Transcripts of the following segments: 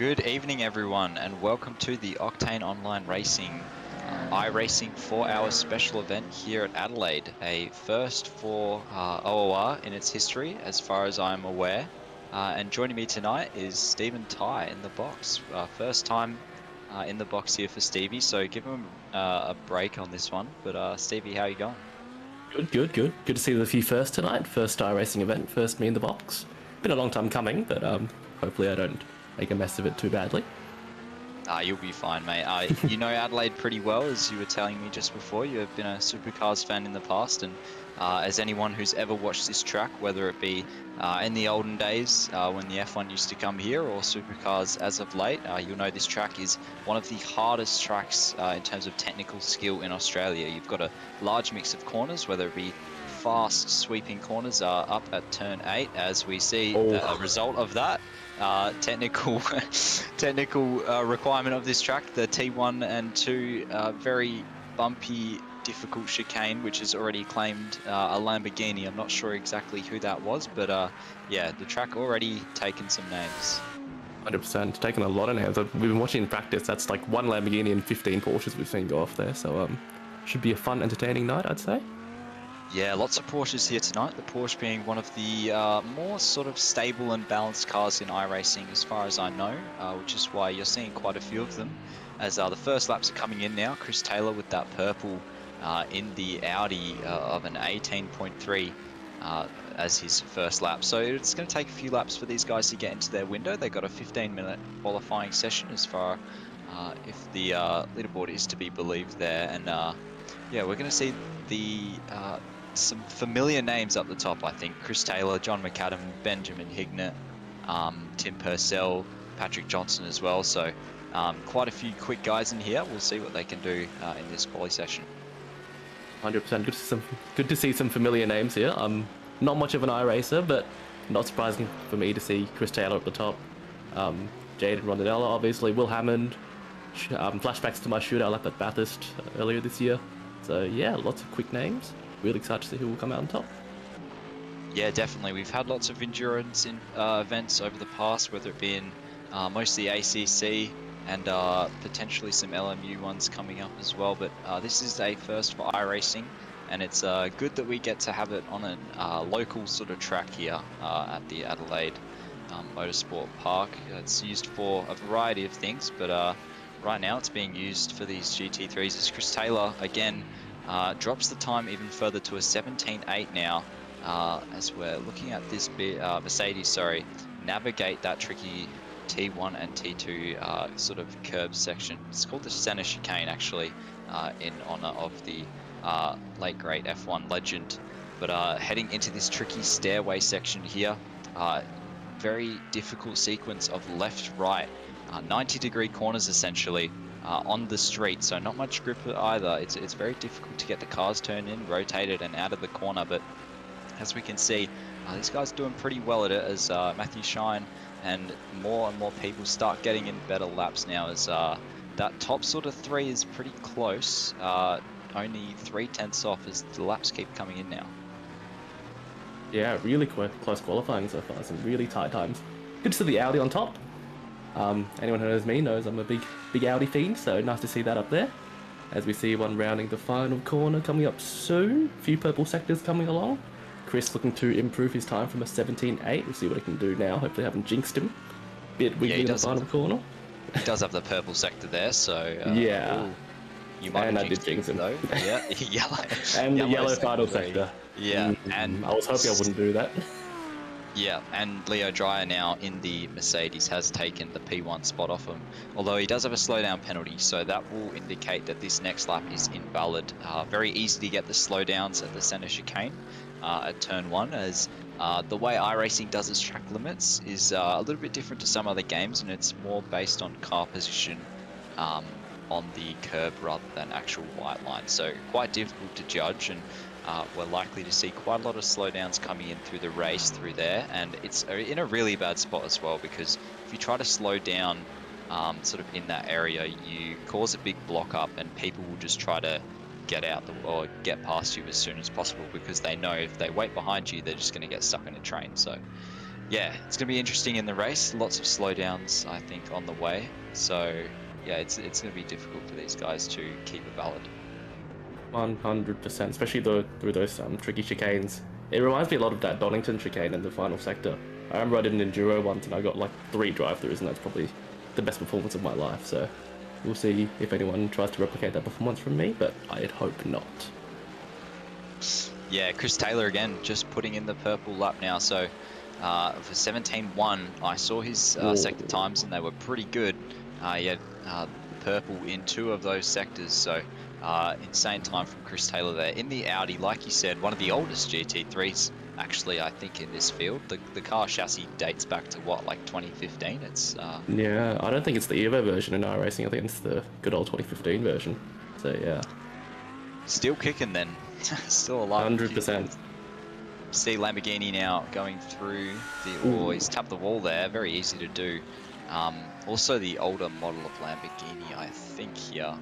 Good evening everyone and welcome to the Octane Online Racing iRacing 4-hour special event here at Adelaide, a first for OOR in its history as far as I'm aware. And joining me tonight is Stephen Ty in the box. First time in the box here for Stevie, so give him a break on this one. But Stevie, how are you going? Good. Good to see the few first tonight. First iRacing event, first me in the box. Been a long time coming, but hopefully I don't make a mess of it too badly. You'll be fine, mate. You know Adelaide pretty well, as you were telling me just before. You have been a Supercars fan in the past, and as anyone who's ever watched this track, whether it be in the olden days when the F1 used to come here, or Supercars as of late, you'll know this track is one of the hardest tracks in terms of technical skill in Australia. You've got a large mix of corners, whether it be fast sweeping corners up at turn 8, as we see a result of that. Technical requirement of this track, the T1 and 2 very bumpy, difficult chicane, which has already claimed a Lamborghini. I'm not sure exactly who that was, but yeah, the track already taken some names. 100%, taken a lot of names. We've been watching in practice. That's like one Lamborghini and 15 Porsches we've seen go off there. So should be a fun, entertaining night, I'd say. Yeah, lots of Porsches here tonight. The Porsche being one of the more sort of stable and balanced cars in iRacing as far as I know, which is why you're seeing quite a few of them. As the first laps are coming in now, Chris Taylor with that purple in the Audi of an 18.3 as his first lap. So it's going to take a few laps for these guys to get into their window. They've got a 15-minute qualifying session as far if the leaderboard is to be believed there. And yeah, we're going to see the some familiar names up the top, I think. Chris Taylor, John McAdam, Benjamin Hignett, Tim Purcell, Patrick Johnson as well. So quite a few quick guys in here. We'll see what they can do in this quali session. 100%. Good to see some familiar names here. Not much of an iRacer, but not surprising for me to see Chris Taylor at the top. Jaden Rondinella, obviously, Will Hammond. Flashbacks to my shootout lap at Bathurst earlier this year. So yeah, lots of quick names. Really excited to see who will come out on top. Yeah, definitely. We've had lots of endurance in events over the past, whether it be in mostly ACC and potentially some LMU ones coming up as well. But this is a first for iRacing, and it's good that we get to have it on a local sort of track here at the Adelaide Motorsport Park. It's used for a variety of things, but right now it's being used for these GT3s. As Chris Taylor again drops the time even further to a 17.8 now, as we're looking at this Mercedes, navigate that tricky T1 and T2 sort of curb section. It's called the center chicane, actually, in honor of the late great F1 legend. But heading into this tricky stairway section here, very difficult sequence of left-right, 90-degree corners essentially on the street, so not much grip either. It's very difficult to get the cars turned in, rotated, and out of the corner, but as we can see, this guy's doing pretty well at it as Matthew Shine and more people start getting in better laps now, as that top sort of 3 is pretty close, only 3/10 off as the laps keep coming in now. Yeah, really close qualifying so far, some really tight times. Good to see the Audi on top. Anyone who knows me knows I'm a big Audi fiend, so nice to see that up there. As we see one rounding the final corner coming up soon. A few purple sectors coming along. Chris looking to improve his time from a 17.8. We'll see what he can do now. Hopefully I haven't jinxed him. Bit wiggly in the final corner. He does have the purple sector there, so... yeah. Ooh, you might have jinxed him, though. Yeah, yellow. And the yellow final sector. Yeah, and... I was hoping I wouldn't do that. Yeah, and Leo Dreyer now in the Mercedes has taken the P1 spot off him, although he does have a slowdown penalty, so that will indicate that this next lap is invalid. Very easy to get the slowdowns at the center chicane at turn 1, as the way iRacing does its track limits is a little bit different to some other games, and it's more based on car position on the curb rather than actual white line, so quite difficult to judge, and we're likely to see quite a lot of slowdowns coming in through the race through there, and it's in a really bad spot as well, because if you try to slow down sort of in that area, you cause a big block up and people will just try to get out or get past you as soon as possible, because they know if they wait behind you, they're just going to get stuck in a train. So yeah, it's going to be interesting in the race. Lots of slowdowns, I think, on the way. So yeah, it's going to be difficult for these guys to keep it valid. 100%, especially through those tricky chicanes. It reminds me a lot of that Donington chicane in the final sector. I remember I did an enduro once and I got like 3 drive-throughs, and that's probably the best performance of my life, so we'll see if anyone tries to replicate that performance from me, but I'd hope not. Yeah, Chris Taylor again, just putting in the purple lap now, so for 17.1, I saw his sector times and they were pretty good. He had purple in 2 of those sectors, so insane time from Chris Taylor there in the Audi. Like you said, one of the oldest GT3s actually, I think, in this field. The car chassis dates back to what, like 2015? It's yeah, I don't think it's the Evo version in iRacing. I think it's the good old 2015 version. So yeah, still kicking then. Still alive. 100%. See Lamborghini now going through the he's tapped the wall there, very easy to do. Also the older model of Lamborghini, I think, here,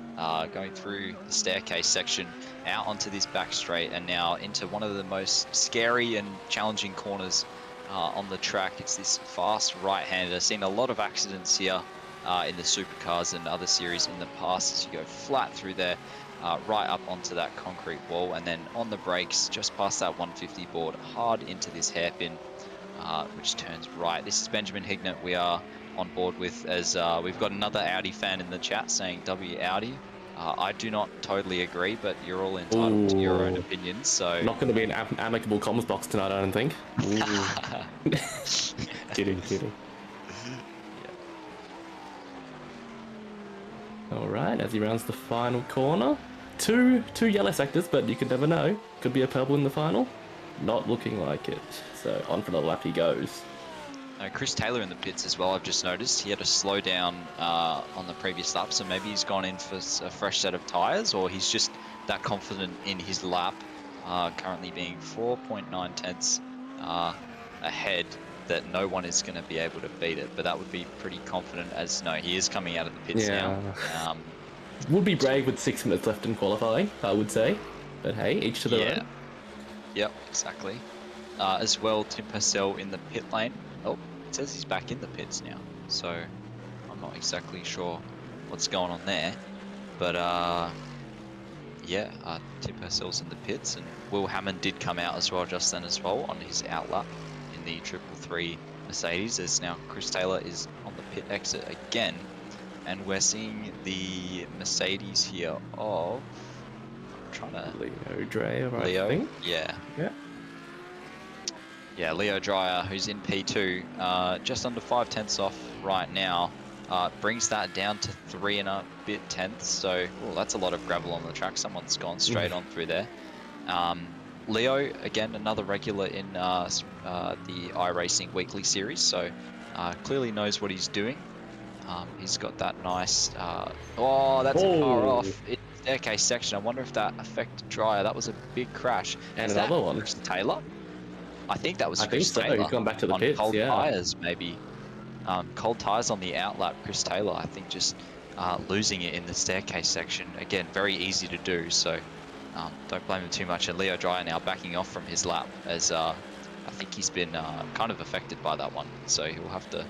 going through the staircase section, out onto this back straight, and now into one of the most scary and challenging corners on the track. It's this fast right-hander. I've seen a lot of accidents here in the supercars and other series in the past, as you go flat through there, right up onto that concrete wall, and then on the brakes, just past that 150 board, hard into this hairpin, which turns right. This is Benjamin Hignett we are on board with, as we've got another Audi fan in the chat saying W Audi. I do not totally agree, but you're all entitled to your own opinions, so... Not going to be an amicable comms box tonight, I don't think. Kidding. Alright, as he rounds the final corner. Two yellow sectors, but you can never know. Could be a purple in the final. Not looking like it. So on for the lap he goes. Chris Taylor in the pits as well, I've just noticed. He had a slowdown on the previous lap, so maybe he's gone in for a fresh set of tyres, or he's just that confident in his lap, currently being 4.9 tenths ahead, that no one is going to be able to beat it. But that would be pretty confident, as no, he is coming out of the pits now. Would be brave with 6 minutes left in qualifying, I would say. But hey, each to their own. Yep, exactly. As well, Tim Purcell in the pit lane. Oh, it says he's back in the pits now, so I'm not exactly sure what's going on there. But yeah, tip ourselves in the pits. And Will Hammond did come out as well just then as well on his outlap in the 333 Mercedes, as now Chris Taylor is on the pit exit again. And we're seeing the Mercedes here of, I'm trying to... Leo Dreyer, I Leo, think. yeah. Yeah. Yeah, Leo Dreyer, who's in P2, just under 5/10 off right now, brings that down to 3 and a bit tenths. So, that's a lot of gravel on the track. Someone's gone straight on through there. Leo, again, another regular in the iRacing weekly series, so clearly knows what he's doing. He's got that nice... that's a car off. It's staircase section. I wonder if that affected Dreyer. That was a big crash. And Is another that one. Chris Taylor? I think that was Chris so. Taylor. He's gone back to the on pits, cold yeah. tires, maybe. Cold tires on the outlap. Chris Taylor, I think, just losing it in the staircase section. Again, very easy to do, so don't blame him too much. And Leo Dreyer now backing off from his lap, as I think he's been kind of affected by that one, so he'll have to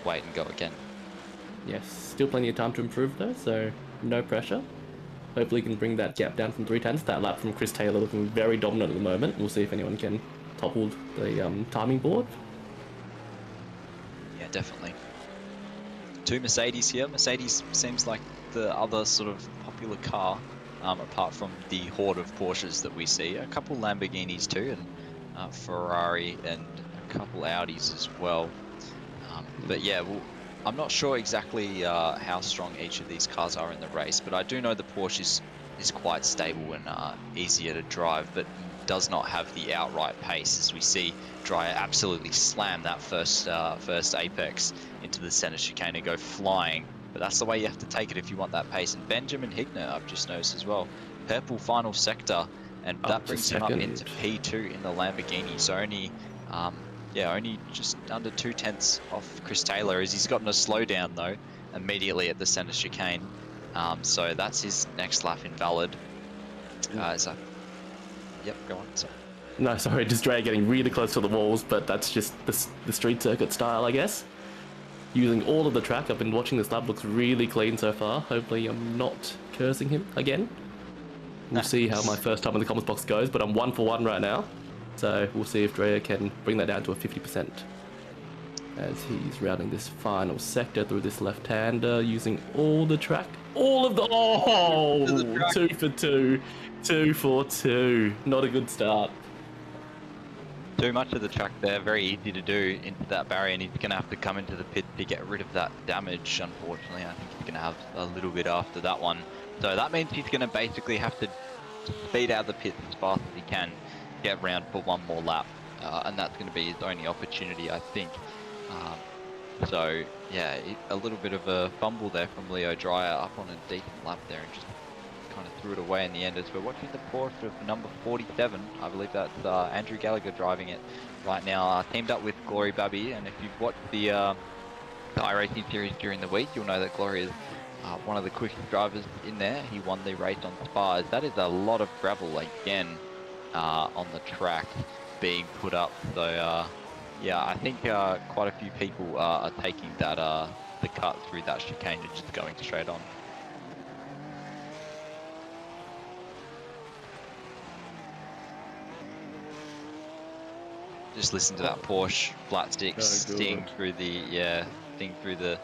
wait and go again. Yes, still plenty of time to improve though, so no pressure. Hopefully he can bring that gap down from 3/10. That lap from Chris Taylor looking very dominant at the moment. We'll see if anyone can topple the timing board. Yeah, definitely. 2 Mercedes here. Mercedes seems like the other sort of popular car, apart from the horde of Porsches that we see. A couple Lamborghinis too, and Ferrari, and a couple Audis as well. But yeah, I'm not sure exactly how strong each of these cars are in the race, but I do know the Porsche is quite stable and easier to drive, but does not have the outright pace, as we see Dreyer absolutely slam that first apex into the center chicane and go flying. But that's the way you have to take it if you want that pace. And Benjamin Higner, I've just noticed as well, purple final sector, and that brings him up into P2 in the Lamborghini. So only only just under 2/10 off Chris Taylor, as he's gotten a slowdown though immediately at the center chicane. So that's his next lap invalid. Yep, go on. Sorry. No, sorry, just Dre getting really close to the walls, but that's just the street circuit style, I guess. Using all of the track. I've been watching this lap, looks really clean so far. Hopefully I'm not cursing him again. We'll see how my first time in the comments box goes, but I'm 1 for 1 right now. So we'll see if Drea can bring that down to a 50%. As he's routing this final sector through this left-hander, using all the track. All of the... Oh! 2 for 2. 2 for 2. Not a good start. Too much of the track there, very easy to do into that barrier, and he's going to have to come into the pit to get rid of that damage, unfortunately. I think he's going to have a little bit after that one. So that means he's going to basically have to speed out the pits as fast as he can, get round for one more lap, and that's going to be his only opportunity, I think. So yeah, a little bit of a fumble there from Leo Dreyer up on a decent lap there, and just kind of threw it away in the end. As we're watching the Porsche of number 47, I believe that's Andrew Gallagher driving it right now, teamed up with Glory Babby. And if you've watched the iRacing series during the week, you'll know that Glory is one of the quickest drivers in there. He won the race on Spas. That is a lot of gravel again on the track being put up. So yeah, I think quite a few people are taking that the cut through that chicane and just going straight on. Just listen to that Porsche flat stick sting through the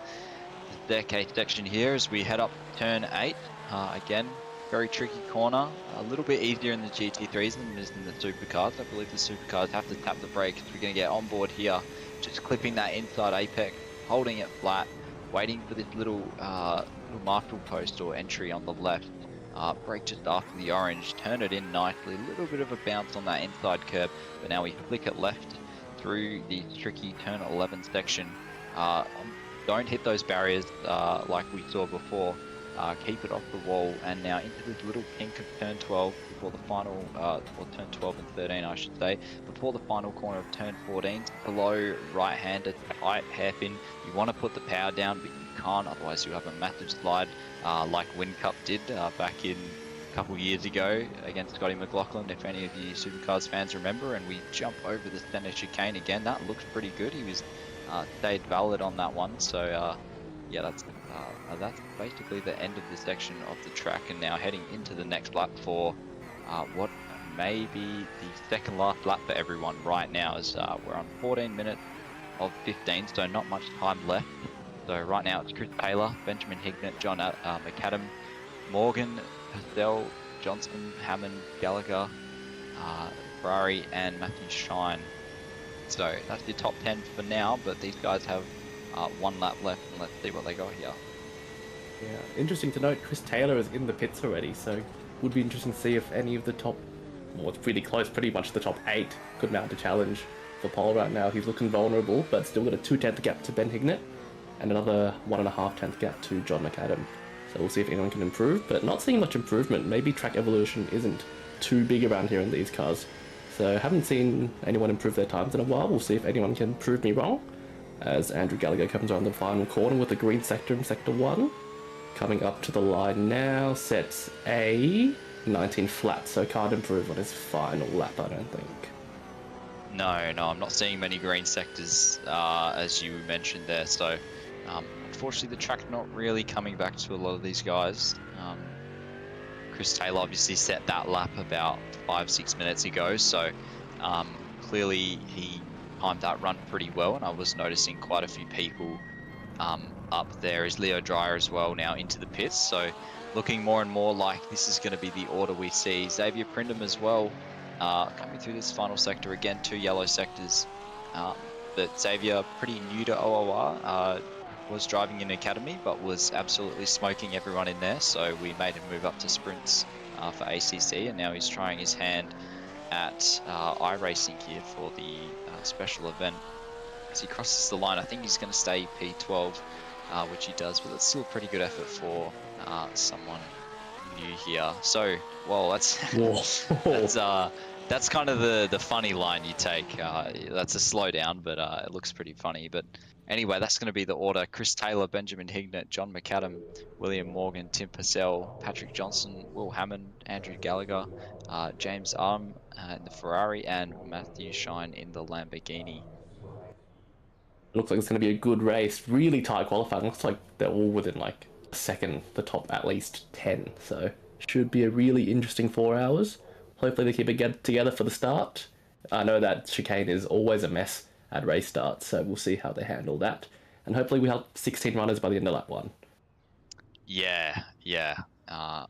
staircase section here as we head up turn 8. Again, very tricky corner, a little bit easier in the GT3s than it is in the supercars. I believe the supercars have to tap the brakes. We're going to get on board here, just clipping that inside apex, holding it flat, waiting for this little marshal post or entry on the left. Brake just after the orange, turn it in nicely, a little bit of a bounce on that inside curb, but now we flick it left through the tricky turn 11 section. Don't hit those barriers like we saw before. Keep it off the wall, and now into this little kink of turn 12 before the final, or turn 12 and 13 I should say, before the final corner of turn 14. Below right-hander, tight hairpin. You want to put the power down, but you can't, otherwise you have a massive slide like Whincup did back in a couple years ago against Scotty McLaughlin, if any of you Supercars fans remember, and we jump over the center chicane again. That looks pretty good. He was stayed valid on that one, so yeah, that's basically the end of this section of the track, and now heading into the next lap for what may be the second last lap for everyone right now, as we're on 14 minutes of 15, so not much time left. So right now it's Chris Taylor, Benjamin Hignett, John McAdam, Morgan, Purcell, Johnson, Hammond, Gallagher, Ferrari, and Matthew Shine. So that's your top 10 for now, but these guys have one lap left, and let's see what they got here. Yeah, interesting to note, Chris Taylor is in the pits already, so would be interesting to see if any of the top, well, it's pretty close, pretty much the top 8 could mount a challenge for pole right now. He's looking vulnerable, but still got a 2/10 gap to Ben Hignett, and another 1.5 gap to John McAdam. So we'll see if anyone can improve, but not seeing much improvement. Maybe track evolution isn't too big around here in these cars. So haven't seen anyone improve their times in a while. We'll see if anyone can prove me wrong, as Andrew Gallagher comes around the final corner with the green sector in Sector 1. Coming up to the line now, sets a 19 flat, so can't improve on his final lap, I don't think. No, I'm not seeing many green sectors, as you mentioned there. So, unfortunately, the track not really coming back to a lot of these guys. Chris Taylor obviously set that lap about 5-6 minutes ago, so clearly he timed that run pretty well, and I was noticing quite a few people up there. Is Leo Dreyer as well now into the pits, so looking more and more like this is going to be the order we see. Xavier Prindham as well coming through this final sector again, 2 yellow sectors, but Xavier pretty new to OOR, was driving in academy but was absolutely smoking everyone in there, so we made him move up to sprints for ACC, and now he's trying his hand at Iracing here for the special event. As he crosses the line, I think he's going to stay P12, which he does, but it's still a pretty good effort for someone new here. So, well, that's that's kind of the funny line you take. That's a slowdown, but it looks pretty funny. But anyway, that's going to be the order: Chris Taylor, Benjamin Hignett, John McAdam, William Morgan, Tim Purcell, Patrick Johnson, Will Hammond, Andrew Gallagher, James Arm in the Ferrari, and Matthew Shine in the Lamborghini. Looks like it's going to be a good race. Really tight qualifying. Looks like they're all within like a second, the top at least 10. So should be a really interesting 4 hours. Hopefully they keep it together for the start. I know that chicane is always a mess at race starts, so we'll see how they handle that. And hopefully we have 16 runners by the end of lap 1. Yeah.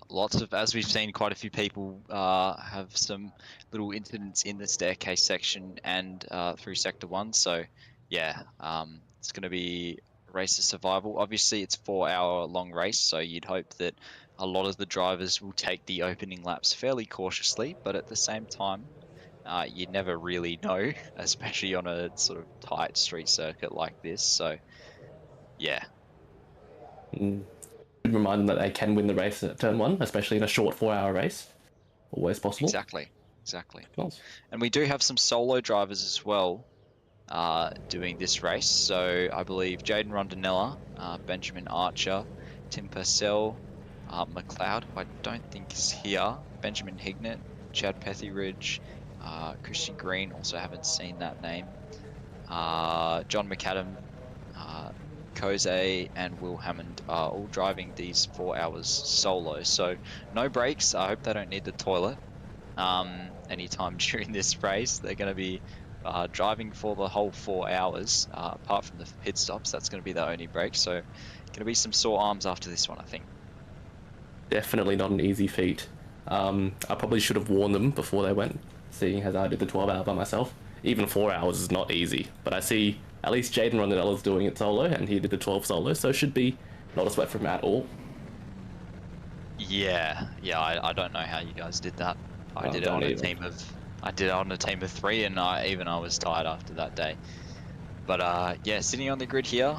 Lots of, as we've seen, quite a few people have some little incidents in the staircase section and through sector 1. So yeah, it's going to be a race of survival. Obviously, it's a 4-hour long race, so you'd hope that a lot of the drivers will take the opening laps fairly cautiously, but at the same time, you never really know, especially on a sort of tight street circuit like this. So yeah, Should remind them that they can win the race at turn 1, especially in a short 4-hour race. Always possible. exactly. Of course. And we do have some solo drivers as well doing this race. So I believe Jaden Rondinella, Benjamin Archer, Tim Purcell, McLeod, who I don't think is here, Benjamin Hignett, Chad Pethyridge, Christian Green, also haven't seen that name, John McAdam, Kose, and Will Hammond are all driving these 4 hours solo. So no breaks. I hope they don't need the toilet anytime during this race. They're going to be driving for the whole 4 hours, apart from the pit stops. That's going to be the only break. So going to be some sore arms after this one, I think. Definitely not an easy feat. I probably should have warned them before they went, seeing as I did the 12-hour by myself. Even 4 hours is not easy, but I see at least Jaden Rondanella's doing it solo, and he did the 12 solo, so it should be not a sweat from him at all. Yeah, I don't know how you guys did that. I did it on a team of 3, and I was tired after that day. But yeah, sitting on the grid here,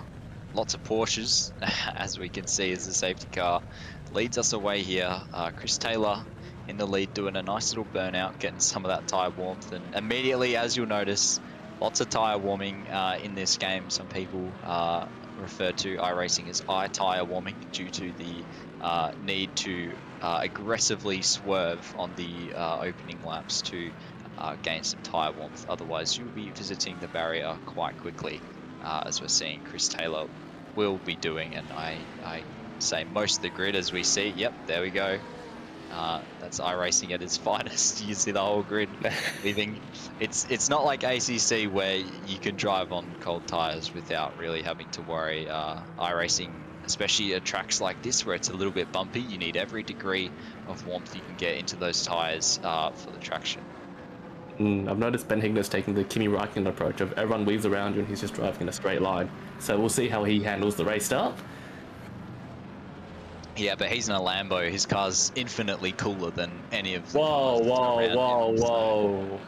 lots of Porsches, as we can see, as the safety car leads us away here. Chris Taylor in the lead, doing a nice little burnout, getting some of that tyre warmth, and immediately, as you'll notice, lots of tyre warming in this game. Some people refer to iRacing as tyre warming due to the need to aggressively swerve on the opening laps to gain some tyre warmth. Otherwise, you'll be visiting the barrier quite quickly, as we're seeing Chris Taylor will be doing, and I say most of the grid as we see. Yep, there we go. That's iRacing at its finest. You see the whole grid leaving. It's not like ACC where you can drive on cold tires without really having to worry. iRacing, especially at tracks like this where it's a little bit bumpy, you need every degree of warmth you can get into those tires for the traction. I've noticed Ben Hignet's taking the Kimi Räikkönen approach of everyone weaves around you and he's just driving in a straight line. So we'll see how he handles the race start. Yeah, but he's in a Lambo. His car's infinitely cooler than any of the Whoa, cars whoa, around whoa, him, whoa.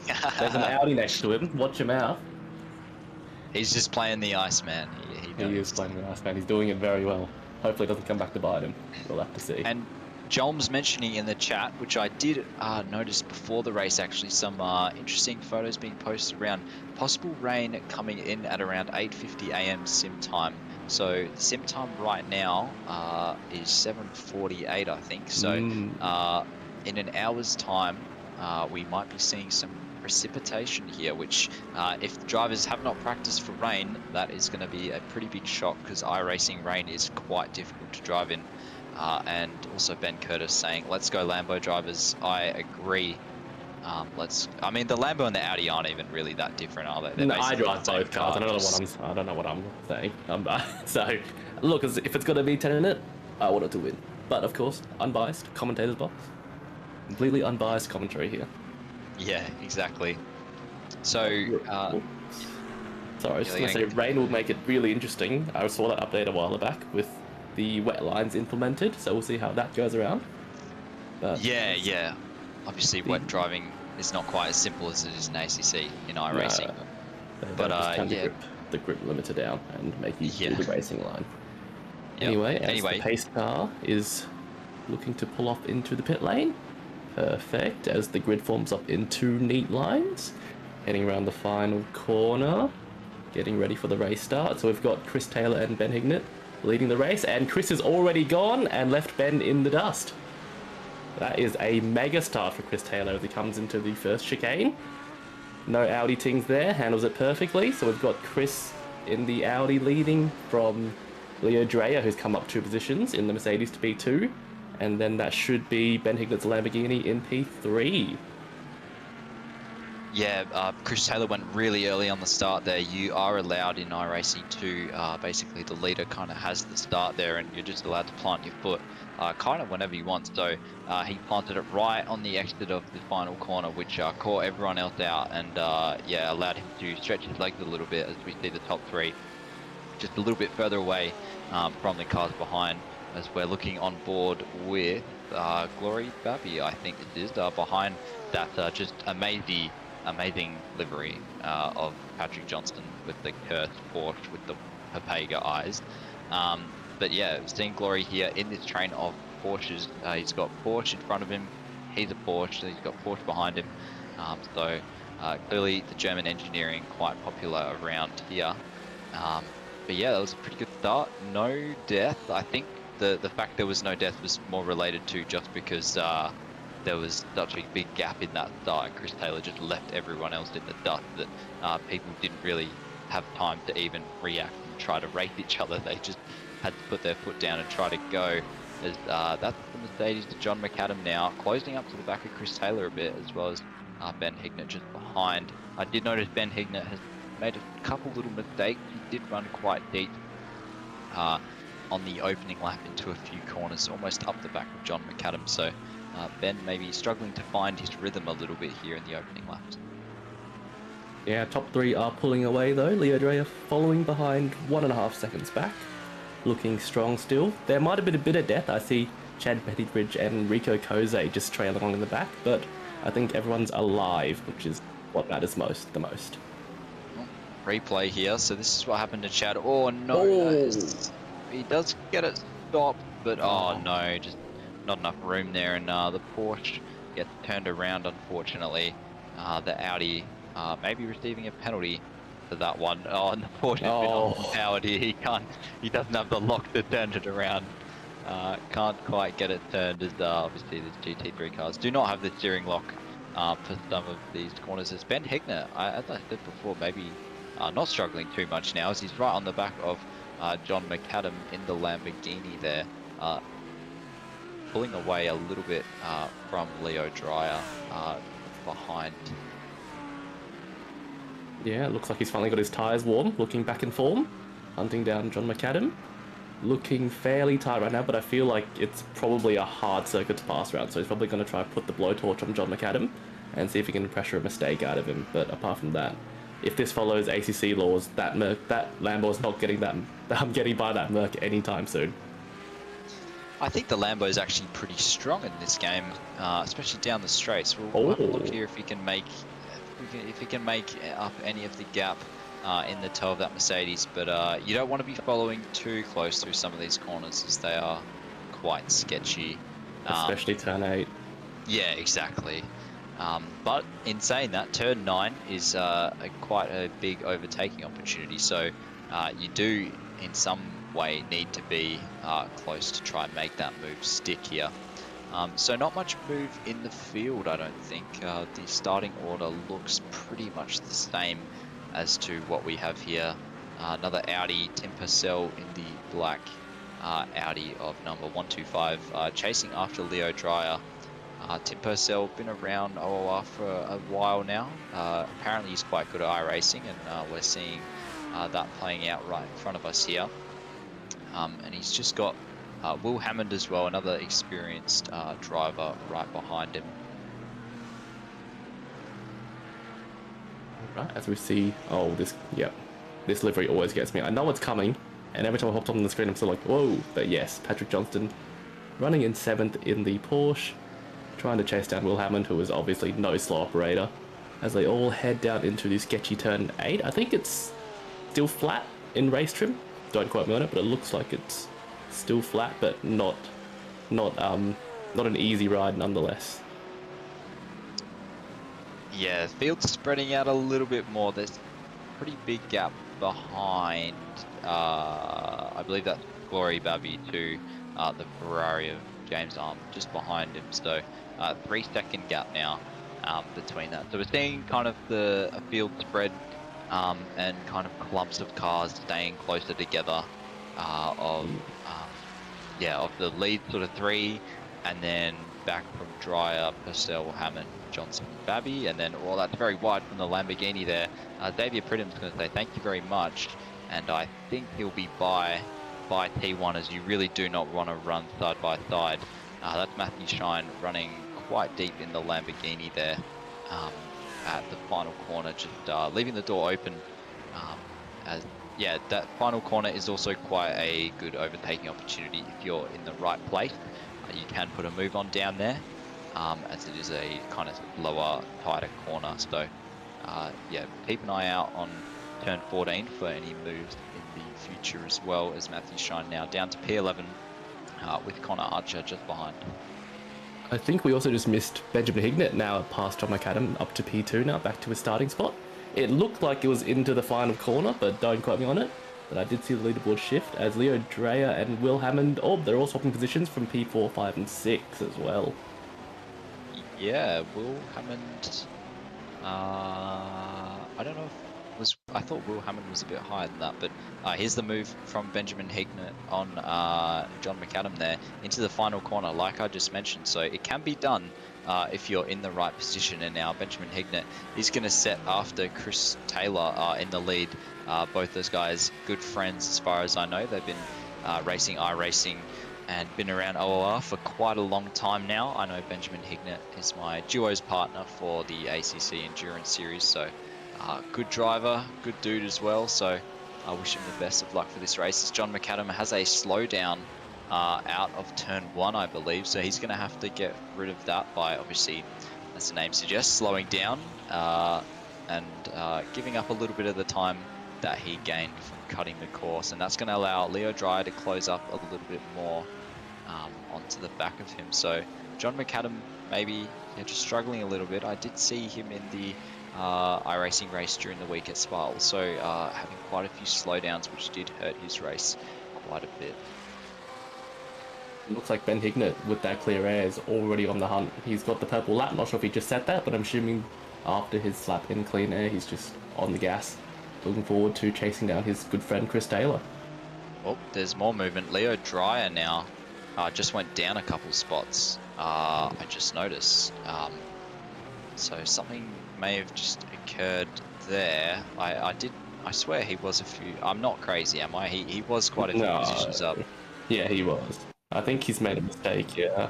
so. There's an Audi next to him. Watch him out. He's just playing the ice, man. He knows. He is playing the ice, man. He's doing it very well. Hopefully it doesn't come back to bite him. We'll have to see. And Jolm's mentioning in the chat, which I did notice before the race, actually, some interesting photos being posted around possible rain coming in at around 8:50 a.m. sim time. So sim time right now is 7:48, I think. So in an hour's time, we might be seeing some precipitation here, which if the drivers have not practiced for rain, that is going to be a pretty big shock, because iRacing rain is quite difficult to drive in. And also Ben Curtis saying, let's go Lambo drivers. I agree. I mean, the Lambo and the Audi aren't even really that different, are they? No, I drive both cars. I don't know what I'm saying. So, look, if it's got to be 10 in it, I want it to win. But of course, unbiased commentator's box. Completely unbiased commentary here. Yeah, exactly. So, sorry, I was just going to say, rain will make it really interesting. I saw that update a while back with the wet lines implemented, so we'll see how that goes around. But yeah. Obviously, wet driving is not quite as simple as it is in ACC in iRacing. But yeah, the grip limiter down and make you do the racing line. Yep. Anyway, the pace car is looking to pull off into the pit lane. Perfect, as the grid forms up in two neat lines. Heading around the final corner, getting ready for the race start. So we've got Chris Taylor and Ben Hignet leading the race, and Chris is already gone and left Ben in the dust. That is a mega start for Chris Taylor as he comes into the first chicane. No Audi tings there, handles it perfectly. So we've got Chris in the Audi leading from Leo Dreyer, who's come up 2 positions in the Mercedes to P2. And then that should be Ben Hignet's Lamborghini in P3. Yeah, Chris Taylor went really early on the start there. You are allowed in iRacing to, basically the leader kind of has the start there, and you're just allowed to plant your foot kind of whenever you want. So he planted it right on the exit of the final corner, which caught everyone else out, and yeah, allowed him to stretch his legs a little bit as we see the top 3 just a little bit further away from the cars behind, as we're looking on board with Glory Babby, I think it is, behind that just amazing livery of Patrick Johnston with the cursed Porsche with the Papega eyes. But yeah, seeing Glory here in this train of Porsches. He's got Porsche in front of him, he's a Porsche, he's got Porsche behind him. So clearly the German engineering quite popular around here. But yeah, that was a pretty good start. No death. I think the fact there was no death was more related to just because there was such a big gap in that start. Chris Taylor just left everyone else in the dust that people didn't really have time to even react and try to race each other. They just had to put their foot down and try to go. As that's the Mercedes to John McAdam now, closing up to the back of Chris Taylor a bit, as well as Ben Hignet just behind. I did notice Ben Hignet has made a couple little mistakes. He did run quite deep on the opening lap into a few corners, almost up the back of John McAdam. So Ben may be struggling to find his rhythm a little bit here in the opening laps. Yeah, top 3 are pulling away though. Leo Dreyer following behind 1.5 seconds back. Looking strong still. There might have been a bit of death. I see Chad Pettibridge and Rico Kose just trailing along in the back, but I think everyone's alive, which is what matters the most. Replay here. So this is what happened to Chad. Oh no, he does get it stopped, but oh no, just not enough room there, and the Porsche gets turned around, unfortunately. The Audi maybe receiving a penalty for that one. Oh, and the Porsche has been overpowered here. He doesn't have the lock to turn it around. Can't quite get it turned, as obviously these GT3 cars do not have the steering lock for some of these corners. As Ben Hignet, as I said before, maybe not struggling too much now, as he's right on the back of John McAdam in the Lamborghini there, pulling away a little bit from Leo Dreyer behind. Yeah, it looks like he's finally got his tyres warm, looking back in form, hunting down John McAdam. Looking fairly tight right now, but I feel like it's probably a hard circuit to pass around, so he's probably going to try to put the blowtorch on John McAdam and see if he can pressure a mistake out of him. But apart from that, if this follows ACC laws, that Lambo is not getting that. I'm getting by that Merc anytime soon. I think the Lambo is actually pretty strong in this game, especially down the straights. We'll have a look here if he can make up any of the gap in the toe of that Mercedes, but you don't want to be following too close through some of these corners as they are quite sketchy. Especially turn 8. Yeah, exactly. But in saying that, turn 9 is quite a big overtaking opportunity, so you do in some way need to be close to try and make that move stick here. So not much move in the field, I don't think. The starting order looks pretty much the same as to what we have here. Another Audi, Tim Purcell in the black Audi of number 125, chasing after Leo Dreyer. Tim Purcell been around OOR for a while now. Apparently he's quite good at iRacing, and we're seeing that playing out right in front of us here. And he's just got Will Hammond as well, another experienced driver right behind him. Right, as we see, this livery always gets me. I know it's coming, and every time I hop on the screen, I'm still like, whoa. But yes, Patrick Johnston running in 7th in the Porsche, trying to chase down Will Hammond, who is obviously no slow operator, as they all head down into the sketchy turn 8. I think it's still flat in race trim. Don't quote me on it, but it looks like it's still flat, but not an easy ride nonetheless. Yeah, field's spreading out a little bit more. There's a pretty big gap behind, I believe that's Glory Babby to the Ferrari of James Arm just behind him. So 3-second gap now between that. So we're seeing kind of a field spread and kind of clumps of cars staying closer together of the lead sort of 3, and then back from Dreyer, Purcell, Hammond, Johnson, Babby, and then, well, that's very wide from the Lamborghini there. Xavier Pridham's going to say thank you very much, and I think he'll be by T1, as you really do not want to run side by side. That's Matthew Shine running quite deep in the Lamborghini there at the final corner, just leaving the door open. That final corner is also quite a good overtaking opportunity if you're in the right place. You can put a move on down there, as it is a kind of lower, tighter corner. So, keep an eye out on turn 14 for any moves in the future as well, as Matthew Shine now down to P11 with Connor Archer just behind. I think we also just missed Benjamin Hignett, now past John McAdam, up to P2 now, back to his starting spot. It looked like it was into the final corner, but don't quote me on it. But I did see the leaderboard shift as Leo Dreyer and Will Hammond, they're all swapping positions from P4, 5 and 6 as well. Yeah, Will Hammond, I don't know if I thought Will Hammond was a bit higher than that, but here's the move from Benjamin Hignett on John McAdam there into the final corner, like I just mentioned. So it can be done if you're in the right position. And now Benjamin Hignett is going to set after Chris Taylor in the lead. Both those guys, good friends as far as I know. They've been racing iRacing and been around OOR for quite a long time now. I know Benjamin Hignett is my duos partner for the ACC Endurance Series, so good driver, good dude as well. So I wish him the best of luck for this race, as John McAdam has a slowdown out of turn 1, I believe. So he's going to have to get rid of that by, obviously, as the name suggests, slowing down and giving up a little bit of the time that he gained from cutting the course. And that's going to allow Leo Dreyer to close up a little bit more onto the back of him. So John McAdam maybe just struggling a little bit. I did see him in the iRacing race during the week at Spa, also having quite a few slowdowns, which did hurt his race quite a bit. It looks like Ben Hignett with that clear air is already on the hunt. He's got the purple lap. Not sure if he just said that, but I'm assuming after his lap in clean air, he's just on the gas, looking forward to chasing down his good friend Chris Taylor. Oh, there's more movement. Leo Dreyer now just went down a couple spots. I just noticed. So something may have just occurred there. I swear he was a few. I'm not crazy, am I? He was quite a few No. positions up. Yeah, he was. I think he's made a mistake, yeah.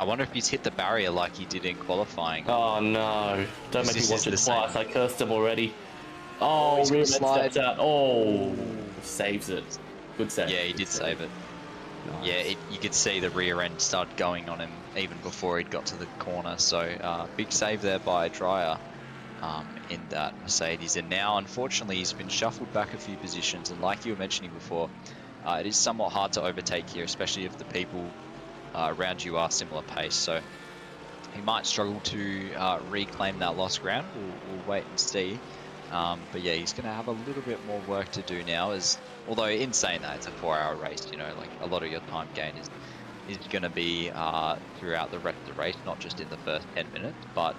I wonder if he's hit the barrier like he did in qualifying. Oh no. Don't make me This is watch it the same. twice. I cursed him already. Oh, Oh, he's gonna rear end slide. steps out. Oh, Ooh. saves it. Good save. Yeah, he Good did save it. Nice. Yeah, you could see the rear end start going on him even before he'd got to the corner. So big save there by Dreyer in that Mercedes. And now, unfortunately, he's been shuffled back a few positions. And like you were mentioning before, it is somewhat hard to overtake here, especially if the people around you are similar pace. So he might struggle to reclaim that lost ground. We'll wait and see. But yeah, he's going to have a little bit more work to do now. Although in saying that, it's a 4-hour race. You know, like a lot of your time gain is going to be throughout the rest of the race, not just in the first 10 minutes. But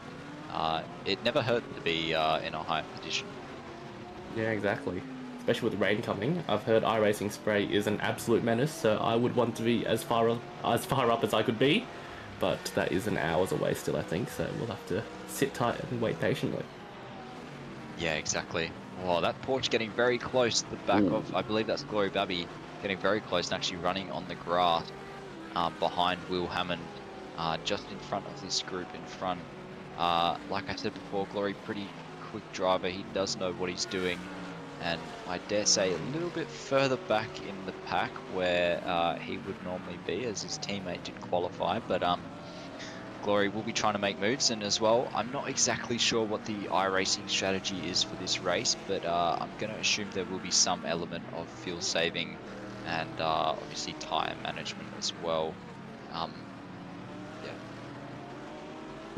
it never hurt to be in a high position. Yeah, exactly. Especially with rain coming. I've heard iRacing spray is an absolute menace, so I would want to be as far up as I could be. But that is an hour's away still, I think, so we'll have to sit tight and wait patiently. Yeah, exactly. Oh, that Porsche getting very close to the back of, I believe that's Glory Babby, getting very close and actually running on the grass behind Will Hammond, just in front of this group in front. Like I said before, Glory, pretty quick driver. He does know what he's doing. And I dare say a little bit further back in the pack where he would normally be, as his teammate did qualify. But Glory will be trying to make moves, and as well, I'm not exactly sure what the iRacing strategy is for this race, but I'm going to assume there will be some element of fuel saving and obviously tyre management as well.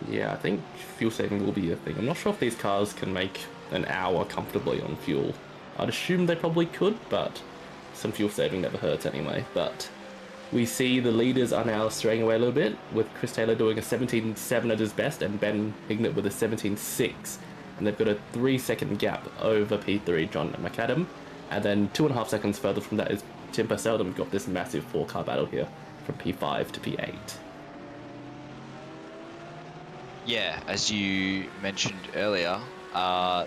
Yeah, I think fuel saving will be a thing. I'm not sure if these cars can make an hour comfortably on fuel. I'd assume they probably could, but some fuel saving never hurts anyway. But we see the leaders are now straying away a little bit, with Chris Taylor doing a 17.7 at his best and Ben Hignett with a 17.6. And they've got a 3-second gap over P3, John McAdam. And then 2.5 seconds further from that is Tim Purcell, and we've got this massive 4-car battle here from P5 to P8. Yeah, as you mentioned earlier,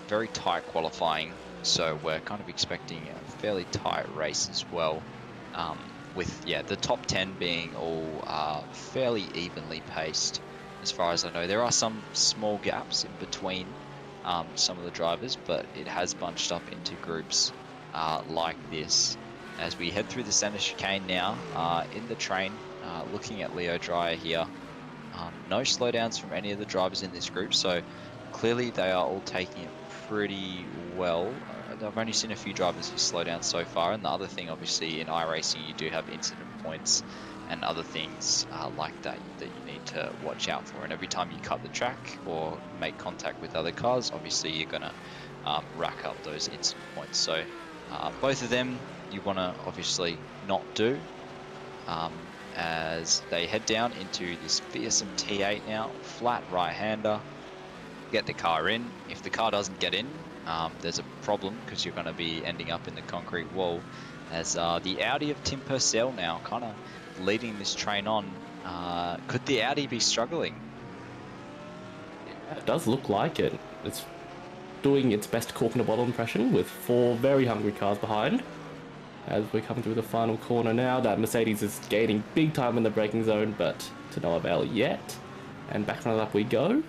very tight qualifying, so we're kind of expecting a fairly tight race as well, with the top 10 being all fairly evenly paced as far as I know. There are some small gaps in between some of the drivers, but it has bunched up into groups like this. As we head through the center chicane now, in the train, looking at Leo Dreyer here. No slowdowns from any of the drivers in this group, so clearly they are all taking it pretty well. I've only seen a few drivers who slow down so far, and the other thing, obviously, in iRacing, you do have incident points and other things like that that you need to watch out for. And every time you cut the track or make contact with other cars, obviously you're going to rack up those incident points. So both of them you want to obviously not do. As they head down into this fearsome T8 now, flat right-hander, get the car in. If the car doesn't get in, there's a problem because you're going to be ending up in the concrete wall. As the Audi of Tim Purcell now kind of leading this train on. Could the Audi be struggling? It does look like it. It's doing its best cork in a bottle impression with 4 very hungry cars behind. As we come through the final corner now, that Mercedes is gaining big time in the braking zone, but to no avail yet. And back on the lap we go,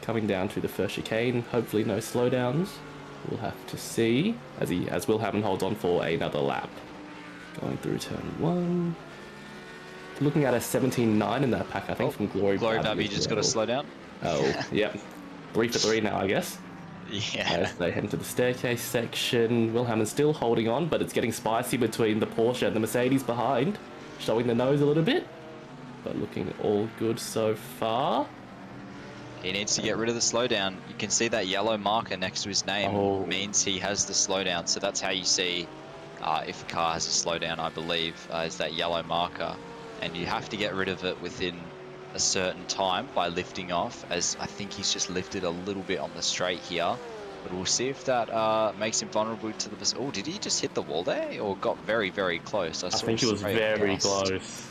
coming down to the first chicane. Hopefully no slowdowns. We'll have to see as Will Hammond holds on for another lap. Going through turn 1. Looking at a 17.9 in that pack, I think, from Glory Babby just got to slow down. Oh, yep. 3 for 3 now, I guess. Yeah. As they head into the staircase section, Will Hammond's still holding on, but it's getting spicy between the Porsche and the Mercedes behind, showing the nose a little bit, but looking all good so far. He needs to get rid of the slowdown. You can see that yellow marker next to his name means he has the slowdown. So that's how you see if a car has a slowdown, I believe, is that yellow marker. And you have to get rid of it within a certain time by lifting off, as I think he's just lifted a little bit on the straight here. But we'll see if that makes him vulnerable to the... Oh, did he just hit the wall there? Or got very, very close? I I saw him think he was spray a very gust. close.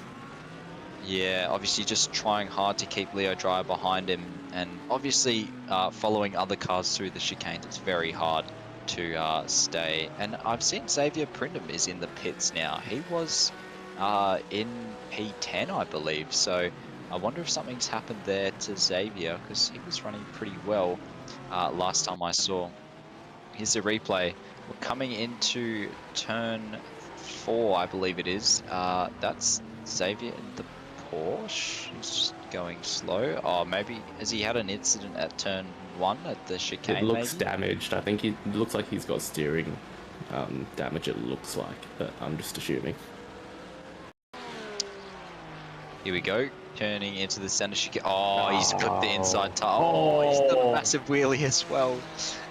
Yeah, obviously just trying hard to keep Leo Dryer behind him, and obviously following other cars through the chicanes. It's very hard to stay. And I've seen Xavier Prindham is in the pits now. He was in P10, I believe. So I wonder if something's happened there to Xavier, because he was running pretty well last time I saw. Here's the replay. We're coming into turn 4, I believe it is. That's Xavier in the Porsche. He's just going slow. Oh, maybe has he had an incident at turn 1 at the It chicane? looks Maybe. damaged. I think it looks like he's got steering damage. It looks like, but I'm just assuming. Here we go. Turning into the center chicane. Oh, he's clipped the inside tire. Oh, he's done a Oh, massive wheelie as well.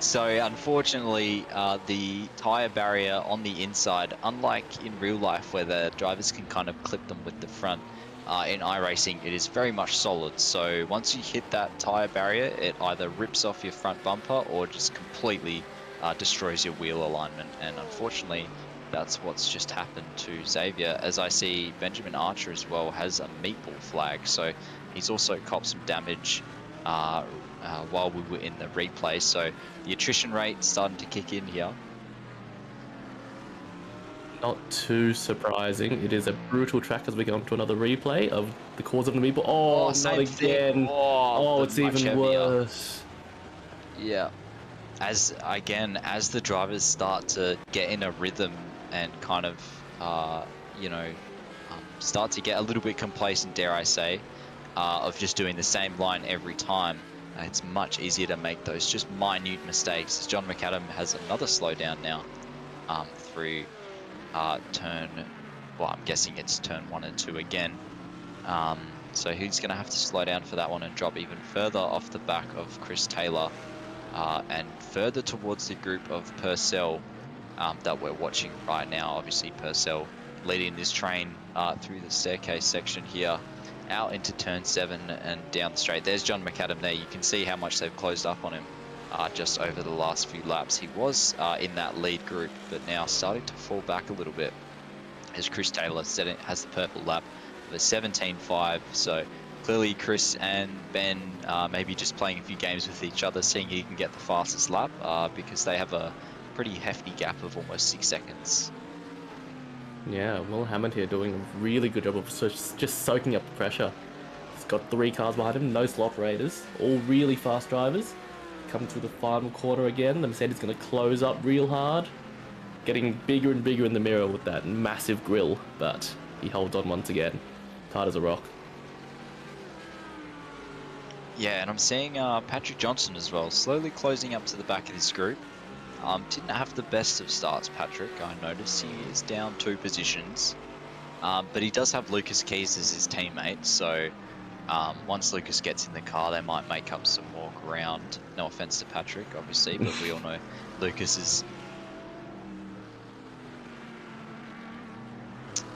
So unfortunately, the tire barrier on the inside, unlike in real life where the drivers can kind of clip them with the front, in iRacing it is very much solid. So once you hit that tire barrier, it either rips off your front bumper or just completely destroys your wheel alignment. And unfortunately, that's what's just happened to Xavier. As I see, Benjamin Archer as well has a meatball flag, so he's also copped some damage while we were in the replay. So the attrition rate starting to kick in here. not too surprising. It is a brutal track as we get on to another replay of the cause of the meatball. Oh, not same again. thing. Oh, It's even heavier. worse. Yeah. As the drivers start to get in a rhythm and kind of, start to get a little bit complacent, dare I say, of just doing the same line every time, it's much easier to make those just minute mistakes. John McAdam has another slowdown now through turn, well, I'm guessing it's turn 1 and 2 again. So he's going to have to slow down for that one and drop even further off the back of Chris Taylor. And further towards the group of Purcell that we're watching right now. Obviously Purcell leading this train through the staircase section here, out into turn 7 and down the straight. There's John McAdam there. You can see how much they've closed up on him just over the last few laps. He was in that lead group, but now starting to fall back a little bit as Chris Taylor has the purple lap of a 17.5. So clearly Chris and Ben maybe just playing a few games with each other, seeing who can get the fastest lap, because they have a pretty hefty gap of almost 6 seconds. Yeah, Will Hammond here doing a really good job of just soaking up the pressure. He's got 3 cars behind him, no slot raiders, all really fast drivers. Come through the final quarter again, the Mercedes going to close up real hard. Getting bigger and bigger in the mirror with that massive grille, but he holds on once again. Tight as a rock. Yeah, and I'm seeing Patrick Johnson as well, slowly closing up to the back of this group. Didn't have the best of starts, Patrick. I noticed he is down 2 positions, but he does have Lucas Keys as his teammate. So once Lucas gets in the car, they might make up some more ground. No offense to Patrick, obviously, but we all know Lucas is.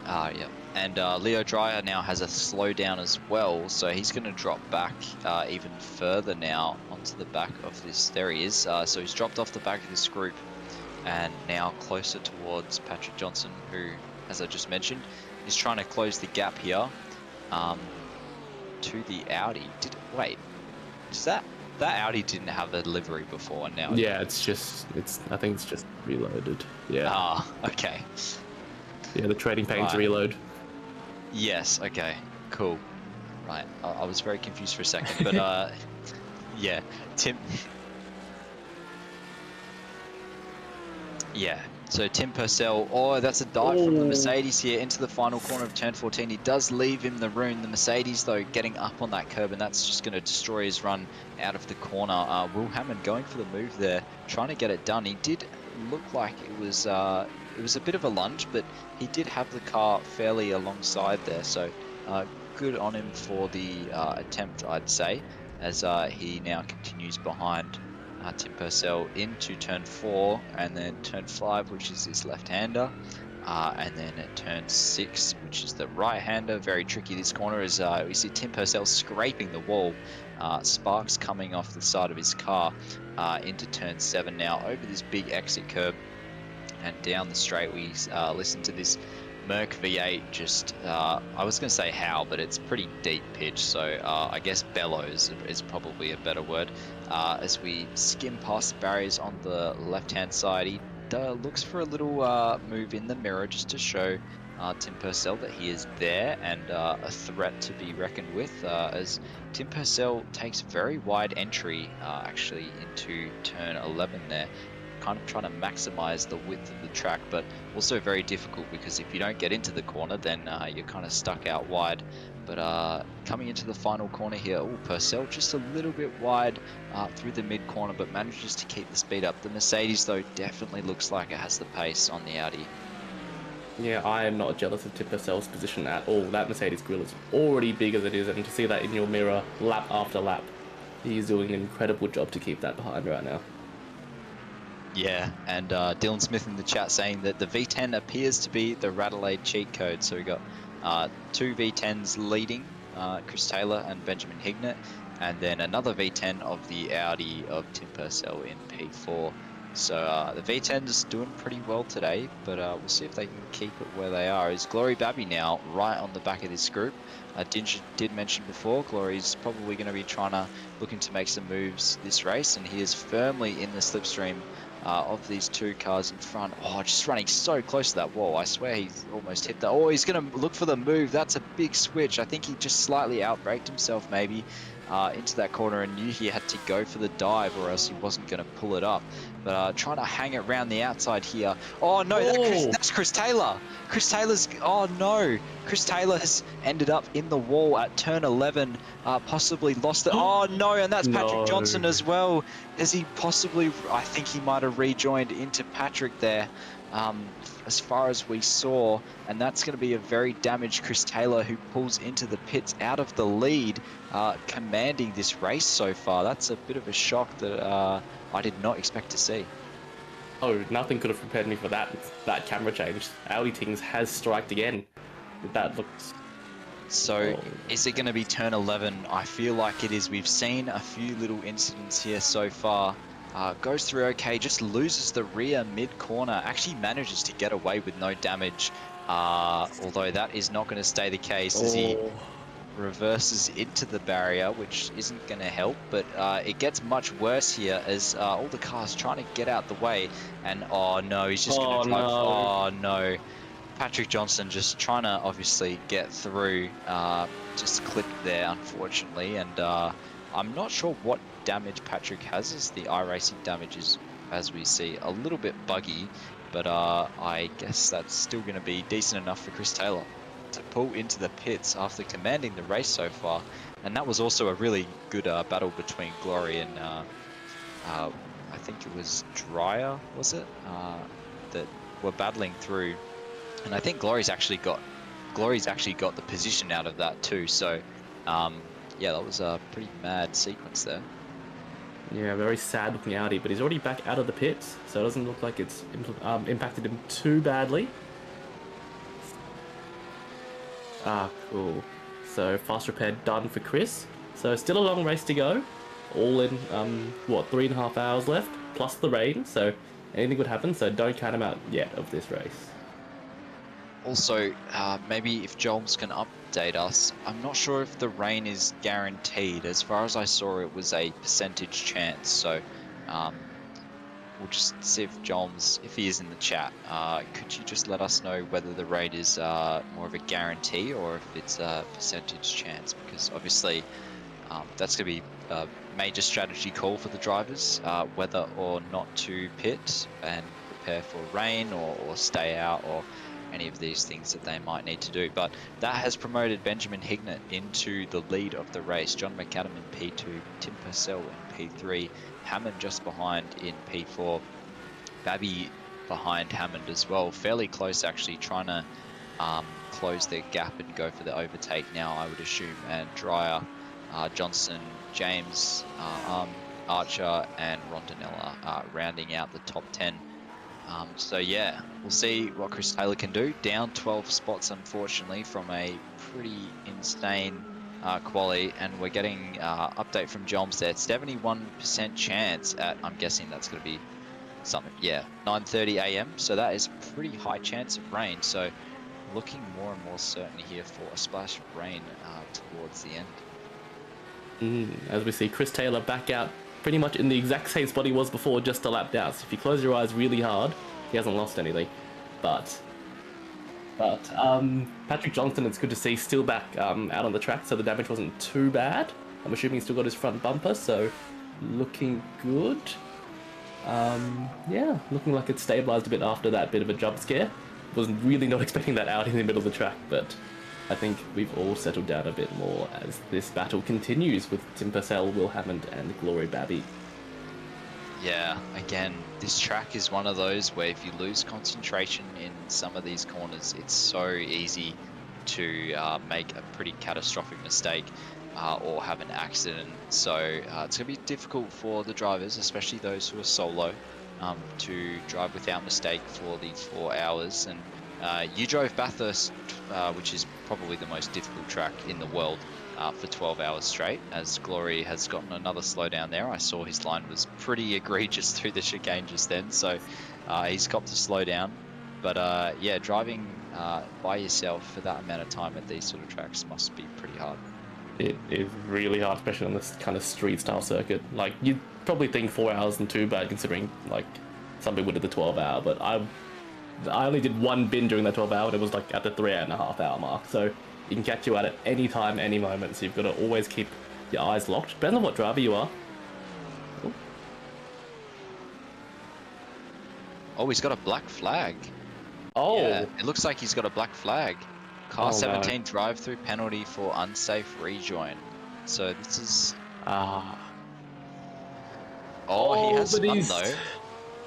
Yeah. And Leo Dryer now has a slowdown as well, so he's going to drop back even further now onto the back of this. There he is. So he's dropped off the back of this group and now closer towards Patrick Johnson, who, as I just mentioned, is trying to close the gap here to the Audi. Wait, is that Audi didn't have a livery before, and now? Yeah, I think it's just reloaded. Yeah. Ah, okay. Yeah, the trading pain's reload. Yes, okay, cool. Right, I was very confused for a second, but yeah, Tim. Yeah, so Tim Purcell, oh, that's a dive from the Mercedes here into the final corner of turn 14. He does leave him the room. The Mercedes, though, getting up on that curb, and that's just going to destroy his run out of the corner. Will Hammond going for the move there, trying to get it done. He did look like it was a bit of a lunge, but he did have the car fairly alongside there, so good on him for the attempt, I'd say, as he now continues behind Tim Purcell into turn 4 and then turn 5, which is his left-hander. And then at turn 6, which is the right-hander, very tricky. This corner is we see Tim Purcell scraping the wall. Sparks coming off the side of his car into turn 7 now over this big exit curb and down the straight. We listen to this Merc V8 just, I was going to say howl, but it's pretty deep pitch, so I guess bellows is probably a better word. As we skim past the barriers on the left-hand side, he looks for a little move in the mirror just to show Tim Purcell that he is there and a threat to be reckoned with, as Tim Purcell takes very wide entry actually into turn 11 there, kind of trying to maximize the width of the track, but also very difficult because if you don't get into the corner, then you're kind of stuck out wide. But coming into the final corner here, Purcell just a little bit wide through the mid corner, but manages to keep the speed up. The Mercedes, though, definitely looks like it has the pace on the Audi. Yeah, I am not jealous of Tim Purcell's position at all. That Mercedes grill is already big as it is, and to see that in your mirror lap after lap, he's doing an incredible job to keep that behind right now. Yeah, and Dylan Smith in the chat saying that the V10 appears to be the Adelaide cheat code. So we got two V10s leading, Chris Taylor and Benjamin Hignett, and then another V10 of the Audi of Tim Purcell in P4. So the V10 is doing pretty well today, but we'll see if they can keep it where they are. Is Glory Babby now right on the back of this group? Did mention before, Glory's probably going to be looking to make some moves this race, and he is firmly in the slipstream of these two cars in front. Oh, just running so close to that wall. I swear he's almost hit that. Oh, he's going to look for the move. That's a big switch. I think he just slightly outbraked himself maybe into that corner and knew he had to go for the dive or else he wasn't going to pull it up. But trying to hang it around the outside here. Oh, no, that's Chris Taylor. Chris Taylor's... Oh, no. Chris Taylor has ended up in the wall at turn 11, possibly lost it. Oh, no, and that's Patrick Johnson as well. Is he possibly... I think he might have rejoined into Patrick there, as far as we saw, and that's going to be a very damaged Chris Taylor who pulls into the pits out of the lead, commanding this race so far. That's a bit of a shock that I did not expect to see. Oh, nothing could have prepared me for that camera change. Audi Tings has striked again. That looks... So, is it going to be turn 11? I feel like it is. We've seen a few little incidents here so far. Goes through okay, just loses the rear mid-corner. Actually manages to get away with no damage, although that is not going to stay the case as he reverses into the barrier, which isn't going to help. But it gets much worse here as all the cars trying to get out the way. And oh no, he's just going to drive. Oh no. Patrick Johnson just trying to obviously get through, just clipped there unfortunately, and I'm not sure what damage Patrick has, as the iRacing damage is, as we see, a little bit buggy, but I guess that's still going to be decent enough for Chris Taylor to pull into the pits after commanding the race so far. And that was also a really good battle between Glory and I think it was Dreyer, was it, that were battling through. And I think Glory's actually got the position out of that too. So yeah, that was a pretty mad sequence there. Yeah, very sad looking Audi, but he's already back out of the pits, so it doesn't look like it's impacted him too badly. Cool. So fast repair done for Chris. So still a long race to go. All in, what, 3.5 hours left, plus the rain, so anything could happen, so don't count him out yet of this race. Also, maybe if Jolms can update us, I'm not sure if the rain is guaranteed. As far as I saw, it was a percentage chance. So we'll just see if Jolms, if he is in the chat, could you just let us know whether the rain is more of a guarantee or if it's a percentage chance? Because obviously that's going to be a major strategy call for the drivers, whether or not to pit and prepare for rain or stay out or any of these things that they might need to do. But that has promoted Benjamin Hignett into the lead of the race. John McAdam in P2, Tim Purcell in P3, Hammond just behind in P4, Babby behind Hammond as well. Fairly close actually, trying to close their gap and go for the overtake now, I would assume. And Dreyer, Johnson, James, Archer and Rondinella rounding out the top 10 So yeah, we'll see what Chris Taylor can do. Down 12 spots, unfortunately, from a pretty insane quali, and we're getting update from Joms there. 71% chance at, I'm guessing that's going to be something, yeah, 9:30 a.m. So that is pretty high chance of rain. So looking more and more certain here for a splash of rain towards the end. As we see Chris Taylor back out pretty much in the exact same spot he was before, just a lap down. So if you close your eyes really hard, he hasn't lost anything. But Patrick Johnson, it's good to see, still back out on the track, so the damage wasn't too bad. I'm assuming he's still got his front bumper, so looking good. Yeah, looking like it's stabilized a bit after that bit of a jump scare. Was really not expecting that out in the middle of the track, but I think we've all settled down a bit more as this battle continues with Tim Purcell, Will Hammond, and Glory Babby. Yeah, again, this track is one of those where if you lose concentration in some of these corners, it's so easy to make a pretty catastrophic mistake or have an accident. So it's going to be difficult for the drivers, especially those who are solo, to drive without mistake for these 4 hours. And you drove Bathurst, which is probably the most difficult track in the world, for 12 hours straight, as Glory has gotten another slowdown there. I saw his line was pretty egregious through the chicane just then, so he's copped a slowdown. But yeah, driving by yourself for that amount of time at these sort of tracks must be pretty hard. It is really hard, especially on this kind of street style circuit. Like, you'd probably think 4 hours isn't too bad considering, like, some people did the 12 hour, but I only did one bin during that 12 hour, and it was like at the 3.5 hour mark. So it can catch you out at any time, any moment. So you've got to always keep your eyes locked. Depends on what driver you are. Oh, he's got a black flag. Oh, Yeah, it looks like he's got a black flag. Car Oh, no. 17 drive-through penalty for unsafe rejoin. So this is... ah, Oh, he has but spun he's- though.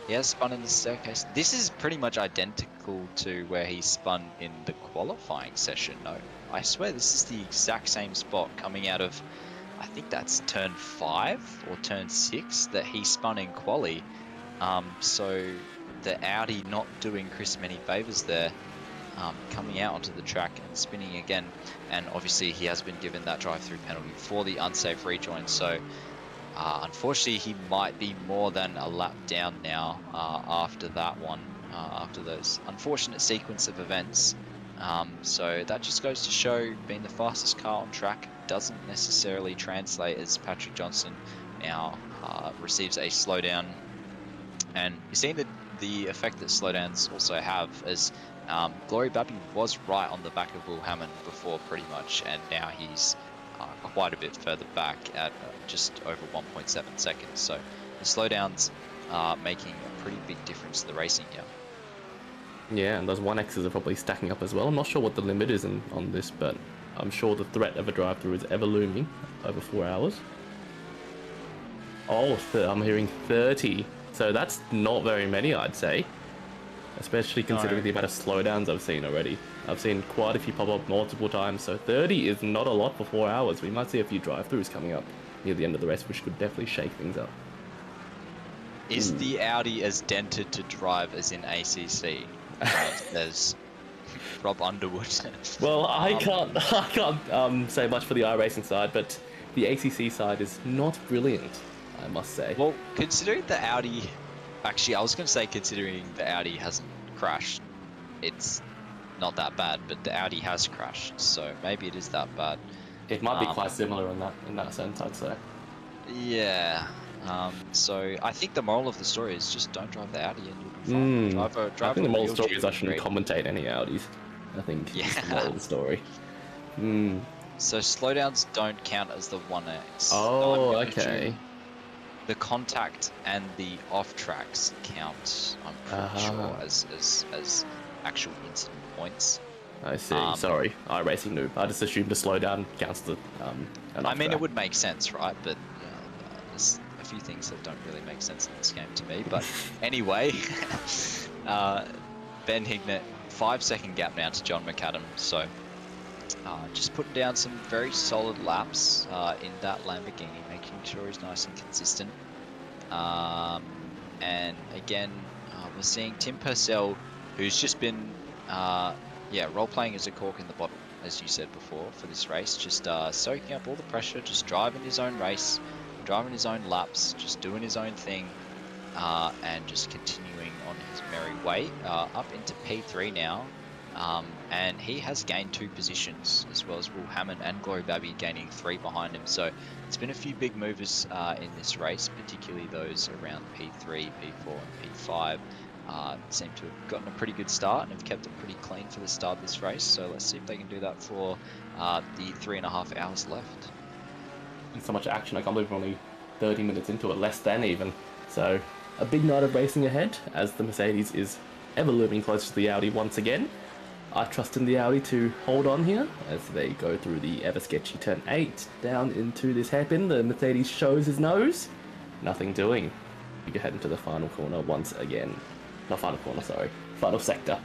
He has spun in the staircase. This is pretty much identical to where he spun in the qualifying session. No, I swear this is the exact same spot coming out of, I think that's turn 5 or turn 6 that he spun in quali. So the Audi not doing Chris many favors there, coming out onto the track and spinning again. And obviously he has been given that drive-through penalty for the unsafe rejoin. So unfortunately, he might be more than a lap down now after that one, after those unfortunate sequence of events. So that just goes to show being the fastest car on track doesn't necessarily translate, as Patrick Johnson now receives a slowdown. And you're seeing the effect that slowdowns also have, as Glory Babby was right on the back of Will Hammond before pretty much, and now he's quite a bit further back at just over 1.7 seconds. So the slowdowns are making a pretty big difference to the racing here. yeah, and those 1Xs are probably stacking up as well. I'm not sure what the limit is on this, but I'm sure the threat of a drive-through is ever looming over 4 hours. Oh, I'm hearing 30. So that's not very many, I'd say. Especially considering the amount of slowdowns I've seen already. I've seen quite a few pop up multiple times, so 30 is not a lot for 4 hours. We might see a few drive-throughs coming up near the end of the race, which could definitely shake things up. Is the Audi as dented to drive as in ACC? There's Rob Underwood. Well, I can't say much for the iRacing side, but the ACC side is not brilliant, I must say. Well, considering the Audi, actually, I was going to say considering the Audi hasn't crashed, it's not that bad, but the Audi has crashed, so maybe it is that bad. It might be quite similar in that sense, I'd say. Yeah. So I think the moral of the story is just don't drive the Audi and you'll be fine. Drive I think the moral real story is I GT3. shouldn't commentate any Audis. I think is the moral of the story. So slowdowns don't count as the 1X. Oh, okay. The contact and the off tracks count, I'm pretty sure, as actual incident points. I see. Sorry, iRacing noob. I just assumed a slowdown counts the. I mean, it would make sense, right? But there's a few things that don't really make sense in this game to me. But anyway, Ben Hignett, 5-second gap now to John McAdam. So just putting down some very solid laps in that Lamborghini, making sure he's nice and consistent. And again, we're seeing Tim Purcell, who's just been, yeah, role-playing as a cork in the bottle, as you said before, for this race, just soaking up all the pressure, just driving his own race, driving his own laps, just doing his own thing, and just continuing on his merry way, up into P3 now. And he has gained 2 positions, as well as Will Hammond and Glory Babby gaining 3 behind him. So it's been a few big movers in this race, particularly those around P3, P4, and P5. Seem to have gotten a pretty good start and have kept it pretty clean for the start of this race. So let's see if they can do that for the 3.5 hours left. And so much action, I can't believe we're only 30 minutes into it, less than even. So a big night of racing ahead, as the Mercedes is ever looming closer to the Audi once again. I trust in the Audi to hold on here as they go through the ever sketchy turn 8 down into this hairpin. The Mercedes shows his nose. Nothing doing. We can head into the final corner once again. Not final corner, sorry. Final sector.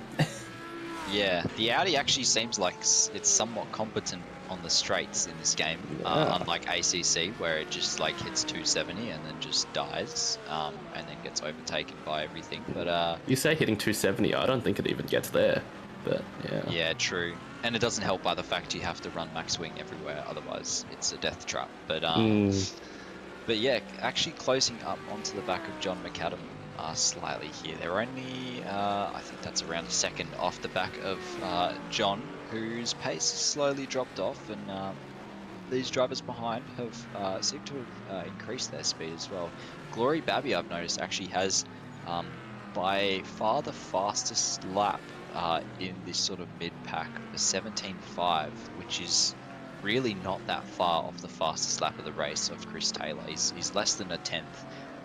Yeah, the Audi actually seems like it's somewhat competent on the straights in this game, unlike ACC, where it just like hits 270 and then just dies, and then gets overtaken by everything. But you say hitting 270, I don't think it even gets there. But yeah. Yeah, true. And it doesn't help by the fact you have to run max wing everywhere, otherwise it's a death trap. But yeah, actually closing up onto the back of John McAdam slightly here. They're only, I think that's around a second off the back of John, whose pace has slowly dropped off, and these drivers behind have seemed to have increased their speed as well. Glory Babby, I've noticed, actually has by far the fastest lap in this sort of mid-pack, a 17.5, which is really not that far off the fastest lap of the race of Chris Taylor. He's less than a 10th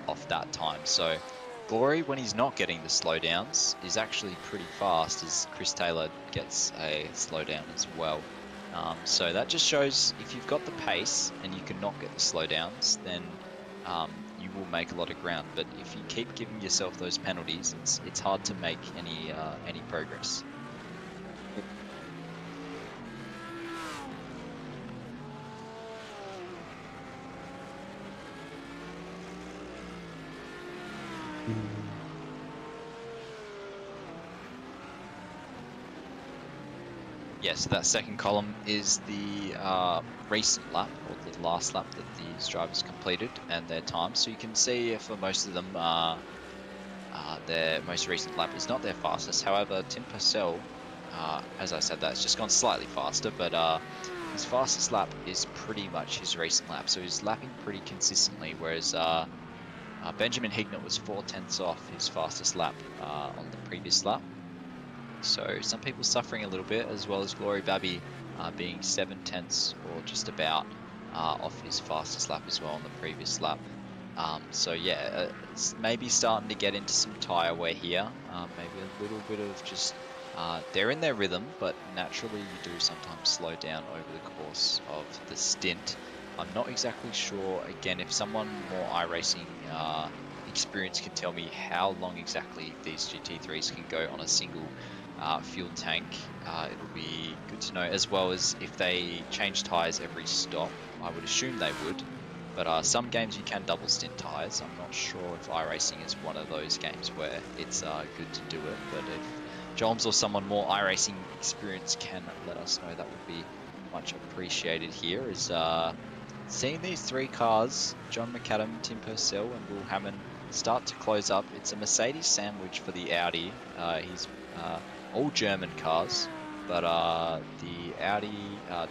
off that time. So Glory, when he's not getting the slowdowns, is actually pretty fast, as Chris Taylor gets a slowdown as well. So that just shows if you've got the pace and you cannot get the slowdowns, then you will make a lot of ground. But if you keep giving yourself those penalties, it's hard to make any progress. Yeah, so that second column is the recent lap, or the last lap that these drivers completed, and their time. So you can see for most of them, their most recent lap is not their fastest. However, Tim Purcell, as I said, that's just gone slightly faster, but his fastest lap is pretty much his recent lap. So he's lapping pretty consistently, whereas Benjamin Hignett was 4/10ths off his fastest lap on the previous lap. So some people suffering a little bit, as well as Glory Babby being 7/10ths or just about off his fastest lap as well on the previous lap. So yeah, it's maybe starting to get into some tyre wear here. Maybe a little bit of just, they're in their rhythm, but naturally you do sometimes slow down over the course of the stint. I'm not exactly sure, again, if someone more iRacing experience can tell me how long exactly these GT3s can go on a single fuel tank. It'll be good to know, as well as if they change tyres every stop. I would assume they would, but some games you can double stint tyres. I'm not sure if iRacing is one of those games where it's good to do it, but if Joms or someone more iRacing experience can let us know, that would be much appreciated here. Is seeing these 3 cars, John McAdam, Tim Purcell and Will Hammond, start to close up. It's a Mercedes sandwich for the Audi. He's all German cars, but the Audi,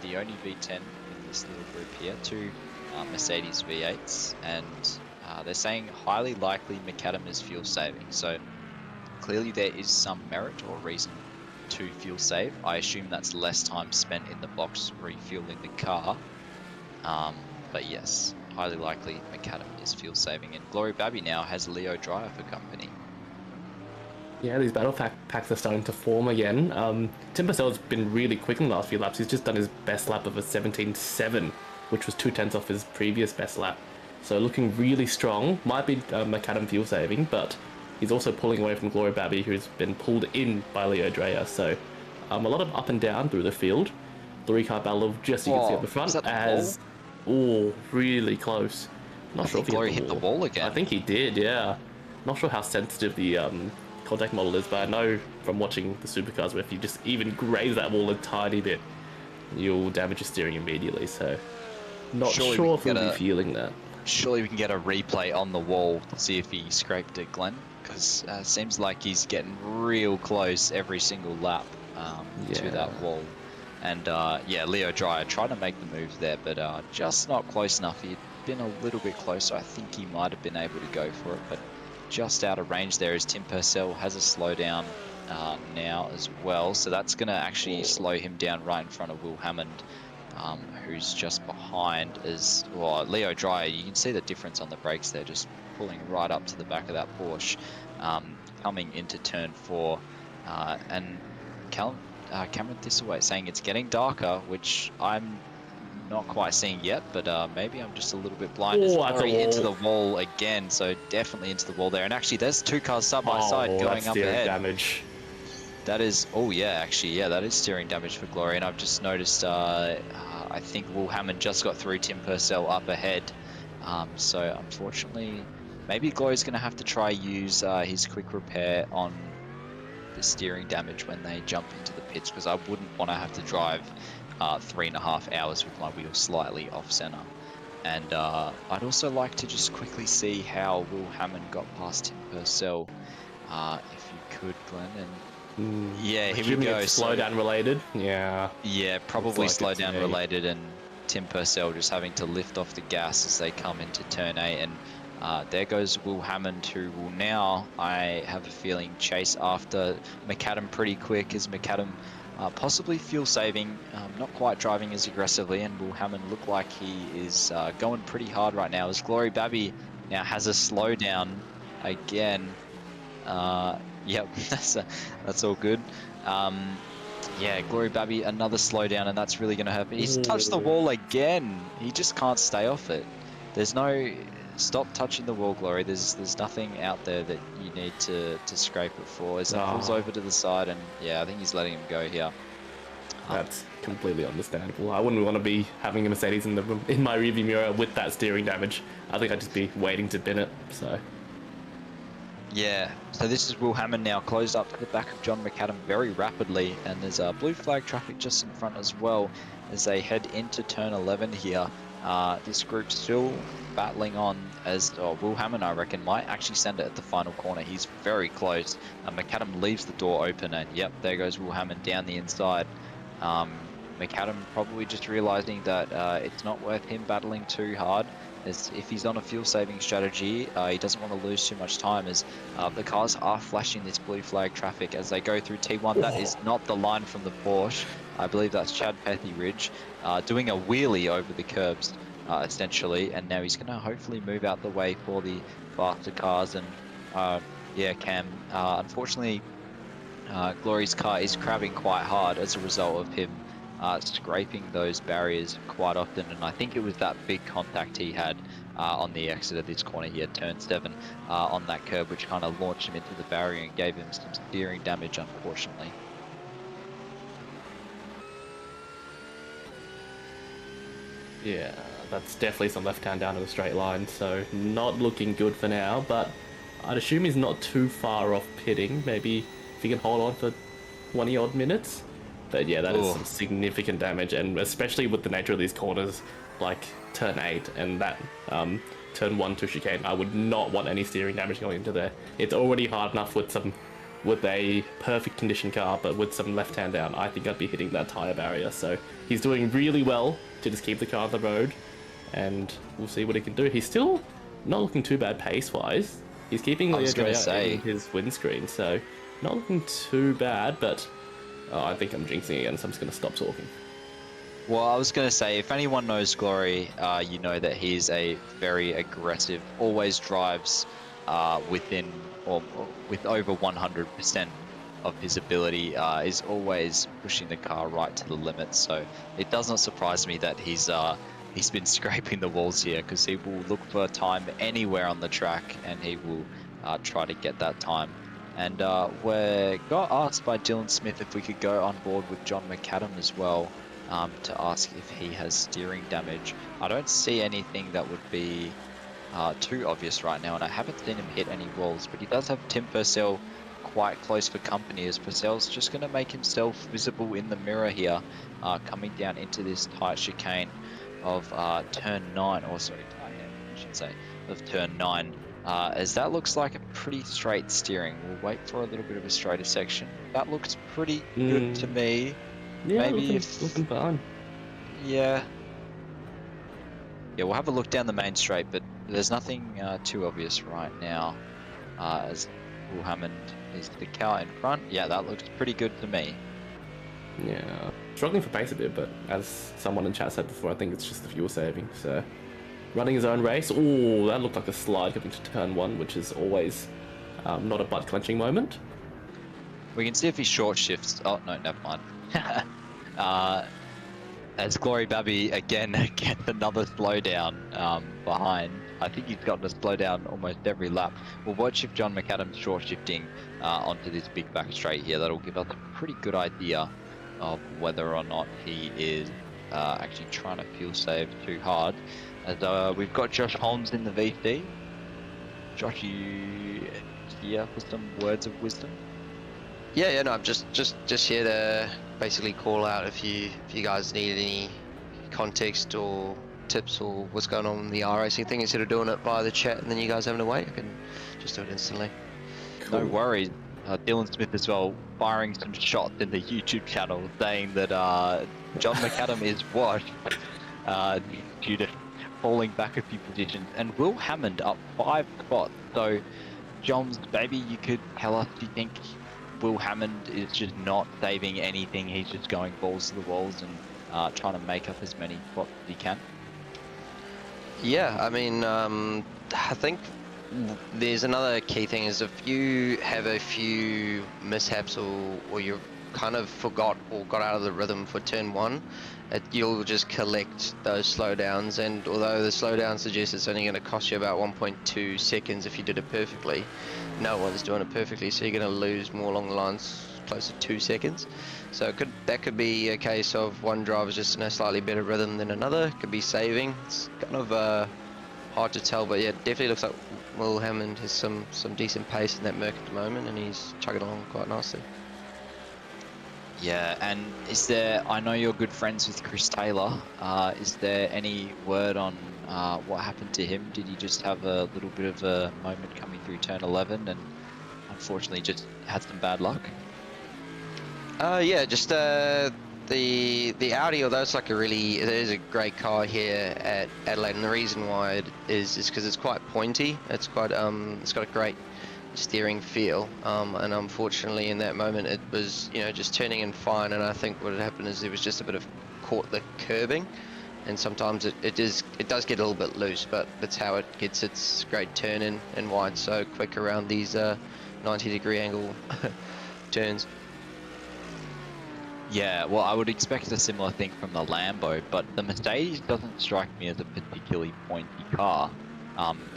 the only V10 in this little group here, 2 Mercedes V8s, and they're saying highly likely McAdam is fuel saving. So clearly there is some merit or reason to fuel save. I assume that's less time spent in the box refueling the car. But yes, highly likely McAdam is fuel saving, and Glory Babby now has Leo Dryer for company. Yeah, these battle packs are starting to form again. Tim Purcell's been really quick in the last few laps. He's just done his best lap of a 17.7, which was 2/10ths off his previous best lap. So looking really strong. Might be McAdam fuel saving, but he's also pulling away from Glory Babby, who's been pulled in by Leo Dreyer. So a lot of up and down through the field. 3-car battle of just, you can see at the front, as... Oh, really close. Not sure if Glory hit the wall again. I think he did, yeah. Not sure how sensitive the contact model is, but I know from watching the supercars where if you just even graze that wall a tiny bit, you'll damage your steering immediately. So not Surely sure if we'll be feeling that. Surely we can get a replay on the wall to see if he scraped it, Glenn, because it seems like he's getting real close every single lap to that wall. And yeah, Leo Dreyer tried to make the move there, but just not close enough. He'd been a little bit closer. I think he might have been able to go for it, but just out of range there as Tim Purcell has a slowdown now as well. So that's going to actually slow him down right in front of Will Hammond, who's just behind as well. Leo Dreyer, you can see the difference on the brakes there, just pulling right up to the back of that Porsche, coming into turn 4. And Cameron Thistleway saying it's getting darker, which I'm not quite seeing yet, but maybe I'm just a little bit blind. It's already into the wall again, so definitely into the wall there. And actually, there's 2 cars side by side going up ahead. Damage. That is, oh yeah, actually, yeah, that is steering damage for Glory. And I've just noticed, I think Will Hammond just got through Tim Purcell up ahead. So unfortunately, maybe Glory's going to have to try use his quick repair on the steering damage when they jump into the pits, because I wouldn't want to have to drive 3.5 hours with my wheels slightly off center. And I'd also like to just quickly see how Will Hammond got past Tim Purcell, if you could, Glenn. And yeah, here we go. Slowdown related? Yeah, probably slowdown related, and Tim Purcell just having to lift off the gas as they come into turn 8. And there goes Will Hammond, who will now, I have a feeling, chase after McAdam pretty quick, as McAdam possibly fuel saving, not quite driving as aggressively, and Will Hammond look like he is going pretty hard right now, as Glory Babby now has a slowdown again. Yep, that's all good. Yeah, Glory Babby, another slowdown, and that's really going to hurt. He's touched the wall again. He just can't stay off it. There's no... Stop touching the wall, Glory. There's nothing out there that you need to scrape it for. As he pulls over to the side, and yeah, I think he's letting him go here. That's completely understandable. I wouldn't want to be having a Mercedes in my rearview mirror with that steering damage. I think I'd just be waiting to bin it. So yeah, so this is Will Hammond now closed up to the back of John McAdam very rapidly, and there's blue flag traffic just in front as well as they head into turn 11 here. This group still battling on, as Will Hammond, I reckon, might actually send it at the final corner. He's very close. McAdam leaves the door open, and yep, there goes Will Hammond down the inside. McAdam probably just realizing that it's not worth him battling too hard, as if he's on a fuel saving strategy, he doesn't want to lose too much time, as the cars are flashing this blue flag traffic as they go through T1. That is not the line from the Porsche. I believe that's Chad Pethy Ridge doing a wheelie over the curbs, essentially, and now he's going to hopefully move out the way for the faster cars. And yeah, Cam, unfortunately, Glory's car is crabbing quite hard as a result of him scraping those barriers quite often, and I think it was that big contact he had on the exit of this corner here, turn 7, on that curb, which kind of launched him into the barrier and gave him some steering damage, unfortunately. Yeah, that's definitely some left hand down to the straight line, so not looking good for now, but I'd assume he's not too far off pitting. Maybe if he can hold on for 20 odd minutes. But yeah, that is some significant damage, and especially with the nature of these corners, like turn 8 and that turn 1 to chicane, I would not want any steering damage going into there. It's already hard enough with a perfect condition car, but with some left hand down, I think I'd be hitting that tyre barrier. So he's doing really well to just keep the car on the road, and we'll see what he can do. He's still not looking too bad pace-wise. He's keeping Leo Dreyer in his windscreen, so not looking too bad, but I think I'm jinxing again, so I'm just going to stop talking. Well, I was going to say, if anyone knows Glory, you know that he's a very aggressive, always drives within or with over 100% of his ability, is always pushing the car right to the limit. So it does not surprise me that he's been scraping the walls here, because he will look for time anywhere on the track, and he will try to get that time. And we got asked by Dylan Smith if we could go on board with John McAdam as well, to ask if he has steering damage. I don't see anything that would be too obvious right now, and I haven't seen him hit any walls, but he does have Tim Purcell quite close for company, as Purcell's just going to make himself visible in the mirror here, coming down into this tight chicane of turn 9, or sorry, tight end, I should say, of turn 9. As that looks like a pretty straight steering. We'll wait for a little bit of a straighter section. That looks pretty good to me. Yeah, Maybe looking fine. Yeah. Yeah, we'll have a look down the main straight, but there's nothing too obvious right now. As Will Hammond is the car in front. Yeah, that looks pretty good to me. Yeah, struggling for pace a bit, but as someone in chat said before, I think it's just the fuel saving. So, running his own race. Oh, that looked like a slide coming to turn 1, which is always not a butt clenching moment. We can see if he short shifts. Oh no, never mind. As Glory Babby again gets another slowdown behind. I think he's gotten a slowdown almost every lap. We'll watch if John McAdam's short shifting onto this big back straight here. That'll give us a pretty good idea of whether or not he is actually trying to fuel save too hard. As we've got Josh Holmes in the VC. Josh, you here for some words of wisdom? Yeah, no, I'm just here to basically call out if you guys need any context or tips or what's going on in the Iracing thing, instead of doing it via the chat and then you guys having to wait. I can just do it instantly. Cool. No worries. Dylan Smith as well, firing some shots in the YouTube channel, saying that John McAdam is washed due to falling back a few positions, and Will Hammond up 5 spots. So, Johns, maybe you could tell us, do you think Will Hammond is just not saving anything? He's just going balls to the walls and trying to make up as many spots as he can? Yeah, I mean, I think there's another key thing is if you have a few mishaps or you kind of forgot or got out of the rhythm for turn 1, you'll just collect those slowdowns, and although the slowdown suggests it's only going to cost you about 1.2 seconds if you did it perfectly, no one's doing it perfectly, so you're going to lose more along the lines close to 2 seconds. So that could be a case of one driver's just in a slightly better rhythm than another. It could be saving. It's kind of hard to tell, but yeah, it definitely looks like Will Hammond has some decent pace in that Merc at the moment, and he's chugging along quite nicely. Yeah, and is there, I know you're good friends with Chris Taylor, is there any word on what happened to him? Did he just have a little bit of a moment coming through turn 11 and unfortunately just had some bad luck? Yeah, just the Audi, although it's like it is a great car here at Adelaide, and the reason why it is because it's quite pointy. It's quite it's got a great steering feel, and unfortunately in that moment it was, you know, just turning in fine, and I think what had happened is there was just a bit of caught the curbing, and sometimes it does get a little bit loose, but that's how it gets its great turn in and wide so quick around these 90-degree angle turns. Yeah, well, I would expect a similar thing from the Lambo, but the Mercedes doesn't strike me as a particularly pointy car.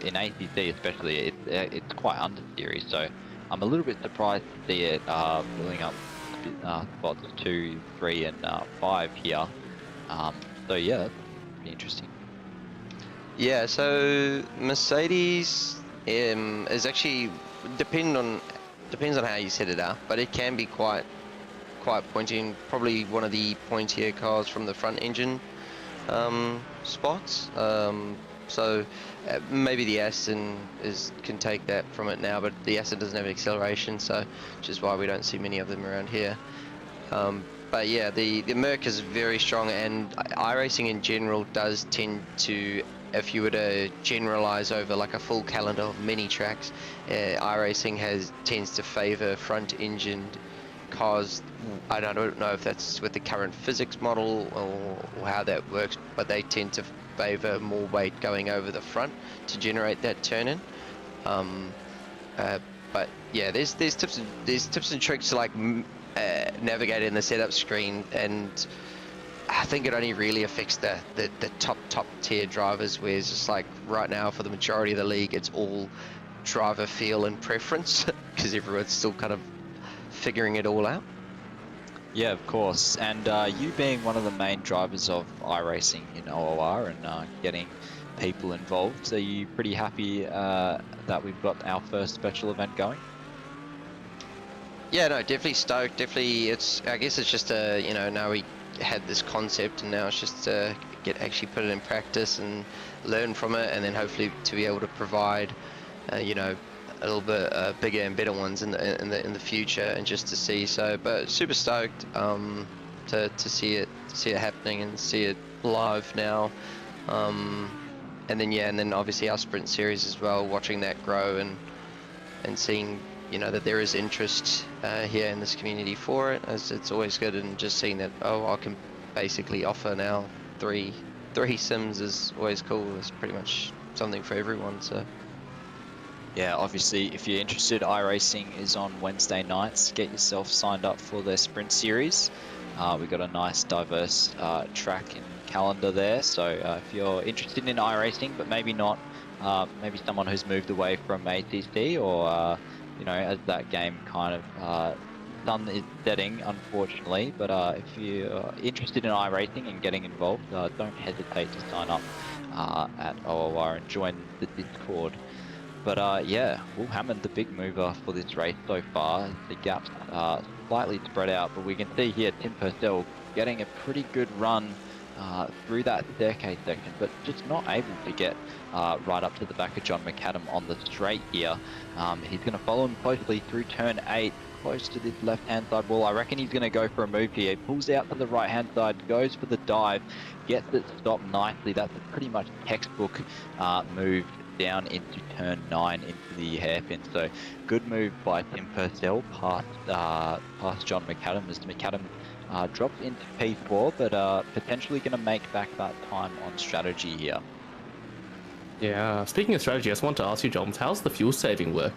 In ACC especially, it's quite understeery, so I'm a little bit surprised to see it filling up spots 2, 3, and 5 here. So yeah, that's pretty interesting. Yeah, so Mercedes is actually depends on how you set it up, but it can be quite pointy, and probably one of the pointier cars from the front engine spots. So maybe the Aston can take that from it now, but the Aston doesn't have acceleration, so which is why we don't see many of them around here. But yeah, the Merc is very strong, and iRacing in general does tend to, if you were to generalize over like a full calendar of many tracks, iRacing tends to favor front engined cars. I don't know if that's with the current physics model or how that works, but they tend to favor more weight going over the front to generate that turn in. But yeah, there's tips and tricks to like navigate in the setup screen, and I think it only really affects the top tier drivers, where it's just like right now for the majority of the league it's all driver feel and preference because everyone's still kind of figuring it all out. Yeah, of course. And you being one of the main drivers of iRacing in OOR and getting people involved, are you pretty happy that we've got our first special event going? Yeah, no, definitely stoked. Definitely, I guess it's just you know, now we had this concept, and now it's just to actually put it in practice and learn from it, and then hopefully to be able to provide, you know, a little bit bigger and better ones in the future, and just to see. So, but super stoked to see it happening and see it live now. And then yeah, and then obviously our sprint series as well, watching that grow and seeing, you know, that there is interest here in this community for it, as it's always good, and just seeing that, oh, I can basically offer now three sims is always cool. It's pretty much something for everyone. So Yeah, obviously, if you're interested, iRacing is on Wednesday nights. Get yourself signed up for their sprint series. We've got a nice diverse track and calendar there. So if you're interested in iRacing, but maybe not, maybe someone who's moved away from ATC, or you know, as that game kind of sun is setting, unfortunately. But if you're interested in iRacing and getting involved, don't hesitate to sign up at OOR and join the Discord. But yeah, Will Hammond, the big mover for this race so far. The gaps slightly spread out, but we can see here Tim Purcell getting a pretty good run through that staircase section, but just not able to get right up to the back of John McAdam on the straight here. He's going to follow him closely through turn 8, close to this left-hand side wall. I reckon he's going to go for a move here. He pulls out to the right-hand side, goes for the dive, gets it stopped nicely. That's a pretty much textbook move down into turn 9 into the hairpin. So good move by Tim Purcell past John McAdam, as McAdam dropped into P4, but potentially going to make back that time on strategy here. Yeah, speaking of strategy, I just want to ask you, Johns, how's the fuel saving work?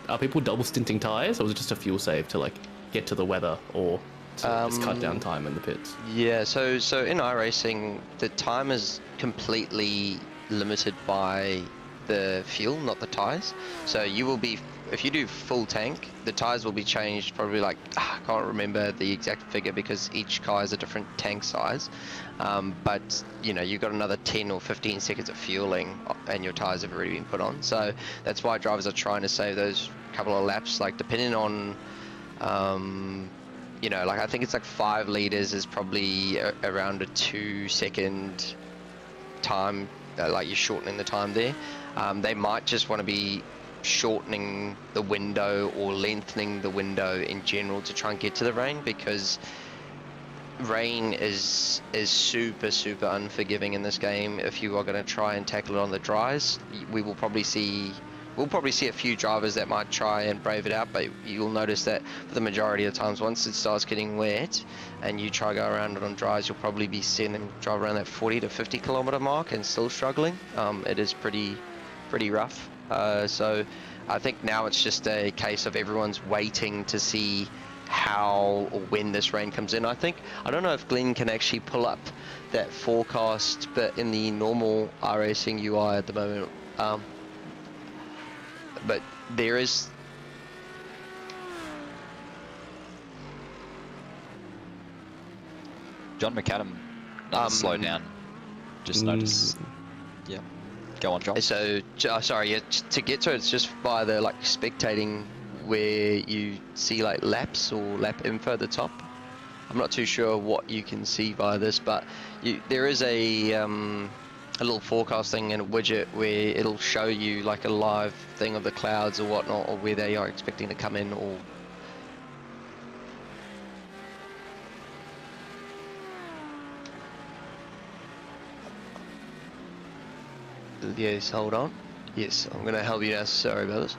Are people double stinting tires, or is it just a fuel save to like get to the weather, or to just cut down time in the pits? Yeah, so in iRacing, the time is completely limited by the fuel, not the tires. So you will be, if you do full tank, the tires will be changed probably like, I can't remember the exact figure because each car is a different tank size. But you know, you've got another 10 or 15 seconds of fueling and your tires have already been put on. So that's why drivers are trying to save those couple of laps, like depending on, you know, like I think it's like 5 liters is probably around a 2-second time, like you're shortening the time there. They might just want to be shortening the window or lengthening the window in general to try and get to the rain, because rain is super unforgiving in this game. If you are going to try and tackle it on the dries, we'll probably see a few drivers that might try and brave it out, but you'll notice that for the majority of the times, once it starts getting wet and you try to go around it on dries, you'll probably be seeing them drive around that 40 to 50 kilometer mark and still struggling. It is pretty rough. So I think now it's just a case of everyone's waiting to see how or when this rain comes in. I don't know if Glenn can actually pull up that forecast, but in the normal iRacing UI at the moment, but there is John McAdam doesn't slow down. Just notice. Yeah. Go on, John. So, sorry, yeah, to get to it, it's just by the like spectating where you see like laps or lap info at the top. I'm not too sure what you can see by this, but there is a little forecasting and a widget where it'll show you like a live thing of the clouds or whatnot, or where they are expecting to come in, or yes, hold on. Yes, I'm gonna help you now. Sorry about this.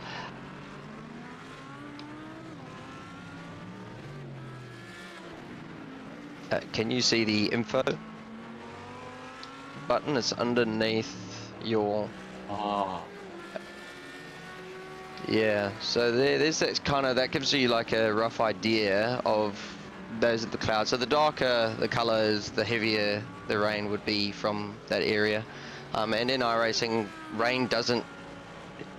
Can you see the info button? It's underneath your. Oh. Yeah. So there's that kind of, that gives you like a rough idea of those are the clouds. So the darker the color is, the heavier the rain would be from that area. And in iRacing, rain doesn't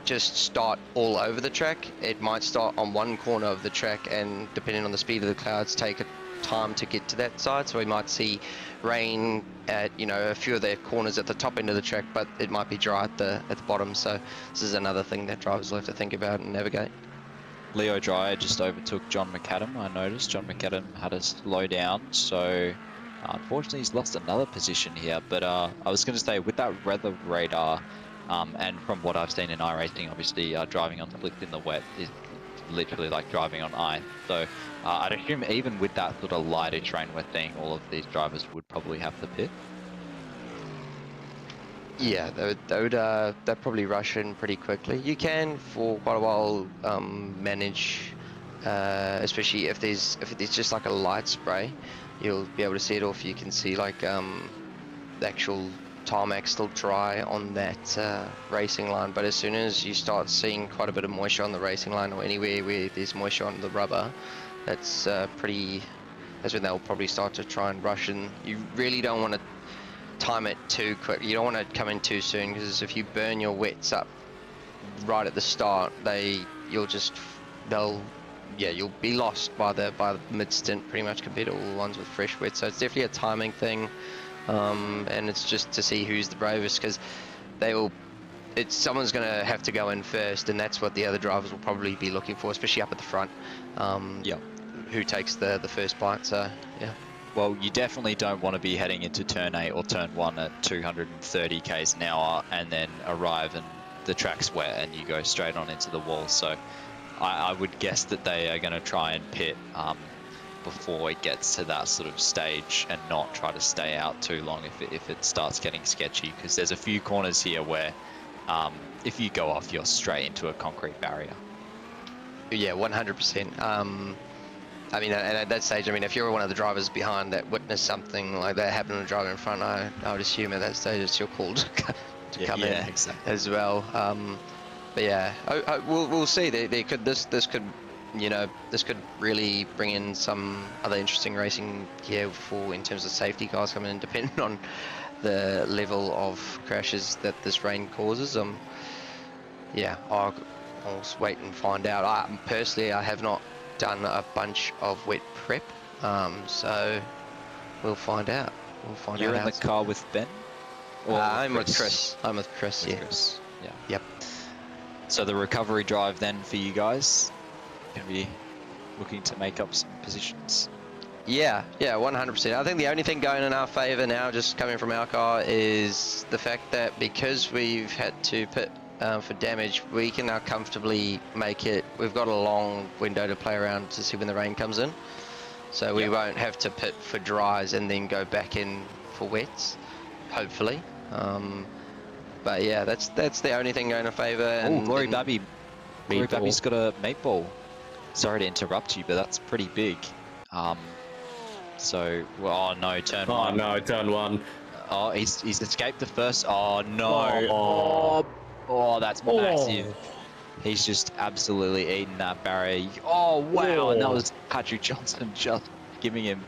just start all over the track. It might start on one corner of the track, and depending on the speed of the clouds, take a time to get to that side. So we might see rain at, you know, a few of the corners at the top end of the track, but it might be dry at the bottom. So this is another thing that drivers will have to think about and navigate. Leo Dreyer just overtook John McAdam. I noticed John McAdam had a slow down, so unfortunately he's lost another position here. But I was going to say, with that weather radar, and from what I've seen in iRacing, obviously driving on slicks in the wet is literally like driving on ice. So I'd assume even with that sort of lighter train we're seeing, all of these drivers would probably have to pit. Yeah, they'd probably rush in pretty quickly. You can for quite a while manage, especially if there's just like a light spray, you'll be able to see it, or if you can see like the actual tarmac still dry on that racing line. But as soon as you start seeing quite a bit of moisture on the racing line, or anywhere where there's moisture on the rubber, that's that's when they'll probably start to try and rush in. You really don't want to time it too quick. You don't want to come in too soon, because if you burn your wets up right at the start, you'll be lost by the mid stint pretty much, compared to all the ones with fresh wet. So it's definitely a timing thing, and it's just to see who's the bravest, because someone's going to have to go in first, and that's what the other drivers will probably be looking for, especially up at the front. Who takes the first bite. So yeah. Well, you definitely don't want to be heading into turn 8 or turn 1 at 230 k's an hour and then arrive and the track's wet and you go straight on into the wall. So I would guess that they are going to try and pit before it gets to that sort of stage, and not try to stay out too long if it starts getting sketchy, because there's a few corners here where if you go off, you're straight into a concrete barrier. Yeah, 100%. I mean, at that stage, I mean, if you're one of the drivers behind that witnessed something like that happen to a driver in front, I would assume at that stage it's your call to come in exactly. as well. But yeah, we'll see. This could, this could really bring in some other interesting racing here in terms of safety cars coming in, depending on the level of crashes that this rain causes. Yeah, I'll just wait and find out. Personally, I have not done a bunch of wet prep, so we'll find out. You're in the car with Ben? I'm with Chris. I'm with Chris. Yeah. Chris. Yeah. Yep. So the recovery drive then for you guys, going to be looking to make up some positions. Yeah, 100%. I think the only thing going in our favour now, just coming from our car, is the fact that because we've had to pit for damage, we can now comfortably make it. We've got a long window to play around to see when the rain comes in, so we won't have to pit for dries and then go back in for wets, hopefully. But yeah, that's the only thing going in favour. Oh, Glory Babby. Glory Babby's got a meatball. Sorry to interrupt you, but that's pretty big. So, oh no, turn 1. Oh no, turn 1. Oh, he's escaped the first. Oh no. Oh, that's massive. He's just absolutely eaten that barrier. Oh wow, and that was Patrick Johnson just giving him.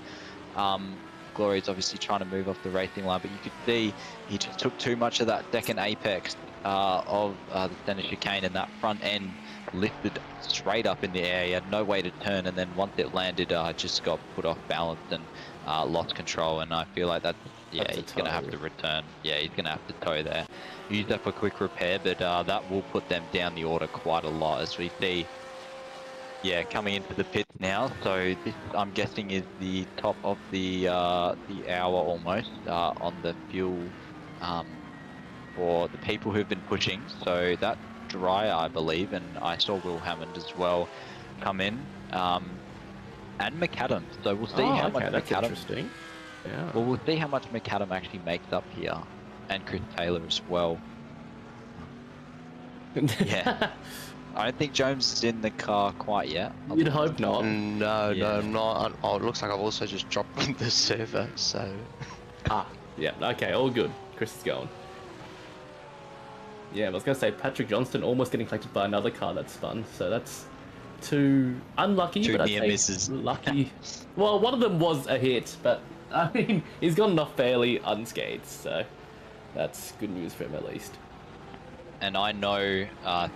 Glory's obviously trying to move off the racing line, but you could see he just took too much of that second apex of the center chicane, and that front end lifted straight up in the air. He had no way to turn, and then once it landed, just got put off balance and lost control. And I feel like he's going to have to return. Yeah, he's going to have to tow there. Use that for quick repair, but that will put them down the order quite a lot, as we see. Yeah, coming into the pits now. So this, I'm guessing, is the top of the hour almost on the fuel for the people who've been pushing. So that Dryer, I believe, and I saw Will Hammond as well come in, and McAdam. So we'll see how much that's McAdam. Interesting. Yeah. Well, we'll see how much McAdam actually makes up here, and Chris Taylor as well. Yeah. I don't think Jones is in the car quite yet. You'd hope not. No, I'm not. Oh, it looks like I've also just dropped the server, so. Yeah, okay, all good. Chris is going. Yeah, I was going to say, Patrick Johnston almost getting collected by another car that spun, so that's two unlucky, Two but near misses. Lucky. Well, one of them was a hit, but I mean, he's gotten off fairly unscathed, so that's good news for him at least. And I know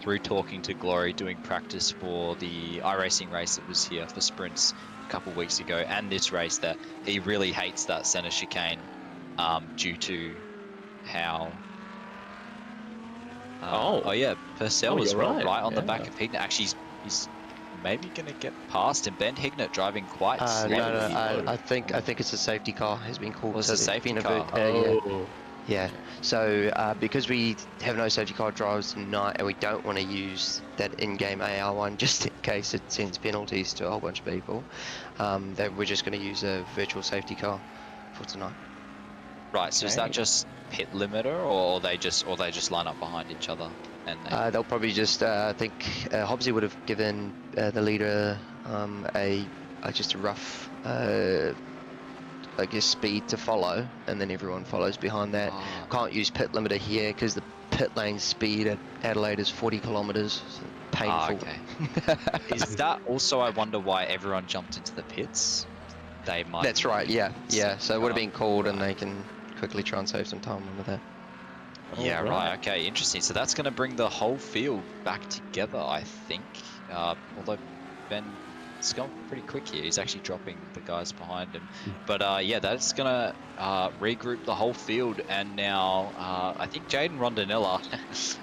through talking to Glory, doing practice for the iRacing race that was here for sprints a couple of weeks ago, and this race, that he really hates that center chicane due to how... oh yeah, Purcell as well, right on the back of Pete. Actually, he's maybe going to get past, and Ben Hignett driving quite No, slowly. I think it's a safety car has been called. Was So a there's safety been car? Yeah. So because we have no safety car drivers tonight, and we don't want to use that in-game AR one just in case it sends penalties to a whole bunch of people, that we're just going to use a virtual safety car for tonight. Right. So is that Okay. just pit limiter, or they just line up behind each other? And they... They'll probably just, I think Hobbsy would have given the leader just a rough, I guess, speed to follow, and then everyone follows behind that. Can't use pit limiter here because the pit lane speed at Adelaide is 40 kilometers. So painful. Okay. Is that also, I wonder why everyone jumped into the pits? They might. That's right. Yeah. So it would have been called, and Right. they can quickly try and save some time under that. Yeah, Alright. right. Okay, interesting. So that's going to bring the whole field back together, I think. Although Ben's gone pretty quick here. He's actually dropping the guys behind him. But yeah, that's going to regroup the whole field. And now I think Jaden Rondinella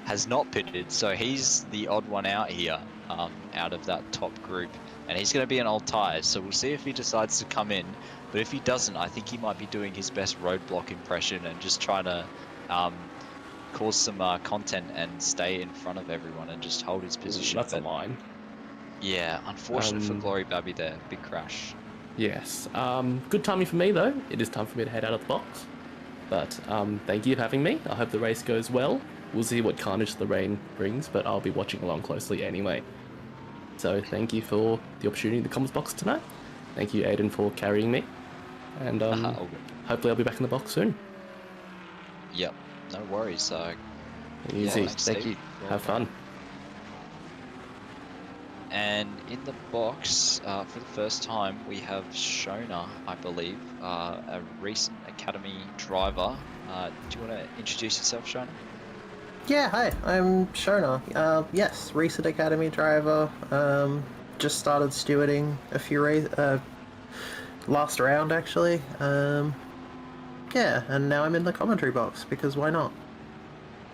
has not pitted. So he's the odd one out here out of that top group. And he's going to be an old tyres. So we'll see if he decides to come in. But if he doesn't, I think he might be doing his best roadblock impression and just trying to... cause some content and stay in front of everyone and just hold his position. That's a line. Yeah, unfortunate for Glory Babby there. Big crash. Yes. Good timing for me, though. It is time for me to head out of the box. But thank you for having me. I hope the race goes well. We'll see what carnage the rain brings, but I'll be watching along closely anyway. So thank you for the opportunity in the comments box tonight. Thank you, Aiden, for carrying me. And hopefully I'll be back in the box soon. Yep, no worries. Easy. Yeah, thanks, Thank Steve. you. Have fun. And in the box, for the first time, we have Shona, I believe, a recent Academy driver. Do you want to introduce yourself, Shona? Yeah, hi, I'm Shona. Yes, recent Academy driver. Just started stewarding a few last round actually. Yeah, and now I'm in the commentary box because why not?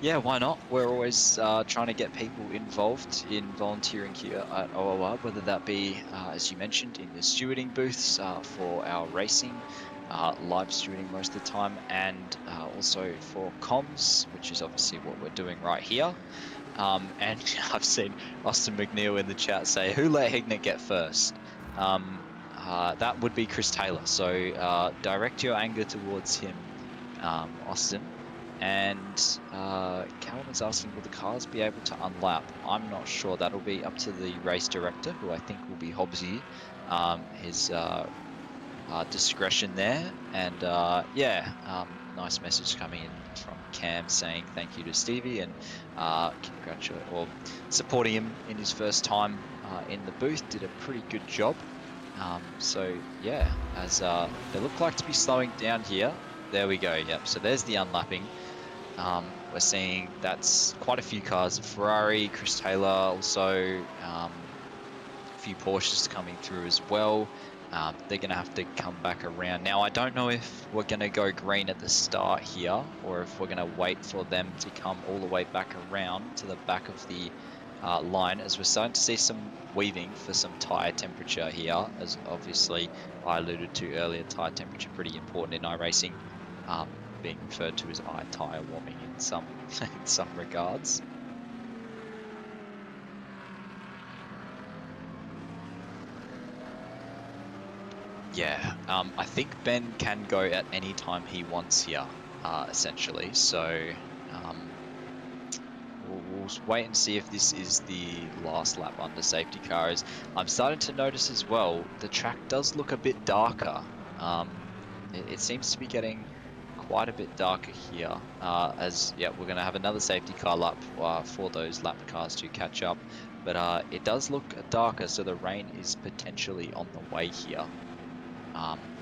Yeah, why not? We're always trying to get people involved in volunteering here at OOR, whether that be, as you mentioned, in the stewarding booths for our racing, live stewarding most of the time, and also for comms, which is obviously what we're doing right here. And I've seen Austin McNeil in the chat say, who let Hignett get first? That would be Chris Taylor. So direct your anger towards him, Austin. And Callum is asking, will the cars be able to unlap? I'm not sure. That'll be up to the race director, who I think will be Hobbsy. His discretion there. And yeah, nice message coming in from Cam saying thank you to Stevie and supporting him in his first time in the booth. Did a pretty good job. So yeah, as they look like to be slowing down here. There we go. Yep. So there's the unlapping. We're seeing that's quite a few cars. Ferrari, Chris Taylor, also a few Porsches coming through as well. They're going to have to come back around. Now, I don't know if we're going to go green at the start here or if we're going to wait for them to come all the way back around to the back of the line, as we're starting to see some weaving for some tyre temperature here, as obviously I alluded to earlier. Tyre temperature pretty important in iRacing, being referred to as tyre warming in some in some regards. Yeah, I think Ben can go at any time he wants here, essentially. So we'll wait and see if this is the last lap under safety cars. I'm starting to notice as well, the track does look a bit darker. It seems to be getting quite a bit darker here, as yeah, we're going to have another safety car lap for those lap cars to catch up. But it does look darker, so the rain is potentially on the way here.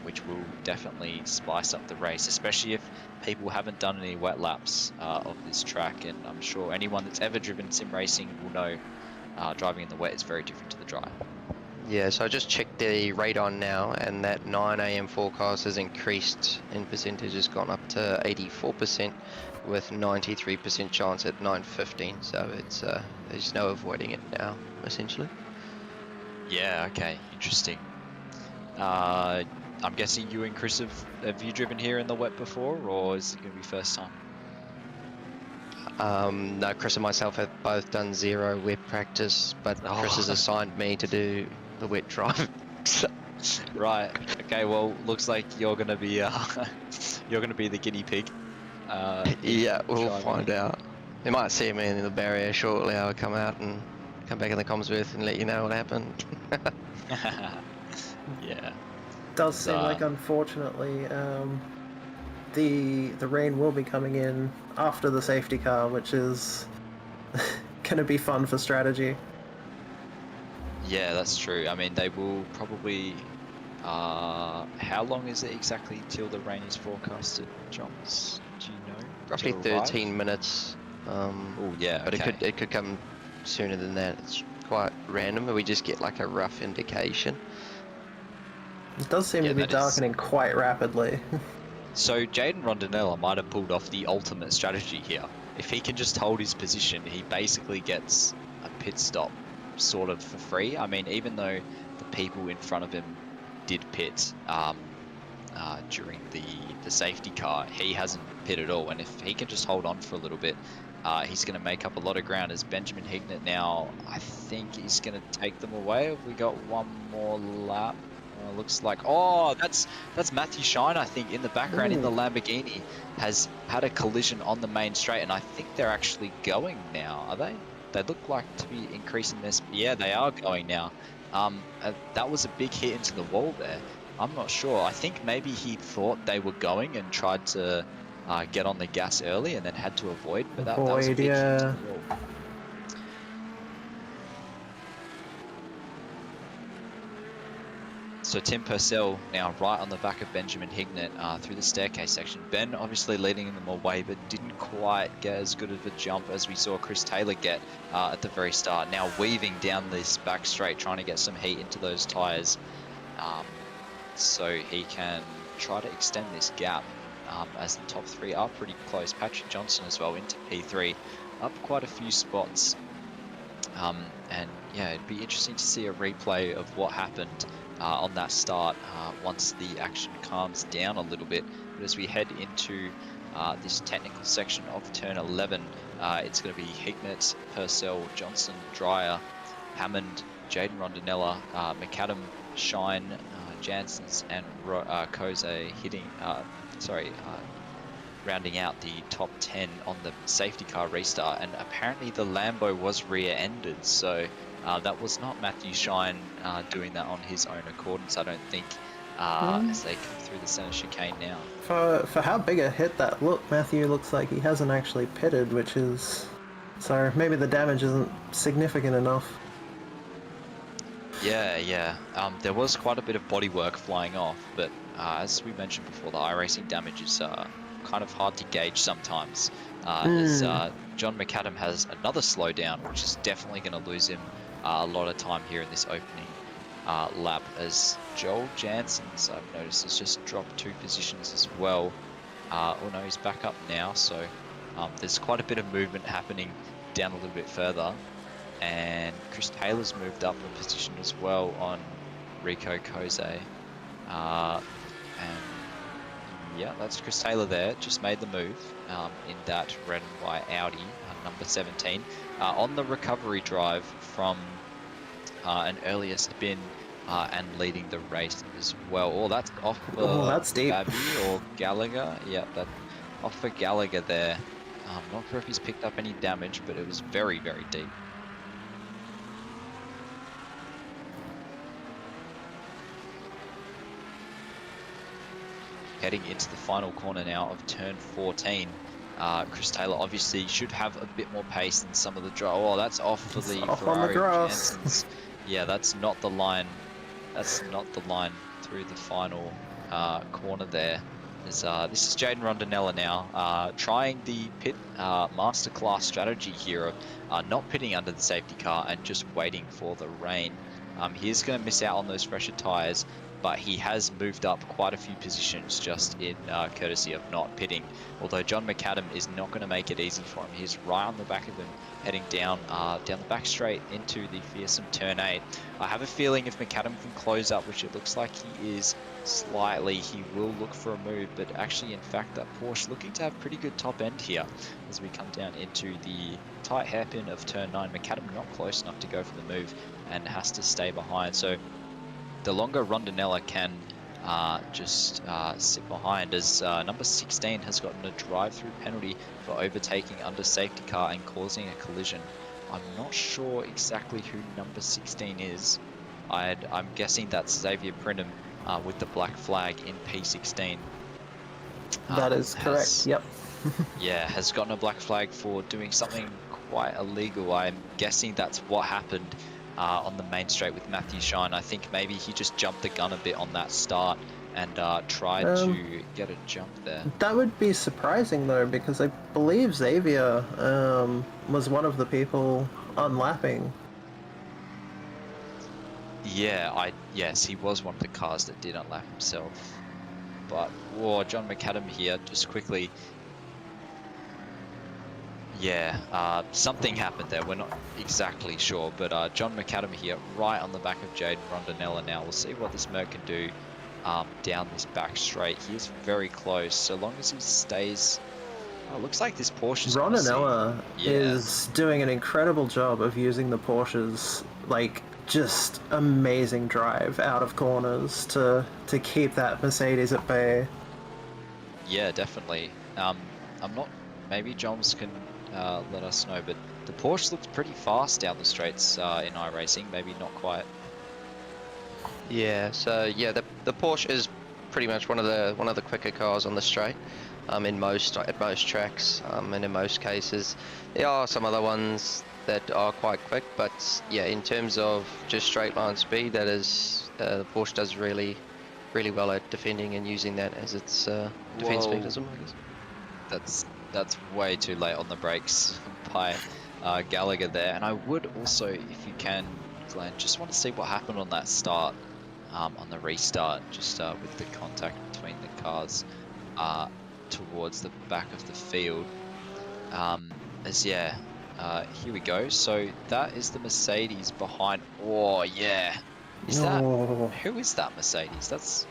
Which will definitely spice up the race, especially if people haven't done any wet laps of this track. And I'm sure anyone that's ever driven sim racing will know driving in the wet is very different to the dry. Yeah, so I just checked the radar now, and that 9 AM forecast has increased in percentage, has gone up to 84% with 93% chance at 9:15. So it's there's no avoiding it now, essentially. Yeah, okay, interesting. I'm guessing you and Chris have you driven here in the wet before, or is it going to be first time? No, Chris and myself have both done 0 wet practice, but Chris has Oh, assigned me to do the wet drive. So, right. Okay, well, looks like you're going to be you're going to be the guinea pig. In yeah, we'll driving find it. out. You might see me in the barrier shortly. I'll come out and come back in the comms booth and let you know what happened. Yeah. Does It's, seem like, unfortunately, the rain will be coming in after the safety car, which is gonna be fun for strategy. yeah, that's true. I mean, they will probably. How long is it exactly till the rain is forecasted, Johns? Do you know? Roughly To arrive? 13 minutes. Oh, yeah. But Okay. it could come sooner than that. It's quite random, but we just get like a rough indication. It does seem Yeah, to be that is. darkening quite rapidly. So Jaden Rondinella might have pulled off the ultimate strategy here. If he can just hold his position, he basically gets a pit stop sort of for free. I mean, even though the people in front of him did pit during the safety car, he hasn't pit at all. And if he can just hold on for a little bit, he's going to make up a lot of ground. As Benjamin Hignett now, I think he's going to take them away. Have we got one more lap? Looks like, oh, that's Matthew Shine, I think, in the background in the Lamborghini, has had a collision on the main straight, and I think they're actually going now, are they? They look like to be increasing their speed. Yeah, they are going now. That was a big hit into the wall there. I'm not sure. I think maybe he thought they were going and tried to get on the gas early and then had to avoid, but that was a big hit into the wall. So Tim Purcell now right on the back of Benjamin Hignett through the staircase section. Ben obviously leading them away, but didn't quite get as good of a jump as we saw Chris Taylor get at the very start. Now weaving down this back straight, trying to get some heat into those tyres so he can try to extend this gap as the top 3 are pretty close. Patrick Johnson as well into P3, up quite a few spots. And yeah, it'd be interesting to see a replay of what happened on that start once the action calms down a little bit. But as we head into this technical section of turn 11, it's going to be Hignett, Purcell, Johnson, Dreyer, Hammond, Jaden Rondinella, McAdam, Shine, Janssens, and Koze hitting, rounding out the top 10 on the safety car restart. And apparently the Lambo was rear-ended, so that was not Matthew Shine doing that on his own accordance, I don't think, as they come through the center chicane now. For how big a hit that looked, Matthew looks like he hasn't actually pitted, which is... So maybe the damage isn't significant enough. Yeah. There was quite a bit of bodywork flying off, but as we mentioned before, the iRacing damage is kind of hard to gauge sometimes. As John McAdam has another slowdown, which is definitely going to lose him a lot of time here in this opening lap, as Joel Janssens, I've noticed, has just dropped 2 positions as well. Oh no, he's back up now, so there's quite a bit of movement happening down a little bit further. And Chris Taylor's moved up a position as well on Rico Koze. And yeah, that's Chris Taylor there, just made the move in that red and white Audi, number 17, on the recovery drive from an earlier spin and leading the race as well. Oh, that's off for that's deep. Babby or Gallagher. Yeah, that off for Gallagher there. Not sure if he's picked up any damage, but it was very, very deep. Heading into the final corner now of turn 14. Chris Taylor obviously should have a bit more pace than some of the draw. Oh, that's off for the Ferrari Janssens. Yeah, that's not the line. That's not the line through the final corner there. This is Jaden Rondinella now, trying the pit masterclass strategy here of not pitting under the safety car and just waiting for the rain. He is going to miss out on those fresher tyres, but he has moved up quite a few positions just in courtesy of not pitting. Although John McAdam is not going to make it easy for him. He's right on the back of him, heading down down the back straight into the fearsome turn 8. I have a feeling if McAdam can close up, which it looks like he is slightly, he will look for a move. But actually, in fact, that Porsche looking to have pretty good top end here as we come down into the tight hairpin of turn 9. McAdam not close enough to go for the move and has to stay behind. So the longer Rondinella can just sit behind, as number 16 has gotten a drive-through penalty for overtaking under safety car and causing a collision. I'm not sure exactly who number 16 is. I'm guessing that's Xavier Prinham with the black flag in P16. That is correct, yep. Yeah, has gotten a black flag for doing something quite illegal. I'm guessing that's what happened on the main straight with Matthew Shine. I think maybe he just jumped the gun a bit on that start and tried to get a jump there. That would be surprising though, because I believe Xavier was one of the people unlapping. Yeah, yes, he was one of the cars that did unlap himself. But John McAdam here, just quickly. Yeah, something happened there. We're not exactly sure, but John McAdam here, right on the back of Jaden Rondinella now. We'll see what this Merc can do down this back straight. He is very close, so long as he stays. Oh, looks like this Porsche is Rondinella is doing an incredible job of using the Porsche's, like, just amazing drive out of corners to keep that Mercedes at bay. Yeah, definitely. I'm not. Maybe Joms can let us know, but the Porsche looks pretty fast down the straights in iRacing. Maybe not quite. Yeah, so yeah, the Porsche is pretty much one of the quicker cars on the straight. At most tracks, and in most cases, there are some other ones that are quite quick, but yeah, in terms of just straight line speed, that is the Porsche does really well at defending and using that as its defense mechanism, I guess. That's way too late on the brakes by Gallagher there. And I would also, if you can, Glenn, just want to see what happened on that start, on the restart, just with the contact between the cars towards the back of the field. Here we go. So that is the Mercedes behind. Oh yeah, who is that Mercedes? That's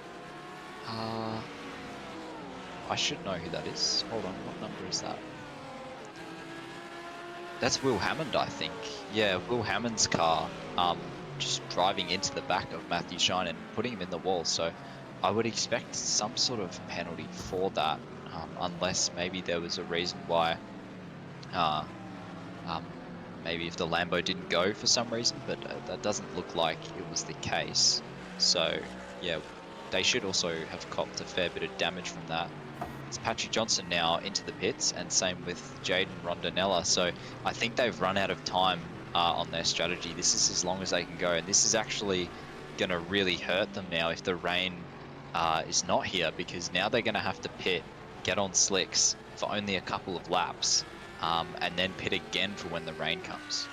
I should know who that is. Hold on, what number is that? That's Will Hammond, I think. Yeah, Will Hammond's car, just driving into the back of Matthew Shine and putting him in the wall. So I would expect some sort of penalty for that, unless maybe there was a reason why, maybe if the Lambo didn't go for some reason, but that doesn't look like it was the case. So yeah, they should also have copped a fair bit of damage from that. It's Patrick Johnson now into the pits, and same with Jaden Rondinella. So I think they've run out of time on their strategy. This is as long as they can go, and this is actually going to really hurt them now if the rain is not here, because now they're going to have to pit, get on slicks for only a couple of laps, and then pit again for when the rain comes.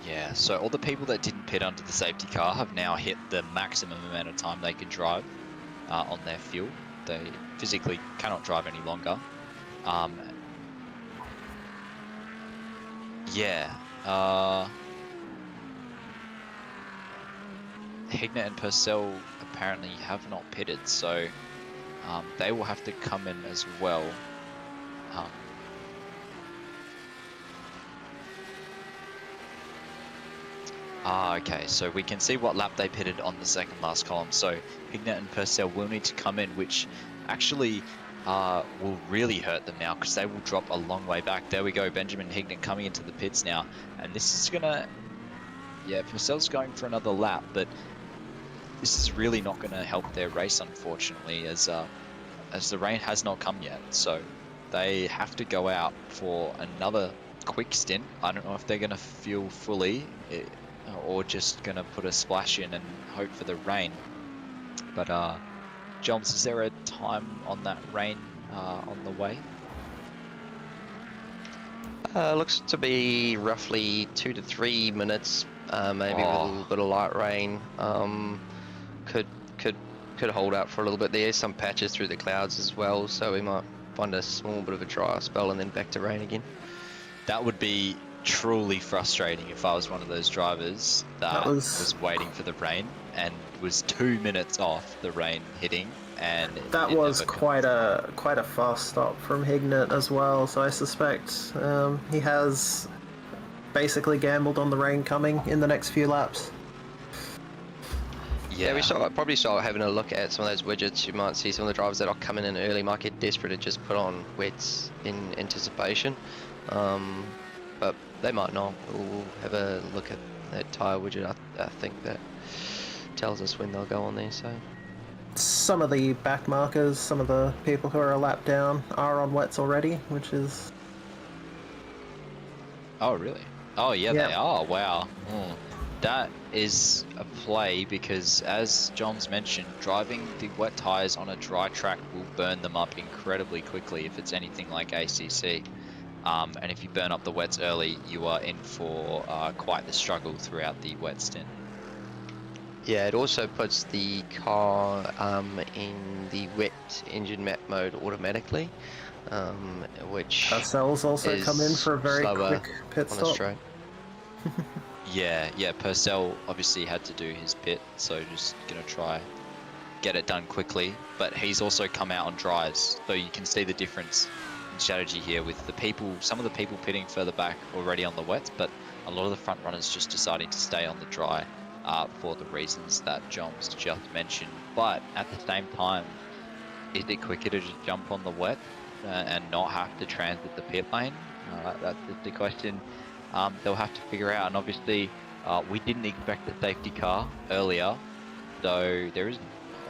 Yeah, so all the people that didn't pit under the safety car have now hit the maximum amount of time they can drive on their fuel. They physically cannot drive any longer. Hignett and Purcell apparently have not pitted, so they will have to come in as well. Okay, so we can see what lap they pitted on the second last column. So Hignett and Purcell will need to come in, which actually will really hurt them now, because they will drop a long way back. There we go, Benjamin Hignett coming into the pits now, and this is gonna, yeah, Purcell's going for another lap, but this is really not going to help their race, unfortunately, as the rain has not come yet. So they have to go out for another quick stint. I don't know if they're going to fuel fully or just going to put a splash in and hope for the rain. But Jones, is there a time on that rain on the way? Looks to be roughly 2 to 3 minutes, maybe with a little bit of light rain. Could could hold out for a little bit. There is some patches through the clouds as well, so we might find a small bit of a dry spell and then back to rain again. That would be truly frustrating if I was one of those drivers that was waiting for the rain and was 2 minutes off the rain hitting, and that was quite a fast stop from Hignett as well. So I suspect he has basically gambled on the rain coming in the next few laps. Yeah, we probably start having a look at some of those widgets. You might see some of the drivers that are coming in early might get desperate and just put on wets in anticipation, but they might not. We'll have a look at that tyre widget. I think that tells us when they'll go on there. So some of the back markers, some of the people who are a lap down are on wets already, which is... Oh, really? Oh, yeah, they are. Wow. That is a play because, as John's mentioned, driving the wet tyres on a dry track will burn them up incredibly quickly if it's anything like ACC. And if you burn up the wets early, you are in for quite the struggle throughout the wet stint. Yeah, it also puts the car in the wet engine map mode automatically, which Purcell's also come in for a very quick pit stop. Yeah, Purcell obviously had to do his pit, so just gonna try get it done quickly. But he's also come out on dries, so you can see the difference in strategy here with the people, some of the people pitting further back already on the wets, but a lot of the front runners just deciding to stay on the dry for the reasons that John's just mentioned. But at the same time, is it quicker to just jump on the wet and not have to transit the pit lane? That's the question they'll have to figure out. And obviously, we didn't expect the safety car earlier, so there is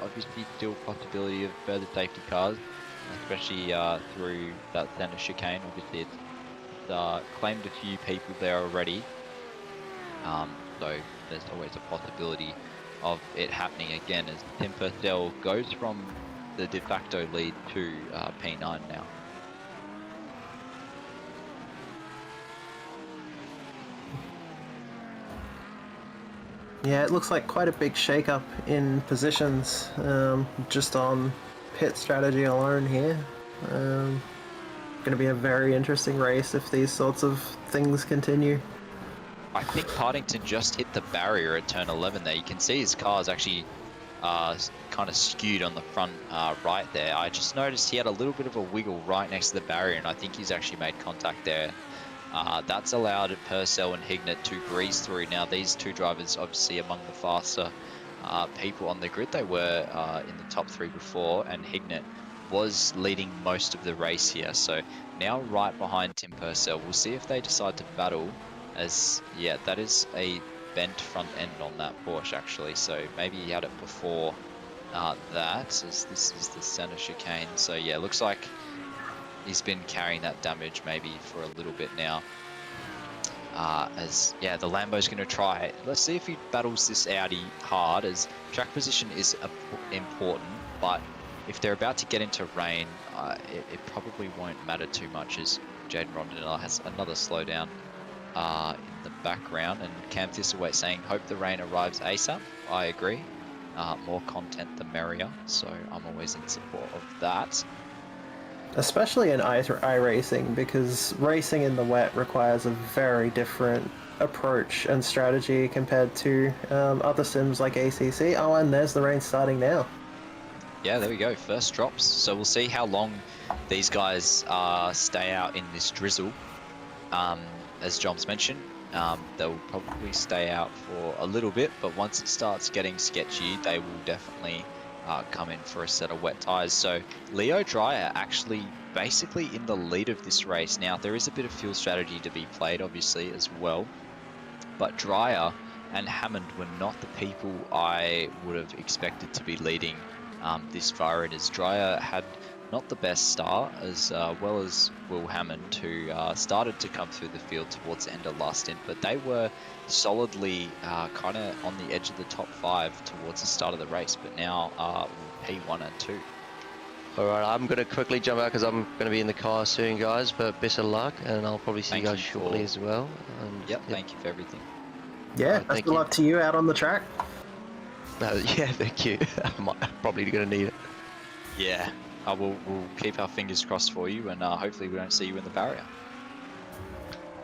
obviously still possibility of further safety cars, especially through that center chicane. Obviously, it's claimed a few people there already, so there's always a possibility of it happening again as Tim Purcell goes from the de facto lead to P9 now. Yeah, it looks like quite a big shake-up in positions, just on pit strategy alone here. Going to be a very interesting race if these sorts of things continue. I think Partington just hit the barrier at turn 11 there. You can see his car is actually kind of skewed on the front right there. I just noticed he had a little bit of a wiggle right next to the barrier, and I think he's actually made contact there. That's allowed Purcell and Hignett to breeze through. Now, these two drivers obviously among the faster people on the grid. They were in the top three before, and Hignett was leading most of the race here. So now right behind Tim Purcell. We'll see if they decide to battle as, yeah, that is a bent front end on that Porsche actually. So maybe he had it before that, as this is the center chicane. So yeah, looks like he's been carrying that damage maybe for a little bit now. As yeah, the Lambo's going to try it. Let's see if he battles this Audi hard, as track position is important, but if they're about to get into rain, it probably won't matter too much, as Jaden Rondinella has another slowdown in the background. And Cam Thistlewaite saying, hope the rain arrives ASAP. I agree. More content the merrier, so I'm always in support of that. Especially in iRacing, because racing in the wet requires a very different approach and strategy compared to other sims like ACC. Oh, and there's the rain starting now. Yeah, there we go. First drops. So we'll see how long these guys stay out in this drizzle. As John's mentioned, they'll probably stay out for a little bit, but once it starts getting sketchy, they will definitely come in for a set of wet tyres. So Leo Dreyer actually basically in the lead of this race. Now, there is a bit of fuel strategy to be played, obviously, as well. But Dreyer and Hammond were not the people I would have expected to be leading this far in, as Dreyer had not the best start, as well as Will Hammond, who started to come through the field towards the end of last stint, but they were solidly kind of on the edge of the top 5 towards the start of the race, but now P1 and 2. All right, I'm going to quickly jump out because I'm going to be in the car soon, guys. But best of luck, and I'll probably see Thank you guys you shortly for- as well. And Yep, thank you for everything. Yeah, Alright, best thank of you. luck to you out on the track. Yeah, thank you. I'm probably going to need it. Yeah, we'll keep our fingers crossed for you, and hopefully we don't see you in the barrier.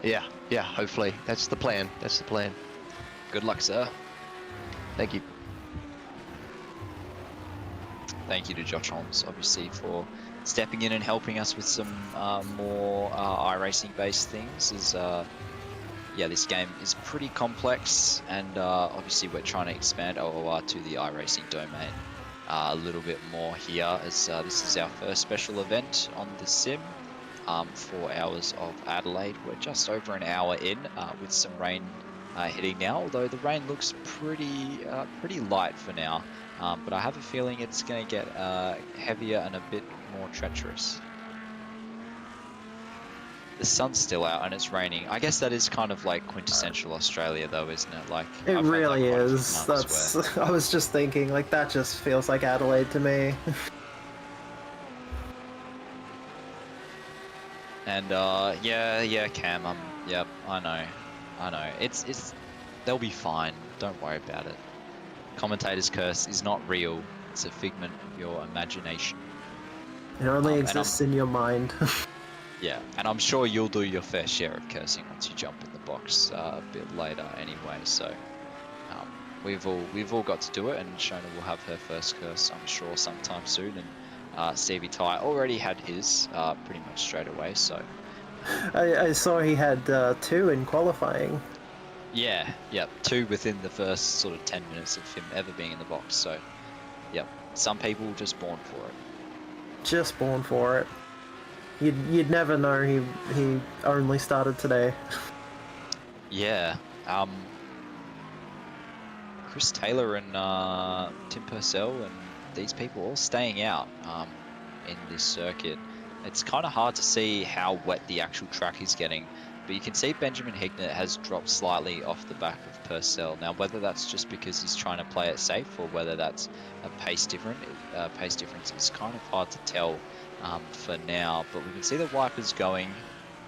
Yeah, hopefully. That's the plan. That's the plan. Good luck, sir. Thank you. Thank you to Josh Holmes, obviously, for stepping in and helping us with some more iRacing based things. Yeah, this game is pretty complex, and obviously we're trying to expand OOR to the iRacing domain a little bit more here, as this is our first special event on the sim. 4 hours of Adelaide. We're just over an hour in with some rain hitting now, although the rain looks pretty light for now. But I have a feeling it's going to get heavier and a bit more treacherous. The sun's still out and it's raining. I guess that is kind of like quintessential Australia, though, isn't it? Like It I've had that really quite a few is. months That's. where- I was just thinking, like, that just feels like Adelaide to me. And yeah, Cam. Yep, I know. It's they'll be fine. Don't worry about it. Commentator's curse is not real. It's a figment of your imagination. It only and exists in your mind. Yeah, and I'm sure you'll do your fair share of cursing once you jump in the box a bit later, anyway. So we've all got to do it, and Shona will have her first curse, I'm sure, sometime soon. And Stevie Ty already had his pretty much straight away. So I saw he had 2 in qualifying. yeah, 2 within the first sort of 10 minutes of him ever being in the box. So yep, some people just born for it. Just born for it. You'd never know he only started today. Yeah. Chris Taylor and Tim Purcell and these people all staying out in this circuit. It's kind of hard to see how wet the actual track is getting, but you can see Benjamin Hignett has dropped slightly off the back of Purcell. Now, whether that's just because he's trying to play it safe or whether that's a pace difference is kind of hard to tell for now. But we can see the wipers going.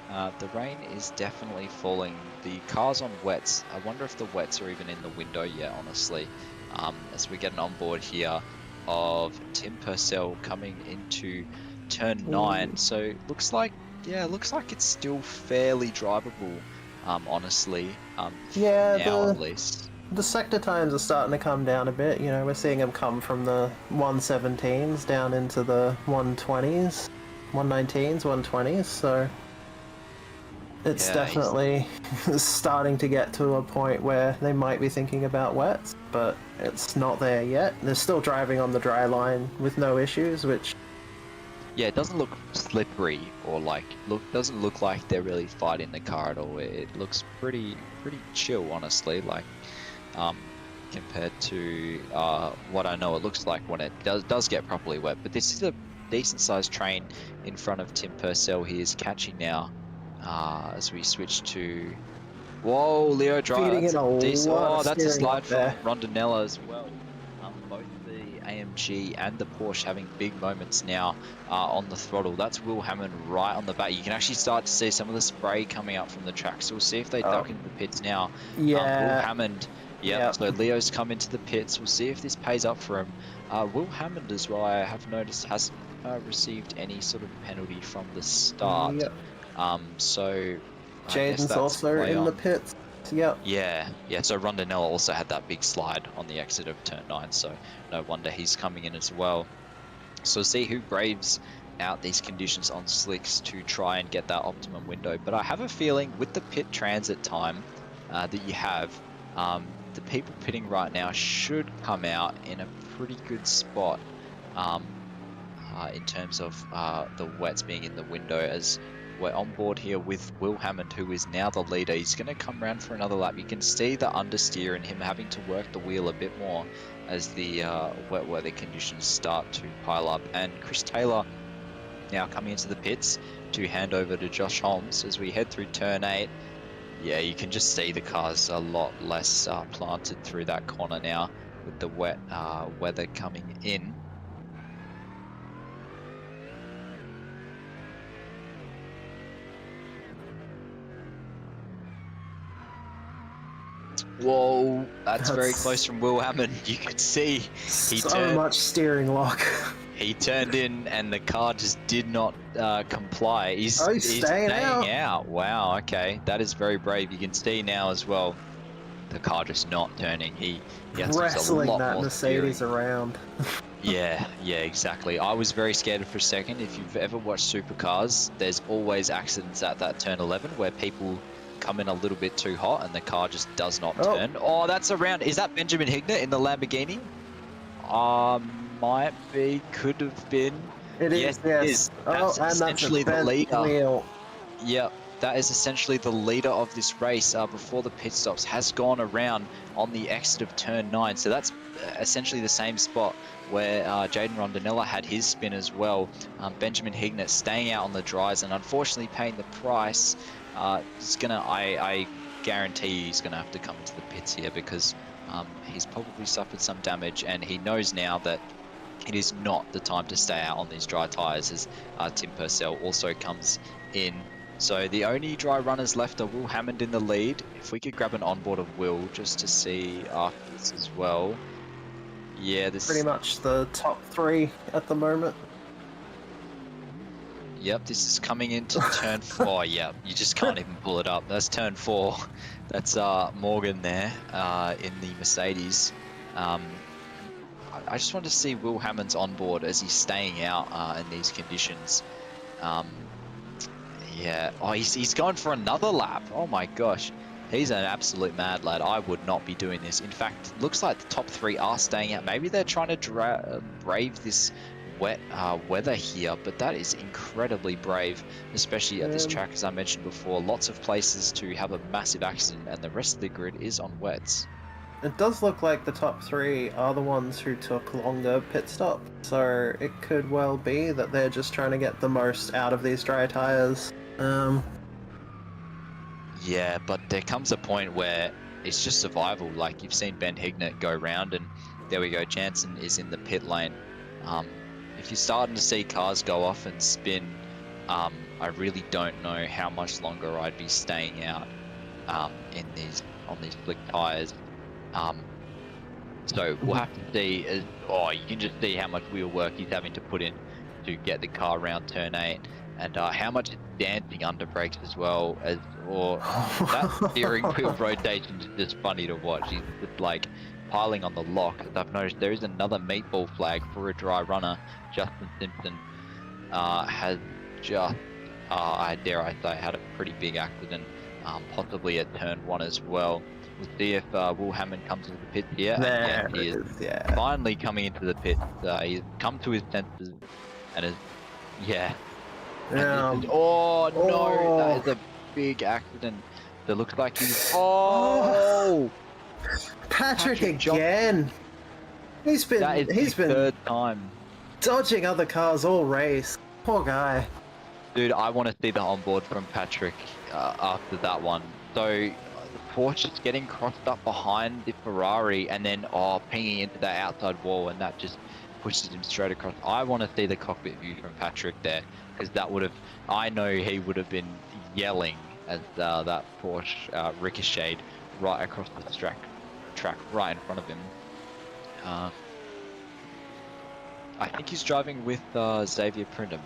The rain is definitely falling. The car's on wets. I wonder if the wets are even in the window yet, honestly. As we get an onboard here of Tim Purcell coming into turn 9. So looks like it's still fairly drivable, honestly. Yeah, now at least. The sector times are starting to come down a bit. You know, we're seeing them come from the 117s down into the 120s, 119s, 120s. So it's Yeah, definitely starting to get to a point where they might be thinking about wets, but it's not there yet. They're still driving on the dry line with no issues, which... Yeah, it doesn't look slippery or doesn't look like they're really fighting the car at all. It looks pretty chill, honestly, like compared to what I know it looks like when it does get properly wet. But this is a decent sized train in front of Tim Purcell. He is catching now as we switch to... Whoa, Leo drive. Feeding in a lot of that's a steering slide up there. from Rondinella as well. Both the AMG and the Porsche having big moments now on the throttle. That's Will Hammond right on the back. You can actually start to see some of the spray coming up from the track. So we'll see if they duck into the pits now. Yeah. Will Hammond. Yep. So Leo's come into the pits. We'll see if this pays up for him. Will Hammond as well, I have noticed, hasn't received any sort of penalty from the start. Yep. So Jaden's also in the pits. Yep. Yeah. So Rondinella also had that big slide on the exit of turn 9, so no wonder he's coming in as well. So see who braves out these conditions on slicks to try and get that optimum window. But I have a feeling with the pit transit time that you have, the people pitting right now should come out in a pretty good spot in terms of the wets being in the window, as we're on board here with Will Hammond, who is now the leader. He's going to come around for another lap. You can see the understeer and him having to work the wheel a bit more as the wet weather conditions start to pile up. And Chris Taylor now coming into the pits to hand over to Josh Holmes as we head through turn 8. Yeah, you can just see the car's a lot less planted through that corner now with the wet weather coming in. Whoa, that's very That's close from Will Hammond. You could see he so much steering lock. he turned in, and the car just did not comply. Oh, he's He's staying staying out. out. Wow. Okay, that is very brave. You can see now as well. The car just not turning. He has to use a Wrestling lot that more steering. Mercedes around. Yeah, exactly. I was very scared for a second. If you've ever watched supercars, there's always accidents at that turn 11 where people come in a little bit too hot and the car just does not Oh. turn. Oh, that's around. Is that Benjamin Hignett in the Lamborghini? Might be, could have been. It is, Yes, yes. it is. Oh, That's and that's essentially a the bent leader. wheel. Yep, that is essentially the leader of this race before the pit stops, has gone around on the exit of turn 9. So that's essentially the same spot where Jaden Rondinella had his spin as well. Benjamin Hignett staying out on the dries and unfortunately paying the price. I guarantee he's going to have to come into the pits here because he's probably suffered some damage, and he knows now that it is not the time to stay out on these dry tyres, as Tim Purcell also comes in. So the only dry runners left are Will Hammond in the lead. If we could grab an onboard of Will just to see after this as well. Yeah, Pretty much the top 3 at the moment. Yep, this is coming into turn 4. Yep, you just can't even pull it up. That's turn 4. That's Morgan there in the Mercedes. I just want to see Will Hammond's on board as he's staying out in these conditions. Yeah. Oh, he's going for another lap. Oh my gosh. He's an absolute mad lad. I would not be doing this. In fact, it looks like the top 3 are staying out. Maybe they're trying to brave this wet weather here, but that is incredibly brave, especially at this track, as I mentioned before. Lots of places to have a massive accident, and the rest of the grid is on wets. It does look like the top 3 are the ones who took longer pit stop, so it could well be that they're just trying to get the most out of these dry tyres. Yeah, but there comes a point where it's just survival. Like, you've seen Ben Hignett go round, and there we go, Jansen is in the pit lane. If you're starting to see cars go off and spin, I really don't know how much longer I'd be staying out on these slick tyres. So we'll have to see. You can just see how much wheel work he's having to put in to get the car around turn 8, and how much it's dancing under brakes as well. That steering wheel rotation is just funny to watch. He's just like piling on the lock. As I've noticed, there is another meatball flag for a dry runner. Justin Simpson has just, dare I say, had a pretty big accident, possibly at turn 1 as well. We'll see if Will Hammond comes into the pit here. There he is finally coming into the pit. He's come to his senses and is, oh no, that is a big accident. That looks like he's, Patrick again. He's been third time. dodging other cars all race. Poor guy. Dude, I want to see the onboard from Patrick after that one. So the Porsche is getting crossed up behind the Ferrari and then pinging into that outside wall, and that just pushes him straight across. I want to see the cockpit view from Patrick there, because that would have, I know he would have been yelling as that Porsche ricocheted right across the track right in front of him. I think he's driving with Xavier Prindham.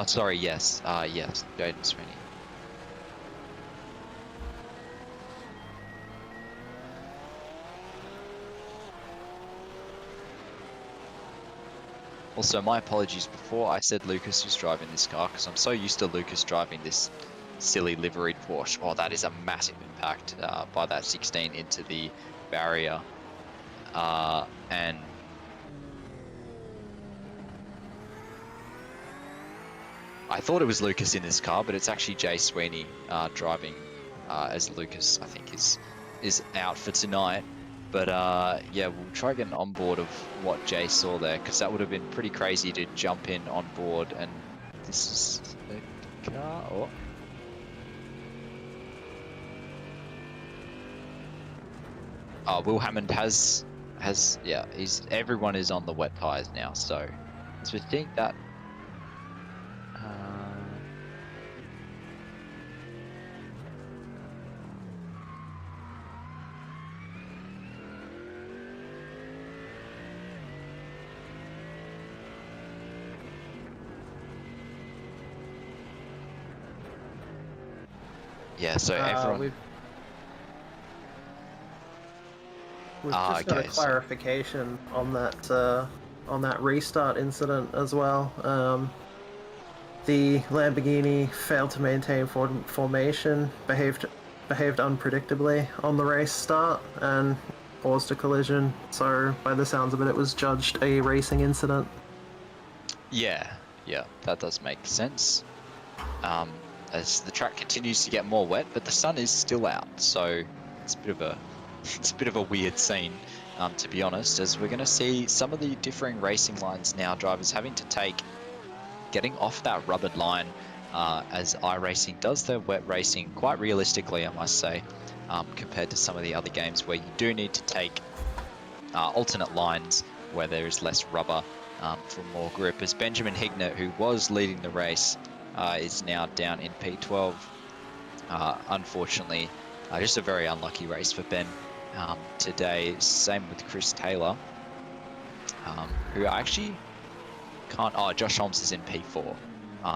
Sorry, yes, Jaden Sweeney. Also, my apologies before I said Lucas was driving this car, because I'm so used to Lucas driving this silly liveried Porsche. Oh, that is a massive impact by that 16 into the barrier. And I thought it was Lucas in this car, but it's actually Jay Sweeney driving as Lucas, I think, is out for tonight. But yeah, we'll try to get an onboard of what Jay saw there, because that would have been pretty crazy to jump in on board. And this is the car. Will Hammond has everyone is on the wet tires now, so we think that. Yeah, so everyone... We've just got a okay, so... clarification on that restart incident as well. The Lamborghini failed to maintain formation, behaved unpredictably on the race start, and caused a collision. So, by the sounds of it, it was judged a racing incident. Yeah, that does make sense. As the track continues to get more wet, but the sun is still out, so it's a bit of a it's a bit of a weird scene, to be honest. As we're going to see some of the differing racing lines now, drivers having to getting off that rubbered line, as iRacing does their wet racing quite realistically, I must say, compared to some of the other games where you do need to take alternate lines where there is less rubber for more grip. As Benjamin Hignett, who was leading the race, is now down in P12. Unfortunately, just a very unlucky race for Ben today. Same with Chris Taylor, who actually can't... Oh, Josh Holmes is in P4.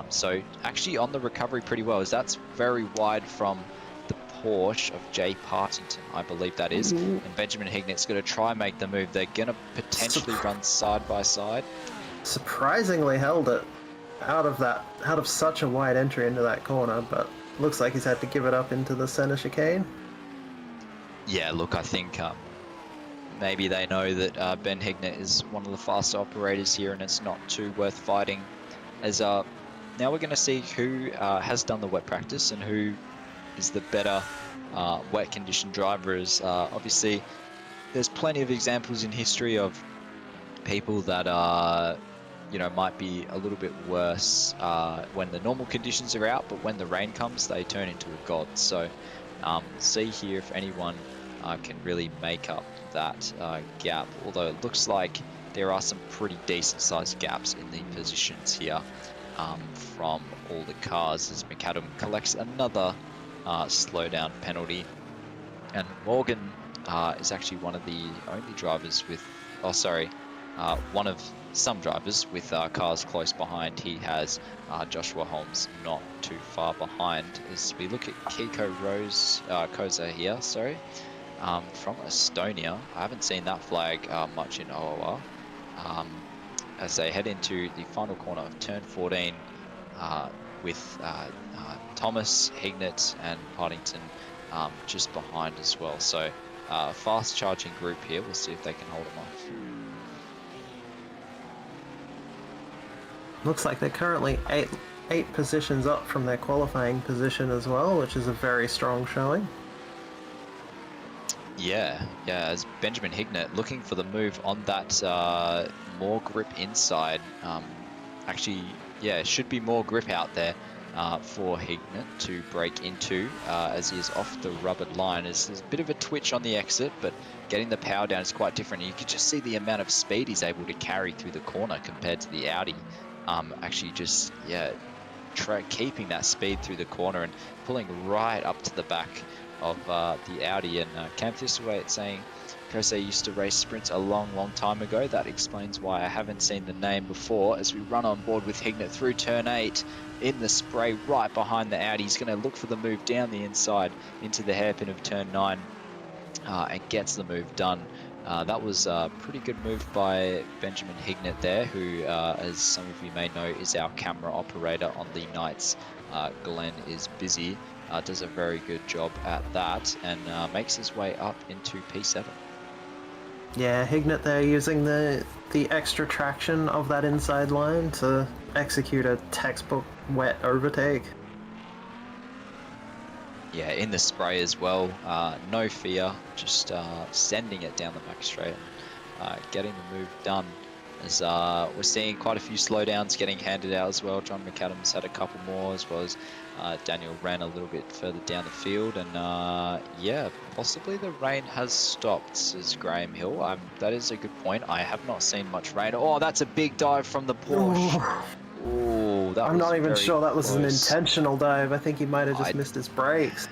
So actually on the recovery pretty well, as that's very wide from the Porsche of Jay Partington, I believe that is. And Benjamin Hignett's going to try and make the move. They're going to potentially run side by side. Surprisingly held it out of such a wide entry into that corner, but looks like he's had to give it up into the center chicane. Yeah, look, I think maybe they know that Ben Hignett is one of the faster operators here, and it's not too worth fighting. As now we're going to see who has done the wet practice and who is the better wet condition driver. As obviously, there's plenty of examples in history of people that are, might be a little bit worse when the normal conditions are out, but when the rain comes, they turn into a god. So see here if anyone can really make up that gap, although it looks like there are some pretty decent sized gaps in the positions here from all the cars, as McAdam collects another slowdown penalty. And Morgan is actually one of the only drivers with, one of some drivers with cars close behind. He has Joshua Holmes not too far behind. As we look at Kiko Koza here, from Estonia. I haven't seen that flag much in OOR. As they head into the final corner of turn 14 with Thomas, Hignett and Partington just behind as well. So fast charging group here. We'll see if they can hold them off. Looks like they're currently eight positions up from their qualifying position as well, which is a very strong showing. Yeah, as Benjamin Hignett looking for the move on that more grip inside. Actually, should be more grip out there for Hignett to break into as he is off the rubbered line. There's a bit of a twitch on the exit, but getting the power down is quite different. You can just see the amount of speed he's able to carry through the corner compared to the Audi. Actually just, keeping that speed through the corner and pulling right up to the back of the Audi. And Cam Thistleway saying Kosei used to race sprints a long time ago. That explains why I haven't seen the name before. As we run on board with Hignett through turn 8 in the spray right behind the Audi. He's going to look for the move down the inside into the hairpin of turn 9 and gets the move done. That was a pretty good move by Benjamin Hignett there, who, as some of you may know, is our camera operator on the nights. Glenn is busy. Does a very good job at that and makes his way up into P7. Yeah, Hignett there using the extra traction of that inside line to execute a textbook wet overtake. Yeah, in the spray as well. No fear, just sending it down the back straight and getting the move done. As we're seeing quite a few slowdowns getting handed out as well. John McAdams had a couple more, as well as Daniel ran a little bit further down the field. And possibly the rain has stopped, says Graham Hill. That is a good point. I have not seen much rain. Oh, that's a big dive from the Porsche. Ooh, I'm not even sure that was close. An intentional dive. I think he might have just missed his brakes.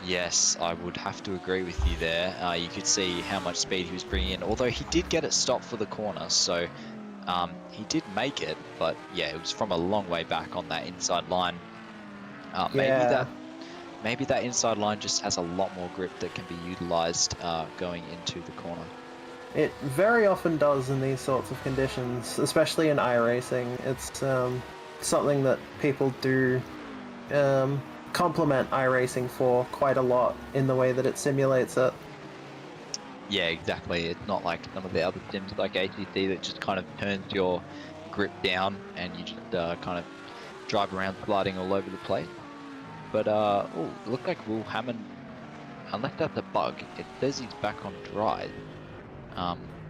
Yes, I would have to agree with you there. You could see how much speed he was bringing in, although he did get it stopped for the corner, so he did make it, but yeah, it was from a long way back on that inside line. Maybe maybe that inside line just has a lot more grip that can be utilised going into the corner. It very often does in these sorts of conditions, especially in iRacing. It's something that people do compliment iRacing for quite a lot in the way that it simulates it. Yeah, exactly. It's not like some of the other sims like ATC that just kind of turns your grip down and you just kind of drive around sliding all over the place. But oh, it looked like Will Hammond, unless that's a bug, it says he's back on dry,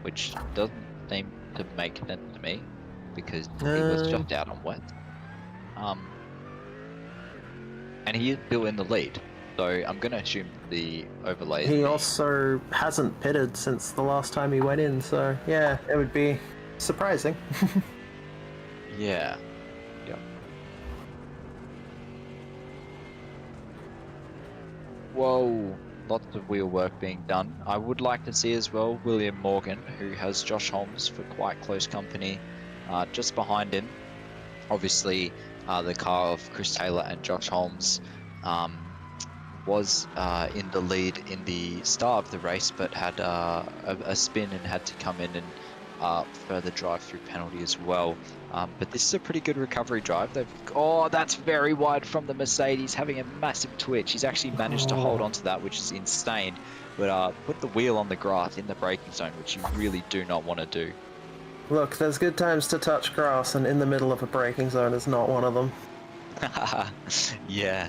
which doesn't seem to make sense to me because he was just out on wet. And he is still in the lead, so I'm going to assume the overlay. He also hasn't pitted since the last time he went in, so yeah, it would be surprising. Yeah. Yep. Whoa, lots of wheel work being done. I would like to see as well William Morgan, who has Josh Holmes for quite close company, just behind him. Obviously, the car of Chris Taylor and Josh Holmes was in the lead in the start of the race, but had a spin and had to come in and further drive through penalty as well. But this is a pretty good recovery drive. Oh, that's very wide from the Mercedes, having a massive twitch. He's actually managed to hold on to that, which is insane. But put the wheel on the grass in the braking zone, which you really do not want to do. Look, there's good times to touch grass, and in the middle of a braking zone is not one of them. Yeah,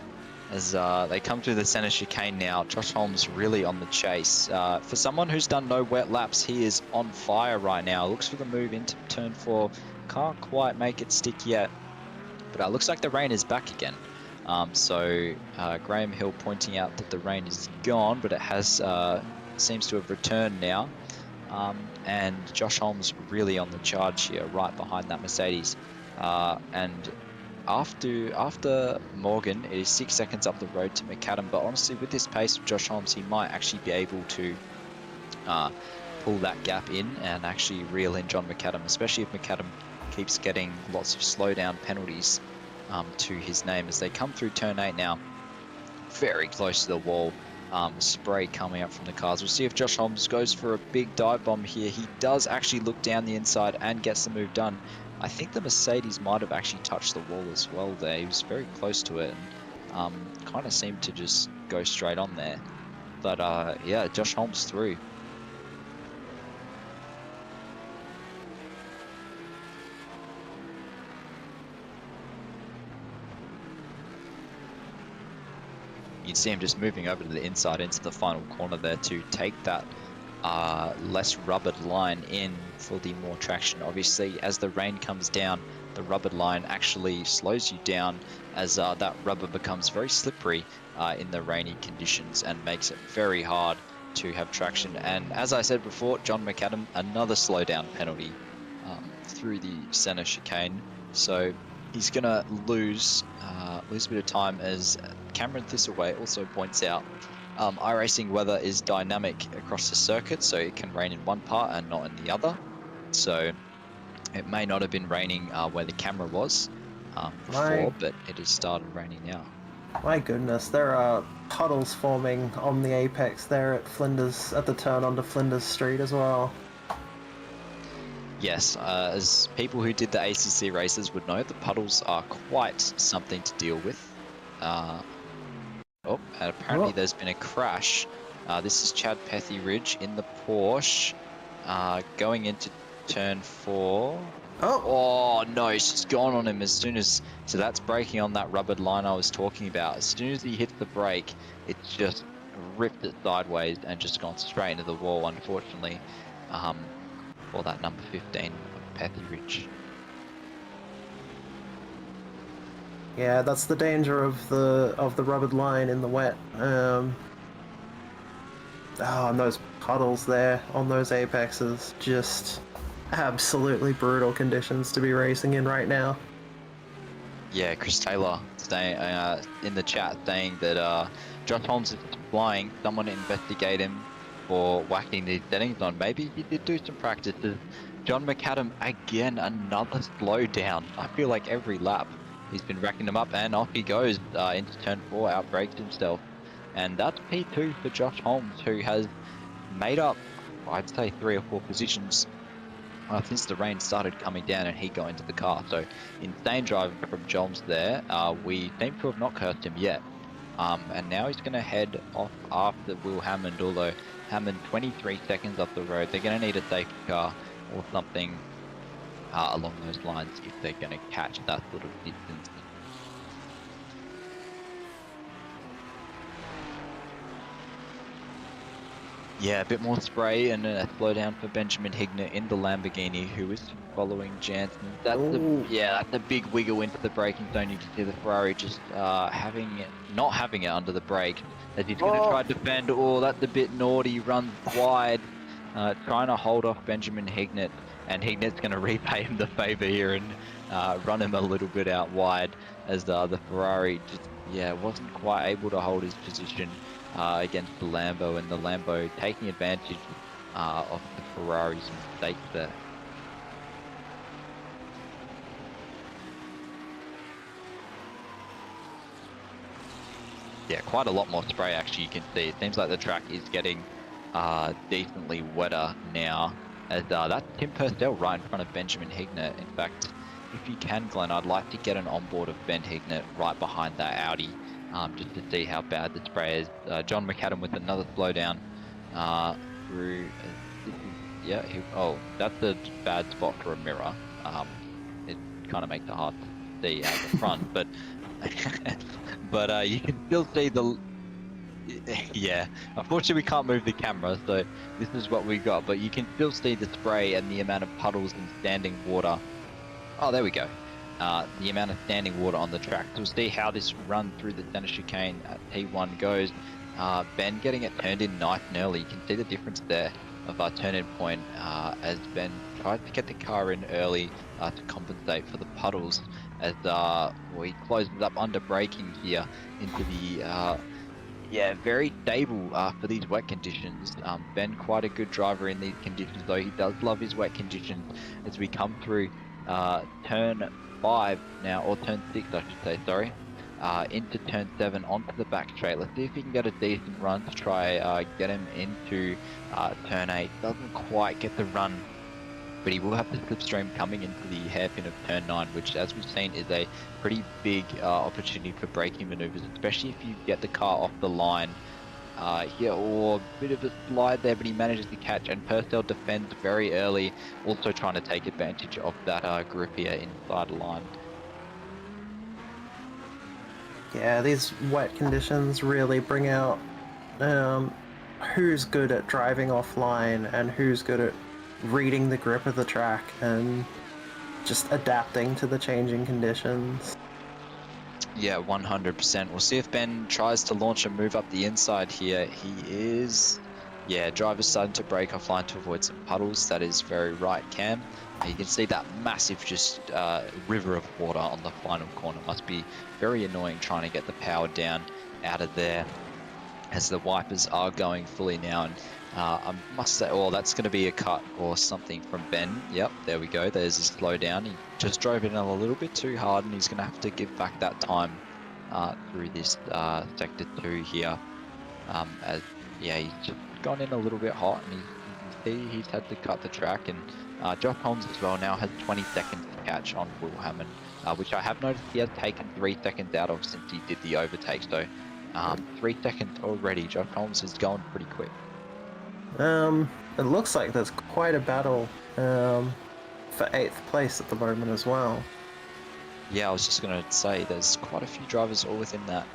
as they come through the center chicane now, Josh Holmes really on the chase. For someone who's done no wet laps, he is on fire right now. Looks for the move into turn 4. Can't quite make it stick yet, but it looks like the rain is back again. So Graham Hill pointing out that the rain is gone, but it has seems to have returned now. And Josh Holmes really on the charge here, right behind that Mercedes. And after Morgan, it is 6 seconds up the road to McAdam. But honestly, with this pace of Josh Holmes, he might actually be able to pull that gap in and actually reel in John McAdam, especially if McAdam keeps getting lots of slowdown penalties to his name as they come through turn 8 now. Very close to the wall. Spray coming up from the cars. We'll see if Josh Holmes goes for a big dive bomb here. He does actually look down the inside and gets the move done. I think the Mercedes might have actually touched the wall as well there. He was very close to it and kind of seemed to just go straight on there. But yeah, Josh Holmes through. You can see him just moving over to the inside into the final corner there to take that less rubbered line in for the more traction. Obviously, as the rain comes down, the rubbered line actually slows you down as that rubber becomes very slippery in the rainy conditions and makes it very hard to have traction. And as I said before, John McAdam, another slowdown penalty through the center chicane. So he's going to lose a bit of time, as Cameron Thistleway also points out. iRacing weather is dynamic across the circuit, so it can rain in one part and not in the other. So it may not have been raining where the camera was before, but it has started raining now. My goodness, there are puddles forming on the apex there at Flinders, at the turn onto Flinders Street as well. Yes, as people who did the ACC races would know, the puddles are quite something to deal with. And apparently there's been a crash. This is Chad Pethy Ridge in the Porsche, going into turn 4. Oh no, it's just gone on him as soon as, so that's braking on that rubbered line I was talking about. As soon as he hits the brake, it's just ripped it sideways and just gone straight into the wall, unfortunately, for that number 15 of Pethy Ridge. Yeah, that's the danger of the rubbered line in the wet. And those puddles there on those apexes, just absolutely brutal conditions to be racing in right now. Yeah, Chris Taylor saying in the chat saying that Josh Holmes is flying. Someone investigate him for whacking these settings on. Maybe he did do some practices. John McAdam again, another slowdown. I feel like every lap He's been racking them up, and off he goes into turn 4, outbrakes himself. And that's P2 for Josh Holmes, who has made up, I'd say, 3 or 4 positions since the rain started coming down and he got into the car. So insane driving from Joms there. We seem to have not cursed him yet. And now he's going to head off after Will Hammond, although Hammond 23 seconds up the road. They're going to need a safety car or something along those lines if they're going to catch that sort of distance. Yeah, a bit more spray and a slowdown for Benjamin Hignett in the Lamborghini, who is following Jansen. That's a big wiggle into the braking zone. You can see the Ferrari just not having it under the brake. As he's going to try to defend. Oh, that's a bit naughty. Runs wide, trying to hold off Benjamin Hignett, and Hignett's going to repay him the favour here and run him a little bit out wide, as the Ferrari just wasn't quite able to hold his position against the Lambo, and the Lambo taking advantage of the Ferrari's mistake there. Yeah, quite a lot more spray actually, you can see. It seems like the track is getting decently wetter now, as that's Tim Purcell right in front of Benjamin Hignett. In fact, if you can, Glenn, I'd like to get an onboard of Ben Hignett right behind that Audi, just to see how bad the spray is. John McAdam with another slowdown through. That's a bad spot for a mirror. It kind of makes it hard to see out the front, but but you can still see the. Yeah, unfortunately we can't move the camera, so this is what we got. But you can still see the spray and the amount of puddles and standing water. Oh, there we go. The amount of standing water on the track. So we'll see how this run through the center chicane at P1 goes. Ben getting it turned in nice and early. You can see the difference there of our turn-in point as Ben tried to get the car in early to compensate for the puddles, as he closes up under braking here into the very stable for these wet conditions. Ben quite a good driver in these conditions, though he does love his wet conditions. As we come through turn 5 now, or turn 6 I should say, sorry, into turn 7 onto the back straight. Let's see if he can get a decent run to try get him into turn 8. Doesn't quite get the run, but he will have the slipstream coming into the hairpin of turn 9, which, as we've seen, is a pretty big opportunity for braking maneuvers, especially if you get the car off the line here, or a bit of a slide there, but he manages to catch, and Purcell defends very early, also trying to take advantage of that grip here inside the line. Yeah, these wet conditions really bring out who's good at driving offline and who's good at reading the grip of the track and just adapting to the changing conditions. Yeah, 100%. We'll see if Ben tries to launch a move up the inside here. He is... Yeah, driver's starting to brake offline to avoid some puddles. That is very right, Cam. You can see that massive just river of water on the final corner. Must be very annoying trying to get the power down out of there, as the wipers are going fully now. And I must say, that's going to be a cut or something from Ben. Yep, there we go. There's a slowdown. He just drove it in a little bit too hard, and he's going to have to give back that time through this sector 2 here. As he's just gone in a little bit hot, and he's had to cut the track. And Josh Holmes as well now has 20 seconds to catch on Will Hammond, which I have noticed he has taken 3 seconds out of since he did the overtake. So 3 seconds already. Josh Holmes is going pretty quick. It looks like there's quite a battle for 8th place at the moment as well. Yeah, I was just going to say there's quite a few drivers all within that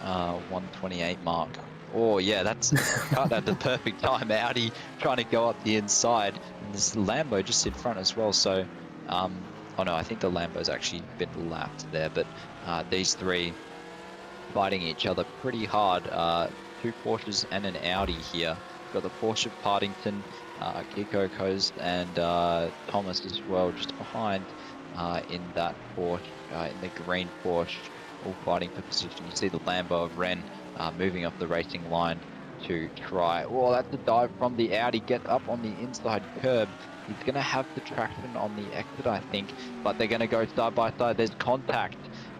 128 mark. Oh yeah, that's cut at the perfect time. Audi trying to go up the inside, and this Lambo just in front as well. So, I think the Lambo's actually been lapped there, but these three fighting each other pretty hard. 2 Porsches and an Audi here. Got the Porsche of Partington, Kiko Coast, and Thomas as well, just behind in that Porsche, in the green Porsche, all fighting for position. You see the Lambo of Ren moving off the racing line to try. Oh, that's a dive from the Audi. Get up on the inside curb. He's going to have the traction on the exit, I think, but they're going to go side by side. There's contact.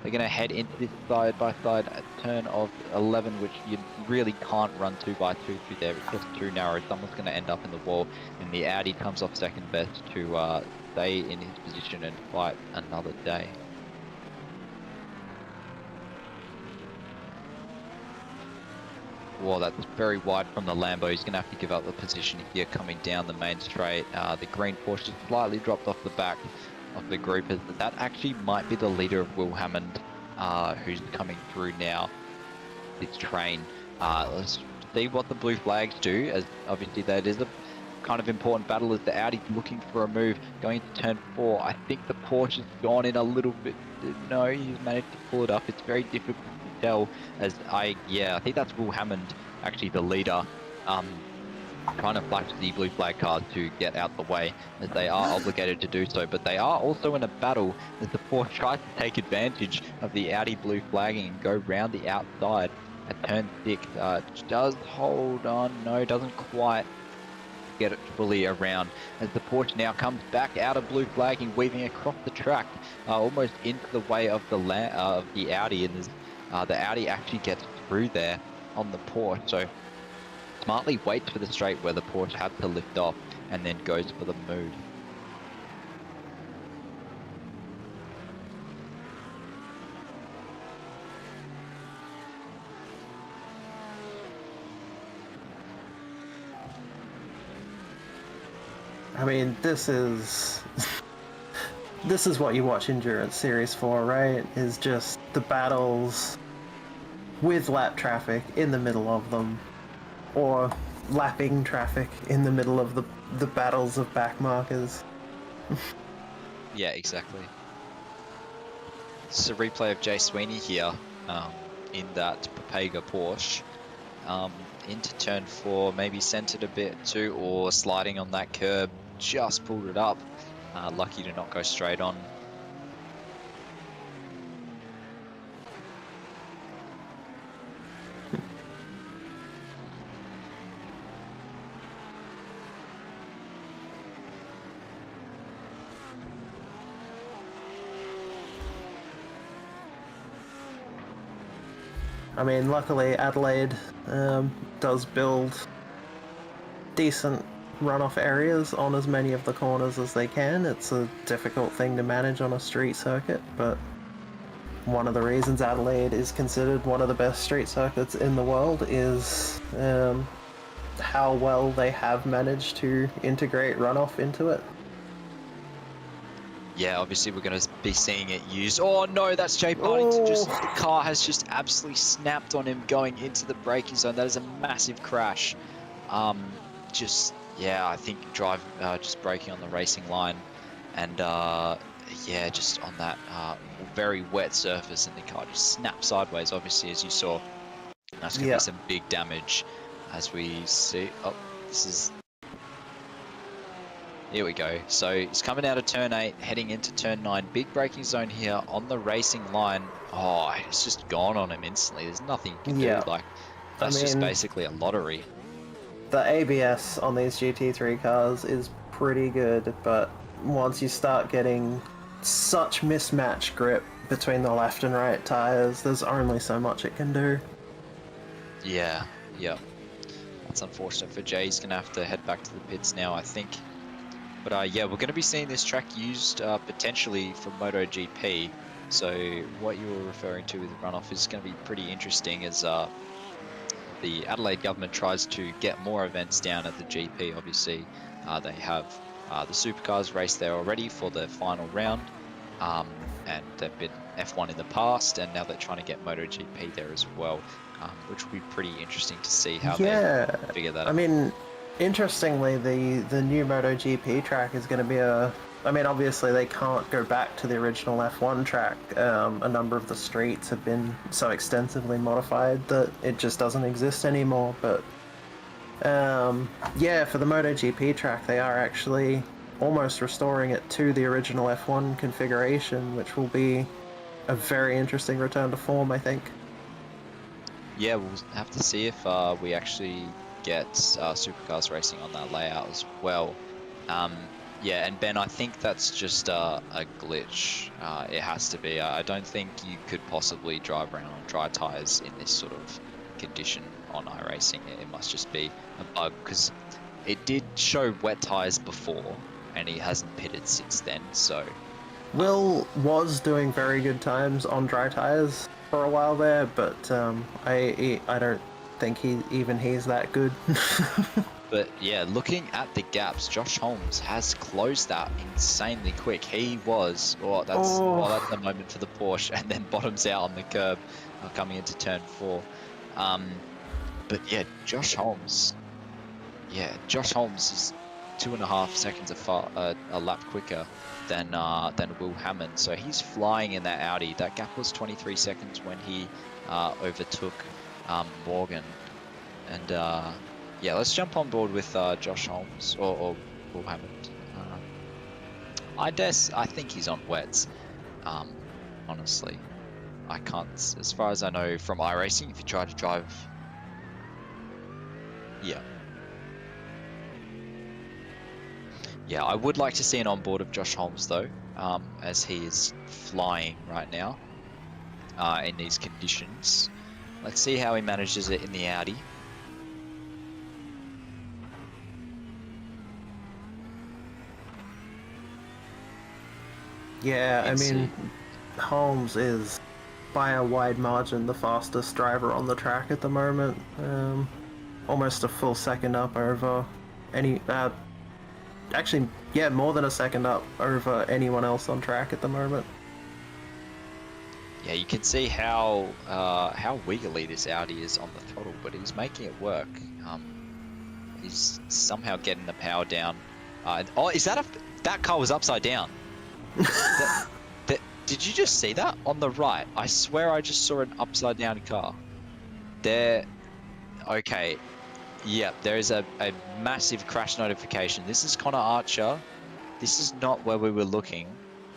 They're going to head into this side-by-side turn of 11, which you really can't run 2x2 through there. It's just too narrow. Someone's going to end up in the wall, and the Audi comes off second best to stay in his position and fight another day. Well, that's very wide from the Lambo. He's going to have to give up the position here coming down the main straight. The green Porsche slightly dropped off the back of the group. That actually might be the leader of Will Hammond, who's coming through now. This train. Let's see what the blue flags do, as obviously that is a kind of important battle as the Audi looking for a move going into turn 4. I think the Porsche has gone in a little bit. No, he's managed to pull it up. It's very difficult to tell, as I think that's Will Hammond, actually the leader, trying to flash the blue flag card to get out the way, as they are obligated to do so. But they are also in a battle as the Porsche tries to take advantage of the Audi blue flagging and go round the outside at turn 6. Does hold on, no, doesn't quite get it fully around, as the Porsche now comes back out of blue flagging, weaving across the track, almost into the way of the Audi, and the Audi actually gets through there on the Porsche. So smartly waits for the straight where the Porsche had to lift off, and then goes for the move. I mean, this is this is what you watch Endurance Series for, right? Is just the battles with lap traffic in the middle of them, or lapping traffic in the middle of the battles of back markers. Yeah, exactly. It's a replay of Jay Sweeney here, in that Papega Porsche. Into turn 4, maybe centered a bit too, or sliding on that curb, just pulled it up. Lucky to not go straight on. I mean, luckily Adelaide does build decent runoff areas on as many of the corners as they can. It's a difficult thing to manage on a street circuit, but one of the reasons Adelaide is considered one of the best street circuits in the world is how well they have managed to integrate runoff into it. Yeah, obviously we're going to be seeing it used. Oh no, that's Jay Partington. The car has just absolutely snapped on him going into the braking zone. That is a massive crash. I think just braking on the racing line, and just on that very wet surface, and the car just snapped sideways. Obviously, as you saw, that's going to be some big damage, as we see. Oh, here we go. So it's coming out of turn 8, heading into turn 9. Big braking zone here on the racing line. Oh, it's just gone on him instantly. There's nothing you can do. Like, that's just basically a lottery. The ABS on these GT3 cars is pretty good, but once you start getting such mismatched grip between the left and right tires, there's only so much it can do. Yeah. That's unfortunate for Jay. He's going to have to head back to the pits now, I think. But we're going to be seeing this track used potentially for MotoGP. So what you were referring to with runoff is going to be pretty interesting, as the Adelaide government tries to get more events down at the GP. Obviously, they have the supercars race there already for the final round, and they've been F1 in the past, and now they're trying to get MotoGP there as well, which will be pretty interesting to see how they figure that out. I mean, interestingly, the new MotoGP track is going to be I mean, obviously they can't go back to the original F1 track. A number of the streets have been so extensively modified that it just doesn't exist anymore. But for the MotoGP track, they are actually almost restoring it to the original F1 configuration, which will be a very interesting return to form, I think. Yeah, we'll have to see if we actually get supercars racing on that layout as well. Yeah, and Ben, I think that's just a glitch. It has to be. I don't think you could possibly drive around on dry tires in this sort of condition on iRacing. It must just be a bug, because it did show wet tires before, and he hasn't pitted since then. So Will was doing very good times on dry tires for a while there, but I don't think he's that good. But yeah, looking at the gaps, Josh Holmes has closed that insanely quick. He was, that's the moment for the Porsche, and then bottoms out on the curb, coming into turn 4. But yeah, Josh Holmes is 2.5 seconds a lap quicker than Will Hammond. So he's flying in that Audi. That gap was 23 seconds when he overtook Morgan, and. Yeah, let's jump on board with Josh Holmes or Will Hammond. I think he's on wets. Honestly, I can't. As far as I know from iRacing, if you try to drive, yeah, I would like to see an onboard of Josh Holmes though, as he is flying right now in these conditions. Let's see how he manages it in the Audi. Yeah, I mean, Holmes is by a wide margin the fastest driver on the track at the moment. Almost a full second up over any. Actually, yeah, more than a second up over anyone else on track at the moment. Yeah, you can see how wiggly this Audi is on the throttle, but he's making it work. He's somehow getting the power down. Is that car was upside down? Did you just see that on the right? I swear I just saw an upside down car. There. Okay. Yeah, there is a massive crash notification. This is Connor Archer. This is not where we were looking,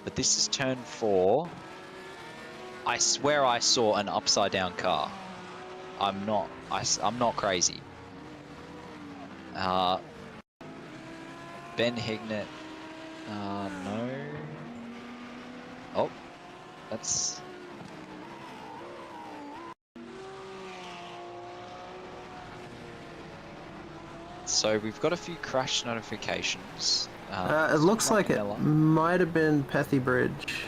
but this is turn 4. I swear I saw an upside down car. I'm not crazy. Ben Hignett. No. Oh, that's... So we've got a few crash notifications. It looks like it might have been Pethy Bridge.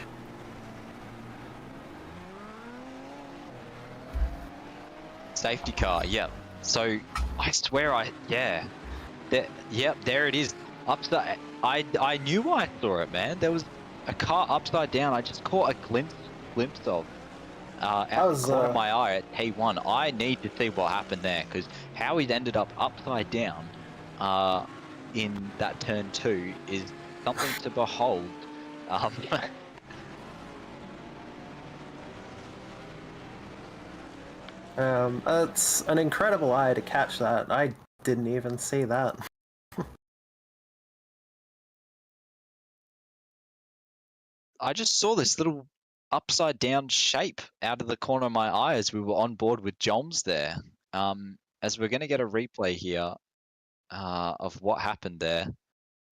Safety car, yep. So I swear yep, there it is. Upside. I knew I saw it, man. There was a car upside down. I just caught a glimpse of out the corner of my eye at T1. I need to see what happened there, because how he's ended up upside down in that turn 2 is something to behold. It's an incredible eye to catch that. I didn't even see that. I just saw this little upside down shape out of the corner of my eye as we were on board with Joms there. As we're going to get a replay here of what happened there.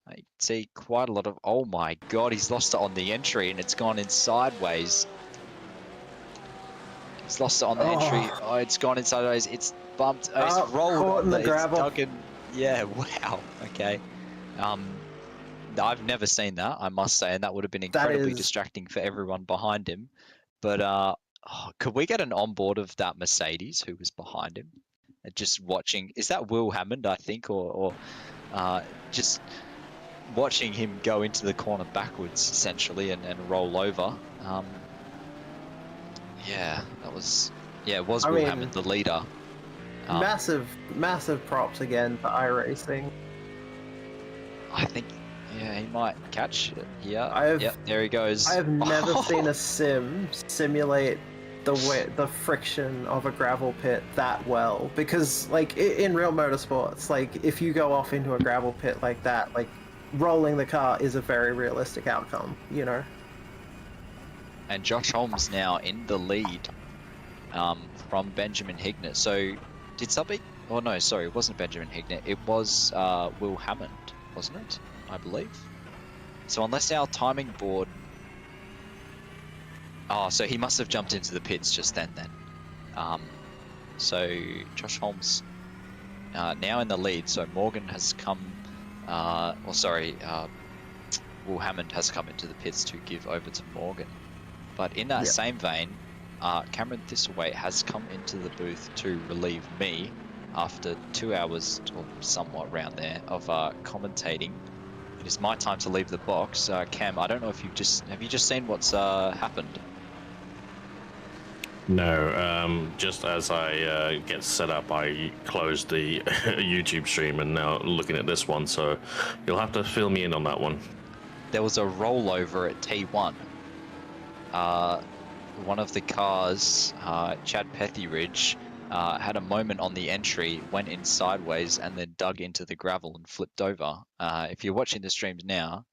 I see quite a lot of... Oh my god, he's lost it on the entry and it's gone in sideways. He's lost it on the entry. Oh, it's gone in sideways. It's bumped. Oh, it's rolled. Caught in the gravel. Dug in. Yeah, wow. Okay. I've never seen that, I must say, and that would have been incredibly distracting for everyone behind him. But could we get an onboard of that Mercedes who was behind him? Just watching. Is that Will Hammond, I think, or just watching him go into the corner backwards, essentially, and roll over. Yeah, that was... Yeah, it was Will Hammond, the leader. Massive props again for iRacing. I think... Yeah, he might catch it here. Yep, there he goes. I have never seen a sim simulate the friction of a gravel pit that well, because like in real motorsports, like if you go off into a gravel pit like that, like rolling the car is a very realistic outcome, you know. And Josh Holmes now in the lead from Benjamin Hignett. So did somebody... Oh no, sorry, it wasn't Benjamin Hignett. It was Will Hammond, wasn't it? I believe. So unless our timing board... Oh, so he must have jumped into the pits just then. So Josh Holmes now in the lead. So Morgan has come... Will Hammond has come into the pits to give over to Morgan. But in that same vein, Cameron Thistlewaite has come into the booth to relieve me after 2 hours, or somewhat around there, of commentating. It is my time to leave the box. Cam, I don't know if have you just seen what's happened? No, just as I get set up, I closed the YouTube stream and now looking at this one, so you'll have to fill me in on that one. There was a rollover at T1. One of the cars, Chad Pethyridge, had a moment on the entry, went in sideways, and then dug into the gravel and flipped over. If you're watching the streams now,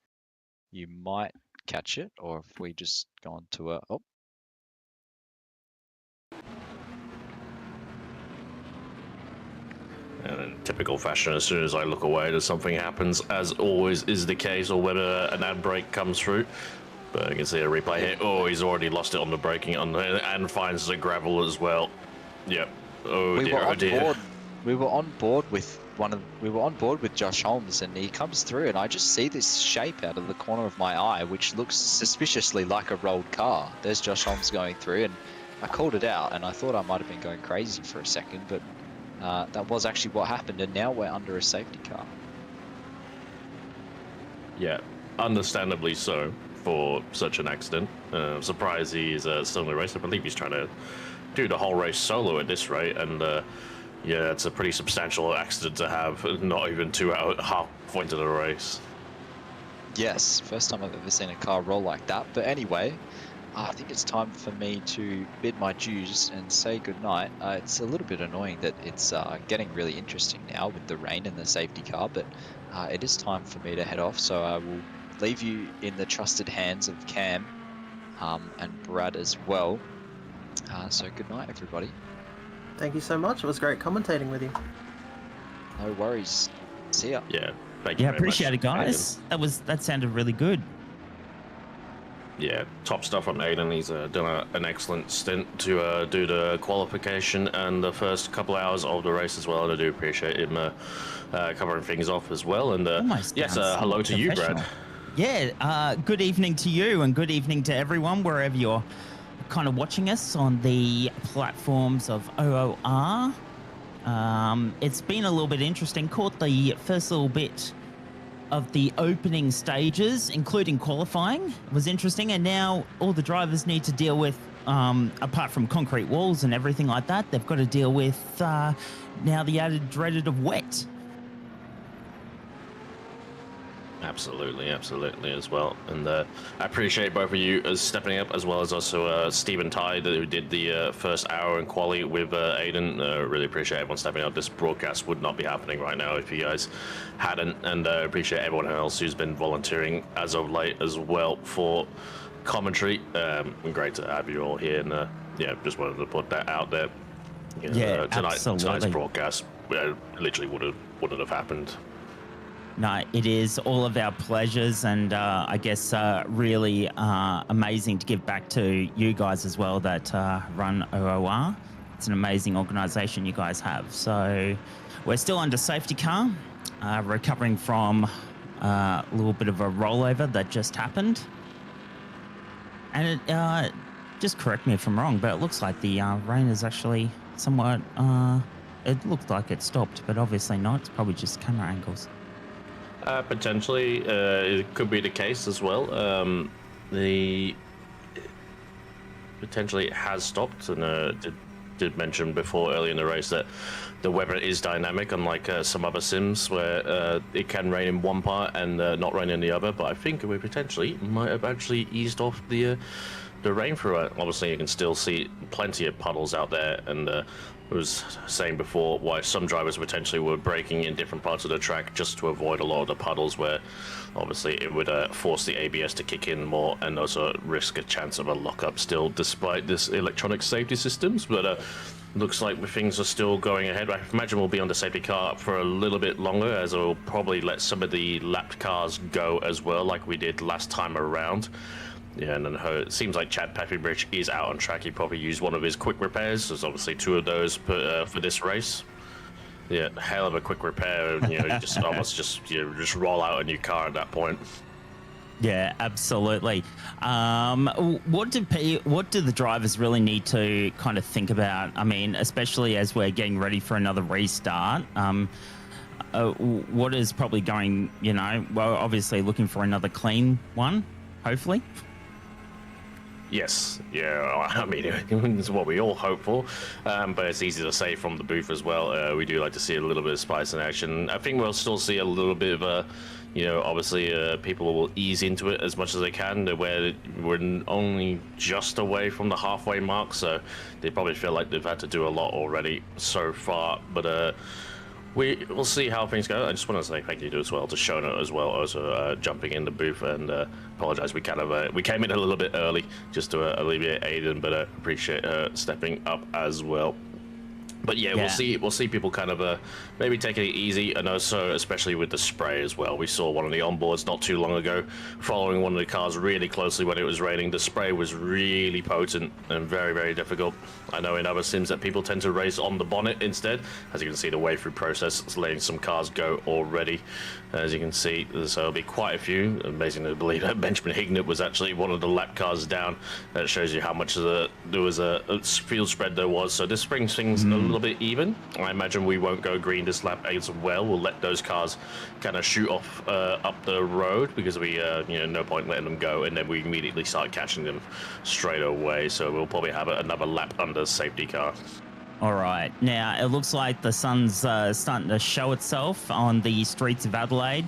you might catch it, or if we just go on to a... Oh. And in typical fashion, as soon as I look away, there's something happens, as always is the case, or whether an ad break comes through. But you can see a replay here. Oh, he's already lost it on the braking and finds the gravel as well. Yep. Oh dear. We were on board with Josh Holmes, and he comes through, and I just see this shape out of the corner of my eye, which looks suspiciously like a rolled car. There's Josh Holmes going through, and I called it out, and I thought I might have been going crazy for a second, but that was actually what happened, and now we're under a safety car. Yeah, understandably so for such an accident. Surprised he's still in the race. I believe he's trying to do the whole race solo at this rate, and yeah, it's a pretty substantial accident to have, not even 2 hours, halfway into the race. Yes, first time I've ever seen a car roll like that. But anyway, I think it's time for me to bid my dues and say goodnight. It's a little bit annoying that it's getting really interesting now with the rain and the safety car, but it is time for me to head off, so I will leave you in the trusted hands of Cam and Brad as well. So good night, everybody. Thank you so much. It was great commentating with you. No worries. See ya. Yeah, thank you very appreciate much, it, guys. Aiden. That sounded really good. Yeah, top stuff from Aiden. He's done an excellent stint to do the qualification and the first couple hours of the race as well. And I do appreciate him covering things off as well. And yes, hello to you, Brad. Yeah, good evening to you, and good evening to everyone wherever you're kind of watching us on the platforms of OOR. It's been a little bit interesting. Caught the first little bit of the opening stages, including qualifying. It was interesting, and now all the drivers need to deal with, apart from concrete walls and everything like that, they've got to deal with now the added dreaded of wet. Absolutely as well. And I appreciate both of you as stepping up, as well as also Stephen Tye, who did the first hour in quali with Aiden. Really appreciate everyone stepping up. This broadcast would not be happening right now if you guys hadn't, and appreciate everyone else who's been volunteering as of late as well for commentary. Great to have you all here, and yeah, just wanted to put that out there. Tonight's broadcast literally wouldn't have happened. No, it is all of our pleasures, and I guess really amazing to give back to you guys as well that run OOR. It's an amazing organisation you guys have. So we're still under safety car, recovering from a little bit of a rollover that just happened. And it, just correct me if I'm wrong, but it looks like the rain is actually somewhat, it looked like it stopped, but obviously not. It's probably just camera angles. Potentially, it could be the case as well. Potentially it has stopped, and did mention before earlier in the race that the weather is dynamic, unlike some other sims where it can rain in one part and not rain in the other. But I think we potentially might have actually eased off the the rain through it. Obviously, you can still see plenty of puddles out there, and I was saying before why some drivers potentially were braking in different parts of the track just to avoid a lot of the puddles, where obviously it would force the ABS to kick in more and also risk a chance of a lockup still, despite this electronic safety systems. But looks like things are still going ahead. I imagine we'll be on the safety car for a little bit longer, as we'll probably let some of the lapped cars go as well, like we did last time around. Yeah, and then it seems like Chad Paffybridge is out on track. He probably used one of his quick repairs. There's obviously 2 of those for this race. Yeah, hell of a quick repair. You know, you just almost just roll out a new car at that point. Yeah, absolutely. What do the drivers really need to kind of think about? I mean, especially as we're getting ready for another restart. What is probably going? You know, well, obviously looking for another clean one, hopefully. Yes, yeah, I mean, it's what we all hope for, but it's easy to say from the booth as well. We do like to see a little bit of spice in action. I think we'll still see a little bit of obviously people will ease into it as much as they can, where we're only just away from the halfway mark, so they probably feel like they've had to do a lot already so far, but we'll see how things go. I just want to say thank you to as well to Shona as well, also jumping in the booth, and apologize. We came in a little bit early just to alleviate Aiden, but appreciate her stepping up as well. But yeah, we'll see people kind of maybe taking it easy, and also especially with the spray as well. We saw one of the onboards not too long ago following one of the cars really closely when it was raining. The spray was really potent and very, very difficult. I know in other sims that people tend to race on the bonnet instead. As you can see, the way through process is letting some cars go already. As you can see, there'll be quite a few. Amazing to believe that Benjamin Hignett was actually one of the lap cars down. That shows you how much there was a field spread there was. So this brings things a little bit even. I imagine we won't go green this lap as well. We'll let those cars kind of shoot off up the road, because we no point letting them go, and then we immediately start catching them straight away. So we'll probably have another lap under safety car. All right. Now, it looks like the sun's starting to show itself on the streets of Adelaide.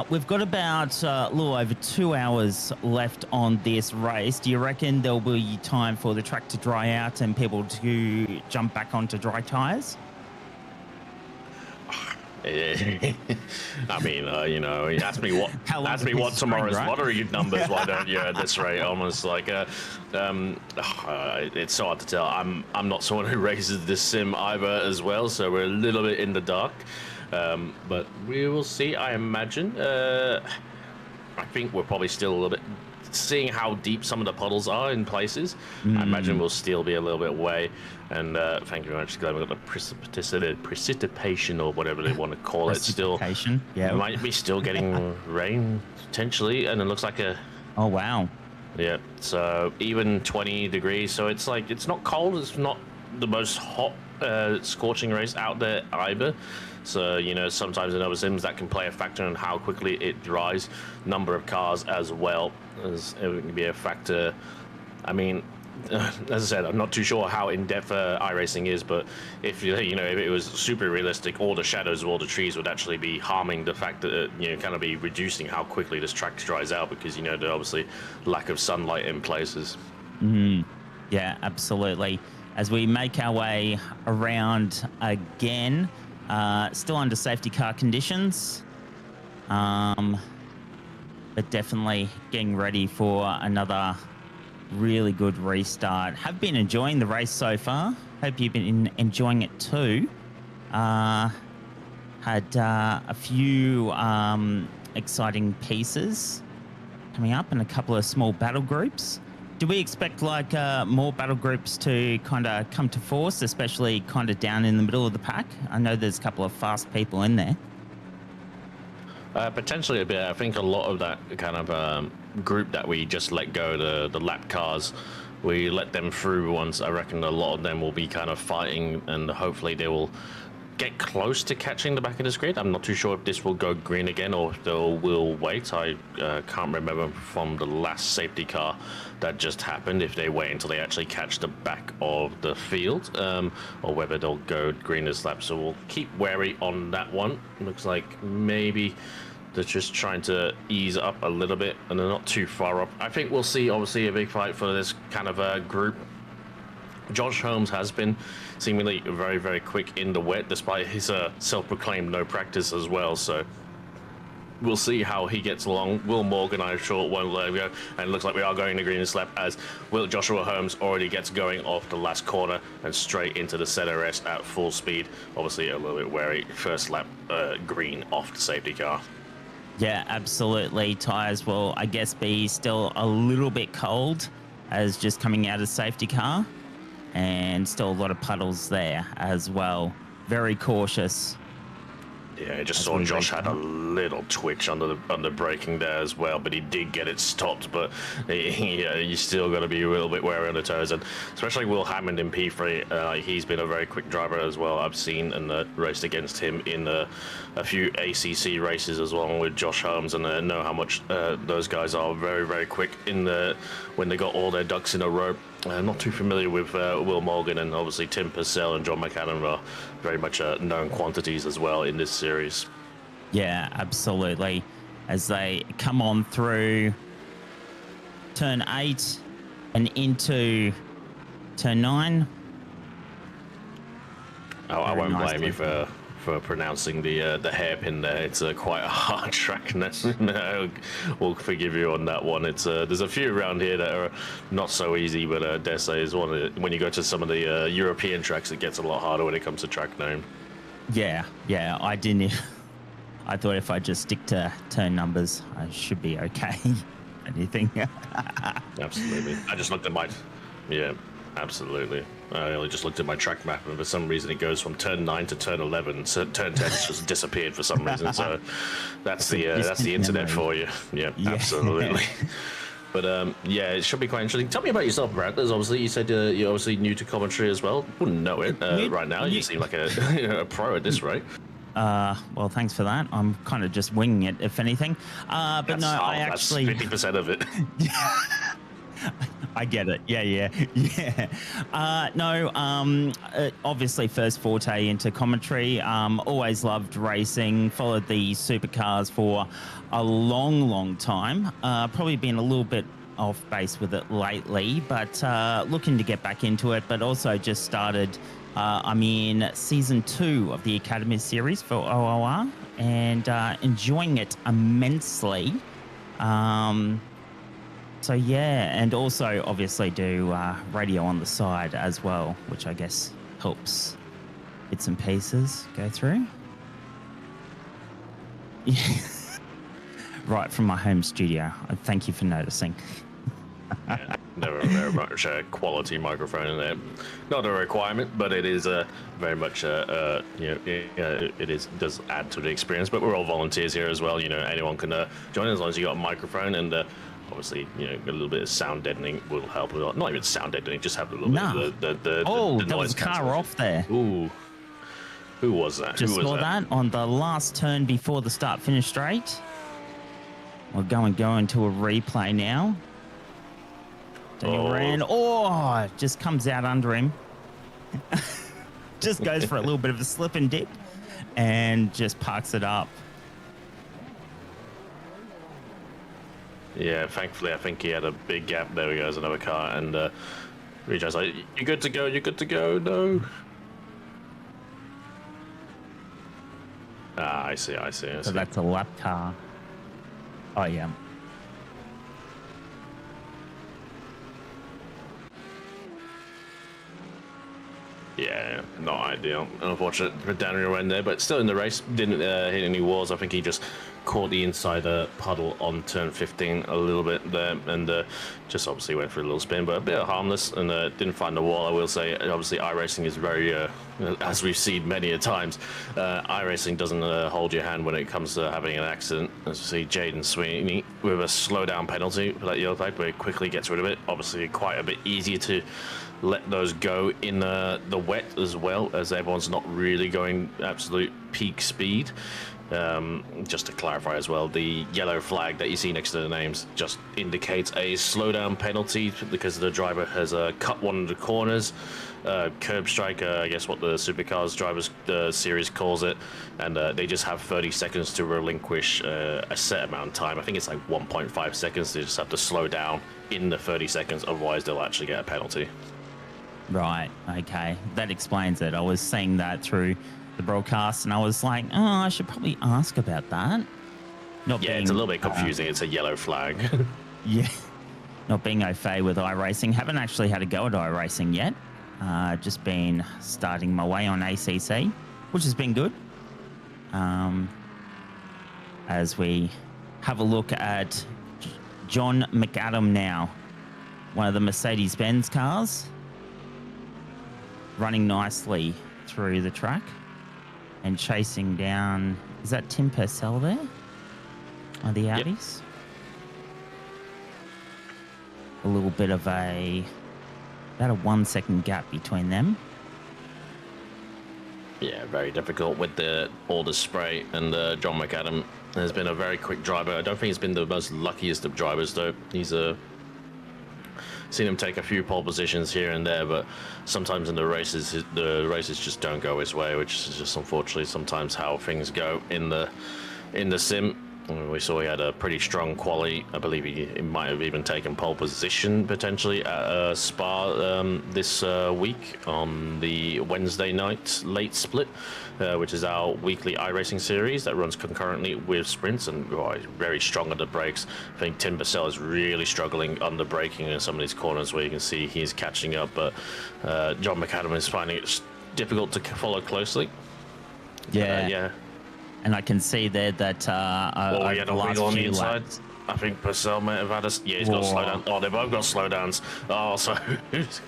We've got about a little over 2 hours left on this race. Do you reckon there'll be time for the track to dry out and people to jump back onto dry tyres? I mean, ask me what tomorrow's lottery numbers. Why don't you at this rate? Almost like it's so hard to tell. I'm not someone who races this sim either as well, so we're a little bit in the dark. But we will see. I imagine. I think we're probably still a little bit. Seeing how deep some of the puddles are in places, I imagine we'll still be a little bit away. And thank you very much. Glad we got the precipitation or whatever they want to call it. Still, yeah, might be still getting rain potentially, and it looks like a. Oh wow. Yeah. So even 20 degrees. So it's like it's not cold. It's not the most hot, scorching race out there either. So, sometimes in other sims that can play a factor in how quickly it dries. Number of cars as well, as it can be a factor. I mean, as I said, I'm not too sure how in-depth iRacing is, but if if it was super realistic, all the shadows of all the trees would actually be harming the fact that kind of be reducing how quickly this track dries out, because there's obviously lack of sunlight in places. Yeah, absolutely. As we make our way around again. Still under safety car conditions, but definitely getting ready for another really good restart. Have been enjoying the race so far. Hope you've been enjoying it too. Had a few exciting pieces coming up and a couple of small battle groups. Do we expect more battle groups to kind of come to force, especially kind of down in the middle of the pack? I know there's a couple of fast people in there. Potentially a bit. I think a lot of that kind of group that we just let go, the lap cars, we let them through once. I reckon a lot of them will be kind of fighting, and hopefully they will get close to catching the back of this grid. I'm not too sure if this will go green again or if will wait. I can't remember from the last safety car that just happened if they wait until they actually catch the back of the field, or whether they'll go green this lap. So we'll keep wary on that one. Looks like maybe They're just trying to ease up a little bit, and they're not too far up. I think we'll see, obviously, a big fight for this kind of group. Josh Holmes has been seemingly very, very quick in the wet, despite his self-proclaimed no practice as well. So we'll see how he gets along. Will Morgan, I'm sure, won't let him go. And it looks like we are going to green lap as Joshua Holmes already gets going off the last corner and straight into the ZRS at full speed. Obviously, a little bit wary. First lap green off the safety car. Yeah, absolutely. Tyres will, I guess, be still a little bit cold as just coming out of safety car. And still a lot of puddles there as well. Very cautious. Yeah, I just saw Josh had a little twitch under the braking there as well, but he did get it stopped. But yeah, you still got to be a little bit wary on the toes, and especially Will Hammond in P3. He's been a very quick driver as well. I've seen and raced against him in a few ACC races as well with Josh Holmes, and I know how much those guys are very, very quick when they got all their ducks in a row. Not too familiar with Will Morgan, and obviously Tim Purcell and John McAdam are very much known quantities as well in this series. Yeah, absolutely. As they come on through turn 8 and into turn 9. Oh, I won't blame you for pronouncing the hairpin there. It's quite a hard track. We'll forgive you on that one. It's there's a few around here that are not so easy, but dare say is when you go to some of the European tracks, it gets a lot harder when it comes to track name. Yeah, I didn't. I thought if I just stick to turn numbers, I should be okay. Anything? Absolutely. I just looked at my. Yeah, absolutely. I only just looked at my track map, and for some reason it goes from turn 9 to turn 11. So turn 10 just disappeared for some reason. So that's the internet for you. Yeah, absolutely. But yeah, it should be quite interesting. Tell me about yourself, Brad. As obviously you said you're obviously new to commentary as well. Wouldn't know it right now. You seem like a pro at this rate. Well, thanks for that. I'm kind of just winging it, if anything. But that's no, I actually. That's 50% of it. I get it. Yeah. Obviously first forte into commentary. Always loved racing, followed the supercars for a long time. Probably been a little bit off base with it lately, but looking to get back into it, but also just started, I'm in season 2 of the Academy series for OOR and enjoying it immensely. So yeah, and also obviously do radio on the side as well, which I guess helps bits and pieces go through. Yeah. Right from my home studio. Thank you for noticing. Never very much a quality microphone in there. Not a requirement, but it is very much it does add to the experience. But we're all volunteers here as well. Anyone can join as long as you got a microphone, and obviously a little bit of sound deadening will help a lot. Not even sound deadening, just have a little bit of the there was a car off there. Ooh, who was that? Just saw that on the last turn before the start-finish straight. We're going to a replay now. Daniel ran. Just comes out under him. Just goes for a little bit of a slip and dip and just parks it up. Yeah, thankfully, I think he had a big gap. There we go, there's another car. And Rejo's like, you're good to go, no. I see. So that's a lap car. Oh, yeah. Yeah, not ideal. Unfortunate for Daniel in there, but still in the race. Didn't hit any walls. I think he just caught the inside puddle on turn 15 a little bit there, and just obviously went for a little spin, but a bit harmless, and didn't find the wall. I will say, obviously, iRacing is very, as we've seen many a times, iRacing doesn't hold your hand when it comes to having an accident. As you see, Jaden Sweeney with a slowdown penalty for that yellow flag, but he quickly gets rid of it. Obviously, quite a bit easier to let those go in the wet as well, as everyone's not really going absolute peak speed. Just to clarify as well, the yellow flag that you see next to the names just indicates a slowdown penalty because the driver has cut one of the corners, curb strike, I guess what the supercars drivers series calls it, and they just have 30 seconds to relinquish a set amount of time. I think it's like 1.5 seconds. They just have to slow down in the 30 seconds, otherwise they'll actually get a penalty. Right, okay. That explains it. I was seeing that through the broadcast and I was like, oh, I should probably ask about that. Not Yeah, being, it's a little bit confusing. It's a yellow flag. Yeah. Not being au fait with iRacing. Haven't actually had a go at iRacing yet. Just been starting my way on ACC, which has been good. As we have a look at John McAdam now, one of the Mercedes-Benz cars, running nicely through the track and chasing down, is that Tim Purcell there? Are the Audis? Yep. A little bit of about a 1 second gap between them. Yeah, very difficult with all the spray, and John McAdam has been a very quick driver. I don't think he's been the most luckiest of drivers though. He's seen him take a few pole positions here and there, but sometimes in the races just don't go his way, which is just unfortunately sometimes how things go in the sim. We saw he had a pretty strong quali. I believe he might have even taken pole position potentially at Spa this week on the Wednesday night late split, which is our weekly iRacing series that runs concurrently with sprints, and he's very strong on the brakes. I think Tim Purcell is really struggling on the braking in some of these corners where you can see he's catching up, but John McAdam is finding it difficult to follow closely. Yeah. And I can see there that he had a wheel on the inside. Laps. I think Purcell might have had a... Yeah, he's got a slowdown. Oh, they both got slowdowns. Oh, so who's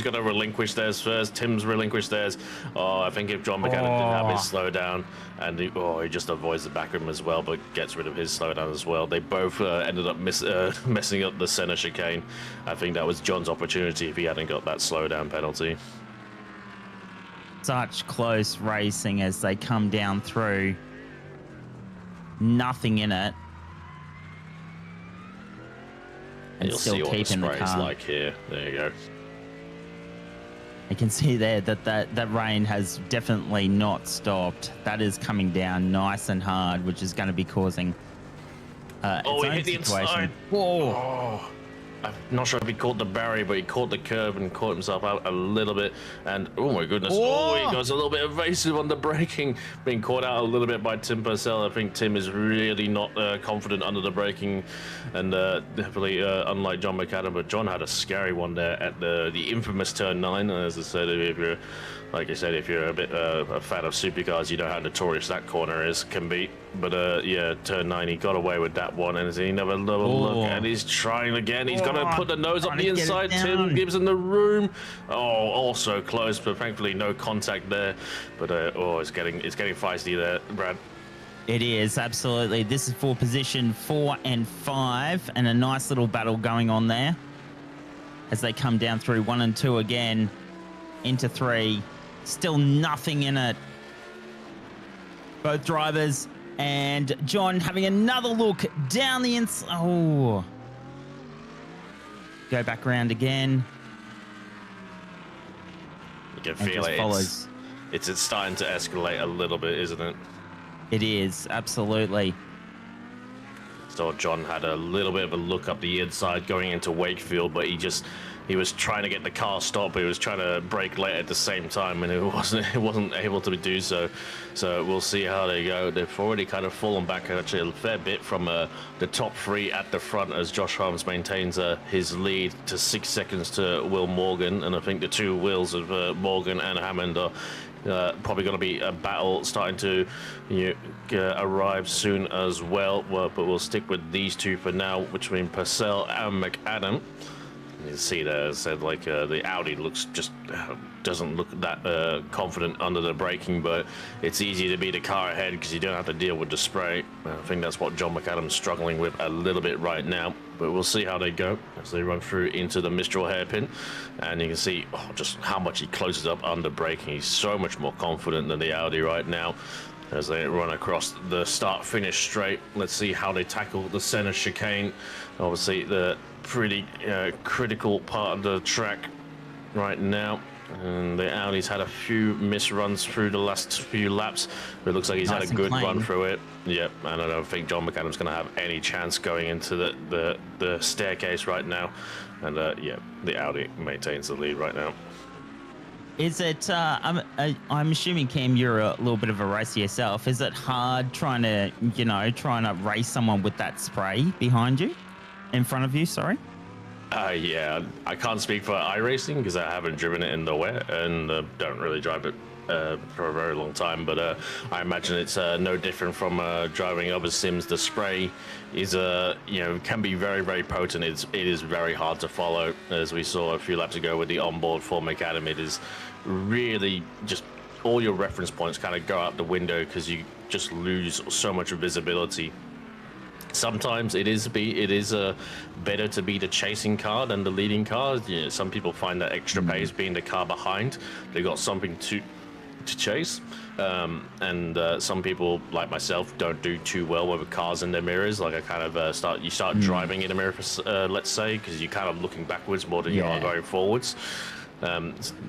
gonna relinquish theirs first? Tim's relinquished theirs. Oh, I think if John McAdam didn't have his slowdown, and he just avoids the back of him as well, but gets rid of his slowdown as well. They both ended up messing up the center chicane. I think that was John's opportunity if he hadn't got that slowdown penalty. Such close racing as they come down through. Nothing in it. And you'll still see what the keeping the spray's car. like here. There you go. You can see there that rain has definitely not stopped. That is coming down nice and hard, which is going to be causing its he own hit the situation. inside. Whoa! Oh. I'm not sure if he caught the barrier, but he caught the curve and caught himself out a little bit. And oh my goodness, he goes a little bit evasive on the braking, being caught out a little bit by Tim Purcell. I think Tim is really not confident under the braking, and definitely unlike John McAdam. But John had a scary one there at the infamous turn 9. As I said, if you're a bit a fan of supercars, you know how notorious that corner can be. But yeah, turn 9, he got away with that one, and he another look, and he's trying again. He's going to put the nose up the inside. Tim gives him the room. Oh, also close, but thankfully no contact there. But it's getting feisty there, Brad. It is, absolutely. This is for position 4 and 5, and a nice little battle going on there as they come down through 1 and 2 again into 3. Still nothing in it. Both drivers and John having another look down the inside. Oh. Go back around again. You can feel it. It's starting to escalate a little bit, isn't it? It is, absolutely. So John had a little bit of a look up the inside going into Wakefield, but he was trying to get the car stopped, but he was trying to brake late at the same time, and it wasn't able to do so. So we'll see how they go. They've already kind of fallen back actually a fair bit from the top 3 at the front, as Josh Harms maintains his lead to 6 seconds to Will Morgan, and I think the 2 wheels of Morgan and Hammond are probably going to be a battle starting to arrive soon as well. But we'll stick with these 2 for now, between Purcell and McAdam. You see there, as I said, like the Audi doesn't look that confident under the braking, but it's easy to be the car ahead because you don't have to deal with the spray. I think that's what John McAdam's struggling with a little bit right now, but we'll see how they go as they run through into the Mistral hairpin, and you can see just how much he closes up under braking. He's so much more confident than the Audi right now. as they run across the start-finish straight. Let's see how they tackle the center chicane. Obviously, the pretty critical part of the track right now. And the Audi's had a few misruns through the last few laps, but it looks like he's had a good run through it. Yep, and I don't think John McAdam's going to have any chance going into the staircase right now. And yeah, the Audi maintains the lead right now. Is it, I'm assuming, Cam, you're a little bit of a racer yourself. Is it hard trying to race someone with that spray behind you? In front of you, sorry? Yeah, I can't speak for iRacing because I haven't driven it in the wet and don't really drive it for a very long time. But I imagine it's no different from driving other sims. The spray is, can be very, very potent. It is very hard to follow, as we saw a few laps ago with the onboard for McAdam. It is really just all your reference points kind of go out the window because you just lose so much visibility. Sometimes it is better to be the chasing car than the leading car. You know, some people find that extra pace being the car behind. They got something to chase, and some people like myself don't do too well with cars in their mirrors. Like I kind of start driving in a mirror, let's say, because you're kind of looking backwards more than you are going forwards.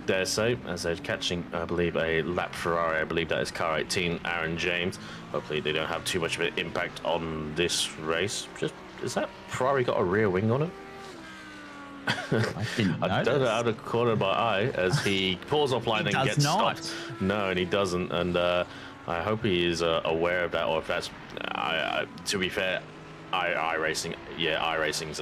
Dare say, as they're catching, I believe, a lap Ferrari. I believe that is car 18, Aaron James. Hopefully they don't have too much of an impact on this race. Is that Ferrari got a rear wing on it? I didn't I don't know, out of the corner of my eye as he pulls offline and gets stopped. No, and he doesn't. And I hope he is aware of that, or if that's, to be fair, iRacing's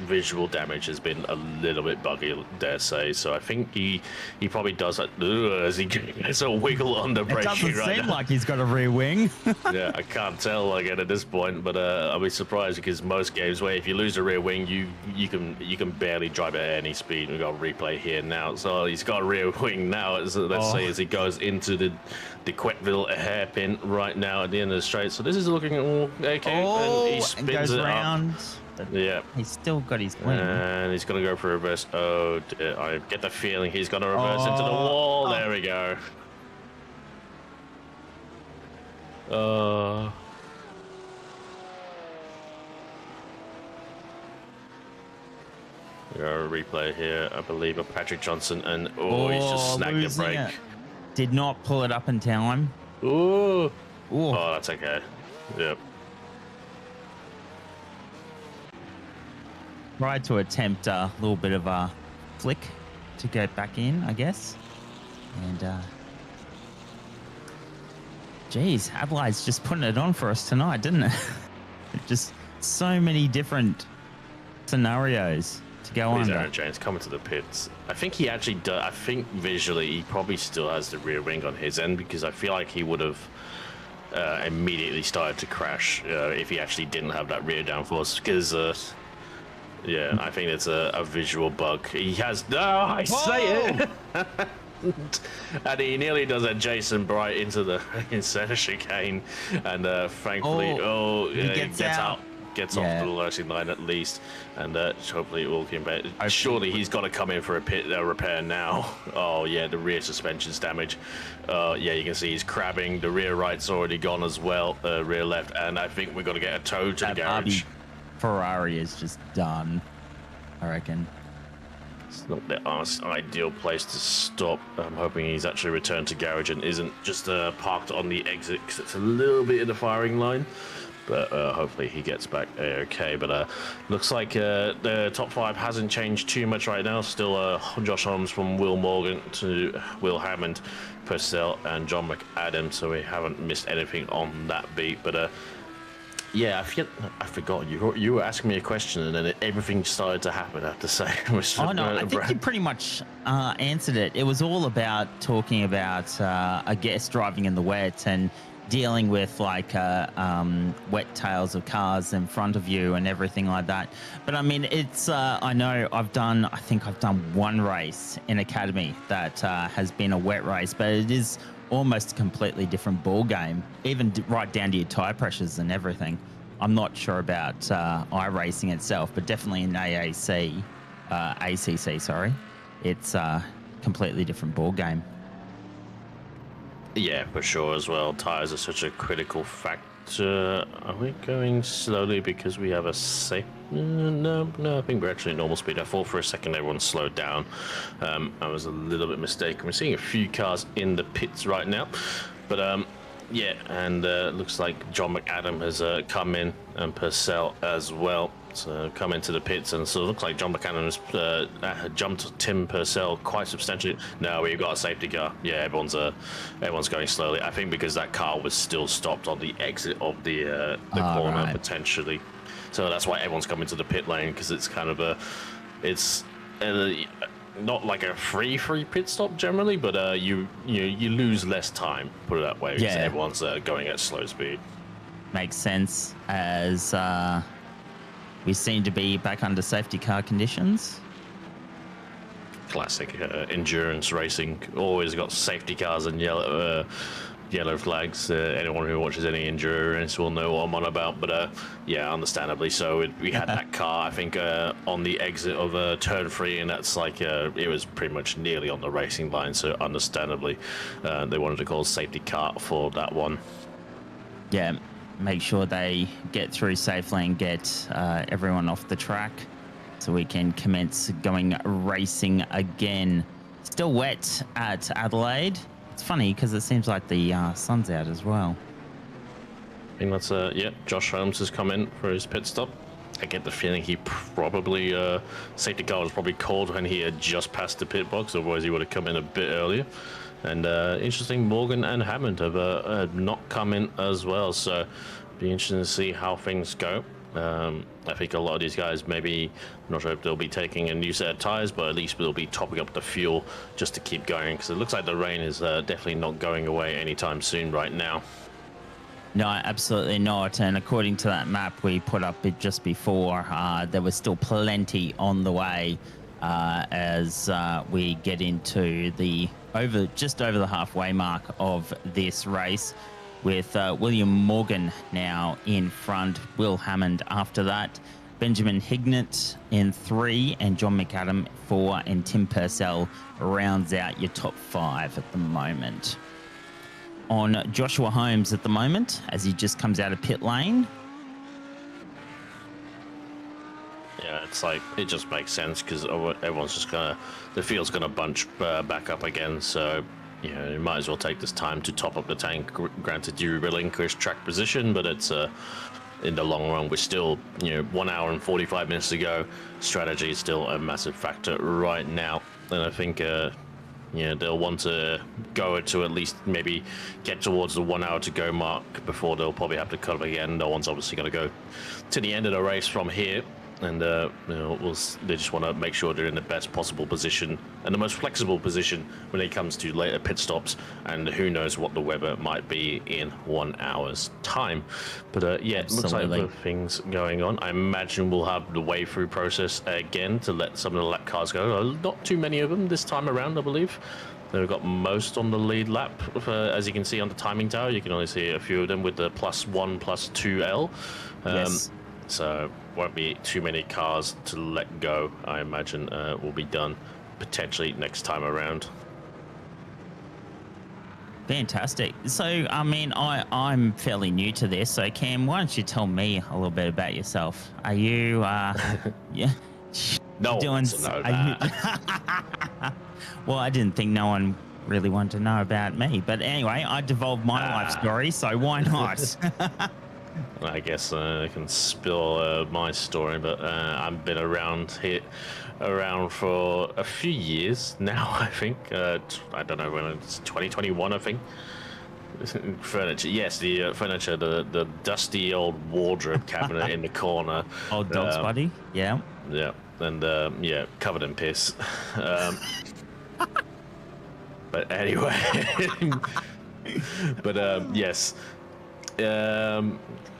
visual damage has been a little bit buggy, dare say. So I think he probably does that as he gets a wiggle on the braking right now. It doesn't seem like he's got a rear wing. Yeah, I can't tell again at this point, but I'll be surprised because most games where if you lose a rear wing, you can barely drive at any speed. We've got a replay here now, so he's got a rear wing now. Let's say as he goes into the Quetville hairpin right now at the end of the straight. So this is looking all okay, and he spins it round. Yeah, he's still got his wing, and he's gonna go for a reverse. Oh dear. I get the feeling he's gonna reverse into the wall. There we go. We got a replay here, I believe, of Patrick Johnson, and he's just snagged the brake. Did not pull it up in time. Oh, that's okay. Yep. Tried to attempt a little bit of a flick to go back in, I guess. And, geez, Adelaide's just putting it on for us tonight, didn't it? Just so many different scenarios to go on. Aaron James coming to the pits. I think he actually does. I think visually he probably still has the rear wing on his end, because I feel like he would have immediately started to crash if he actually didn't have that rear downforce. Because yeah, I think it's a visual bug. He has. I say it. And he nearly does a Jason Bright into the center chicane, and thankfully, he gets out. Gets off the lashing line at least, and hopefully it will come back. Surely he's got to come in for a pit repair now. Oh yeah, the rear suspension's damaged. Yeah, you can see he's crabbing. The rear right's already gone as well. Rear left, and I think we're going to get a tow to the garage. Ferrari is just done, I reckon. It's not the ideal place to stop. I'm hoping he's actually returned to garage and isn't just parked on the exit, because it's a little bit in the firing line. But hopefully he gets back okay. But looks like the top five hasn't changed too much right now. Still Josh Holmes from Will Morgan to Will Hammond, Purcell, and John McAdam. So we haven't missed anything on that beat. But yeah, I forgot. You were asking me a question, and then everything started to happen, I have to say. I think you pretty much answered it. It was all about talking about, I guess, driving in the wet and dealing with like wet tails of cars in front of you and everything like that. But I mean, it's I know I think I've done one race in Academy that has been a wet race, but it is almost a completely different ball game, even right down to your tire pressures and everything. I'm not sure about iRacing itself, but definitely in ACC, sorry, it's a completely different ball game. Yeah, for sure as well. Tires are such a critical factor. Are we going slowly because we have a safe? No, I think we're actually at normal speed. I thought for a second everyone slowed down. I was a little bit mistaken. We're seeing a few cars in the pits right now, but yeah, and looks like John McAdam has come in and Purcell as well. So come into the pits, and so it looks like John McAdam has jumped Tim Purcell quite substantially. No, we've got a safety car. Yeah, everyone's going slowly. I think because that car was still stopped on the exit of the corner right. potentially. So that's why everyone's coming to the pit lane, because it's kind of it's not like a free pit stop generally, but you lose less time, put it that way, because everyone's going at slow speed. Makes sense, as we seem to be back under safety car conditions. Classic endurance racing. Always got safety cars and yellow flags. Anyone who watches any endurance will know what I'm on about. But yeah, understandably so. We had that car, I think, on the exit of turn 3, and that's like it was pretty much nearly on the racing line. So understandably, they wanted to call safety car for that one. Yeah, make sure they get through safely and get everyone off the track so we can commence going racing again. Still wet at Adelaide. It's funny because it seems like the sun's out as well. I think that's yeah, Josh Holmes has come in for his pit stop. I get the feeling he probably safety car was probably called when he had just passed the pit box, otherwise he would have come in a bit earlier. And interesting, Morgan and Hammond have not come in as well, so be interesting to see how things go. I think a lot of these guys, maybe, I'm not sure if they'll be taking a new set of tires, but at least they'll be topping up the fuel just to keep going, because it looks like the rain is definitely not going away anytime soon right now. No, absolutely not. And according to that map we put up just before, there was still plenty on the way as we get into the just over the halfway mark of this race, with William Morgan now in front, Will Hammond after that, Benjamin Hignett in 3, and John McAdam 4, and Tim Purcell rounds out your top 5 at the moment. On Joshua Holmes at the moment, as he just comes out of pit lane. Yeah, it's like, it just makes sense because everyone's just the field's gonna bunch back up again, so you know, you might as well take this time to top up the tank. Granted, you relinquish track position, but it's in the long run, we're still, 1 hour and 45 minutes to go. Strategy is still a massive factor right now, and I think they'll want to go to at least maybe get towards the 1 hour to go mark before they'll probably have to cut up again. No one's obviously going to go to the end of the race from here. And they just want to make sure they're in the best possible position and the most flexible position when it comes to later pit stops, and who knows what the weather might be in 1 hour's time. But yeah, it looks like there are things going on. I imagine we'll have the way through process again to let some of the lap cars go. Not too many of them this time around, I believe. They've got most on the lead lap. As you can see on the timing tower, you can only see a few of them with the +1, +2L. Yes. So won't be too many cars to let go. I imagine will be done potentially next time around. Fantastic. So, I mean, I'm fairly new to this. So, Cam, why don't you tell me a little bit about yourself? Are you, yeah? No one wants to know that. Well, I didn't think no one really wanted to know about me. But anyway, I devolved my life story, so why not? I guess I can spill my story, but I've been around for a few years now, I think. I don't know when it's 2021, I think. Furniture, yes, the furniture, the dusty old wardrobe cabinet in the corner. Old dog's buddy, yeah. Yeah, and yeah, covered in piss. But anyway, but yes.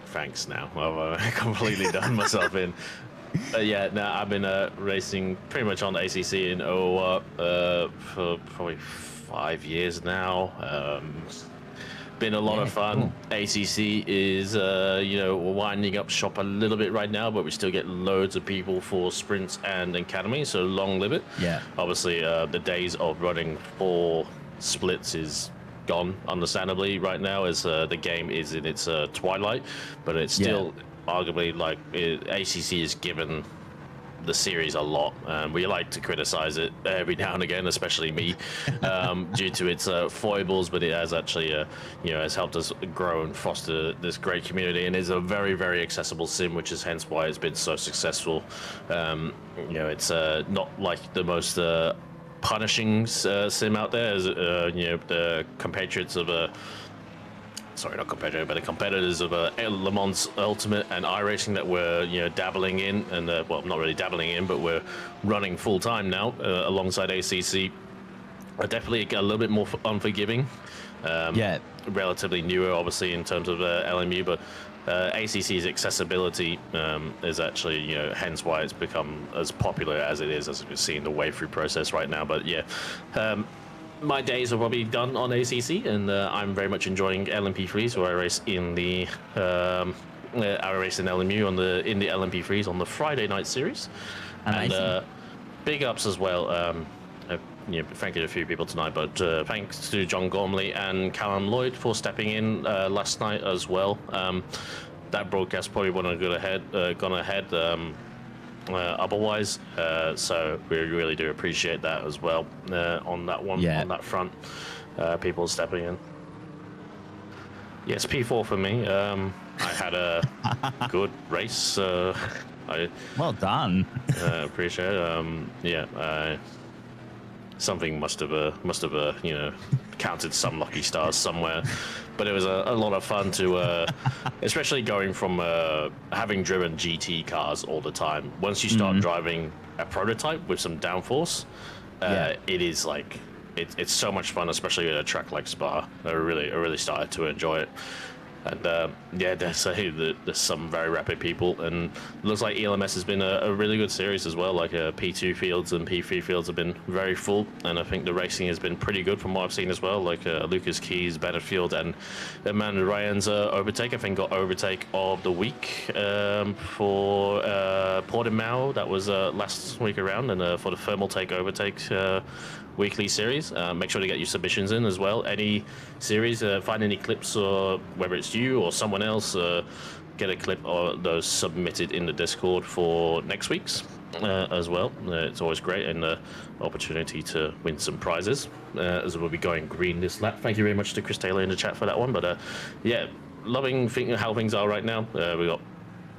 Thanks now. I've completely done myself in. Yeah, no, I've been racing pretty much on the ACC in OOR for probably 5 years now. Been a lot of fun. Cool. ACC is, winding up shop a little bit right now, but we still get loads of people for sprints and academy, so long live it. Yeah. Obviously, the days of running 4 splits is gone, understandably, right now, as the game is in its twilight, but it's still arguably like ACC is given the series a lot. We like to criticize it every now and again, especially me, due to its foibles, but it has actually, has helped us grow and foster this great community, and is a very, very accessible sim, which is hence why it's been so successful. It's not like the most punishing sim out there, as the compatriots of sorry, not competitor, but the competitors of Le Mans Ultimate and iRacing that we're dabbling in, and well, not really dabbling in, but we're running full time now alongside ACC. Are definitely a little bit more unforgiving. Relatively newer, obviously, in terms of LMU, but ACC's accessibility is actually, hence why it's become as popular as it is, as we see in the way through process right now. But yeah. My days are probably done on ACC, and I'm very much enjoying LMP3s, so I race in the I race in LMU in the LMP3s on the Friday night series. Amazing. And big ups as well. Thank you to a few people tonight, but thanks to John Gormley and Callum Lloyd for stepping in last night as well. That broadcast probably wouldn't have gone ahead. Otherwise, so we really do appreciate that as well on that one, on that front, people stepping in. Yes, P4 for me. I had a good race. Well done. Appreciate it. Something must have counted some lucky stars somewhere, but it was a lot of fun to, especially going from having driven GT cars all the time. Once you start driving a prototype with some downforce, it is like it's so much fun, especially at a track like Spa. I really started to enjoy it. And there's some very rapid people, and it looks like ELMS has been a really good series as well. Like P2 fields and P3 fields have been very full, and I think the racing has been pretty good from what I've seen as well. Like Lucas Keys, Battlefield, and Amanda Ryan's overtake. I think got overtake of the week for Portimao. That was last week around, and for the Thermal Take overtake weekly series. Make sure to get your submissions in as well. Any series, find any clips, or whether it's you or someone else, get a clip of those submitted in the Discord for next week's as well. It's always great, and opportunity to win some prizes as we'll be going green this lap. Thank you very much to Chris Taylor in the chat for that one. But loving how things are right now.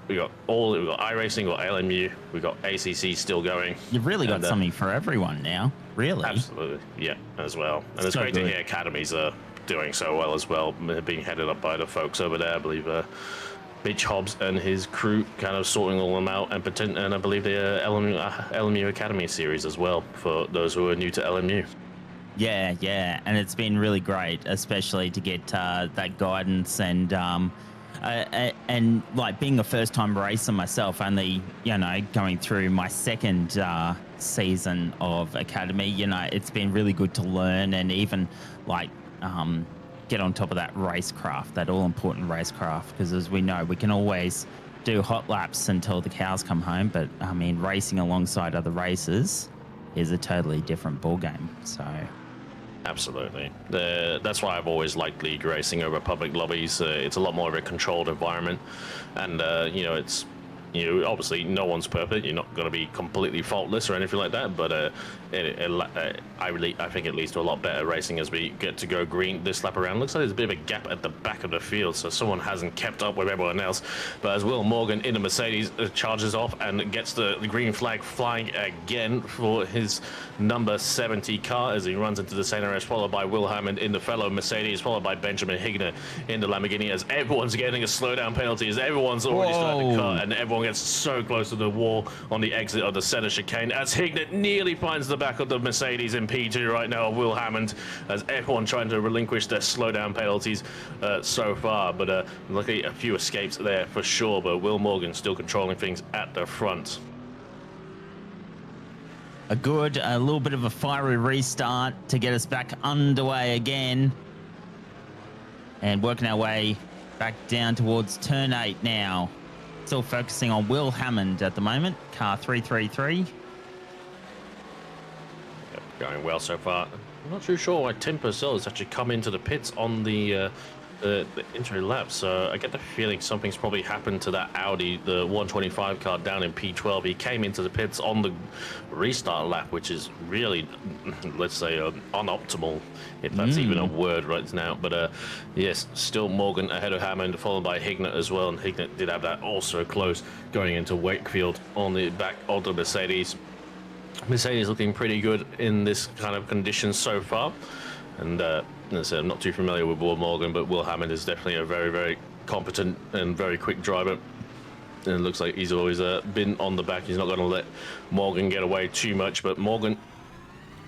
We got iRacing, we got LMU, we got ACC still going. You've really got something for everyone now, really. Absolutely, yeah, as well. And it's great to hear academies are doing so well as well, being headed up by the folks over there. I believe Mitch Hobbs and his crew kind of sorting all them out, and I believe the LMU Academy series as well for those who are new to LMU. Yeah, and it's been really great, especially to get that guidance and like being a first-time racer myself, only going through my second season of academy. It's been really good to learn and even like get on top of that racecraft, that all-important racecraft, because as we know, we can always do hot laps until the cows come home, but I mean, racing alongside other racers is a totally different ballgame. So absolutely. That's why I've always liked league racing over public lobbies. It's a lot more of a controlled environment, and it's obviously no one's perfect. You're not going to be completely faultless or anything like that, but I think it leads to a lot better racing as we get to go green this lap around. Looks like there's a bit of a gap at the back of the field, so someone hasn't kept up with everyone else. But as Will Morgan in the Mercedes charges off and gets the green flag flying again for his number 70 car as he runs into the center edge, followed by Will Hammond in the fellow Mercedes, followed by Benjamin Higner in the Lamborghini, as everyone's getting a slowdown penalty, as everyone's already started the car, and everyone gets so close to the wall on the exit of the center chicane, as Higner nearly finds the back of the Mercedes in P2 right now of Will Hammond, as everyone trying to relinquish their slowdown penalties so far. But luckily a few escapes there for sure, but Will Morgan still controlling things at the front. A little bit of a fiery restart to get us back underway again, and working our way back down towards turn 8 now. Still focusing on Will Hammond at the moment, car 333. Yep, going well so far. I'm not too sure why Tim Purcell has actually come into the pits on the intro lap, so I get the feeling something's probably happened to that Audi, the 125 car down in P12. He came into the pits on the restart lap, which is really, let's say, unoptimal, if that's even a word right now. But yes, still Morgan ahead of Hammond, followed by Hignett as well, and Hignett did have that also close going into Wakefield on the back of the Mercedes. Mercedes looking pretty good in this kind of conditions so far. And as I said, I'm not too familiar with Will Morgan, but Will Hammond is definitely a very, very competent and very quick driver. And it looks like he's always been on the back. He's not going to let Morgan get away too much, but Morgan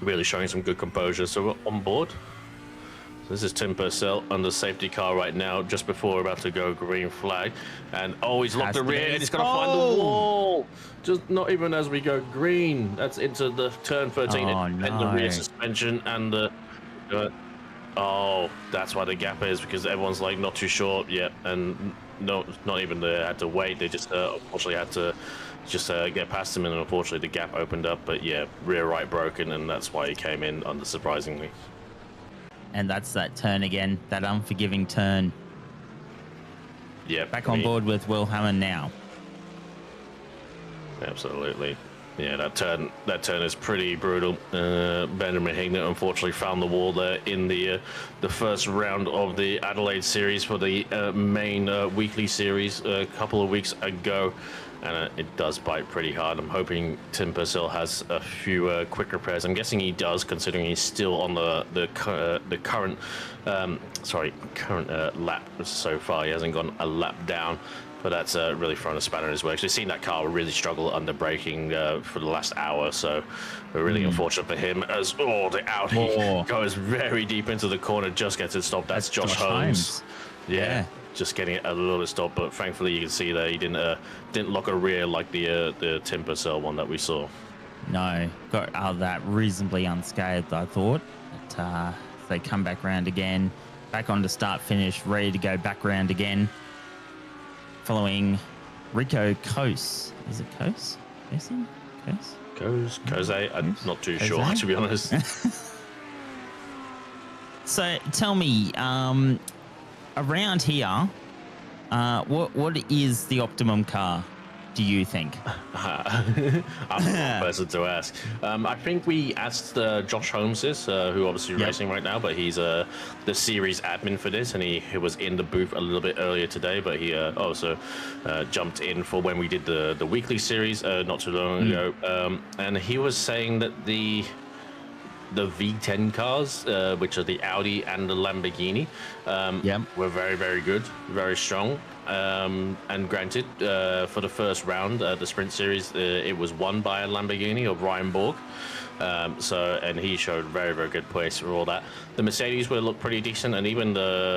really showing some good composure. So we're on board. So this is Tim Purcell under safety car right now, just before we're about to go green flag. And he's locked the rear and he's going to find the wall. Just not even as we go green. That's into the turn 13 and the rear suspension and the... that's why the gap is, because everyone's like not too sure yet, and no, not even they had to wait. They just unfortunately had to just get past him, and unfortunately the gap opened up. But yeah, rear right broken, and that's why he came in unsurprisingly. And that's that turn again, that unforgiving turn. Yeah, back on board with Will Hammond now. Absolutely. Yeah, that turn is pretty brutal. Benjamin Hignett unfortunately found the wall there in the first round of the Adelaide series for the main weekly series a couple of weeks ago, and it does bite pretty hard. I'm hoping Tim Purcell has a few quick repairs. I'm guessing he does, considering he's still on the current lap so far. He hasn't gone a lap down. But that's really thrown a spanner in his works. We've seen that car really struggle under braking for the last hour, so we're really unfortunate for him. As the Audi goes very deep into the corner, just gets it stopped. That's Josh Holmes. Yeah, just getting it a little bit stopped, but thankfully you can see that he didn't lock a rear like the Tim Purcell one that we saw. No, got out of that reasonably unscathed, I thought. But they come back round again, back on to start finish, ready to go back round again. Following Rico Kose. Is it Kose? Kose? I'm not too sure, to be honest. So tell me, around here, what is the optimum car, do you think? I'm the wrong person to ask. I think we asked Josh Holmes this, who obviously racing right now, but he's the series admin for this, and he was in the booth a little bit earlier today, but he also jumped in for when we did the weekly series not too long ago, and he was saying that the V10 cars, which are the Audi and the Lamborghini, were very, very good, very strong. And granted, for the first round, the sprint series, it was won by a Lamborghini of Ryan Borg. And he showed very, very good pace for all that. The Mercedes would look pretty decent, and even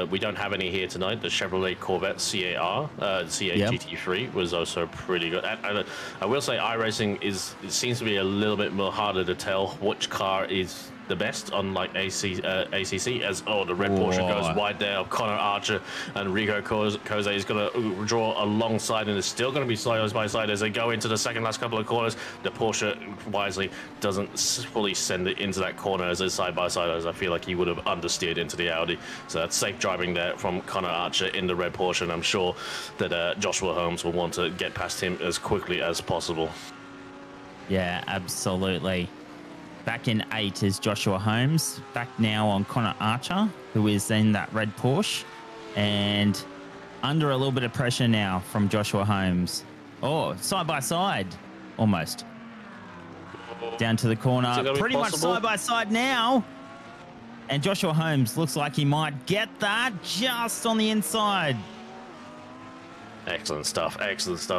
we don't have any here tonight. The Chevrolet Corvette CAR, GT3 was also pretty good. I will say iRacing it seems to be a little bit more harder to tell which car is the best, unlike ACC, as the red Porsche goes wide there. Connor Archer and Rico Kose is going to draw alongside, and it's still going to be side by side as they go into the second last couple of corners. The Porsche wisely doesn't fully send it into that corner as they're side by side, as I feel like he would have understeered into the Audi. So that's safe driving there from Connor Archer in the red Porsche, and I'm sure that Joshua Holmes will want to get past him as quickly as possible. Yeah, absolutely. Back in 8 is Joshua Holmes. Back now on Connor Archer, who is in that red Porsche. And under a little bit of pressure now from Joshua Holmes. Side by side, almost. Down to the corner. Pretty much side by side now. And Joshua Holmes looks like he might get that just on the inside. Excellent stuff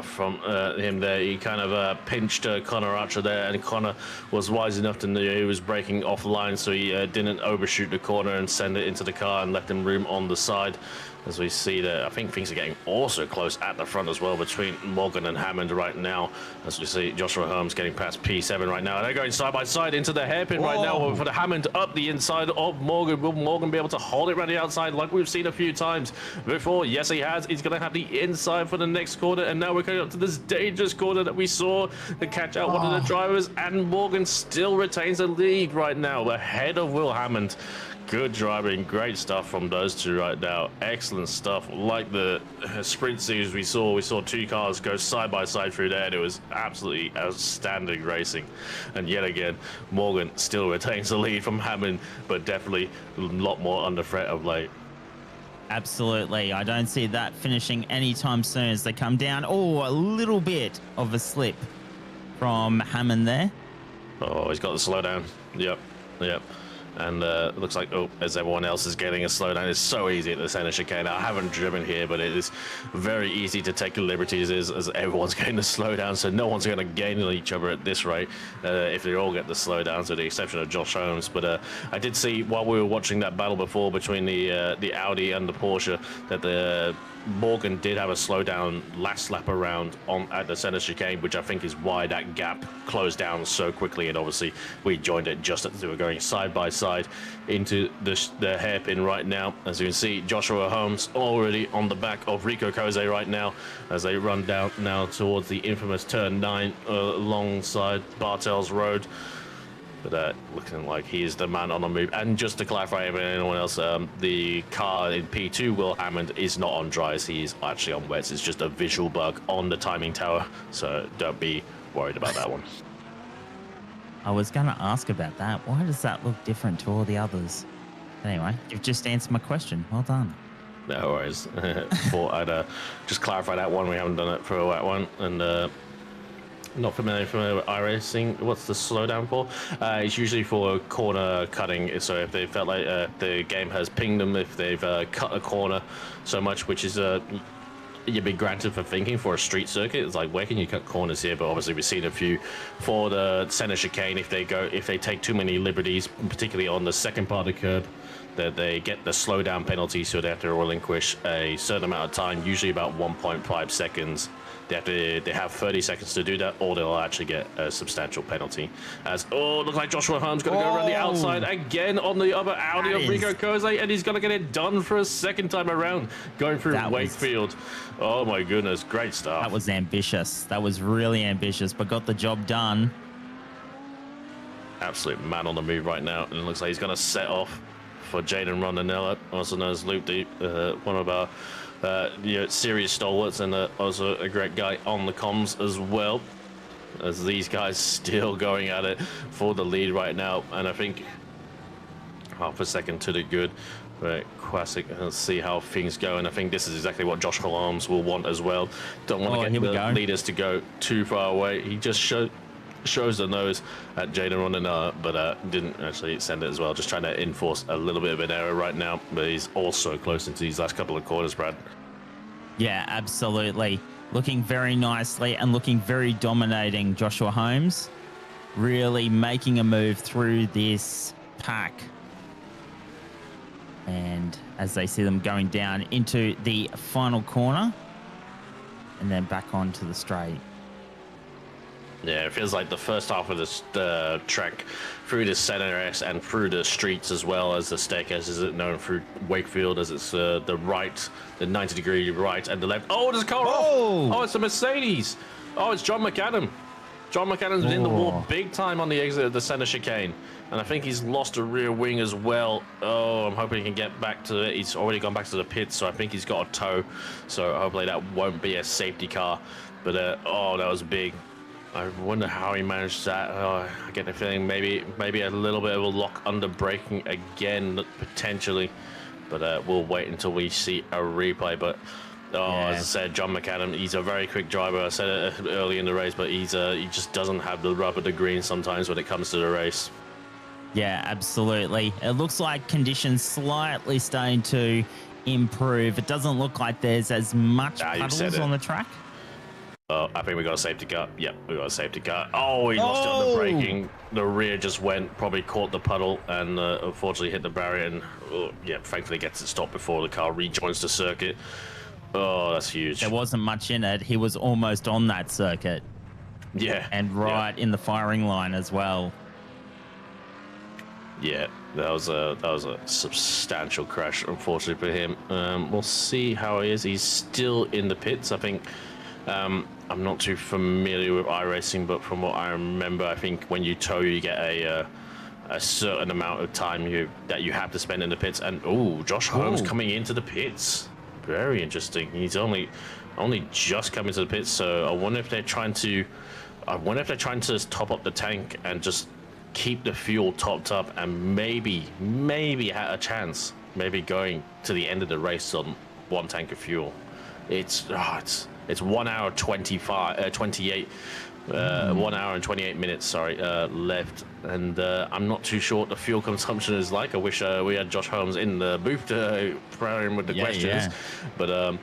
from him there. He kind of pinched Connor Archer there, and Connor was wise enough to know he was breaking offline, so he didn't overshoot the corner and send it into the car and left him room on the side. As we see there, I think things are getting also close at the front as well between Morgan and Hammond right now. As we see Joshua Holmes getting past P7 right now. They're going side by side into the hairpin right now for the Hammond up the inside of Morgan. Will Morgan be able to hold it around the outside like we've seen a few times before? Yes, he has. He's going to have the inside inside for the next corner, and now we're coming up to this dangerous corner that we saw to catch out one of the drivers, and Morgan still retains the lead right now, ahead of Will Hammond. Good driving, great stuff from those two right now. Excellent stuff. Like the sprint series we saw two cars go side by side through there, and it was absolutely outstanding racing. And yet again, Morgan still retains the lead from Hammond, but definitely a lot more under threat of late. Absolutely. I don't see that finishing anytime soon as they come down. Oh, a little bit of a slip from Hammond there. Oh, he's got the slowdown. Yep. And it looks like, as everyone else is getting a slowdown, it's so easy at the center chicane. I haven't driven here, but it is very easy to take the liberties as everyone's getting the slowdown, so no one's going to gain on each other at this rate if they all get the slowdowns, with the exception of Josh Holmes. But I did see, while we were watching that battle before between the Audi and the Porsche, that the Morgan did have a slowdown last lap around at the center chicane, which I think is why that gap closed down so quickly, and obviously we joined it just as we were going side by side into the hairpin right now. As you can see, Joshua Holmes already on the back of Rico Koze right now as they run down now towards the infamous turn 9 alongside Bartels Road. But looking like he is the man on the move. And just to clarify for anyone else, the car in P2, Will Hammond, is not on dries. He is actually on wets. It's just a visual bug on the timing tower. So don't be worried about that one. I was going to ask about that. Why does that look different to all the others? Anyway, you've just answered my question. Well done. No worries. Thought I'd just clarify that one. We haven't done it for that one. And not familiar with Iracing. What's the slowdown for? It's usually for corner cutting. So if they felt like the game has pinged them, if they've cut a corner so much, which is you'd be granted for thinking for a street circuit. It's like, where can you cut corners here? But obviously we've seen a few for the center chicane. If they take too many liberties, particularly on the second part of the curb, that they get the slowdown penalty, so they have to relinquish a certain amount of time, usually about 1.5 seconds. They have 30 seconds to do that, or they'll actually get a substantial penalty. It looks like Joshua Holmes going to go around the outside again on the other Audi of Rico Koze, and he's going to get it done for a second time around, going through Wakefield. Oh my goodness, great stuff. That was ambitious. That was really ambitious, but got the job done. Absolute man on the move right now, and it looks like he's going to set off for Jaden Rondinella, also known as Luke Deep, one of our serious stalwarts, and also a great guy on the comms as well, as these guys still going at it for the lead right now. And I think half a second to the good. Right, classic. Let's see how things go, and I think this is exactly what Josh Holmes will want as well. Don't want to get the leaders to go too far away. He just shows the nose at Jaden Rondinella, but didn't actually send it as well. Just trying to enforce a little bit of an error right now, but he's also close into these last couple of quarters, Brad. Yeah, absolutely. Looking very nicely and looking very dominating, Joshua Holmes. Really making a move through this pack. And as they see them going down into the final corner and then back onto the straight. Yeah, it feels like the first half of this track through the center S and through the streets, as well as the staircase, is it known through Wakefield, as it's the right, the 90-degree right and the left. Oh, there's a car off! Oh, it's a Mercedes! Oh, it's John McAdam. John McAdam's in the wall big time on the exit of the center chicane. And I think he's lost a rear wing as well. Oh, I'm hoping he can get back to it. He's already gone back to the pits, so I think he's got a tow. So hopefully that won't be a safety car. But, that was big. I wonder how he managed that. I get the feeling maybe a little bit of a lock under braking again, potentially. But we'll wait until we see a replay. But as I said, John McAdam, he's a very quick driver. I said it early in the race, but he just doesn't have the rub of the green sometimes when it comes to the race. Yeah, absolutely. It looks like conditions slightly starting to improve. It doesn't look like there's as much puddles on the track. Oh, I think we got a safety car. Yep, we got a safety car. Oh, he lost it on the braking. The rear just went, probably caught the puddle, and unfortunately hit the barrier. And thankfully gets it stopped before the car rejoins the circuit. Oh, that's huge. There wasn't much in it. He was almost on that circuit. Yeah. And in the firing line as well. Yeah, that was a substantial crash, unfortunately for him. We'll see how he is. He's still in the pits, I think. I'm not too familiar with iRacing, but from what I remember, I think when you tow, you get a certain amount of time that you have to spend in the pits. And Josh Holmes coming into the pits, very interesting. He's only just come into the pits, so I wonder if they're trying to top up the tank and just keep the fuel topped up, and maybe had a chance, maybe going to the end of the race on one tank of fuel. It's 1 hour 28 1 hour and 28 minutes left, and I'm not too sure what the fuel consumption is like. I wish we had Josh Holmes in the booth to prepare him with the questions, but I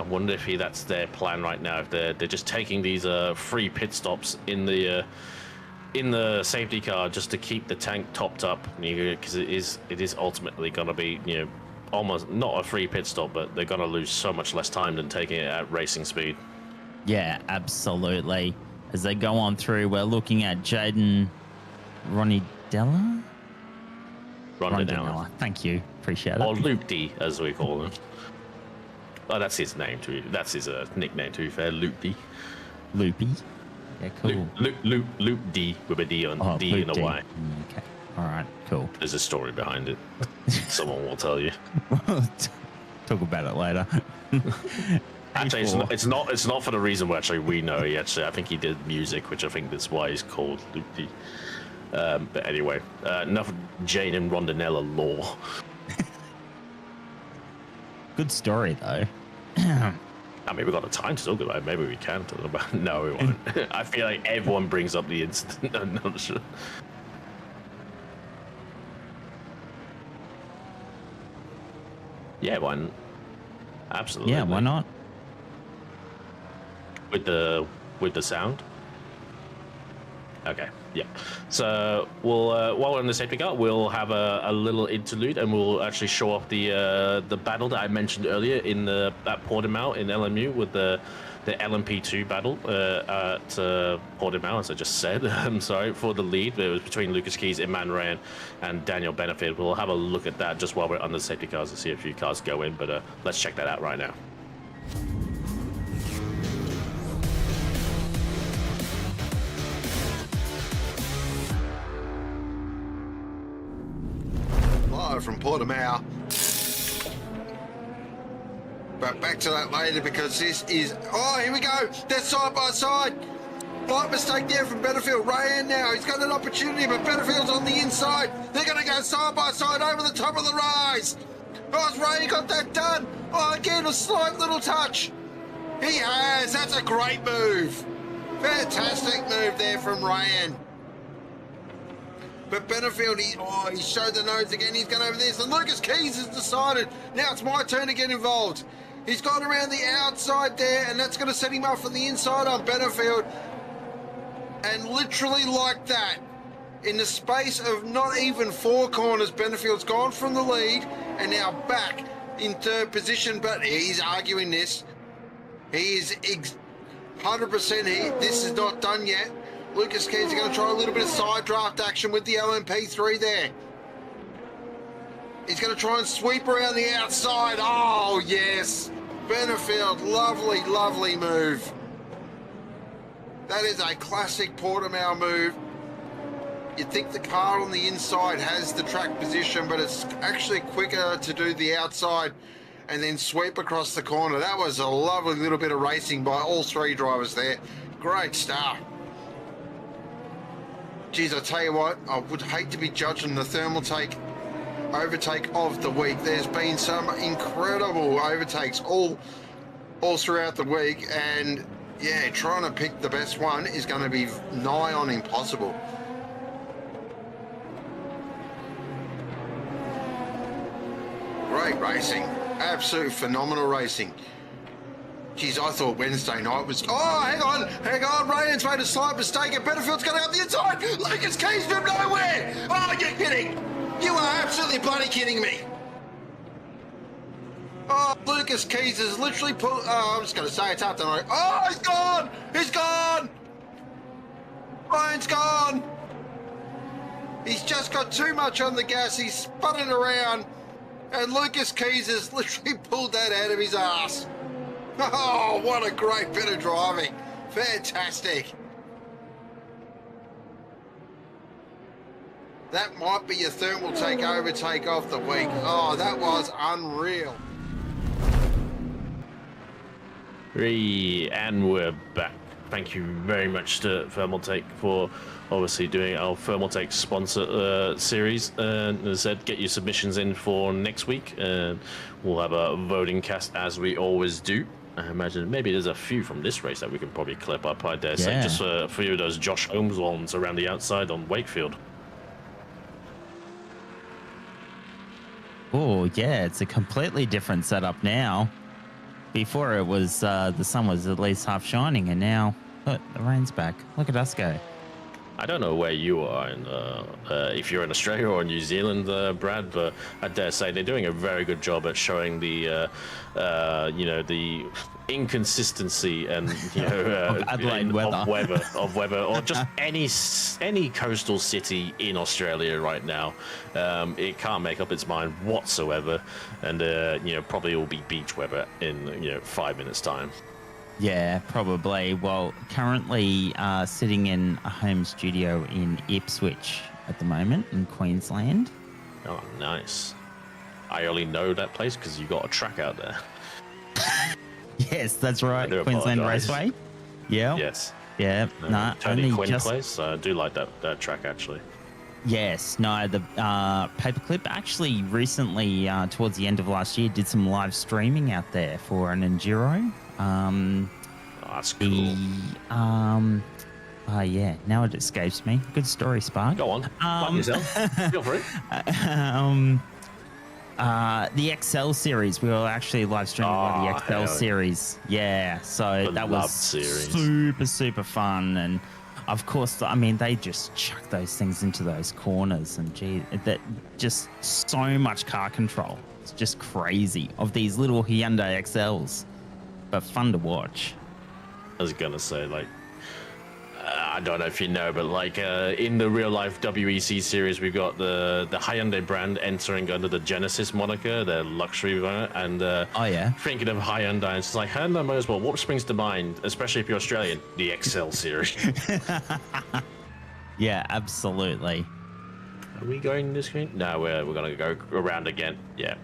wonder if that's their plan right now, if they're just taking these free pit stops in the safety car just to keep the tank topped up, because it is ultimately going to be almost not a free pit stop, but they're going to lose so much less time than taking it at racing speed. Yeah, absolutely. As they go on through, we're looking at Jaden Ronidella. Thank you, appreciate it. Or Luke D, as we call him. Oh, that's his name too. That's his nickname, to be fair, Luke D. Loopy. Yeah, cool. Luke D with a D on D and a Y. Okay. All right. Cool. There's a story behind it. Someone will tell you. Talk about it later. Actually, it's not for the reason where we know. I think he did music, which I think that's why he's called Luke D. But anyway, enough Jaden Rondinella lore. Good story though. I mean, we've got the time to talk about it. Maybe we can talk about it. No, we won't. I feel like everyone brings up the incident. I'm not sure. Yeah, why not? Absolutely. Yeah, why not? With the sound. Okay. Yeah. So we'll while we're on the safety car, we'll have a little interlude, and we'll actually show off the battle that I mentioned earlier at Portimao in LMU with the LMP2 battle at Portimao, as I just said. I'm sorry for the lead. It was between Lucas Keys, Iman Ryan, and Daniel Benefit. We'll have a look at that just while we're under the safety cars to see a few cars go in. But let's check that out right now. From Portimao, but back to that later, because this is here we go, they're side by side. Slight mistake there from Benefield. Rayan now, he's got an opportunity, but Benefield's on the inside. They're going to go side by side over the top of the rise. Has Rayan got that done? Again, a slight little touch. He has. That's a great move. Fantastic move there from Rayan. But Benefield, he showed the nose again. He's gone over this. And Lucas Keys has decided, now it's my turn to get involved. He's gone around the outside there, and that's going to set him up from the inside on Benefield. And literally like that, in the space of not even 4 corners, Benefield's gone from the lead and now back in third position. But he's arguing this. He is 100% here. This is not done yet. Lucas Keys is going to try a little bit of side draft action with the LMP3 there. He's going to try and sweep around the outside. Oh, yes. Benefield, lovely, lovely move. That is a classic Portimao move. You'd think the car on the inside has the track position, but it's actually quicker to do the outside and then sweep across the corner. That was a lovely little bit of racing by all 3 drivers there. Great start. Geez, I tell you what, I would hate to be judging the thermal overtake of the week. There's been some incredible overtakes all throughout the week, and yeah, trying to pick the best one is going to be nigh on impossible. Great racing, absolute phenomenal racing. Geez, I thought Wednesday night was... Oh, hang on. Ryan's made a slight mistake and Benefield's going out the inside. Lucas Keys from nowhere. Oh, you're kidding. You are absolutely bloody kidding me. Oh, Lucas Keys has literally put... Oh, I'm just going to say it's up tonight. Oh, he's gone. He's gone. Ryan's gone. He's just got too much on the gas. He's spun it around. And Lucas Keys has literally pulled that out of his ass. Oh, what a great bit of driving. Fantastic. That might be your thermal takeover take off the week. Oh, that was unreal. And we're back. Thank you very much to Thermal Take for obviously doing our Thermal Take sponsor series. And as I said, get your submissions in for next week, and we'll have a voting cast as we always do. I imagine maybe there's a few from this race that we can probably clip up. I dare say, just for a few of those Josh Holmes ones around the outside on Wakefield. Oh, yeah, it's a completely different setup now. Before it was, the sun was at least half shining, and now, look, the rain's back. Look at us go. I don't know where you are, if you're in Australia or New Zealand, Brad, but I dare say they're doing a very good job at showing the, the inconsistency and of Adelaide of weather, or just any coastal city in Australia right now. It can't make up its mind whatsoever, and probably will be beach weather in 5 minutes time. Yeah, probably. Well, currently sitting in a home studio in Ipswich at the moment in Queensland. Oh, nice. I only know that place because you got a track out there. Yes, that's right. Queensland apologize. Raceway. Yeah. Yes. Yeah. No, Tony only Quinn just... place. I do like that track actually. Yes. No, the Paperclip actually recently, towards the end of last year, did some live streaming out there for an Enduro. That's cool. Yeah, now it escapes me. Good story, Spark. Go on. Plug yourself. Feel free. The XL series. We were actually live streaming the XL series. Yeah, so that was super, super fun. And of course, I mean, they just chuck those things into those corners, and gee, that just so much car control. It's just crazy of these little Hyundai XLs, but fun to watch. I was gonna say, like, I don't know if you know, but like in the real life WEC series, we've got the Hyundai brand entering under the Genesis moniker, their luxury brand, and thinking of Hyundai, it's like Hyundai Motorsport. What springs to mind, especially if you're Australian? The XL series. Yeah, absolutely. Are we going this way? No, we're gonna go around again. Yeah,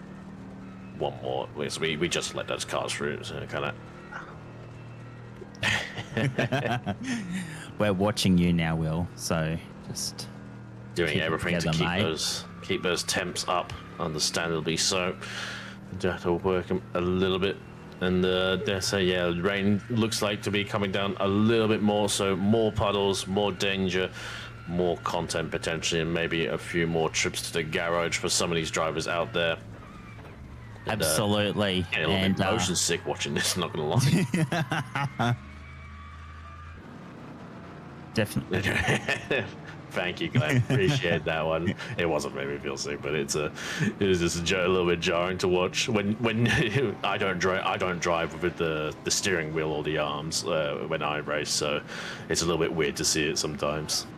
one more. We just let those cars through, so kind of. We're watching you now, Will. So just doing everything together, to keep those temps up, understandably so. Just have to work them a little bit, and dare say, yeah, rain looks like to be coming down a little bit more. So more puddles, more danger, more content potentially, and maybe a few more trips to the garage for some of these drivers out there. And, absolutely. Getting a little bit motion sick watching this. Not gonna lie. Definitely. Thank you, Glenn. Appreciate that one. It wasn't making me feel sick, but it was just a little bit jarring to watch when I don't drive with the steering wheel or the arms when I race, so it's a little bit weird to see it sometimes.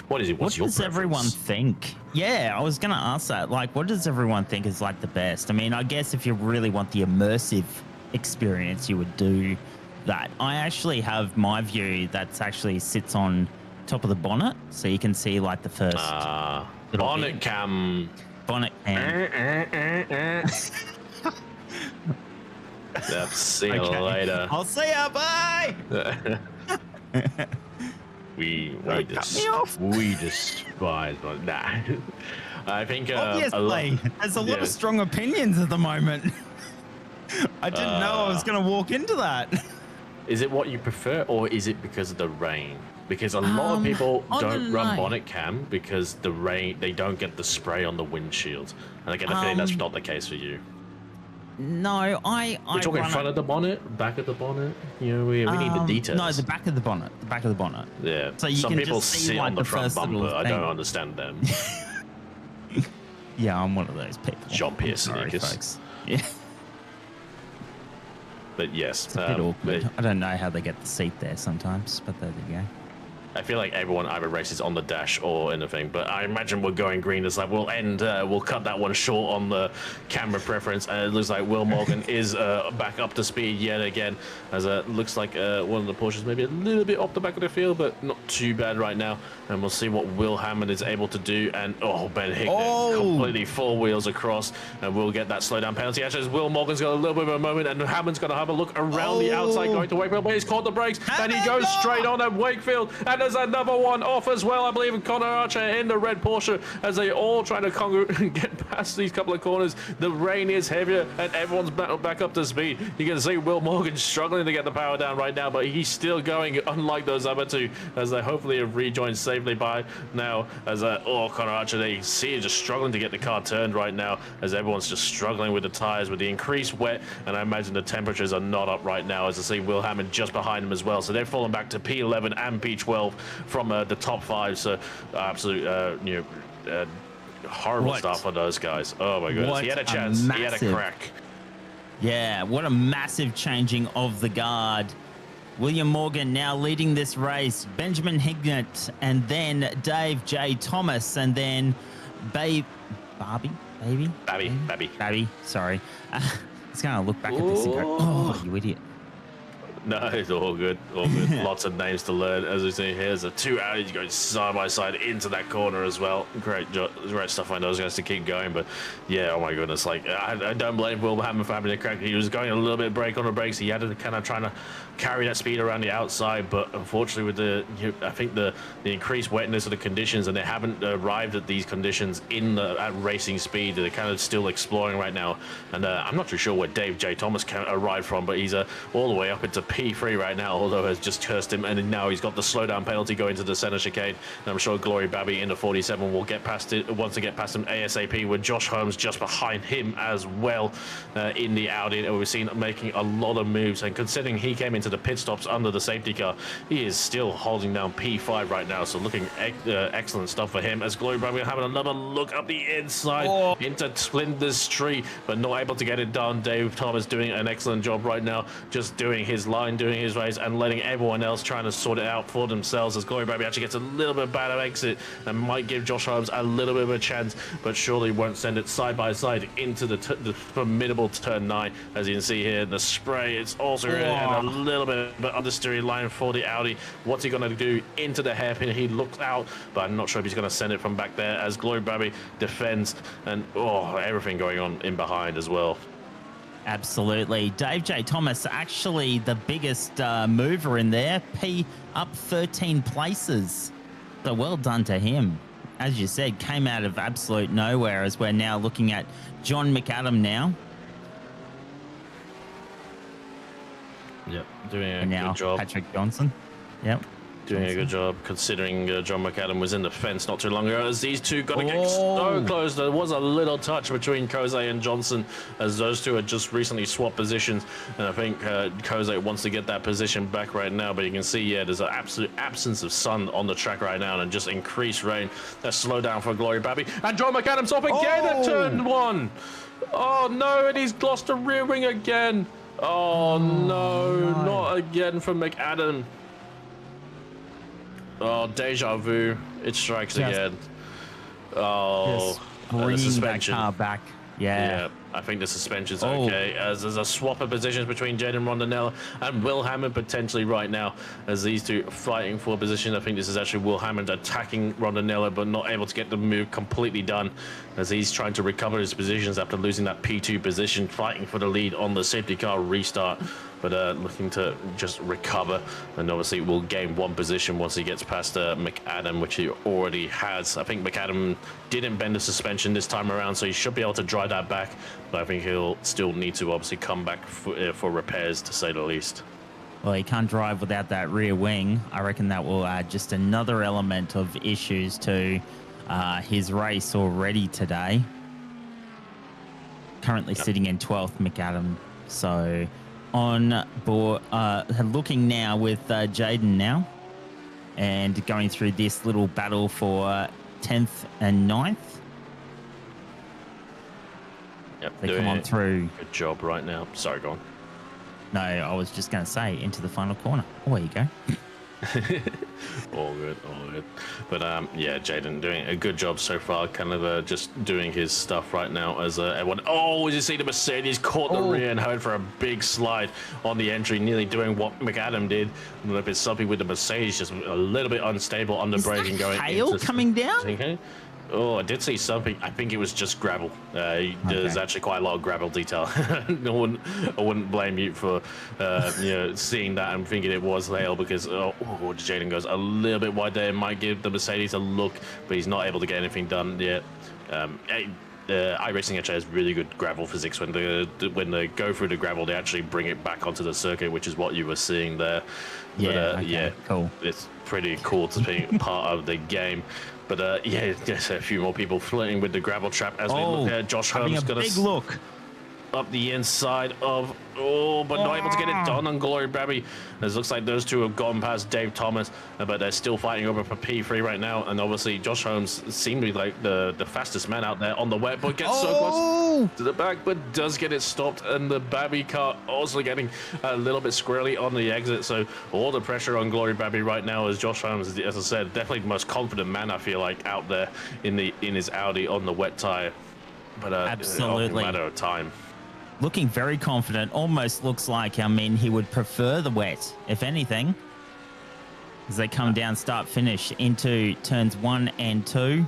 What is it? What's your preference? Everyone think? Yeah, I was gonna ask that. Like, what does everyone think is like the best? I mean, I guess if you really want the immersive experience, you would do that. I actually have my view that actually sits on top of the bonnet, so you can see like the first bonnet cam. Bonnet cam. Yep, see you later. I'll see ya. Bye. we despise. Nah, I think obviously there's a lot of strong opinions at the moment. I didn't know I was going to walk into that. Is it what you prefer, or is it because of the rain? Because a lot of people don't run bonnet cam because the rain, they don't get the spray on the windshield. And I get the feeling that's not the case for you. No, We're talking front of the bonnet, back of the bonnet. You know, we need the details. No, the back of the bonnet. The back of the bonnet. Yeah. So you Some can people just see, sit like, on the front bumper. I thing. don't understand them. Yeah, I'm one of those people. John Pierce Sorry, folks. Yeah. But yes, it's a bit awkward. I don't know how they get the seat there sometimes, but there you go. I feel like everyone either races on the dash or anything, but I imagine we're going green. It's like we'll cut that one short on the camera preference, and it looks like Will Morgan is back up to speed yet again, as it looks like one of the Porsches maybe a little bit off the back of the field, but not too bad right now. And we'll see what Will Hammond is able to do. And Ben Hickman completely four wheels across, and we'll get that slowdown penalty. Actually, as Will Morgan's got a little bit of a moment, and Hammond's going to have a look around the outside going to Wakefield, but he's caught the brakes, and he goes straight on at Wakefield. And there's another one off as well, I believe, Connor Archer in the red Porsche, as they all trying to get past these couple of corners. The rain is heavier, and everyone's back up to speed. You can see Will Morgan struggling to get the power down right now, but he's still going, unlike those other two, as they hopefully have rejoined safely by now. As Connor Archer, they see just struggling to get the car turned right now, as everyone's just struggling with the tires with the increased wet, and I imagine the temperatures are not up right now, as I see Will Hammond just behind him as well. So they've fallen back to P11 and P12 from the top five. So absolute horrible start for those guys. Oh my goodness, he had a chance, he had a crack. Yeah, what a massive changing of the guard. William Morgan now leading this race, Benjamin Hignett, and then Dave J. Thomas, and then Babby, sorry. He's going to look back at this and go, oh, you idiot. No, it's all good, all good. Lots of names to learn. As we see, here's the two Audis going side by side into that corner as well. Great stuff by those guys to keep going. But yeah, oh my goodness, like I don't blame Will Hammond for having a crack. He was going a little bit brake on the brakes. He had to kind of trying to carry that speed around the outside, but unfortunately with I think the increased wetness of the conditions, and they haven't arrived at these conditions at racing speed. They're kind of still exploring right now, and I'm not too sure where Dave J. Thomas arrived from, but he's all the way up into P3 right now, although has just cursed him, and now he's got the slowdown penalty going to the center chicane, and I'm sure Glory Babby in the 47 will get past it, wants to get past him ASAP, with Josh Holmes just behind him as well in the Audi, and we've seen making a lot of moves, and considering he came into the pit stops under the safety car, he is still holding down P5 right now, so looking excellent stuff for him, as Glory Babby having another look up the inside into Flinders Tree, but not able to get it done. Dave Thomas doing an excellent job right now, just doing his line, doing his race, and letting everyone else trying to sort it out for themselves, as Glory Babby actually gets a little bit better exit and might give Josh Holmes a little bit of a chance, but surely won't send it side by side into the formidable turn 9. As you can see here, the spray, it's also a little bit of understeering line for the Audi. What's he going to do into the hairpin? He looks out, but I'm not sure if he's going to send it from back there, as Glory Babby defends, and everything going on in behind as well. Absolutely. Dave J. Thomas, actually the biggest mover in there, up 13 places. So well done to him. As you said, came out of absolute nowhere, as we're now looking at John McAdam now. Yep, doing a good job. Patrick Johnson. Yep. Doing a good job, considering John McAdam was in the fence not too long ago, as these two got to get so close. There was a little touch between Kose and Johnson, as those two had just recently swapped positions, and I think Kose wants to get that position back right now, but you can see, there's an absolute absence of sun on the track right now, and just increased rain. That's slow down for Glory Babby, and John McAdam's off again at turn 1. Oh no, and he's lost a rear wing again. Oh no, not again for McAdam. Oh, deja vu. It strikes again. Oh, the suspension. That car back. Yeah. I think the suspension's okay, as there's a swap of positions between Jaden Rondinella and Will Hammond potentially right now, as these two are fighting for position. I think this is actually Will Hammond attacking Rondinella, but not able to get the move completely done, as he's trying to recover his positions after losing that P2 position, fighting for the lead on the safety car restart, but looking to just recover, and obviously will gain one position once he gets past McAdam, which he already has. I think McAdam didn't bend the suspension this time around, so he should be able to drive that back, but I think he'll still need to obviously come back for repairs, to say the least. Well, he can't drive without that rear wing. I reckon that will add just another element of issues to his race already today. Currently sitting in 12th, McAdam. So on board, looking now with Jaden now, and going through this little battle for 10th and 9th. Yep, they come on through. Good job right now. Sorry, go on. No, I was just going to say into the final corner. Oh, there you go. All good, all good. But yeah, Jaden doing a good job so far. Kind of just doing his stuff right now as everyone. Oh, you see the Mercedes caught the rear and heard for a big slide on the entry, nearly doing what McAdam did. I don't know if it's something with the Mercedes, just a little bit unstable on the braking going. Hail into coming down? Okay. Oh, I did see something. I think it was just gravel. There's actually quite a lot of gravel detail. I wouldn't blame you for seeing that and thinking it was hail because Jaden goes a little bit wide there. Might give the Mercedes a look, but he's not able to get anything done yet. Iracing actually has really good gravel physics. When they go through the gravel, they actually bring it back onto the circuit, which is what you were seeing there. Yeah, cool. It's pretty cool to be part of the game. But yeah, there's a few more people flirting with the gravel trap as we look at Josh Holmes. Having a big look. Up the inside of, but not able to get it done on Glory Babby. It looks like those two have gone past Dave Thomas, but they're still fighting over for P3 right now. And obviously, Josh Holmes seemed to be like the fastest man out there on the wet, but gets so close to the back, but does get it stopped. And the Babby car also getting a little bit squirrely on the exit. So all the pressure on Glory Babby right now is Josh Holmes, as I said, definitely the most confident man I feel like out there in his Audi on the wet tire. But absolutely, it's a matter of time. Looking very confident. Almost looks like, he would prefer the wet, if anything. As they come down, start, finish into turns 1 and 2.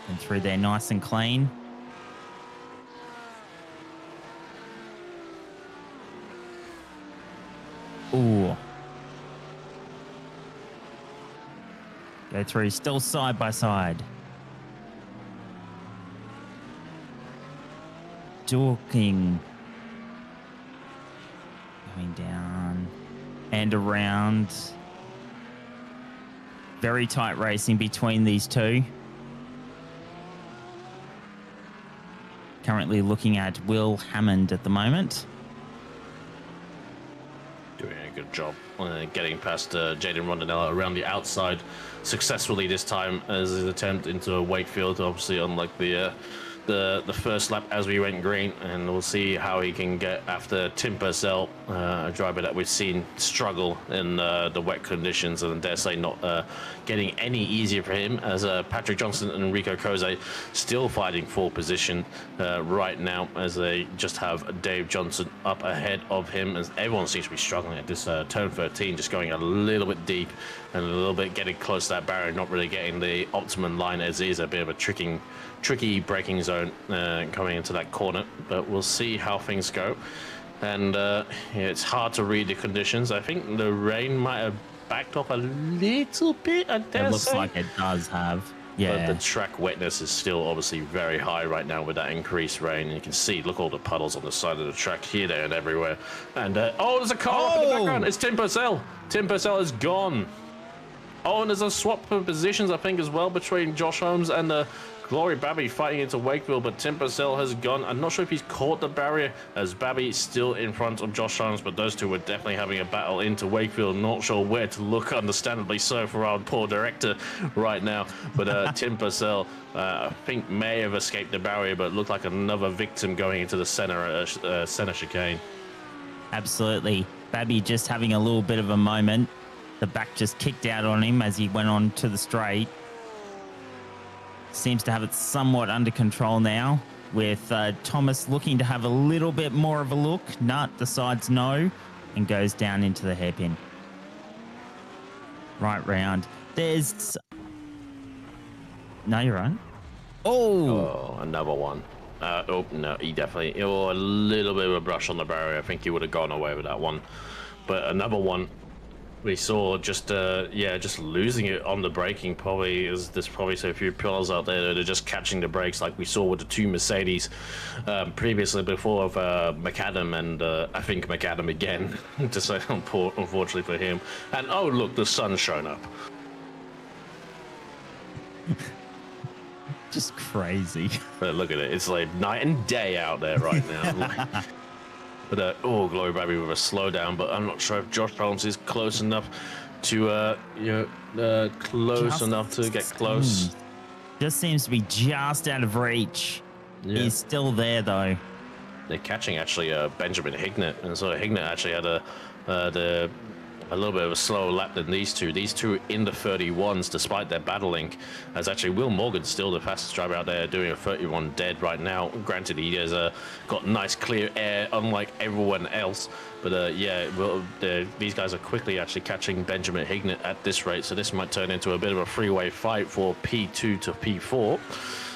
And through there nice and clean. Ooh. Go through, still side by side. Dorking. Going down and around. Very tight racing between these two. Currently looking at Will Hammond at the moment. Doing a good job getting past Jaden Rondinella around the outside successfully this time as his attempt into Wakefield, obviously unlike the first lap as we went green, and we'll see how he can get after Tim Purcell, a driver that we've seen struggle in the wet conditions, and I dare say not getting any easier for him, as Patrick Johnson and Rico Cose still fighting for position right now, as they just have Dave Johnson up ahead of him, as everyone seems to be struggling at this turn 13, just going a little bit deep and a little bit getting close to that barrier, not really getting the optimum line, as it is a bit of a tricky braking zone coming into that corner, but we'll see how things go. And it's hard to read the conditions. I think the rain might have backed off a little bit, I dare say. It looks like it does have. Yeah. But the track wetness is still obviously very high right now with that increased rain. And you can see, look, all the puddles on the side of the track here, there, and everywhere. And there's a car up in the background. It's Tim Purcell. Tim Purcell is gone. Oh, and there's a swap for positions, I think, as well, between Josh Holmes and Glory Babby fighting into Wakefield, but Tim Purcell has gone. I'm not sure if he's caught the barrier, as Babby's still in front of Josh Holmes, but those two were definitely having a battle into Wakefield. Not sure where to look, understandably so, for our poor director right now. But Tim Purcell, I think, may have escaped the barrier, but looked like another victim going into the center chicane. Absolutely. Babby just having a little bit of a moment. The back just kicked out on him as he went on to the straight. Seems to have it somewhat under control now, with Thomas looking to have a little bit more of a look. Nut decides no and goes down into the hairpin. Right round. There's... No, you're right. Oh, another one. No, he definitely... Oh, a little bit of a brush on the barrier. I think he would have gone away with that one. But another one we saw just losing it on the braking. Probably is there's probably so few pillars out there that are just catching the brakes, like we saw with the two Mercedes previously before of McAdam, and I think McAdam again, to say unfortunately for him. And oh look, the sun's shown up. Just crazy. But look at it, it's like night and day out there right now. But Glory Babby with a slowdown, but I'm not sure if Josh Holmes is close enough to get close. Just seems to be just out of reach. Yeah. He's still there though. they're catching actually Benjamin Hignett, and so Hignett actually had a little bit of a slower lap than these two. These two in the 31s, despite their battling, as actually Will Morgan still the fastest driver out there, doing a 31 dead right now. Granted, he has got nice clear air, unlike everyone else. But yeah, these guys are quickly actually catching Benjamin Hignett at this rate, so this might turn into a bit of a freeway fight for P2 to P4.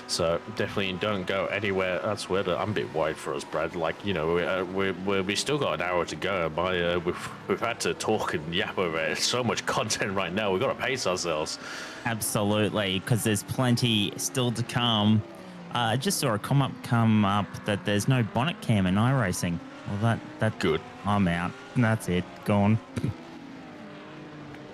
So definitely don't go anywhere elsewhere. But I'm a bit worried for us, Brad. Like, you know, we still got an hour to go. We've had to talk and yap over it. So much content right now. We've got to pace ourselves. Absolutely, because there's plenty still to come. I just saw a comment come up that there's no bonnet cam in iRacing. Well, that Good. I'm out. That's it. Gone.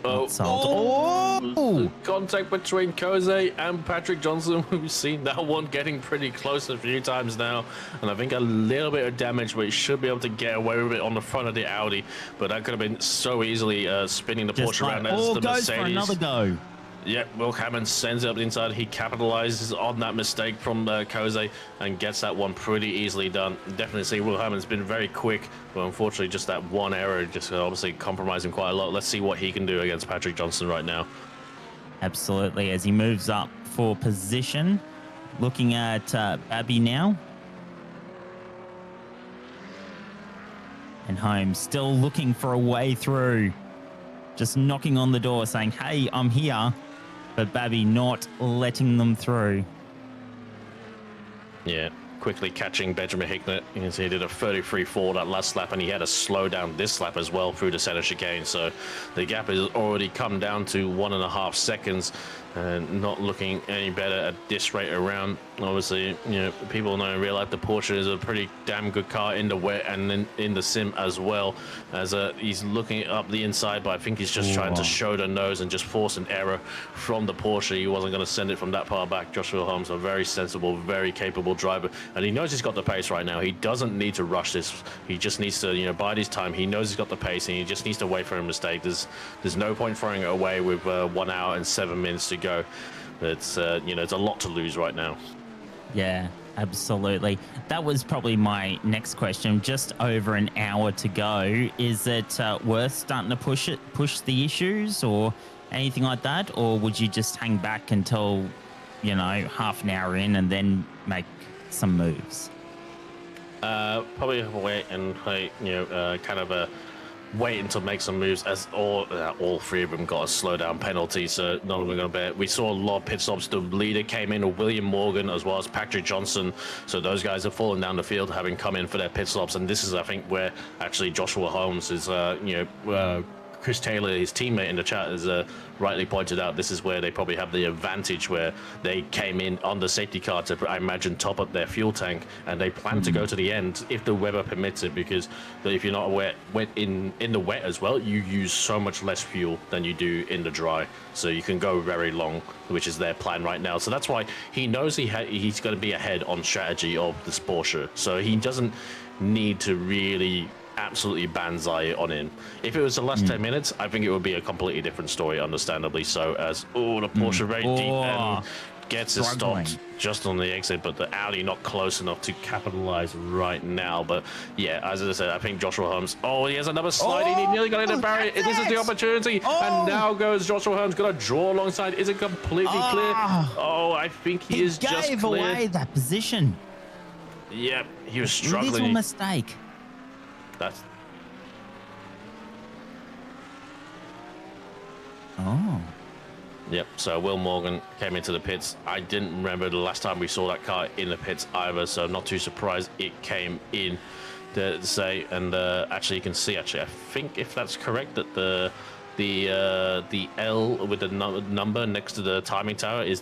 Oh, contact between Kose and Patrick Johnson. We've seen that one getting pretty close a few times now, and I think a little bit of damage, but he should be able to get away with it on the front of the Audi. But that could have been so easily spinning the Porsche around as the goes Mercedes. for another go. Yep, Will Hammond sends it up the inside. He capitalizes on that mistake from Kose and gets that one pretty easily done. Definitely see Will Hammond's been very quick, but unfortunately just that one error just obviously compromised him quite a lot. Let's see what he can do against Patrick Johnson right now. Absolutely, as he moves up for position. Looking at Babby now. And Holmes still looking for a way through. Just knocking on the door saying, hey, I'm here. But Babby not letting them through. Yeah, quickly catching Benjamin Hignett. You can see he did a 33.4 that last lap, and he had to slow down this lap as well through the center chicane. So the gap has already come down to 1.5 seconds, and not looking any better at this rate around. Obviously, you know, people know in real life the Porsche is a pretty damn good car in the wet and in the sim as well. As he's looking up the inside, but I think he's just trying to show the nose and just force an error from the Porsche. He wasn't going to send it from that far back. Joshua Holmes, a very sensible, very capable driver, and he knows he's got the pace right now. He doesn't need to rush this. He just needs to, you know, bide his time. He knows he's got the pace, and he just needs to wait for a mistake. There's no point throwing it away with 1 hour and 7 minutes to go. It's you know, it's a lot to lose right now. Yeah, absolutely. That was probably my next question. Just over an hour to go. Is it worth starting to push the issues or anything like that? Or would you just hang back until, you know, half an hour in and then make some moves? Probably wait and play, you know, kind of a wait until make some moves, as all three of them got a slowdown penalty, so none of them are going to bear. We saw a lot of pit stops. The leader came in, William Morgan, as well as Patrick Johnson, so those guys have fallen down the field having come in for their pit stops, and this is, I think, where actually Joshua Holmes is, you know, Chris Taylor, his teammate in the chat, has rightly pointed out this is where they probably have the advantage, where they came in on the safety car to, I imagine, top up their fuel tank, and they plan to go to the end if the weather permits it, because if you're not wet in the wet as well, you use so much less fuel than you do in the dry, so you can go very long, which is their plan right now. So that's why he knows he's going to be ahead on strategy of this Porsche, so he doesn't need to really absolutely banzai on in. If it was the last 10 minutes, I think it would be a completely different story, understandably so, as the Porsche very deep and gets it stopped just on the exit, but the Audi not close enough to capitalize right now. But yeah, as I said, I think Joshua Holmes, he has another sliding, he nearly got in the barrier. This is the opportunity, and now goes Joshua Holmes, gonna draw alongside. Is it completely clear? I think he is just clear. Gave away that position. Yep, he was struggling. Little mistake. That's... Yep, so Will Morgan came into the pits. I didn't remember the last time we saw that car in the pits either, so I'm not too surprised it came in to say. And actually, you can see, I think if that's correct, that the L with the number next to the timing tower is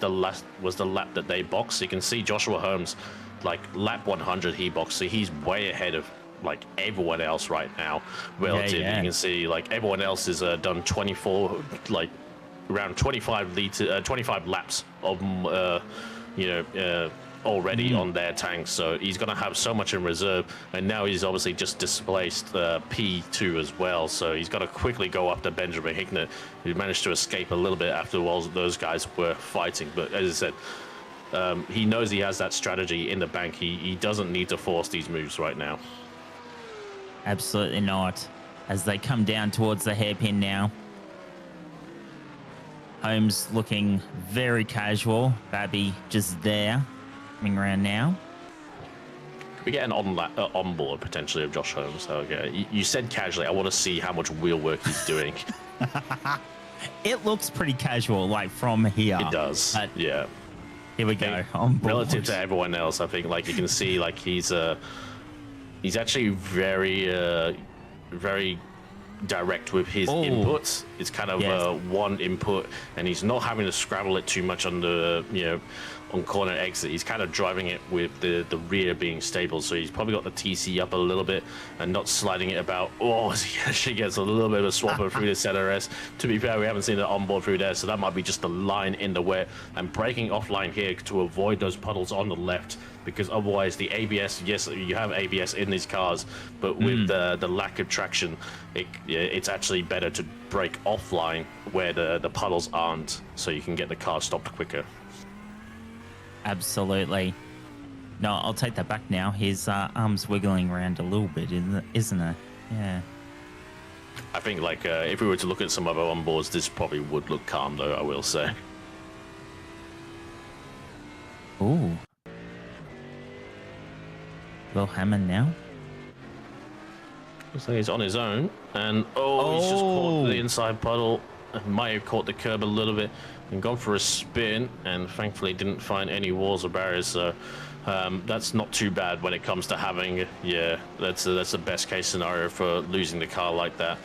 was the lap that they boxed. So you can see Joshua Holmes, like lap 100 he boxed, so he's way ahead of like everyone else right now relative. You can see like everyone else has done 24, like around 25 laps of already on their tanks, so he's going to have so much in reserve. And now he's obviously just displaced P2 as well, so he's got to quickly go after Benjamin Hignett, who managed to escape a little bit after while those guys were fighting. But as I said, he knows he has that strategy in the bank. He doesn't need to force these moves right now. Absolutely not. As they come down towards the hairpin now. Holmes looking very casual. Babby just there, coming around now. Could we get an onboard potentially of Josh Holmes? Okay, you said casually. I want to see how much wheel work he's doing. It looks pretty casual, like from here. It does. Yeah. Here we go. On board. Relative to everyone else, I think like you can see like he's actually very very direct with his inputs. It's kind of one input, and he's not having to scrabble it too much on the on corner exit. He's kind of driving it with the rear being stable, so he's probably got the TC up a little bit and not sliding it about. Oh, he actually gets a little bit of a swapper through the center S. To be fair, we haven't seen it on board through there, so that might be just the line in the wet and breaking offline here to avoid those puddles on the left, because otherwise the ABS, yes, you have ABS in these cars, but with the lack of traction, it's actually better to brake offline where the puddles aren't, so you can get the car stopped quicker. Absolutely. No, I'll take that back now. His arm's wiggling around a little bit, isn't it? Yeah. I think, like, if we were to look at some other onboards, this probably would look calm, though, I will say. Ooh. Will Hammond now? Looks like he's on his own, and he's just caught the inside puddle. Might have caught the curb a little bit and gone for a spin, and thankfully didn't find any walls or barriers. So that's not too bad when it comes to having. Yeah, that's the best case scenario for losing the car like that.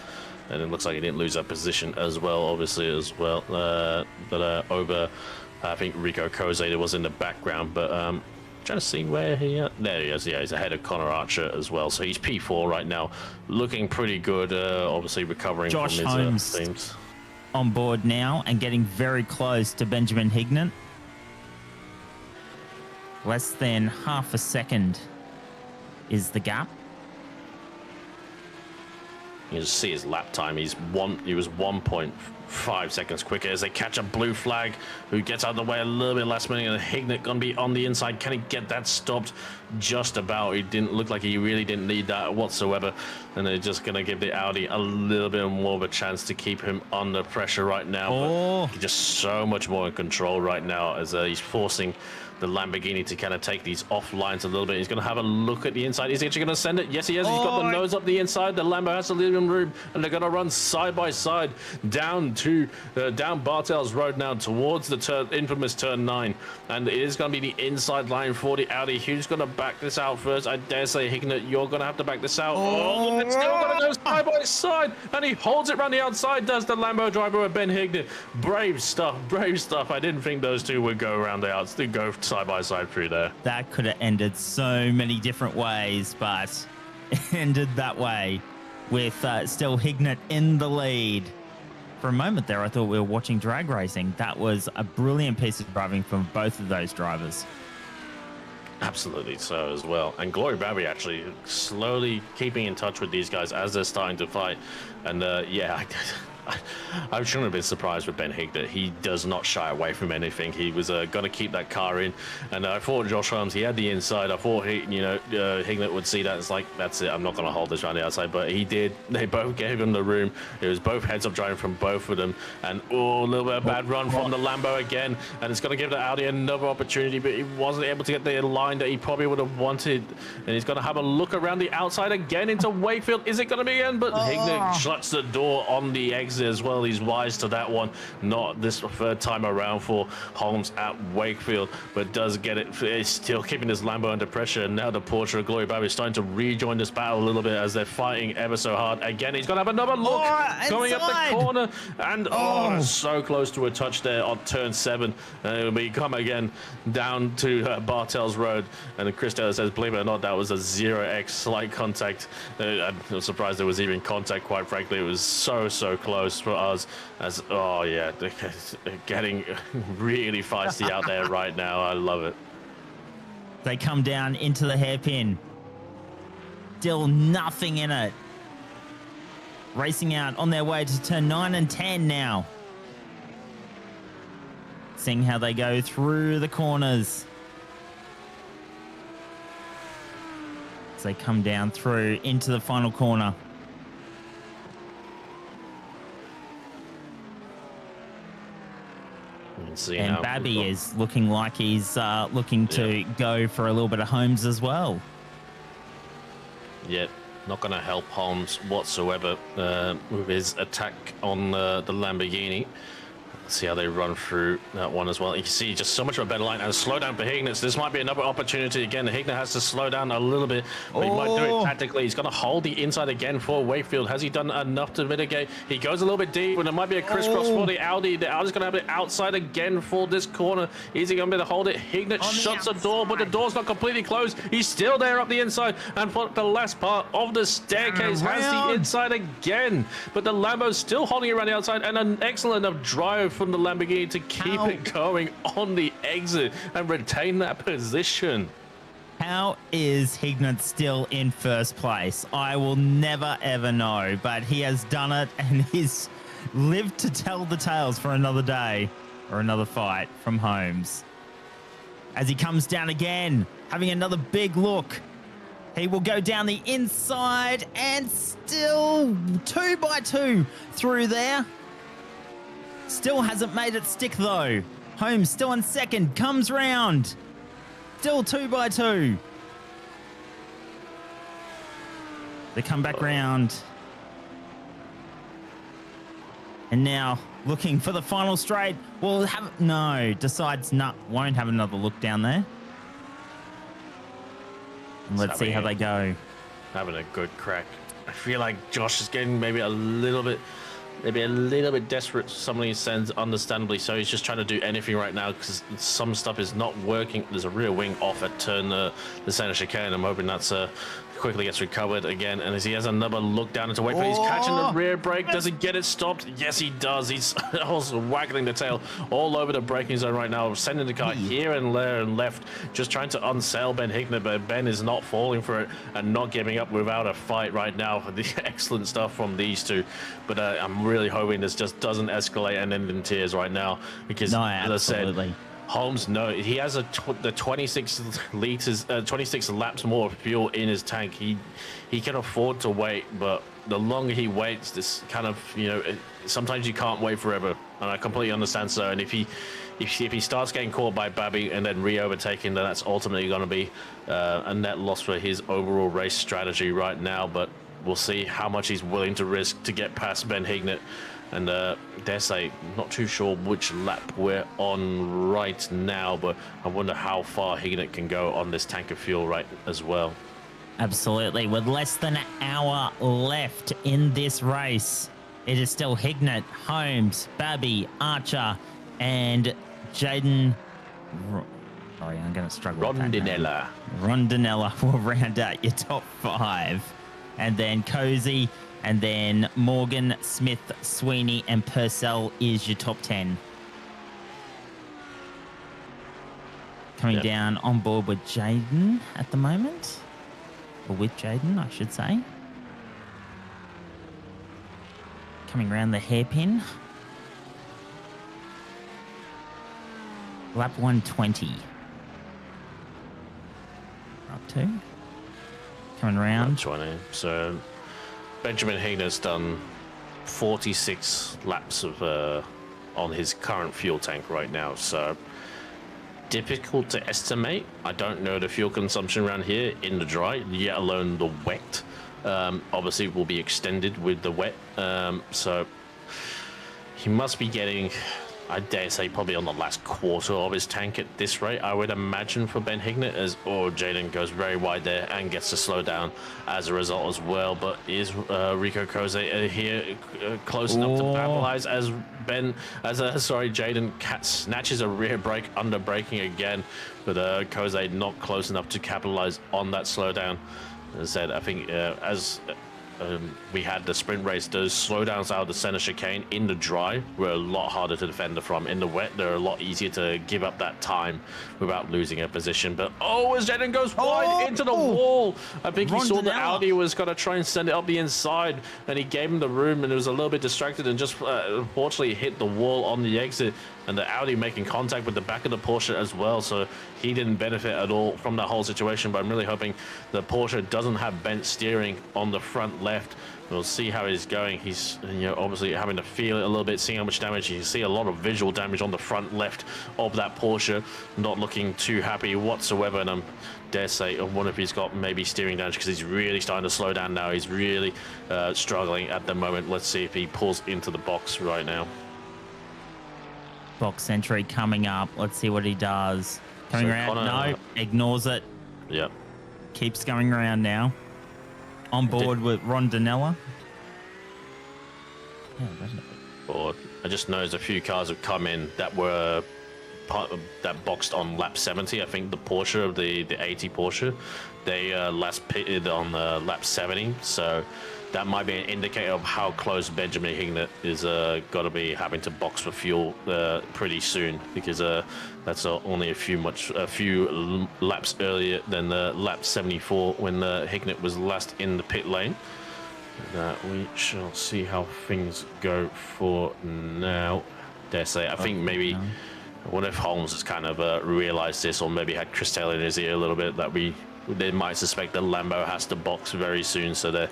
And it looks like he didn't lose that position as well, obviously as well. But over, I think Rico Kozeda was in the background, but. Trying to see where there he is. Yeah, he's ahead of Connor Archer as well. So he's P4 right now, looking pretty good. Obviously recovering Josh from his Holmes themes. On board now and getting very close to Benjamin Hignett. Less than half a second is the gap. You just see his lap time. He was 1.5 seconds quicker as they catch a blue flag who gets out of the way a little bit last minute, and Hignett gonna be on the inside. Can he get that stopped? Just about. He didn't look like he really didn't need that whatsoever, and they're just gonna give the Audi a little bit more of a chance to keep him under pressure right now. But he's just so much more in control right now as he's forcing the Lamborghini to kind of take these off lines a little bit. He's going to have a look at the inside. Is he actually going to send it? Yes, he is. He's got the nose up the inside. The Lambo has to leave him room, and they're going to run side by side down Bartels Road now towards the infamous turn 9. And it is going to be the inside line for the Audi. Who's going to back this out first? I dare say, Hignett, you're going to have to back this out. It's still going to go side by side, and he holds it around the outside, does the Lambo driver, Ben Hignett. Brave stuff, brave stuff. I didn't think those two would go around the outside, go side by side through there. That could have ended so many different ways, but it ended that way with still Hignett in the lead. For a moment there, I thought we were watching drag racing. That was a brilliant piece of driving from both of those drivers. Absolutely so as well. And Glory Babby actually slowly keeping in touch with these guys as they're starting to fight. And yeah, I shouldn't have been surprised with Ben Hignett. He does not shy away from anything. He was going to keep that car in, and I thought Josh Holmes, he had the inside. I thought Hignett would see that. It's like, that's it. I'm not going to hold this around the outside, but he did. They both gave him the room. It was both heads up driving from both of them, and a little bit of bad run from the Lambo again, and it's going to give the Audi another opportunity, but he wasn't able to get the line that he probably would have wanted, and he's going to have a look around the outside again into Wakefield. Is it going to be again? But Hignett shuts the door on the exit as well. He's wise to that one. Not this third time around for Holmes at Wakefield, but does get it. He's still keeping his Lambo under pressure, and now the Porsche of Glory Babby is starting to rejoin this battle a little bit as they're fighting ever so hard. Again, he's going to have another look going up the corner, and so close to a touch there on turn 7. We come again down to Bartels Road, and Chris Taylor says, believe it or not, that was a 0x slight contact. I'm surprised there was even contact, quite frankly. It was so close for us, as they're getting really feisty out there right now. I love it. They come down into the hairpin. Still nothing in it. Racing out on their way to turn 9 and 10 now. Seeing how they go through the corners. As they come down through into the final corner. And Babby is looking like he's looking to go for a little bit of Holmes as well. Yet, not going to help Holmes whatsoever with his attack on the Lamborghini. See how they run through that one as well. You can see just so much of a better line and slow down for Hignett. This might be another opportunity again. Hignett has to slow down a little bit, but he might do it tactically. He's going to hold the inside again for Wakefield. Has he done enough to mitigate? He goes a little bit deep, and it might be a crisscross for the Audi. The Audi's going to have it outside again for this corner. Is he going to be able to hold it? Hignett shuts the door, but the door's not completely closed. He's still there up the inside, and for the last part of the staircase has the inside again. But the Lambo's still holding it around the outside, and an excellent enough drive from the Lamborghini to keep it going on the exit and retain that position. How is Hignett still in first place? I will never ever know, but he has done it and he's lived to tell the tales for another day or another fight from Holmes. As he comes down again, having another big look. He will go down the inside and still 2 by 2 through there. Still hasn't made it stick though. Holmes still in second, comes round. Still 2 by 2. They come back round. And now looking for the final straight. Well, decides won't have another look down there. And let's see how they go. Having a good crack. I feel like Josh is getting maybe a little bit desperate. Some of these sends, understandably so. He's just trying to do anything right now because some stuff is not working. There's a rear wing off at turn the center chicane. I'm hoping that's quickly gets recovered again. And as he has another look down into Wakefield, he's catching the rear brake. Does he get it stopped? Yes, he does. He's also waggling the tail all over the braking zone right now, sending the car here and there and left, just trying to unsail Ben Hignett, but Ben is not falling for it and not giving up without a fight right now. The excellent stuff from these two, but I'm really hoping this just doesn't escalate and end in tears right now, because as I said, Holmes, he has the 26 liters, 26 laps more fuel in his tank. He can afford to wait, but the longer he waits, this kind of, sometimes you can't wait forever, and I completely understand. So, and if he starts getting caught by Babby and then re-overtaking, then that's ultimately going to be a net loss for his overall race strategy right now. But we'll see how much he's willing to risk to get past Ben Hignett. And dare say, not too sure which lap we're on right now, but I wonder how far Hignett can go on this tank of fuel right as well. Absolutely. With less than an hour left in this race, it is still Hignett, Holmes, Babby, Archer, and Jaden. Sorry, I'm going to struggle with that name. Rondinella will round out your top 5. And then Cozy, and then Morgan, Smith, Sweeney, and Purcell is your top 10. Coming down on board with Jaden at the moment. Or with Jaden, I should say. Coming around the hairpin. Lap 120. Up to. Coming around. 120. So Benjamin Hignett's done 46 laps of on his current fuel tank right now. So difficult to estimate. I don't know the fuel consumption around here in the dry, yet alone the wet. Obviously will be extended with the wet. So he must be getting, I dare say, probably on the last quarter of his tank at this rate, I would imagine, for Ben Hignett, as Jaden goes very wide there and gets to slow down as a result as well. But is Rico Koze here close enough to capitalize as Jaden snatches a rear brake under braking again, but Koze not close enough to capitalize on that slowdown. As I said, I think we had the sprint race, those slowdowns out of the center chicane in the dry were a lot harder to defend from. In the wet, they're a lot easier to give up that time without losing a position. But as Jaden goes wide into the wall, I think he saw the Audi was going to try and send it up the inside, and he gave him the room, and it was a little bit distracted and just unfortunately hit the wall on the exit. and the Audi making contact with the back of the Porsche as well, so he didn't benefit at all from that whole situation. But I'm really hoping the Porsche doesn't have bent steering on the front left. We'll see how he's going. He's, obviously having to feel it a little bit, seeing how much damage. You can see a lot of visual damage on the front left of that Porsche. Not looking too happy whatsoever, and I dare say I wonder if he's got maybe steering damage, because he's really starting to slow down now. He's really struggling at the moment. Let's see if he pulls into the box right now. Box entry coming up. Let's see what he does. Coming around. Connor, no, ignores it. Yep. Keeps going around now. On board with Rondinella. Yeah, I just noticed a few cars have come in that were that boxed on lap 70. I think the Porsche, the 80 Porsche, they last pitted on lap 70. So that might be an indicator of how close Benjamin Hignett is got to be having to box for fuel pretty soon, because that's only a few laps earlier than lap 74 when Hignett was last in the pit lane. We shall see how things go for now. Dare say, I think maybe, I wonder if Holmes has kind of realized this, or maybe had Chris Taylor in his ear a little bit, that they might suspect that Lambo has to box very soon, so they're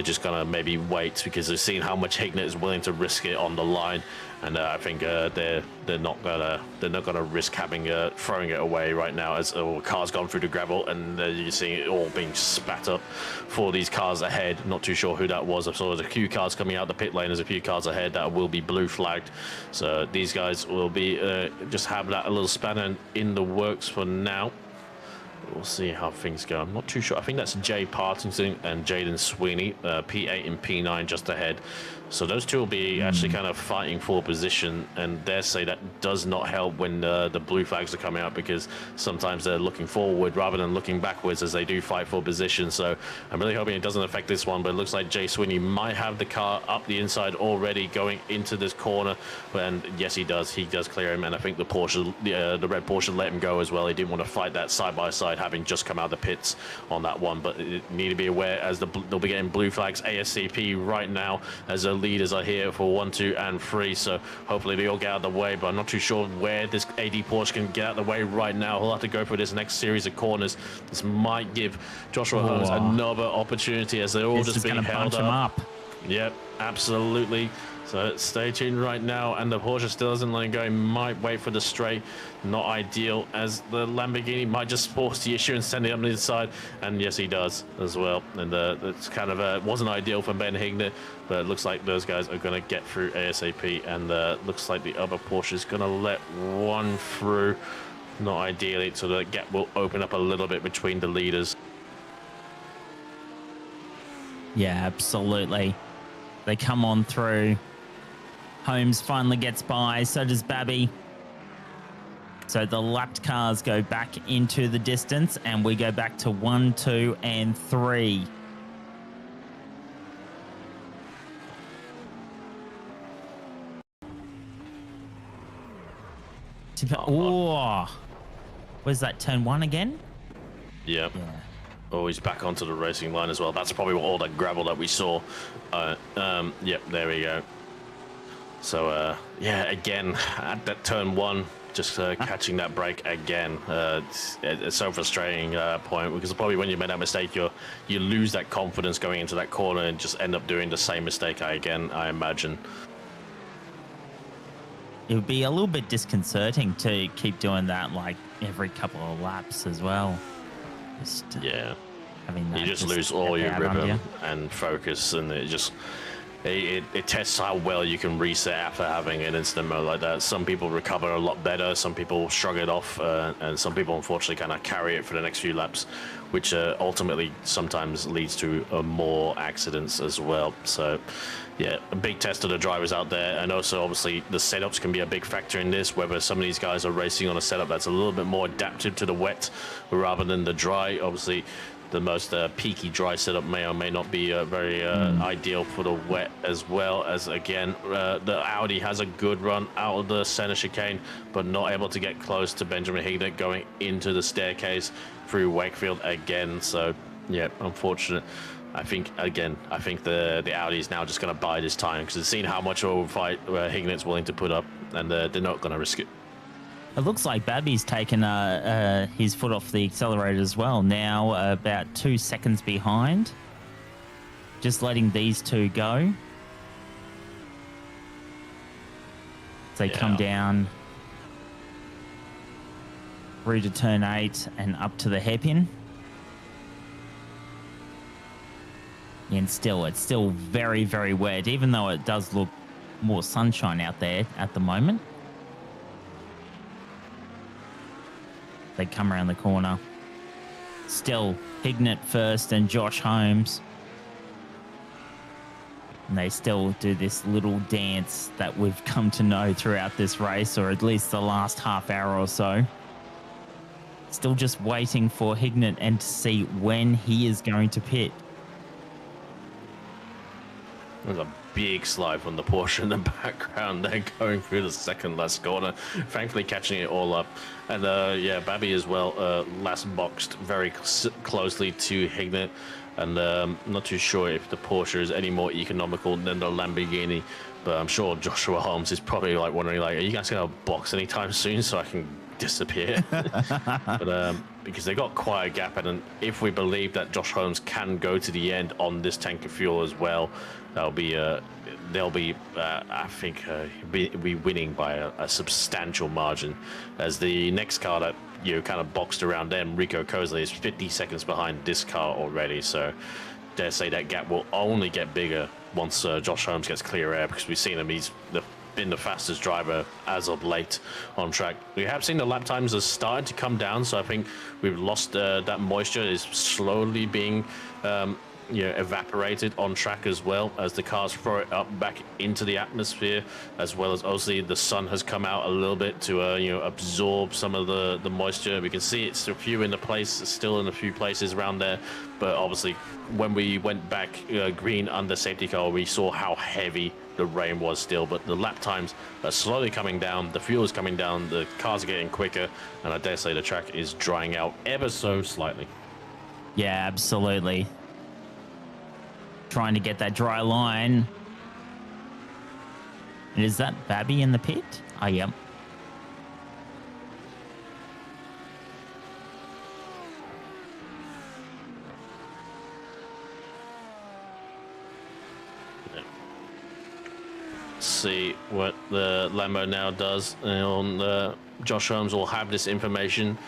just gonna maybe wait, because they've seen how much Hignett is willing to risk it on the line, and I think they're not gonna risk having throwing it away right now, as the car's gone through the gravel, and you're seeing it all being spat up for these cars ahead. Not too sure who that was. I saw there's a few cars coming out the pit lane. There's a few cars ahead that will be blue flagged, so these guys will be just have that a little spanner in the works for now. We'll see how things go. I'm not too sure. I think that's Jay Partington and Jaden Sweeney, P8 and P9 just ahead. So those two will be actually kind of fighting for position, and dare say that does not help when the blue flags are coming out, because sometimes they're looking forward rather than looking backwards as they do fight for position. So I'm really hoping it doesn't affect this one, but it looks like Jay Sweeney might have the car up the inside already going into this corner, and yes, he does. He does clear him, and I think the Porsche, the red Porsche, let him go as well. He didn't want to fight that side by side, having just come out of the pits on that one. But you need to be aware, as they'll be getting blue flags ASAP right now, as the leaders are here for 1, 2, and 3. So hopefully they all get out of the way, but I'm not too sure where this AD Porsche can get out of the way right now. He'll have to go for this next series of corners. This might give Joshua Holmes another opportunity, as they're all just being held up. Yep, absolutely. So stay tuned right now, and the Porsche still isn't letting go. He might wait for the straight. Not ideal, as the Lamborghini might just force the issue and send it up to the side, and yes, he does as well. And it's kind of wasn't ideal for Ben Hignett, but it looks like those guys are going to get through ASAP, and looks like the other Porsche is going to let one through. Not ideally, so the gap will open up a little bit between the leaders. Yeah, absolutely. They come on through. Holmes finally gets by, so does Babby. So the lapped cars go back into the distance, and we go back to 1, 2, and 3. Oh, where's that turn 1 again? Yep. Yeah. Oh, he's back onto the racing line as well. That's probably all that gravel that we saw. Yep, there we go. So, yeah, again, at that turn 1, just catching that brake again. It's so frustrating point, because probably when you made that mistake, you lose that confidence going into that corner and just end up doing the same mistake again, I imagine. It would be a little bit disconcerting to keep doing that like every couple of laps as well. Just, yeah. Having that you just lose all your rhythm and focus, and it tests how well you can reset after having an instant mode like that. Some people recover a lot better, some people shrug it off, and some people unfortunately kind of carry it for the next few laps, which ultimately sometimes leads to more accidents as well. So yeah, a big test of the drivers out there, and also obviously the setups can be a big factor in this, whether some of these guys are racing on a setup that's a little bit more adaptive to the wet rather than the dry. Obviously the most peaky dry setup may or may not be very ideal for the wet, as well as, again, the Audi has a good run out of the center chicane, but not able to get close to Benjamin Hignett going into the staircase through Wakefield again. So yeah, unfortunate. I think the Audi is now just going to buy this time because they've seen how much of a fight Hignet's willing to put up, and they're not going to risk it. It looks like Babby's taken his foot off the accelerator as well. Now about 2 seconds behind. Just letting these two go. As they come down through to turn 8 and up to the hairpin. And still, it's still very, very wet, even though it does look more sunshine out there at the moment. They come around the corner. Still Hignet first and Josh Holmes. And they still do this little dance that we've come to know throughout this race, or at least the last half hour or so. Still just waiting for Hignet and to see when he is going to pit. There's a big slide from the Porsche in the background. They're going through the second last corner, thankfully catching it all up. And yeah, Babby as well, last boxed very closely to Hignet. And I'm not too sure if the Porsche is any more economical than the Lamborghini, but I'm sure Joshua Holmes is probably like wondering, like, are you guys going to box anytime soon so I can disappear? But because they got quite a gap, and if we believe that Josh Holmes can go to the end on this tank of fuel as well, they'll be I think be winning by a substantial margin, as the next car that kind of boxed around them, Rico Cosley, is 50 seconds behind this car already. So dare say that gap will only get bigger once Josh Holmes gets clear air, because we've seen him, he's been the fastest driver as of late on track. We have seen the lap times are starting to come down, so I think we've lost that moisture is slowly being evaporated on track, as well as the cars throw it up back into the atmosphere, as well as obviously the sun has come out a little bit to absorb some of the moisture. We can see it's still in a few places around there, but obviously when we went back green under safety car, we saw how heavy the rain was still. But the lap times are slowly coming down, the fuel is coming down, the cars are getting quicker, and I dare say the track is drying out ever so slightly. Yeah, absolutely. Trying to get that dry line. And is that Babby in the pit? Oh, yep. See what the Lambo now does. And Josh Holmes will have this information.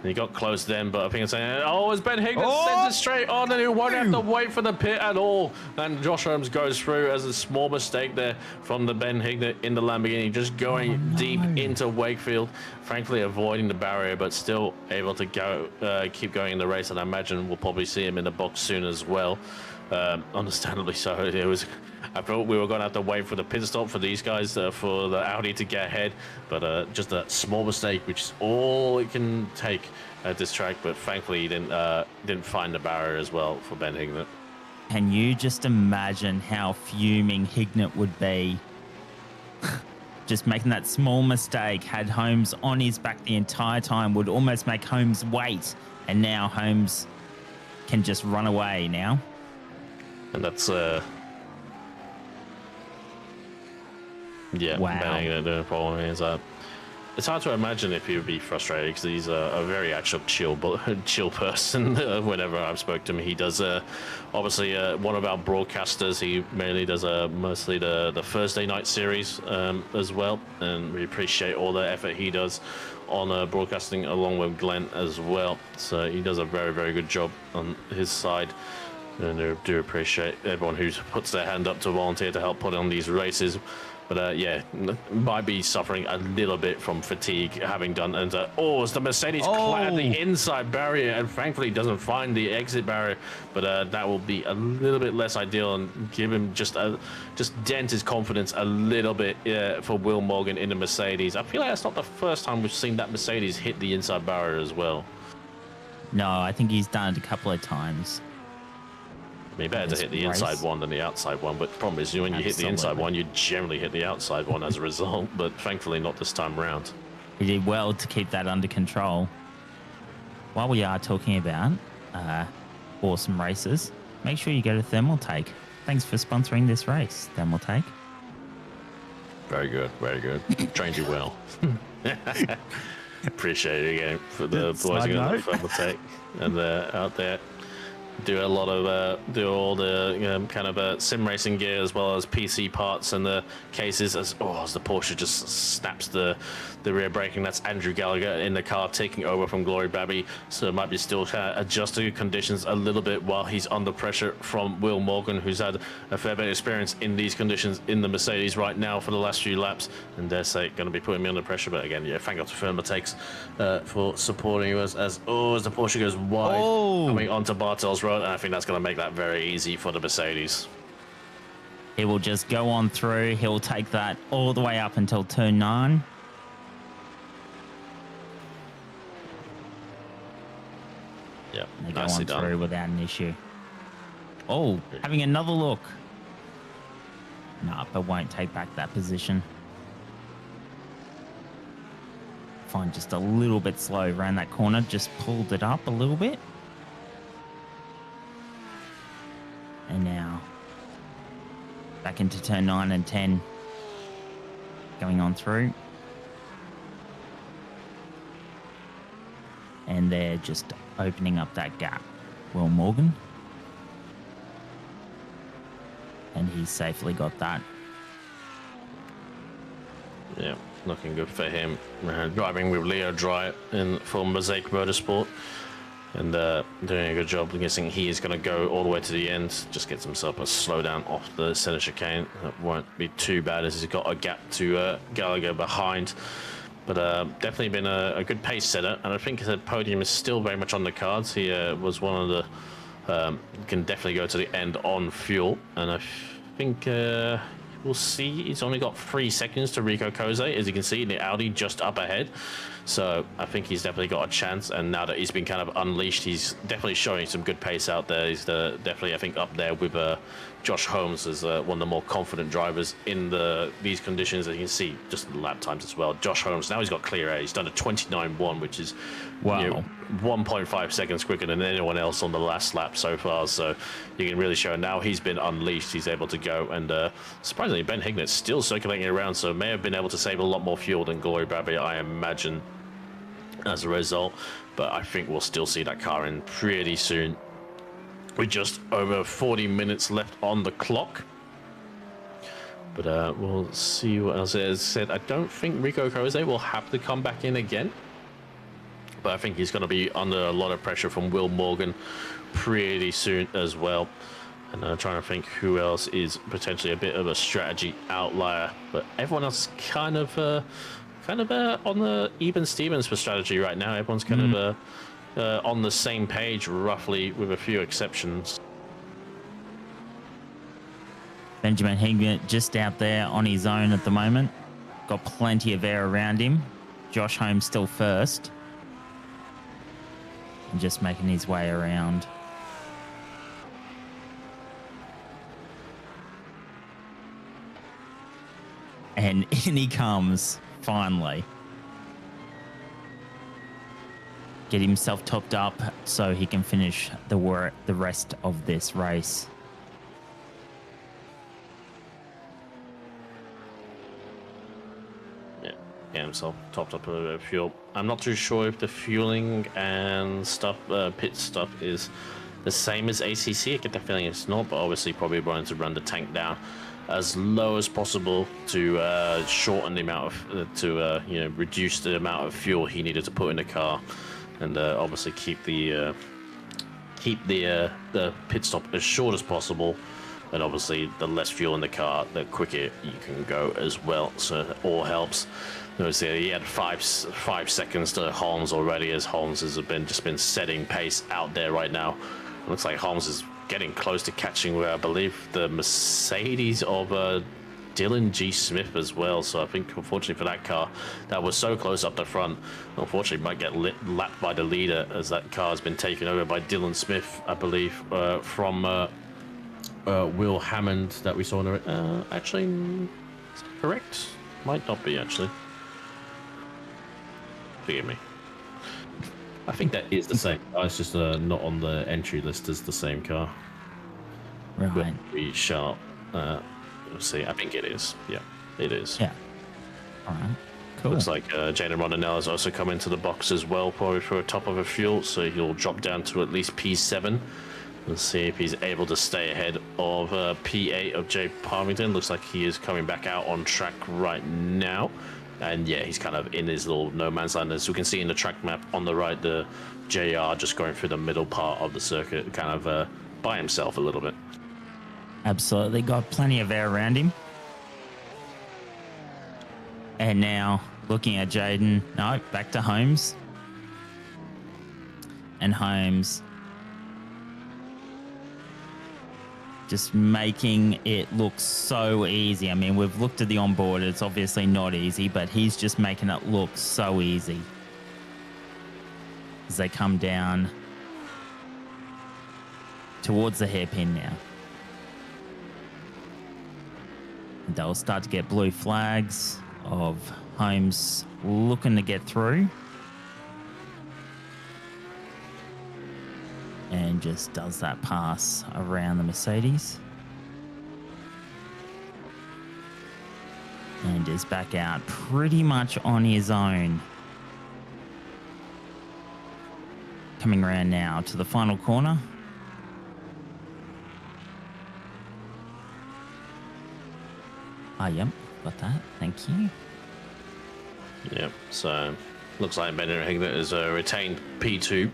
He got close then, but I think it's saying, oh, it's Ben Hignet sends it straight on, and he won't have to wait for the pit at all. And Josh Holmes goes through as a small mistake there from the Ben Hignet in the Lamborghini, just going deep into Wakefield, frankly avoiding the barrier, but still able to go keep going in the race. And I imagine we'll probably see him in the box soon as well. Understandably so. I thought we were going to have to wait for the pit stop for these guys, for the Audi to get ahead, but just a small mistake, which is all it can take at this track. But thankfully, he didn't find the barrier as well for Ben Hignet. Can you just imagine how fuming Hignet would be? Just making that small mistake, had Holmes on his back the entire time, would almost make Holmes wait, and now Holmes can just run away now. And that's yeah, wow. Ben Hignet doing a problem is it's hard to imagine if he would be frustrated, because he's a very actual chill person. Whenever I've spoke to him, he does obviously one of our broadcasters. He mainly does mostly the Thursday night series as well, and we appreciate all the effort he does on broadcasting, along with Glenn as well. So he does a very, very good job on his side. And I do appreciate everyone who puts their hand up to volunteer to help put on these races. But yeah, might be suffering a little bit from fatigue, having done. And it's the Mercedes at the inside barrier, and thankfully doesn't find the exit barrier. But that will be a little bit less ideal, and give him just dent his confidence a little bit for Will Morgan in the Mercedes. I feel like that's not the first time we've seen that Mercedes hit the inside barrier as well. No, I think he's done it a couple of times. I mean, better to hit the inside one than the outside one, but the problem is when you hit the inside one, you generally hit the outside one as a result, but thankfully not this time around. He did well to keep that under control. While we are talking about awesome races, make sure you go to Thermal Take. Thanks for sponsoring this race, Thermal Take. Very good, very good. Trained you well. Appreciate it again for the boys Side in the note. Thermal Take and out there. Do a lot of do all the kind of sim racing gear as well as PC parts and the cases as the Porsche just snaps the rear braking. That's Andrew Gallagher in the car taking over from Glory Babby, so it might be still adjusting conditions a little bit while he's under pressure from Will Morgan, who's had a fair bit of experience in these conditions in the Mercedes right now for the last few laps, and dare say going to be putting me under pressure. But again, yeah, thank God to Thermal Takes for supporting us as the Porsche goes wide coming onto Bartel's road, and I think that's going to make that very easy for the Mercedes. He will just go on through. He'll take that all the way up until turn 9. Yep, They go nicely on done. through without an issue. Oh, having another look. Nah, but won't take back that position. Fine, just a little bit slow around that corner. Just pulled it up a little bit. And now back into turn 9 and 10. Going on through. And they're just opening up that gap. Will Morgan. And he's safely got that. Yeah, looking good for him. Driving with Leo Dry in for Mosaic Motorsport. And doing a good job. I'm guessing he is going to go all the way to the end. Just gets himself a slowdown off the center chicane. That won't be too bad as he's got a gap to Gallagher behind. But definitely been a good pace setter. And I think the podium is still very much on the cards. He was one of the... can definitely go to the end on fuel. And I think... we'll see. He's only got 3 seconds to Rico Kose, as you can see in the Audi just up ahead. So I think he's definitely got a chance. And now that he's been kind of unleashed, he's definitely showing some good pace out there. He's definitely, I think, up there with Josh Holmes as one of the more confident drivers in these conditions. As you can see, just the lap times as well. Josh Holmes, now he's got clear air. He's done a 29.1, which is 1.5 seconds quicker than anyone else on the last lap so far. So you can really show now he's been unleashed. He's able to go. And surprisingly, Ben Hignet's still circulating around, so may have been able to save a lot more fuel than Glory Babby, I imagine, as a result. But I think we'll still see that car in pretty soon. With just over 40 minutes left on the clock. But we'll see what else it is said. I don't think Rico Kose will have to come back in again. But I think he's going to be under a lot of pressure from Will Morgan pretty soon as well. And I'm trying to think who else is potentially a bit of a strategy outlier. But everyone else is kind of on the even Stevens for strategy right now. Everyone's kind of on the same page, roughly, with a few exceptions. Benjamin Hignet just out there on his own at the moment. Got plenty of air around him. Josh Holmes still first. And just making his way around. And in he comes, finally. Get himself topped up so he can finish the rest of this race. Yeah, get himself topped up with fuel. I'm not too sure if the fueling and stuff, pit stuff, is the same as ACC. I get the feeling it's not, but obviously probably going to run the tank down as low as possible to shorten the amount of, reduce the amount of fuel he needed to put in the car, and obviously keep the pit stop as short as possible. And obviously, the less fuel in the car, the quicker you can go as well. So it all helps. He had five seconds to Holmes already, as Holmes has been setting pace out there right now. It looks like Holmes is getting close to catching where I believe the Mercedes of Dylan G. Smith as well. So I think, unfortunately for that car, that was so close up the front, unfortunately might get lapped by the leader, as that car has been taken over by Dylan Smith, I believe, from Will Hammond that we saw in the... actually, is that correct? Might not be, actually. Forgive me. I think that is the same car. It's just not on the entry list as the same car. Right. We shall see. I think it is. Yeah, it is. Yeah. All right. Cool. Looks like Jaden Rondinella has also come into the box as well, probably for a top of a fuel, so he'll drop down to at least P7. Let's see if he's able to stay ahead of P8 of Jay Parmington. Looks like he is coming back out on track right now. And yeah, he's kind of in his little no man's land. As we can see in the track map on the right, the JR just going through the middle part of the circuit, kind of by himself a little bit. Absolutely. Got plenty of air around him. And now looking at Jaden. No, back to Holmes. And Holmes just making it look so easy. I mean, we've looked at the onboard. It's obviously not easy, but he's just making it look so easy. As they come down towards the hairpin now. And they'll start to get blue flags of Holmes looking to get through. And just does that pass around the Mercedes. And is back out pretty much on his own. Coming around now to the final corner. Ah, yep, got that. Thank you. Yep, so looks like Bennett Hignett has retained P2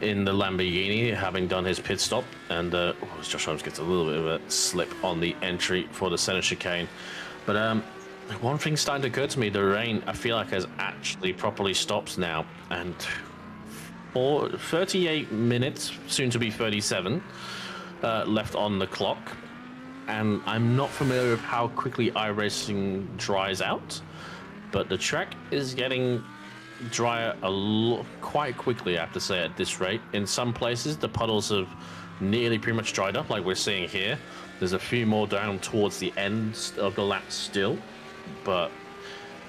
in the Lamborghini, having done his pit stop. And Josh Holmes gets a little bit of a slip on the entry for the center chicane. But one thing's starting to occur to me, the rain, I feel like, has actually properly stopped now. And for 38 minutes, soon to be 37, left on the clock. And I'm not familiar with how quickly iRacing dries out, but the track is getting drier quite quickly, I have to say, at this rate. In some places, the puddles have nearly pretty much dried up, like we're seeing here. There's a few more down towards the end of the lap still, but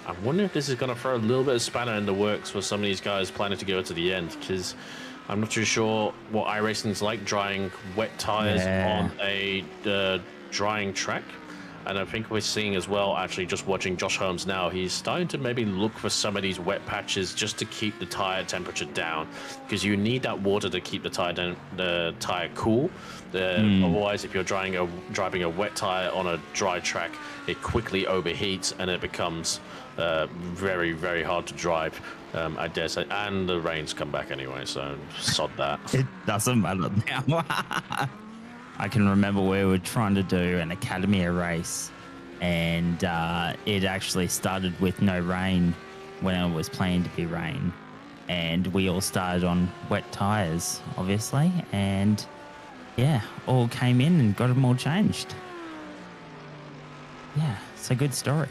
I wonder if this is going to throw a little bit of spanner in the works for some of these guys planning to go to the end, because I'm not too sure what iRacing's like drying wet tires on a drying track. And I think we're seeing as well, actually just watching Josh Holmes now, he's starting to maybe look for some of these wet patches just to keep the tire temperature down, because you need that water to keep the tire cool. Otherwise, if you're driving a wet tire on a dry track, it quickly overheats and it becomes very, very hard to drive, I dare say. And the rain's come back anyway, so sod that. It doesn't matter now. I can remember we were trying to do an Academy race, and it actually started with no rain when it was planned to be rain. And we all started on wet tyres, obviously. And yeah, all came in and got them all changed. Yeah, it's a good story.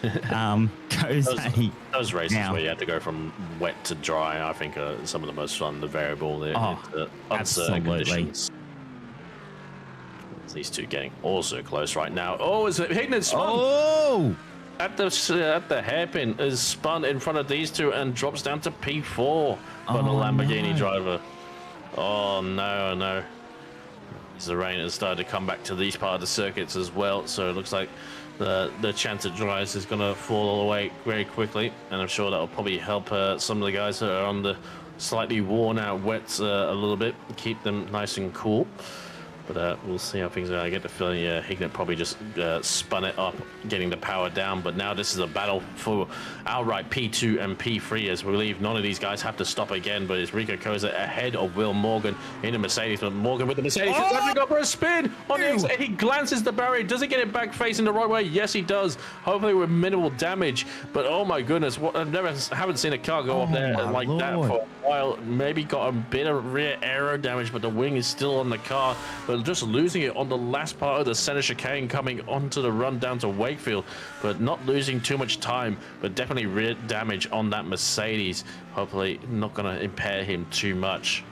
Those races where you had to go from wet to dry, I think, are some of the most fun. The variable, the uncertain conditions. These two getting also close right now. Oh, is it Hignett spun? Oh! At the hairpin is spun in front of these two and drops down to P4 for the Lamborghini driver. Oh no. The rain has started to come back to these part of the circuits as well, so it looks like the chance it dries is going to fall away very quickly, and I'm sure that will probably help some of the guys that are on the slightly worn out wets a little bit, keep them nice and cool. But we'll see how things are. I get the feeling Hignett probably just spun it up, getting the power down. But now this is a battle for outright P2 and P3, as we believe none of these guys have to stop again. But it's Rico Koza ahead of Will Morgan in the Mercedes. But Morgan with the Mercedes is actually got for a spin on the exit. He glances the barrier. Does he get it back facing the right way? Yes, he does. Hopefully with minimal damage. But oh my goodness, haven't seen a car go up there like that for a while. Maybe got a bit of rear aero damage, but the wing is still on the car. But just losing it on the last part of the center chicane coming onto the run down to Wakefield, but not losing too much time, but definitely rear damage on that Mercedes. Hopefully not going to impair him too much.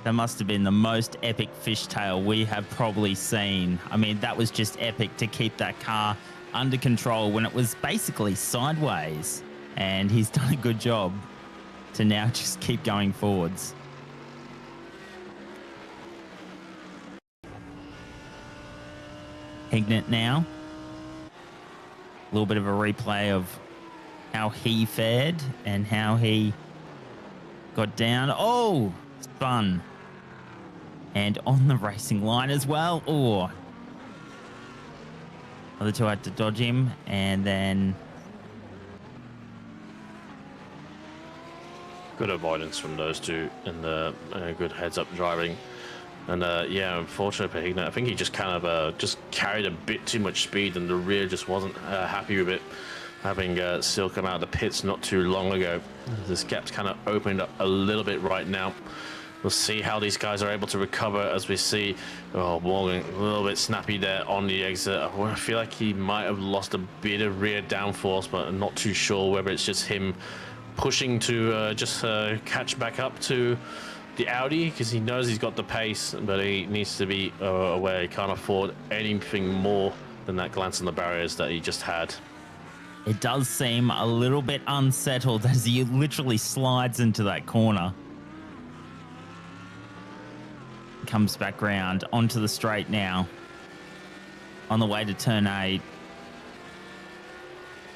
That must have been the most epic fishtail we have probably seen. I mean, that was just epic to keep that car under control when it was basically sideways, and he's done a good job to now just keep going forwards. Hignett now. A little bit of a replay of how he fared and how he got down. Oh, spun. And on the racing line as well. Oh, other two had to dodge him, and then Good avoidance from those two, and good heads-up driving. And yeah, unfortunate for Hignett. I think he just kind of just carried a bit too much speed, and the rear just wasn't happy with it. Having still come out of the pits not too long ago, this gap's kind of opened up a little bit right now. We'll see how these guys are able to recover as we see. Oh, Morgan a little bit snappy there on the exit. I feel like he might have lost a bit of rear downforce, but I'm not too sure whether it's just him pushing to just catch back up to the Audi, because he knows he's got the pace, but he needs to be aware he can't afford anything more than that glance on the barriers that he just had. it does seem a little bit unsettled as he literally slides into that corner. Comes back round onto the straight now. On the way to turn 8.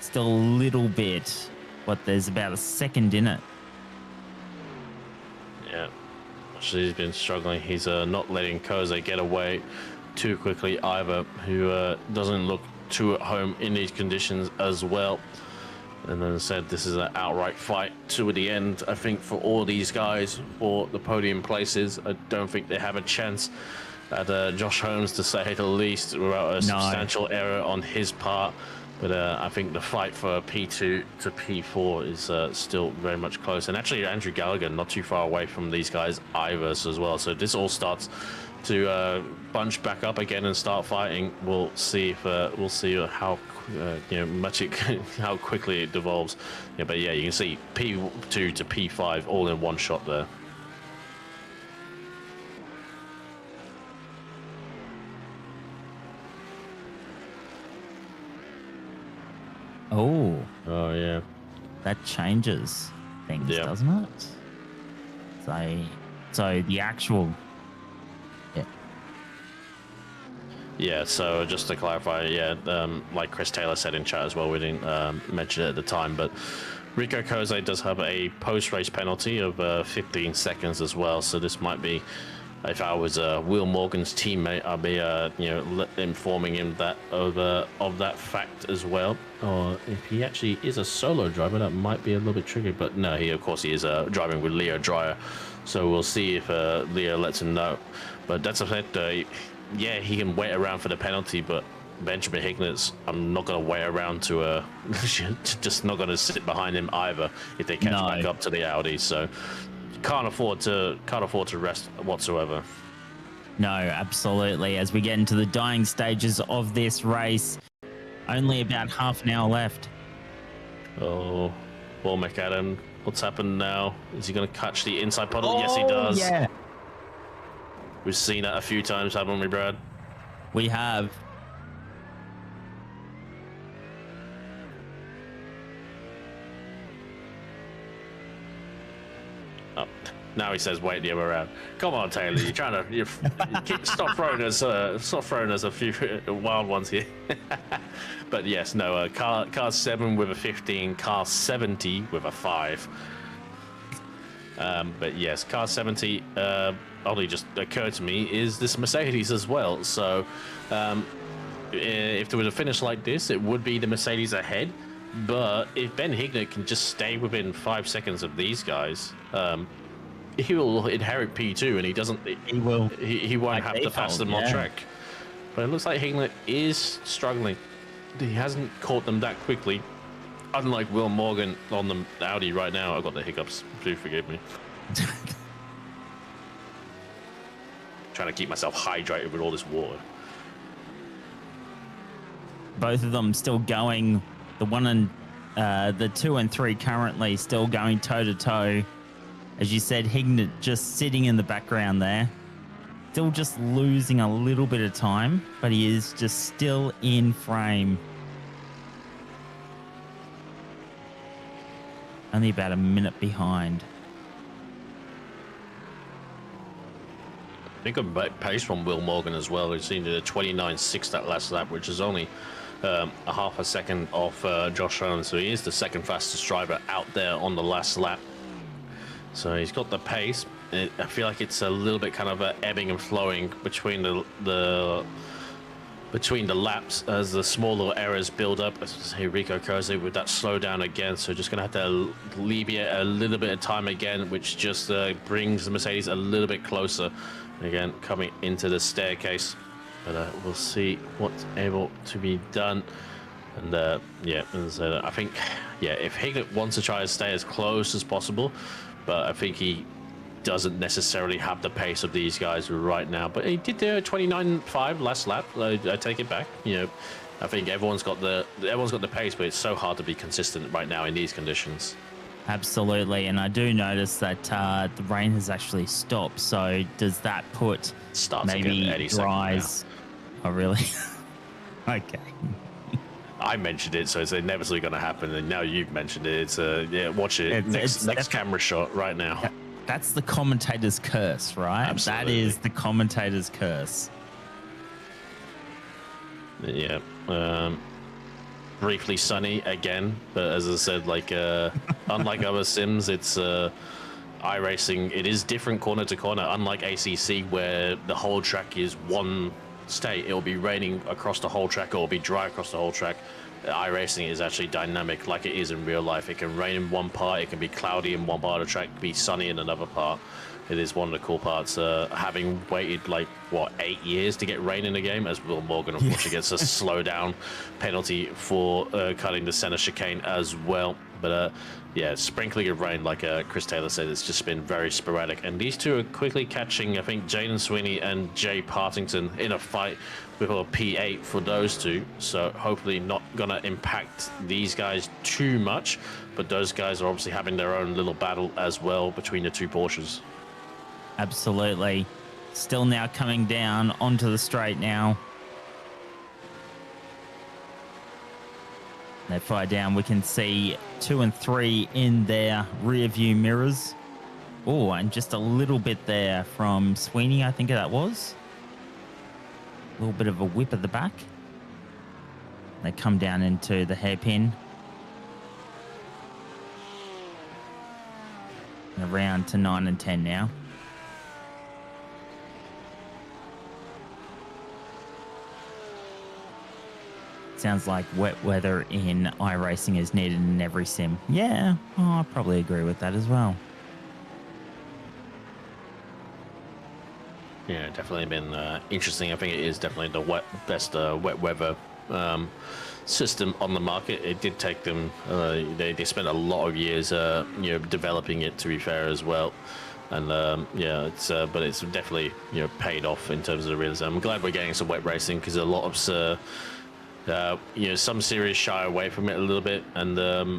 Still a little bit, but there's about a second in it. Yeah, actually he's been struggling. He's not letting Koze get away too quickly either, who doesn't look too at home in these conditions as well. And then said, this is an outright fight to the end, I think, for all these guys for the podium places. I don't think they have a chance at Josh Holmes, to say the least, without a substantial error on his part. But I think the fight for P2 to P4 is still very much close. And actually, Andrew Gallagher not too far away from these guys either as well. So this all starts to bunch back up again and start fighting. We'll see if how how quickly it devolves. Yeah, but yeah, you can see P2 to P5 all in one shot there. Oh yeah, that changes things, Yeah. doesn't it? So the actual Yeah, so just to clarify, like Chris Taylor said in chat as well, we didn't mention it at the time, but Rico Koze does have a post-race penalty of 15 seconds as well, so this might be, if I was Will Morgan's teammate, I'd be informing him that of that fact as well. Or if he actually is a solo driver, that might be a little bit tricky, but no, of course he is driving with Leo Dreyer, so we'll see if Leo lets him know. But that's a fact. Yeah, he can wait around for the penalty, but Benjamin Hignett's, I'm not going to wait around to just not going to sit behind him either if they catch back up to the Audi. So can't afford to rest whatsoever. No, absolutely. As we get into the dying stages of this race, only about half an hour left. Oh, Paul McAdam, what's happened now? Is he going to catch the inside puddle? Yes, he does. Yeah, We've seen that a few times, haven't we, Brad? we have. Oh, now he says wait the other way around. Come on, Taylor, you're trying to stop throwing us a few wild ones here. But yes, no, car 7 with a 15, car 70 with a 5. But yes, car 70 only just occurred to me is this Mercedes as well. So if there was a finish like this, it would be the Mercedes ahead. But if Ben Hignett can just stay within 5 seconds of these guys, he will inherit P2, and he doesn't. He will. He won't have to pass them on track. But it looks like Hignett is struggling. He hasn't caught them that quickly. Unlike Will Morgan on the Audi right now. I've got the hiccups. Do forgive me. Trying to keep myself hydrated with all this water. Both of them still going. The 2 and 3 currently still going toe to toe. As you said, Hignett just sitting in the background there. Still just losing a little bit of time, but he is just still in frame. Only about a minute behind. think a pace from Will Morgan as well. We've seen the 29.6 that last lap, which is only a half a second off Josh Allen. So he is the second fastest driver out there on the last lap. So he's got the pace. I feel like it's a little bit kind of ebbing and flowing between the laps as the small little errors build up. Hey, Rico Cozy with that slowdown again, so just going to have to alleviate a little bit of time again, which just brings the Mercedes a little bit closer. Again, coming into the staircase, but we'll see what's able to be done. And yeah, I think, yeah, if Hignett wants to try to stay as close as possible, but I think he doesn't necessarily have the pace of these guys right now. But he did do 29.5 last lap. I take it back. You know, I think everyone's got the pace, but it's so hard to be consistent right now in these conditions. Absolutely, and I do notice that the rain has actually stopped. So does that put maybe dries? Oh, really? Okay. I mentioned it, so it's inevitably going to happen, and now you've mentioned it. It's yeah, watch it. Next camera shot right now. That's the commentator's curse, right? Absolutely. That is the commentator's curse. Yeah. Briefly sunny again, but as I said, like unlike other sims, it's iRacing. It is different corner to corner, unlike ACC, where the whole track is one state. It will be raining across the whole track, or it will be dry across the whole track. iRacing is actually dynamic, like it is in real life. It can rain in one part, it can be cloudy in one part of the track, be sunny in another part. It is one of the cool parts. Having waited like what 8 years to get rain in the game, as Will Morgan unfortunately gets a slowdown penalty for cutting the center chicane as well. But yeah, sprinkling of rain, like Chris Taylor said, it's just been very sporadic. And these two are quickly catching, I think, Jaden Sweeney and Jay Partington in a fight with a P8 for those two. So hopefully not going to impact these guys too much. But those guys are obviously having their own little battle as well between the two Porsches. Absolutely. Still now coming down onto the straight now. They fire down. We can see 2 and 3 in their rear view mirrors. Oh, and just a little bit there from Sweeney, I think that was. A little bit of a whip at the back. They come down into the hairpin. And around to 9 and 10 now. Sounds like wet weather in iRacing is needed in every sim. Yeah, I probably agree with that as well. Yeah, definitely been interesting. I think it is definitely the best wet weather system on the market. It did take them, they spent a lot of years developing it, to be fair, as well. And yeah, it's but it's definitely paid off in terms of the realism. I'm glad we're getting some wet racing, because a lot of some series shy away from it a little bit, and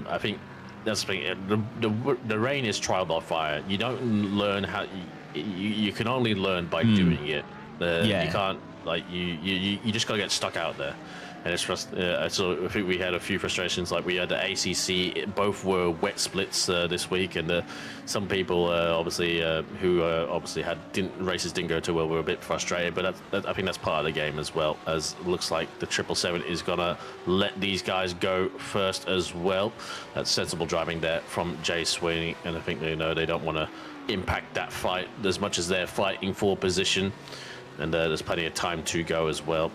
I think that's the thing. The rain is trial by fire. You don't learn how. You can only learn by doing it. Yeah. You can't you just gotta get stuck out there. And it's so I think we had a few frustrations. Like we had the ACC, both were wet splits this week, and some people obviously who obviously races didn't go too well were a bit frustrated. But I think that's part of the game as well. As it looks like the 777 is gonna let these guys go first as well. That's sensible driving there from Jay Sweeney, and I think they don't want to impact that fight as much as they're fighting for position. And there's plenty of time to go as well.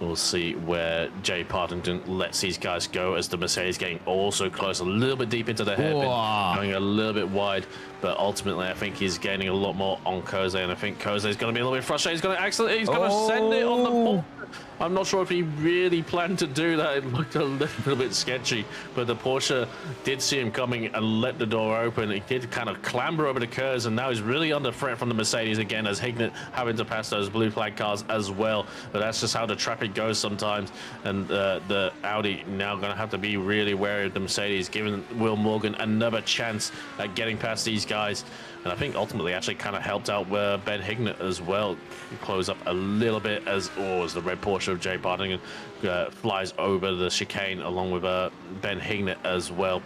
We'll see where Jay Partington lets these guys go, as the Mercedes getting also close, a little bit deep into the hairpin, going a little bit wide. But ultimately, I think he's gaining a lot more on Cozy, and I think Cozy is going to be a little bit frustrated. He's going to send it on the ball. I'm not sure if he really planned to do that. It looked a little bit sketchy, but the Porsche did see him coming and let the door open. He did kind of clamber over the curves, and now he's really under threat from the Mercedes again, as Hignett having to pass those blue flag cars as well. But that's just how the traffic goes sometimes, and the Audi now going to have to be really wary of the Mercedes, giving Will Morgan another chance at getting past these guys. And I think ultimately actually kind of helped out Ben Hignett as well. He close up a little bit as the red Porsche of Jay Partington flies over the chicane along with Ben Hignett as well.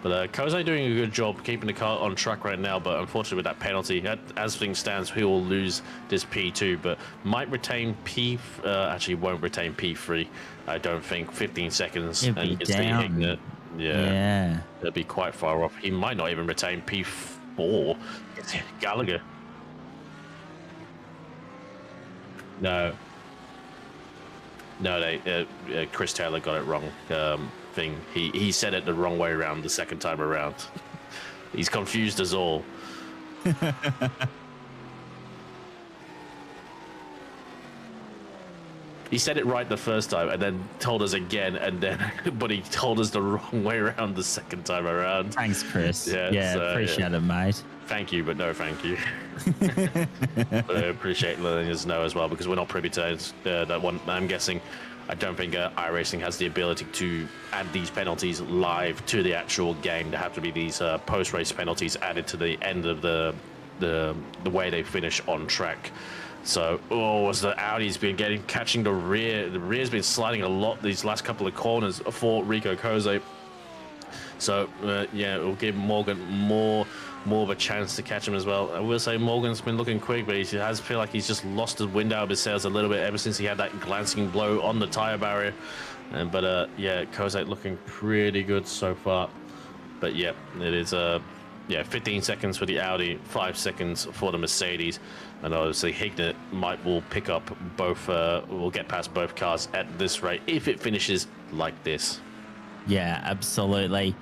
But Kozai doing a good job keeping the car on track right now, but unfortunately with that penalty, as things stands, he will lose this P2, but might retain actually won't retain P3, I don't think. 15 seconds, He'll and be you can see down. Hignett. Yeah. It'll be quite far off. He might not even retain P4. Gallagher. No, Chris Taylor got it wrong. Thing. He said it the wrong way around the second time around. He's confused us all. He said it right the first time and then told us again, and then but he told us the wrong way around the second time around. Thanks, Chris. Yeah, Appreciate it, mate. Thank you, but no thank you. But I appreciate letting us know as well, because we're not privy to that one. I'm guessing, I don't think Iracing has the ability to add these penalties live to the actual game. There have to be these post-race penalties added to the end of the way they finish on track. So, as the Audi's been catching the rear. The rear's been sliding a lot these last couple of corners for Rico Kozai. So, yeah, it will give Morgan more of a chance to catch him as well. I will say Morgan's been looking quick, but he has feel like he's just lost the wind out of his sails a little bit ever since he had that glancing blow on the tire barrier. But yeah, Kozai looking pretty good so far. But yeah, it is 15 seconds for the Audi, 5 seconds for the Mercedes, and obviously Hignett will pick up both. Will get past both cars at this rate if it finishes like this. Yeah, absolutely.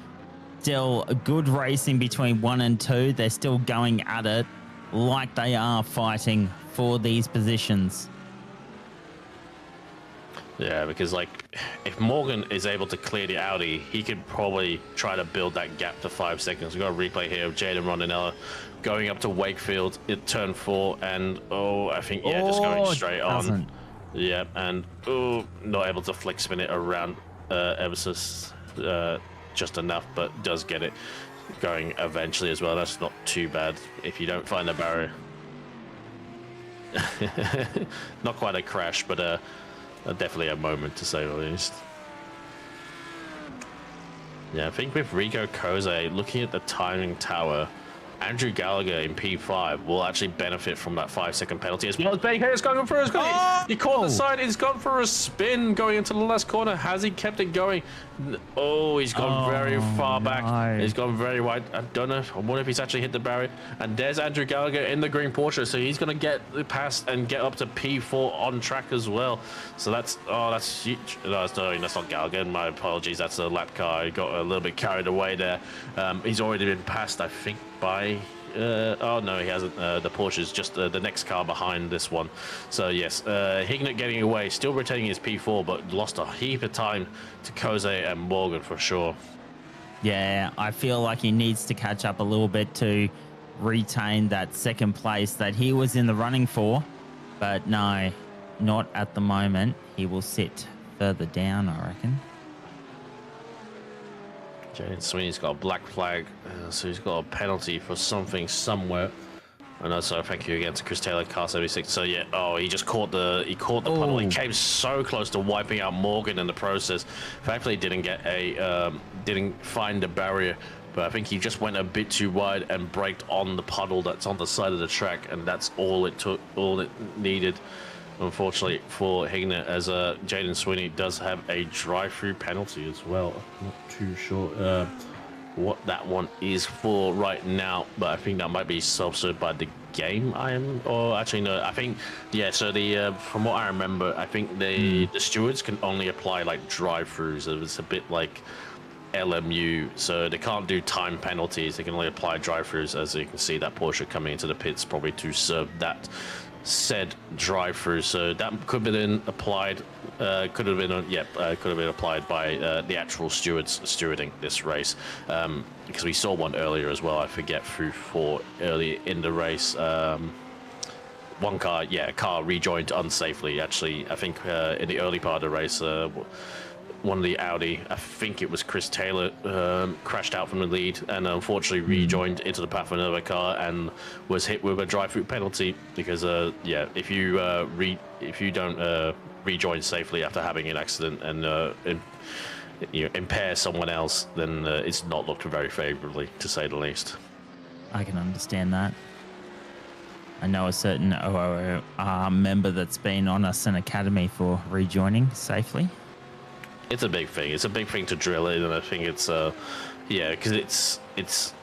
Still a good racing between 1 and 2. They're still going at it like they are fighting for these positions. Yeah, because like if Morgan is able to clear the Audi, he could probably try to build that gap to 5 seconds. We've got a replay here of Jaden Rondinella going up to Wakefield at turn 4, and I think just going straight on. Yeah, and not able to flick spin it around ever so just enough, but does get it going eventually as well. That's not too bad if you don't find the barrier. Not quite a crash, but definitely a moment, to say the least. Yeah, I think with Rico Kozai, looking at the timing tower, Andrew Gallagher in P5 will actually benefit from that 5-second penalty as well as Baker is going for he caught the side, he's gone for a spin going into the last corner. Has he kept it going? He's gone very far back. No. He's gone very wide. I don't know. I wonder if he's actually hit the barrier. And there's Andrew Gallagher in the green Porsche, so he's going to get past and get up to P4 on track as well. So that's huge. No, that's not Gallagher. My apologies. That's a lap car. I got a little bit carried away there. He's already been passed, I think, by no, he hasn't. The Porsche is just the next car behind this one. So yes, Hignett getting away, still retaining his P4, but lost a heap of time to Kozai and Morgan for sure. Yeah, I feel like he needs to catch up a little bit to retain that second place that he was in the running for, but no, not at the moment. He will sit further down, I reckon. Jaden Sweeney's got a black flag, so he's got a penalty for something somewhere. And also thank you again to Chris Taylor, car 76. So yeah, he just caught the puddle. He came so close to wiping out Morgan in the process. Thankfully, didn't find the barrier, but I think he just went a bit too wide and braked on the puddle that's on the side of the track, and that's all it needed. Unfortunately for Hignett, as Jaden Sweeney does have a drive-through penalty as well. I'm not too sure what that one is for right now, but I think that might be self-served by the game. Actually no, I think so the from what I remember, I think the stewards can only apply like drive-throughs. It's a bit like LMU, so they can't do time penalties. They can only apply drive-throughs. As you can see, that Porsche coming into the pits probably to serve that said drive-through, so that could have been applied. Could have been applied by the actual stewards stewarding this race, because we saw one earlier as well. I forget through 4 early in the race. One car, a car rejoined unsafely. Actually, I think in the early part of the race, one of the Audi, I think it was Chris Taylor, crashed out from the lead and unfortunately rejoined into the path of another car and was hit with a drive-through penalty because if you don't rejoin safely after having an accident and impair someone else, then it's not looked very favourably, to say the least. I can understand that. I know a certain OOR member that's been on us an academy for rejoining safely. It's a big thing. It's a big thing to drill in, and I think it's because it's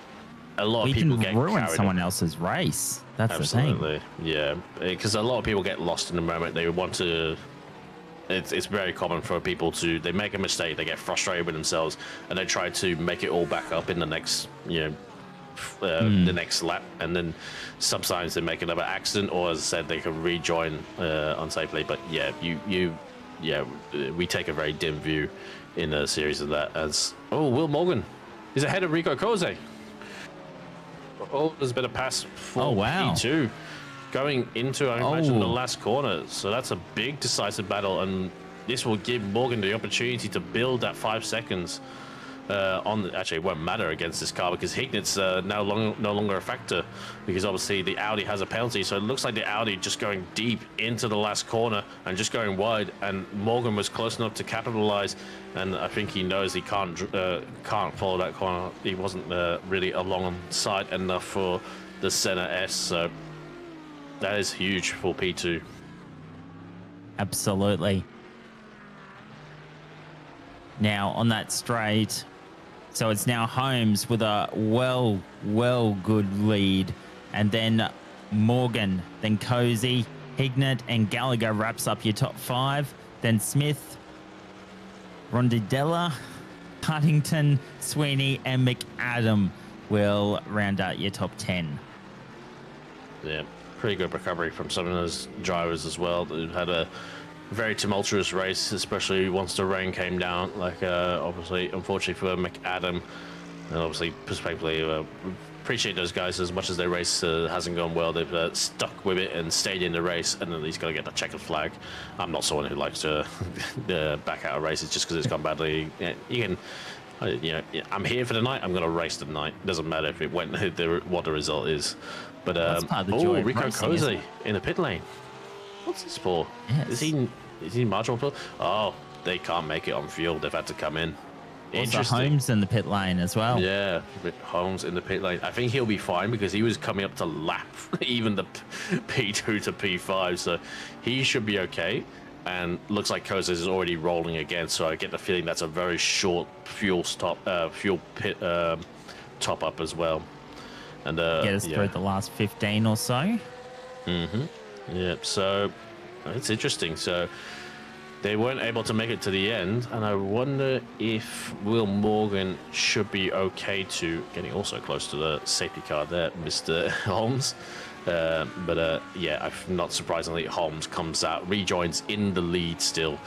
a lot of people get ruin carried someone else's race. That's Absolutely. the thing. Yeah, because a lot of people get lost in the moment. They want to. It's very common for people to they make a mistake, they get frustrated with themselves, and they try to make it all back up in the next the next lap, and then sometimes they make another accident, or as I said, they can rejoin unsafely. But yeah, we take a very dim view in a series of that. As Will Morgan is ahead of Rico Koze. Oh, there's been a pass for P2 going into, I imagine, the last corner. So that's a big decisive battle, and this will give Morgan the opportunity to build that 5 seconds actually, it won't matter against this car because Hignet's no longer a factor, because obviously the Audi has a penalty. So it looks like the Audi just going deep into the last corner and just going wide, and Morgan was close enough to capitalize, and I think he knows he can't follow that corner. He wasn't really alongside enough for the center S, so that is huge for P2. Absolutely. Now on that straight, so it's now Holmes with a well good lead, and then Morgan, then Cozy, Hignet and Gallagher wraps up your top 5. Then Smith, Rondidella, Huntington, Sweeney and McAdam will round out your top 10. Yeah, pretty good recovery from some of those drivers as well. They've had a very tumultuous race, especially once the rain came down. Like, obviously, unfortunately for McAdam, and obviously, prospectively, appreciate those guys as much as their race hasn't gone well. They've stuck with it and stayed in the race, and at least got to get the checkered flag. I'm not someone who likes to back out of races just because it's gone badly. You can, I'm here for the night. I'm going to race the night. Doesn't matter if it went what the result is. But Rico Koze in the pit lane. What's this for? Yes. Is he marginal for? Oh, they can't make it on fuel. They've had to come in. Also Holmes in the pit lane as well. Yeah, Holmes in the pit lane. I think he'll be fine because he was coming up to lap even the P2 to P5, so he should be okay. And looks like Koza is already rolling again, so I get the feeling that's a very short fuel pit top up as well. And get us through the last 15 or so. Yep, so it's interesting. So they weren't able to make it to the end, and I wonder if Will Morgan should be okay to getting also close to the safety car there, Mr. Holmes. Not surprisingly, Holmes comes out, rejoins in the lead still.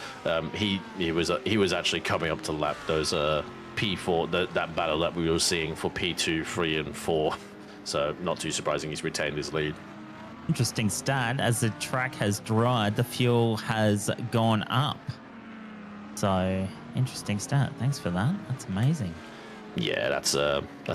He was actually coming up to lap those P4, that battle that we were seeing for P2, 3, and 4. So not too surprising he's retained his lead. Interesting stat, as the track has dried, the fuel has gone up. So interesting stat. Thanks for that. That's amazing. Yeah, that's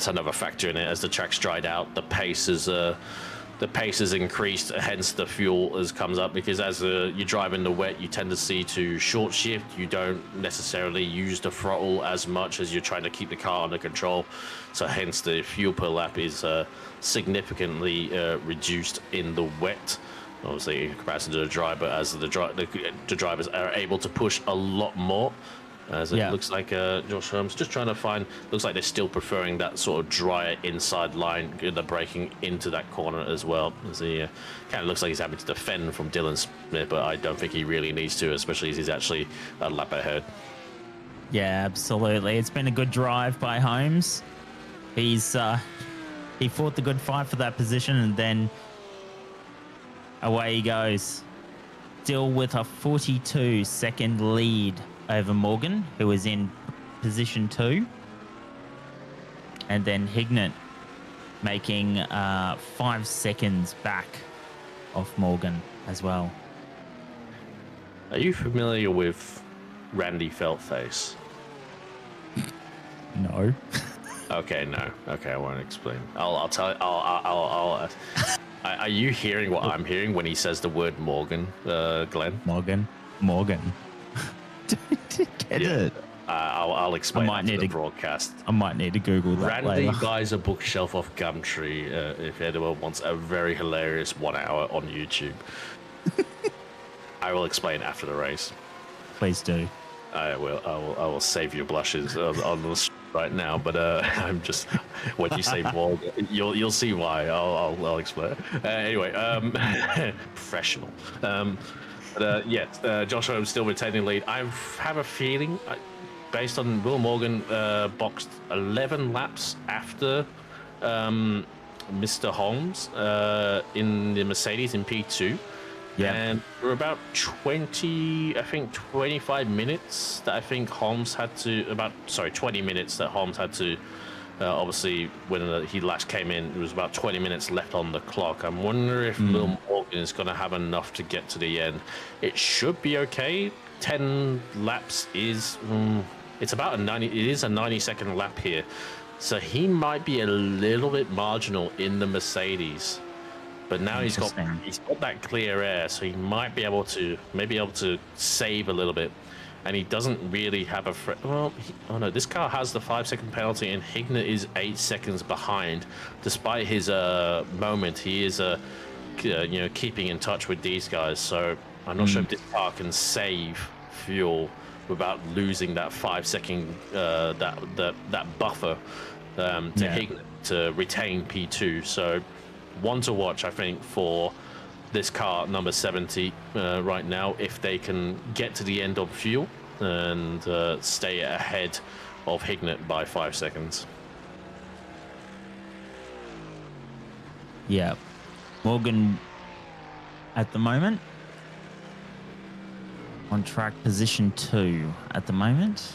another factor in it. As the track's dried out, the pace has increased, hence the fuel comes up, because as you drive in the wet, you tend to see to short shift. You don't necessarily use the throttle as much as you're trying to keep the car under control. So hence the fuel per lap is significantly reduced in the wet, obviously in comparison to the dry, but as the drivers are able to push a lot more. As it looks like Josh Holmes just trying to find, looks like they're still preferring that sort of drier inside line. They're breaking into that corner as well. As he kind of looks like he's having to defend from Dylan Smith, but I don't think he really needs to, especially as he's actually a lap ahead. Yeah, absolutely. It's been a good drive by Holmes. He fought the good fight for that position, and then away he goes. Still with a 42-second lead over Morgan, who is in position 2. And then Hignet making 5 seconds back off Morgan as well. Are you familiar with Randy Feltface? No. Okay, no. Okay, I won't explain. I'll tell you. Are you hearing what I'm hearing when he says the word Morgan, Glenn? Morgan. Get it. I'll explain might after need the to- broadcast. I might need to Google that Randy later. buys a bookshelf off Gumtree if anyone wants a very hilarious 1 hour on YouTube. I will explain after the race. Please do. I will save your blushes on the right now, but I'm just when you say more, you'll see why. I'll explain. Anyway, professional. Yes, Joshua still retaining lead. I have a feeling, based on Will Morgan boxed 11 laps after Mr. Holmes in the Mercedes in P2. Yeah. And for about 25 minutes that I think Holmes had to, 20 minutes that Holmes had to, obviously when he last came in, it was about 20 minutes left on the clock. I'm wondering if Will Morgan is going to have enough to get to the end. It should be okay. 10 laps is, it's about a 90, it is a 90-second lap here. So he might be a little bit marginal in the Mercedes. But now he's got that clear air, so he might be able to save a little bit, and he doesn't really have a oh no, this car has the 5-second penalty, and Hignett is 8 seconds behind. Despite his moment, he is keeping in touch with these guys. So I'm not sure if this car can save fuel without losing that 5-second that buffer to Hignett to retain P2. So. One to watch, I think, for this car, number 70, right now, if they can get to the end of fuel and stay ahead of Hignett by 5 seconds. Yeah. Morgan, at the moment, on track position 2 at the moment.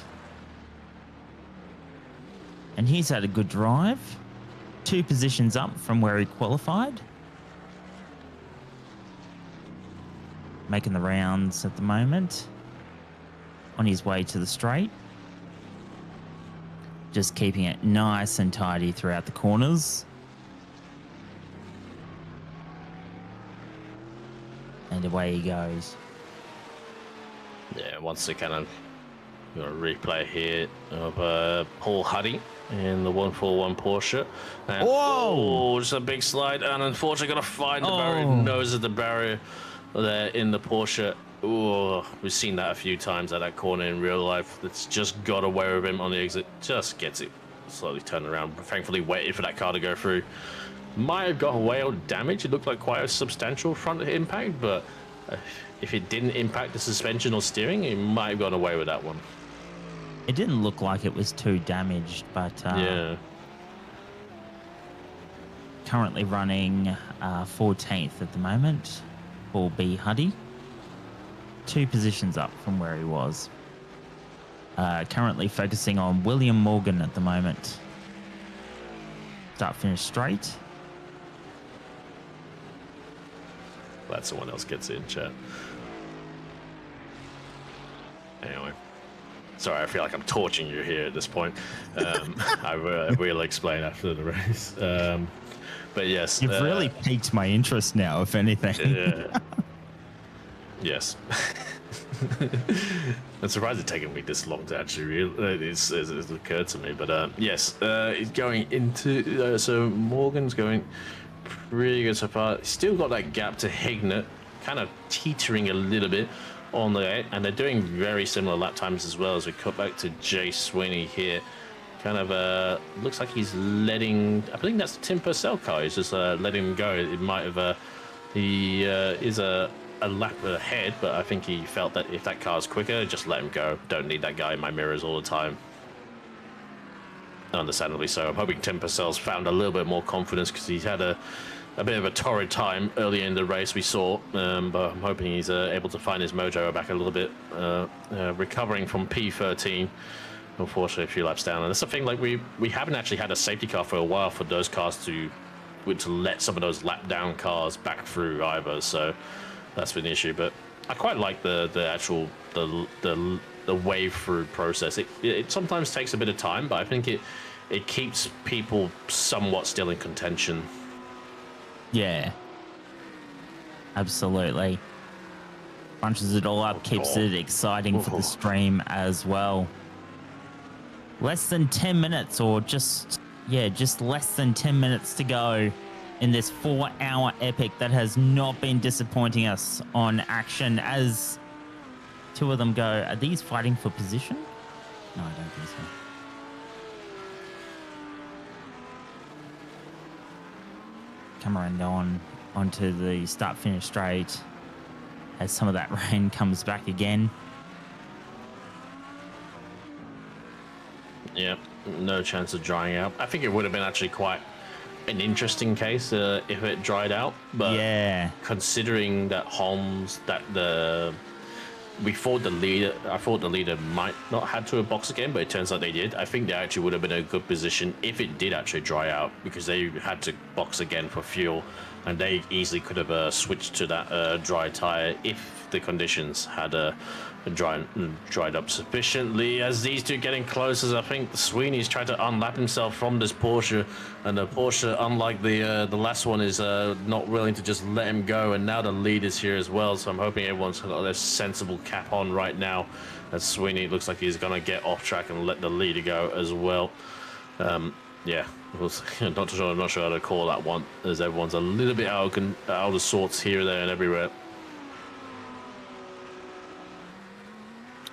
And he's had a good drive. 2 positions up from where he qualified. Making the rounds at the moment. On his way to the straight. Just keeping it nice and tidy throughout the corners. And away he goes. Yeah, once they kind of replay here of Paul Huddy in the 141 Porsche. And, Whoa! Just a big slide, and unfortunately got to find the barrier, nose of the barrier there in the Porsche. Oh, we've seen that a few times at that corner in real life. It's just got away with him on the exit. Just gets it slowly turned around. Thankfully waited for that car to go through. Might have got away with damage. It looked like quite a substantial front impact, but if it didn't impact the suspension or steering, it might have gone away with that one. It didn't look like it was too damaged, but Yeah. currently running 14th at the moment. Paul B. Huddy. 2 positions up from where he was. Currently focusing on William Morgan at the moment. Start finish straight. Glad someone else gets in, chat. Anyway. Sorry, I feel like I'm torching you here at this point. I will explain after the race. But yes. You've really piqued my interest now, if anything. Yes. I'm surprised it's taken me this long to actually it's occurred to me. But yes, he's going into... so Morgan's going pretty good so far. Still got that gap to Hignett, kind of teetering a little bit on the... And they're doing very similar lap times as well as we cut back to Jay Sweeney here. Kind of looks like he's letting... I think that's the Tim Purcell car. He's just letting him go. It might have... he is a lap ahead, but I think he felt that if that car's quicker, just let him go. Don't need that guy in my mirrors all the time. Understandably so. I'm hoping Tim Purcell's found a little bit more confidence because he's had a bit of a torrid time early in the race we saw, but I'm hoping he's able to find his mojo back a little bit, recovering from P13. Unfortunately, a few laps down, and that's the thing. Like we haven't actually had a safety car for a while for those cars to let some of those lap down cars back through either. So that's been the issue. But I quite like the actual wave through process. It sometimes takes a bit of time, but I think it keeps people somewhat still in contention. Yeah. Absolutely. Bunches it all up, keeps it exciting for the stream as well. less than 10 minutes, or just less than 10 minutes to go in this 4-hour epic that has not been disappointing us on action as two of them go. Are these fighting for position? No, I don't think so. Cameron onto the start-finish straight as some of that rain comes back again. Yeah, no chance of drying out. I think it would have been actually quite an interesting case if it dried out, but yeah, considering that I thought the leader might not had to box again, but it turns out they did. I think they actually would have been in a good position if it did actually dry out, because they had to box again for fuel, and they easily could have switched to that dry tire if the conditions had dried up sufficiently. As these two getting closer, I think Sweeney's tried to unlap himself from this Porsche, and the Porsche, unlike the last one, is not willing to just let him go, and now the lead is here as well, so I'm hoping everyone's got their sensible cap on right now, as Sweeney looks like he's going to get off track and let the leader go as well. Yeah, I'm not sure how to call that one, as everyone's a little bit out of sorts here, there, and everywhere.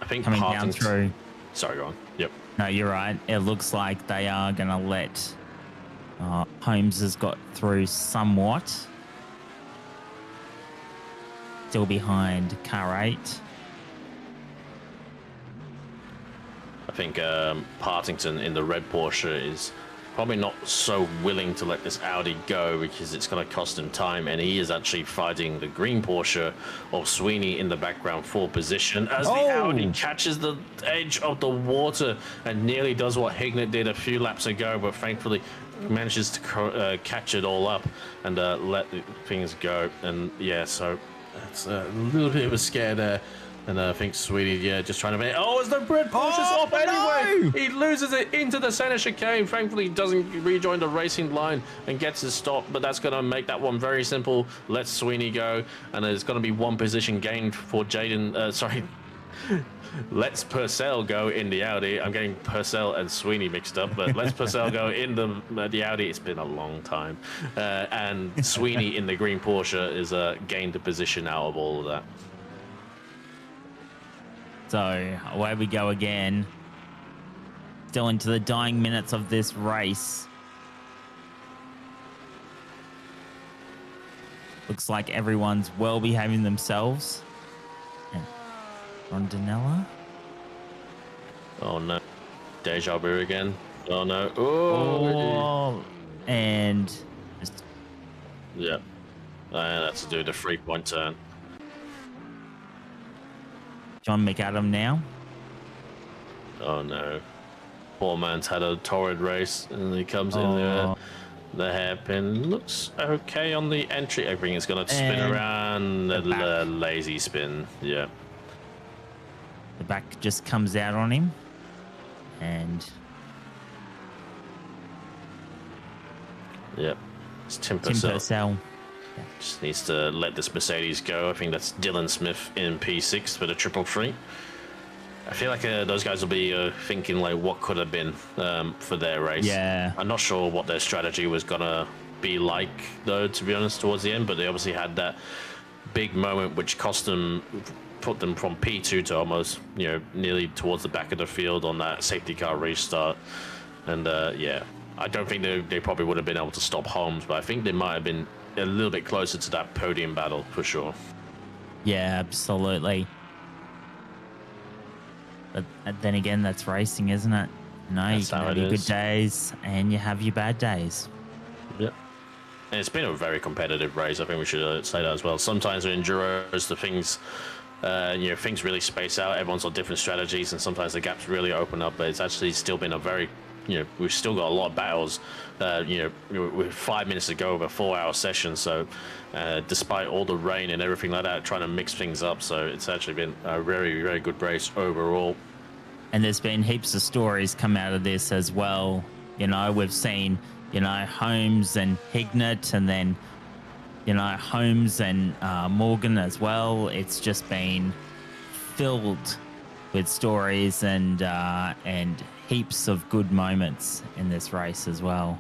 I think coming down through. Sorry, go on. Yep. No, you're right. It looks like they are going to let Holmes has got through somewhat. Still behind car 8. I think Partington in the red Porsche is probably not so willing to let this Audi go, because it's going to cost him time, and he is actually fighting the green Porsche of Sweeney in the background for position as the Audi catches the edge of the water and nearly does what Hignett did a few laps ago, but thankfully manages to catch it all up and let things go. And yeah, so it's a little bit of a scare there. And I think Sweeney, just trying to make... Oh, as the red Porsche's off anyway! He loses it into the center chicane. Thankfully, he doesn't rejoin the racing line and gets his stop, but that's going to make that one very simple. Let Sweeney go, and there's going to be one position gained for Jaden... sorry. Let's Purcell go in the Audi. I'm getting Purcell and Sweeney mixed up, but let's Purcell go in the Audi. It's been a long time. And Sweeney in the green Porsche is gained a position out of all of that. So away we go again. Still into the dying minutes of this race. Looks like everyone's well behaving themselves. And Rondinella. Oh no. Deja vu again. Oh no. Oh. And just... yeah. And that's to do the 3-point turn. John McAdam now. Oh no. Poor man's had a torrid race, and he comes in there. The hairpin looks okay on the entry. Everything is going to spin around. The lazy spin. Yeah. The back just comes out on him. And... yep. It's Tim Purcell. Just needs to let this Mercedes go. I think that's Dylan Smith in P6 for the 333. I feel like those guys will be thinking like what could have been for their race. Yeah. I'm not sure what their strategy was gonna be like though, to be honest, towards the end. But they obviously had that big moment which put them from P2 to almost nearly towards the back of the field on that safety car restart. And yeah, I don't think they probably would have been able to stop Holmes, but I think they might have been a little bit closer to that podium battle for sure. Yeah, absolutely. But then again, that's racing, isn't it? You can have your good days and you have your bad days. Yeah. And it's been a very competitive race. I think we should say that as well. Sometimes in Enduros, the things, things really space out. Everyone's on different strategies, and sometimes the gaps really open up. But it's actually still been a very we've still got a lot of battles, with 5 minutes to go of a 4-hour session. So despite all the rain and everything like that, trying to mix things up. So it's actually been a very, very good race overall. And there's been heaps of stories come out of this as well. We've seen, Holmes and Hignett, and then, Holmes and Morgan as well. It's just been filled with stories and heaps of good moments in this race as well,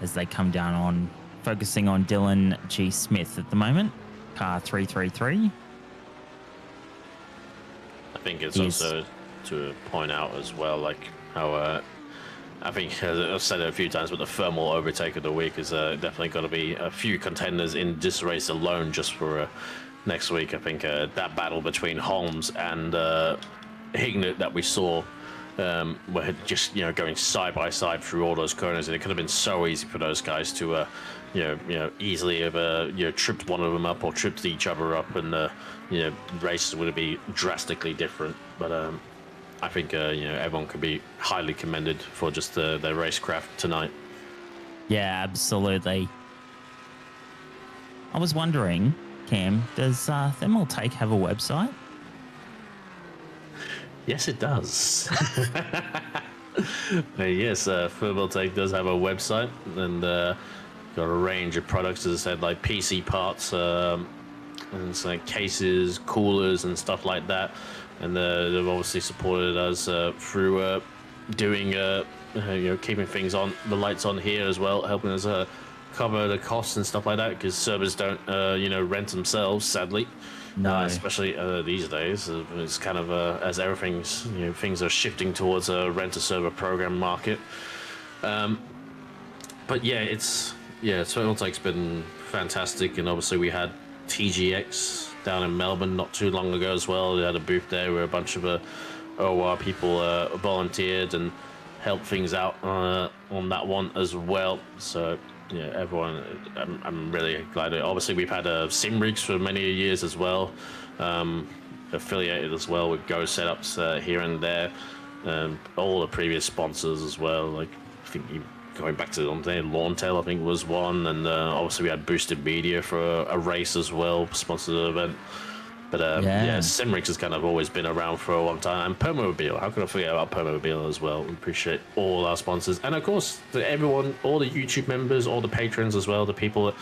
as they come down on focusing on Dylan G. Smith at the moment, car 333. I think it's also to point out as well, like how I think I've said it a few times, but the thermal overtake of the week is definitely going to be a few contenders in this race alone just for next week. I think that battle between Holmes and Hignett that we saw were just going side by side through all those corners, and it could have been so easy for those guys to easily have tripped one of them up or tripped each other up, and races would be drastically different. But I think everyone could be highly commended for just their racecraft tonight. Yeah, absolutely. I was wondering, Cam, does Thermal Take have a website? Yes, it does. Yes, Thermal Take does have a website, and got a range of products, as I said, like PC parts, and it's like cases, coolers, and stuff like that. And they've obviously supported us through doing, keeping things on, the lights on here as well, helping us cover the costs and stuff like that, because servers don't, rent themselves, sadly. No. Especially these days, it's kind of as everything's, things are shifting towards a rent-a-server program market. But yeah, Thermal Take's been fantastic, and obviously we had TGX down in Melbourne not too long ago as well. They had a booth there where a bunch of OR people volunteered and helped things out on that one as well. So yeah, everyone, I'm really glad. Obviously, we've had SimRigs for many years as well, affiliated as well with Go Setups here and there, all the previous sponsors as well. Like I think going back to Lawntail, I think was one, and obviously we had Boosted Media for a race as well, sponsored the event. But SimRigs has kind of always been around for a long time. And Permobile, how can I forget about Permobile as well? We appreciate all our sponsors, and of course everyone, all the YouTube members, all the patrons as well, the people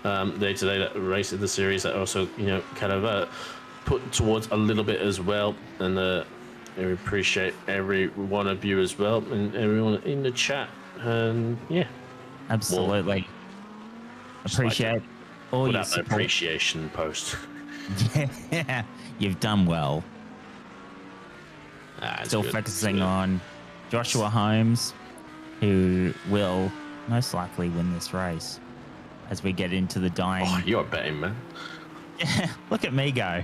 that day-to-day that race in the series that also kind of put towards a little bit as well. And we appreciate every one of you as well, and everyone in the chat. And yeah, absolutely. Appreciate all your support. Appreciation post. Yeah, you've done well. Still good. focusing on Joshua Holmes, who will most likely win this race as we get into the dying. Oh, you're betting, man. Yeah, look at me go.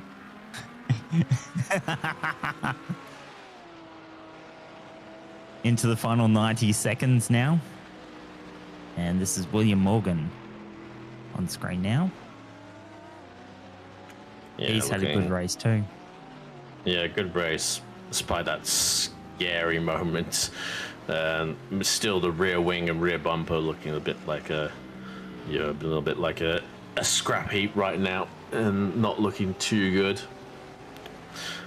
Into the final 90 seconds now. And this is William Morgan on screen now. Yeah, he's had a good race too. Yeah, good race, despite that scary moment. Still, the rear wing and rear bumper looking a bit like a little bit like a scrap heap right now, and not looking too good.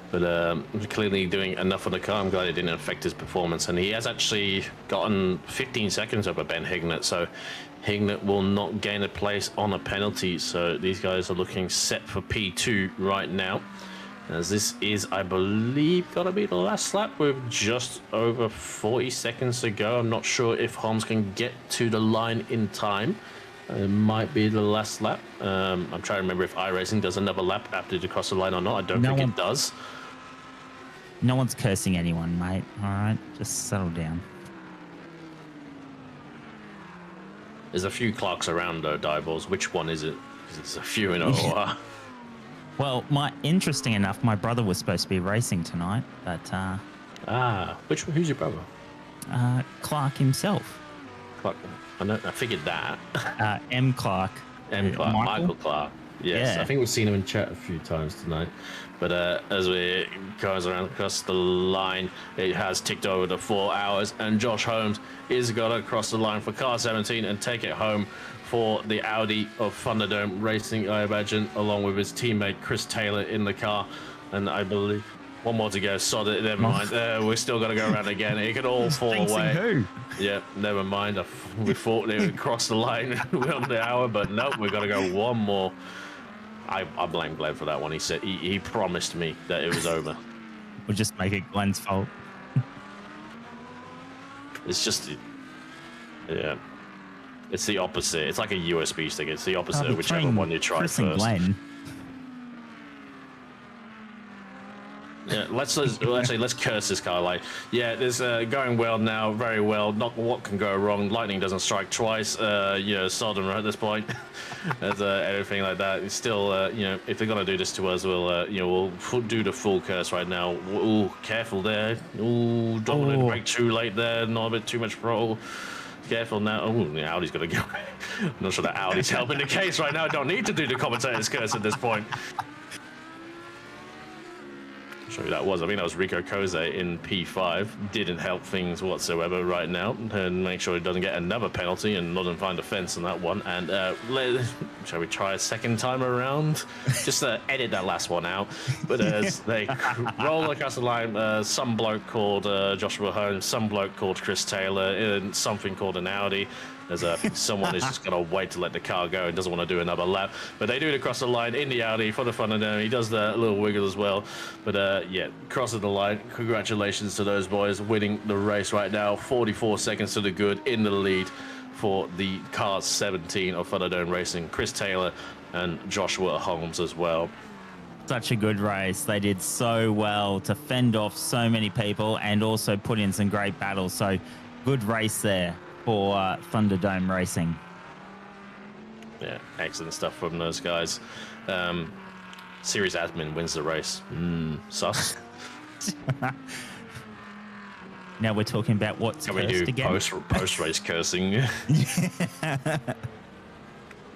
But clearly doing enough on the car. I'm glad it didn't affect his performance, and he has actually gotten 15 seconds over Ben Hignett, so Hignett will not gain a place on a penalty. So these guys are looking set for P2 right now, as this is, I believe, gonna be the last lap with just over 40 seconds to go. I'm not sure if Holmes can get to the line in time. It might be the last lap. I'm trying to remember if Iracing does another lap after they cross the line or not. I don't think it does. No one's cursing anyone, mate. All right, just settle down. There's a few Clarks around though, Diballs. Which one is it? Because there's a few in OR. Well, interesting enough, my brother was supposed to be racing tonight, but who's your brother? Clark himself. Clark. I figured that. M. Clark. Michael Clark. Yes, Yeah. I think we've seen him in chat a few times tonight. But as we goes around across the line, it has ticked over to 4 hours, and Josh Holmes is going to cross the line for car 17 and take it home for the Audi of Thunderdome Racing, I imagine, along with his teammate Chris Taylor in the car. And I believe one more to go. Sod it, never mind. We're still going to go around again. It could all fall away. Who? Yeah, never mind. We thought they would cross the line on the hour, but nope, we've got to go one more. I blame Glenn for that one. He said he promised me that it was over. We'll just make it Glenn's fault. It's just, yeah. It's the opposite. It's like a USB stick. It's the opposite of whichever one you try Chris and first. Glenn. Yeah, let's curse this car. Like, yeah, this going well now, very well. Not what can go wrong. Lightning doesn't strike twice. Sodom at this point. As everything like that. It's still, if they're gonna do this to us, we'll do the full curse right now. Ooh, careful there. Ooh, dominant brake too late there. Not a bit too much throttle. Careful now. Oh, the Audi's gonna go. I'm not sure that Audi's helping the case right now. I don't need to do the commentator's curse at this point. Show you that was. I mean, that was Rico Koze in P5. Didn't help things whatsoever right now. And make sure he doesn't get another penalty and doesn't find a fence on that one. And shall we try a second time around? Just edit that last one out. But as they roll across the line, some bloke called Joshua Holmes, some bloke called Chris Taylor, and something called an Audi. There's someone is just going to wait to let the car go and doesn't want to do another lap. But they do it across the line in the Audi for the fun of them. He does the little wiggle as well. But yeah, crossing the line. Congratulations to those boys winning the race right now. 44 seconds to the good in the lead for the Car 17 of Thunderdome Racing. Chris Taylor and Joshua Holmes as well. Such a good race. They did so well to fend off so many people and also put in some great battles. So good race there for Thunderdome Racing. Yeah, excellent stuff from those guys. Series admin wins the race. Sus. Now we're talking about what's Can cursed we do again. post race cursing?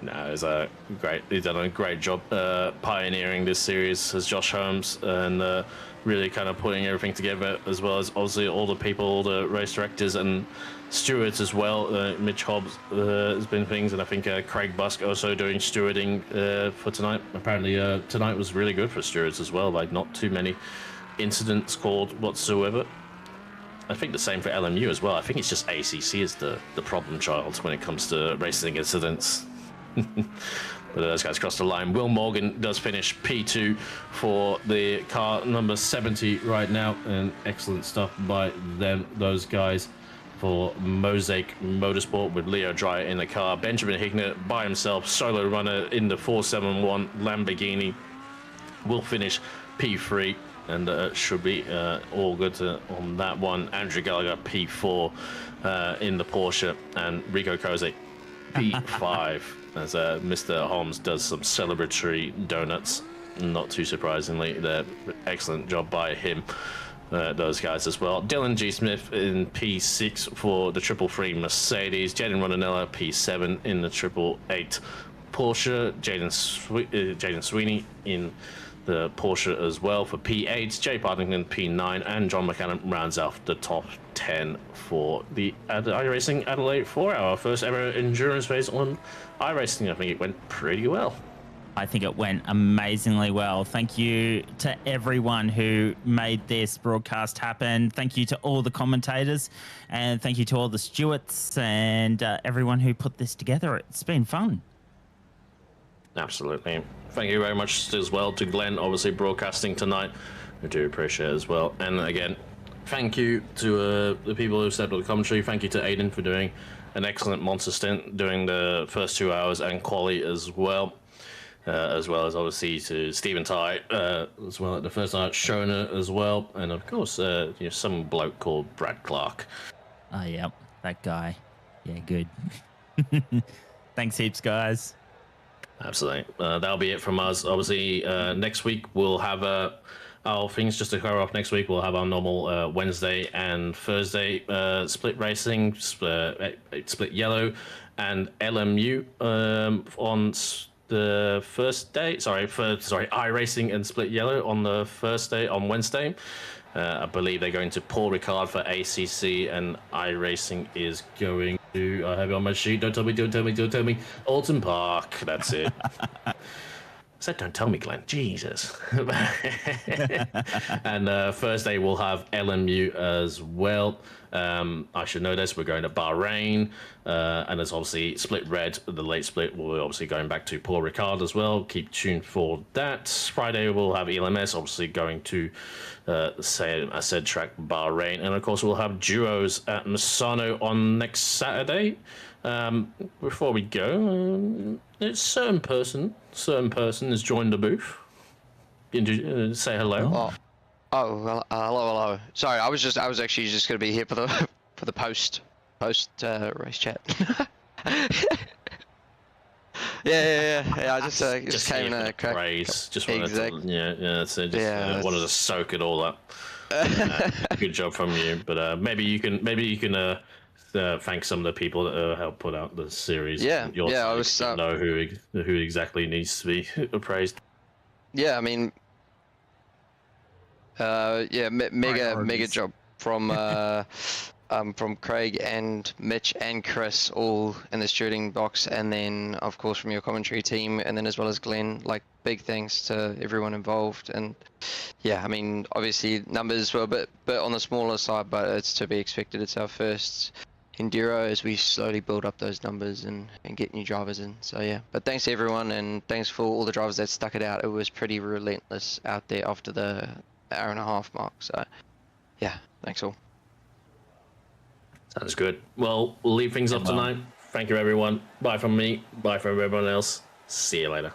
No, it's a great. He's done a great job pioneering this series as Josh Holmes and really kind of putting everything together, as well as obviously all the people, the race directors and stewards as well. Mitch Hobbs has been things, and I think Craig Busk also doing stewarding for tonight. Apparently tonight was really good for stewards as well. Like not too many incidents called whatsoever. I think the same for LMU as well. I think it's just ACC is the problem child when it comes to racing incidents. But those guys cross the line. Will Morgan does finish P2 for the car number 70 right now, and excellent stuff by them, those guys, for Mosaic Motorsport with Leo Dreyer in the car. Benjamin Higner by himself, solo runner in the 471 Lamborghini, will finish P3 and should be all good on that one. Andrew Gallagher P4 in the Porsche, and Rico Koze P5 as Mr. Holmes does some celebratory donuts. Not too surprisingly, excellent job by him. Those guys as well. Dylan G. Smith in P6 for the 333 Mercedes. Jaden Ronanella P7 in the 888 Porsche. Jaden Sweeney in the Porsche as well for P8. Jay Partington P9, and John McCann rounds off the top 10 for the iRacing Adelaide 4-hour first ever endurance race on iRacing. I think it went pretty well. I think it went amazingly well. Thank you to everyone who made this broadcast happen. Thank you to all the commentators, and thank you to all the stewards and everyone who put this together. It's been fun. Absolutely. Thank you very much as well to Glenn, obviously broadcasting tonight. I do appreciate it as well. And again, thank you to the people who stepped up the commentary. Thank you to Aiden for doing an excellent monster stint during the first 2 hours and quali as well. As well as obviously to Stephen Ty as well at the first night, Shona as well, and of course some bloke called Brad Clark. Oh yeah, that guy. Yeah, good. Thanks heaps, guys. Absolutely. That'll be it from us. Obviously, next week we'll have our things just to cover off. Next week we'll have our normal Wednesday and Thursday split racing, split yellow, and LMU on the first day. Sorry, iRacing and split yellow on the first day on Wednesday. I believe they're going to Paul Ricard for ACC, and iRacing is going to, I have it on my sheet, don't tell me, Alton Park, that's it. said, don't tell me, Glenn. Jesus. And Thursday we'll have LMU as well. I should know this. We're going to Bahrain, and there's obviously Split Red, the late split. We're obviously going back to Paul Ricard as well. Keep tuned for that. Friday we'll have ELMS, obviously going to said track Bahrain, and of course we'll have duos at Misano on next Saturday. Before we go, a certain person has joined the booth. Say hello. Oh, well, hello. Sorry, I was actually just going to be here for the post race chat. yeah. I just came in a crack. Praise. Just wanted to, so wanted to soak it all up. Good job from you, but maybe you can thank some of the people that helped put out the series. I was know who exactly needs to be appraised. Yeah, I mean, mega job from Craig and Mitch and Chris, all in the shooting box, and then of course from your commentary team, and then as well as Glenn. Like, big thanks to everyone involved. And yeah, I mean, obviously numbers were a bit on the smaller side, but it's to be expected. It's our first enduro as we slowly build up those numbers and get new drivers in. So yeah, but thanks to everyone, and thanks for all the drivers that stuck it out. It was pretty relentless out there after the hour and a half mark. So yeah, thanks all. Sounds good. Well, we'll leave things up tonight. Thank you, everyone. Bye from me. Bye from everyone else. See you later.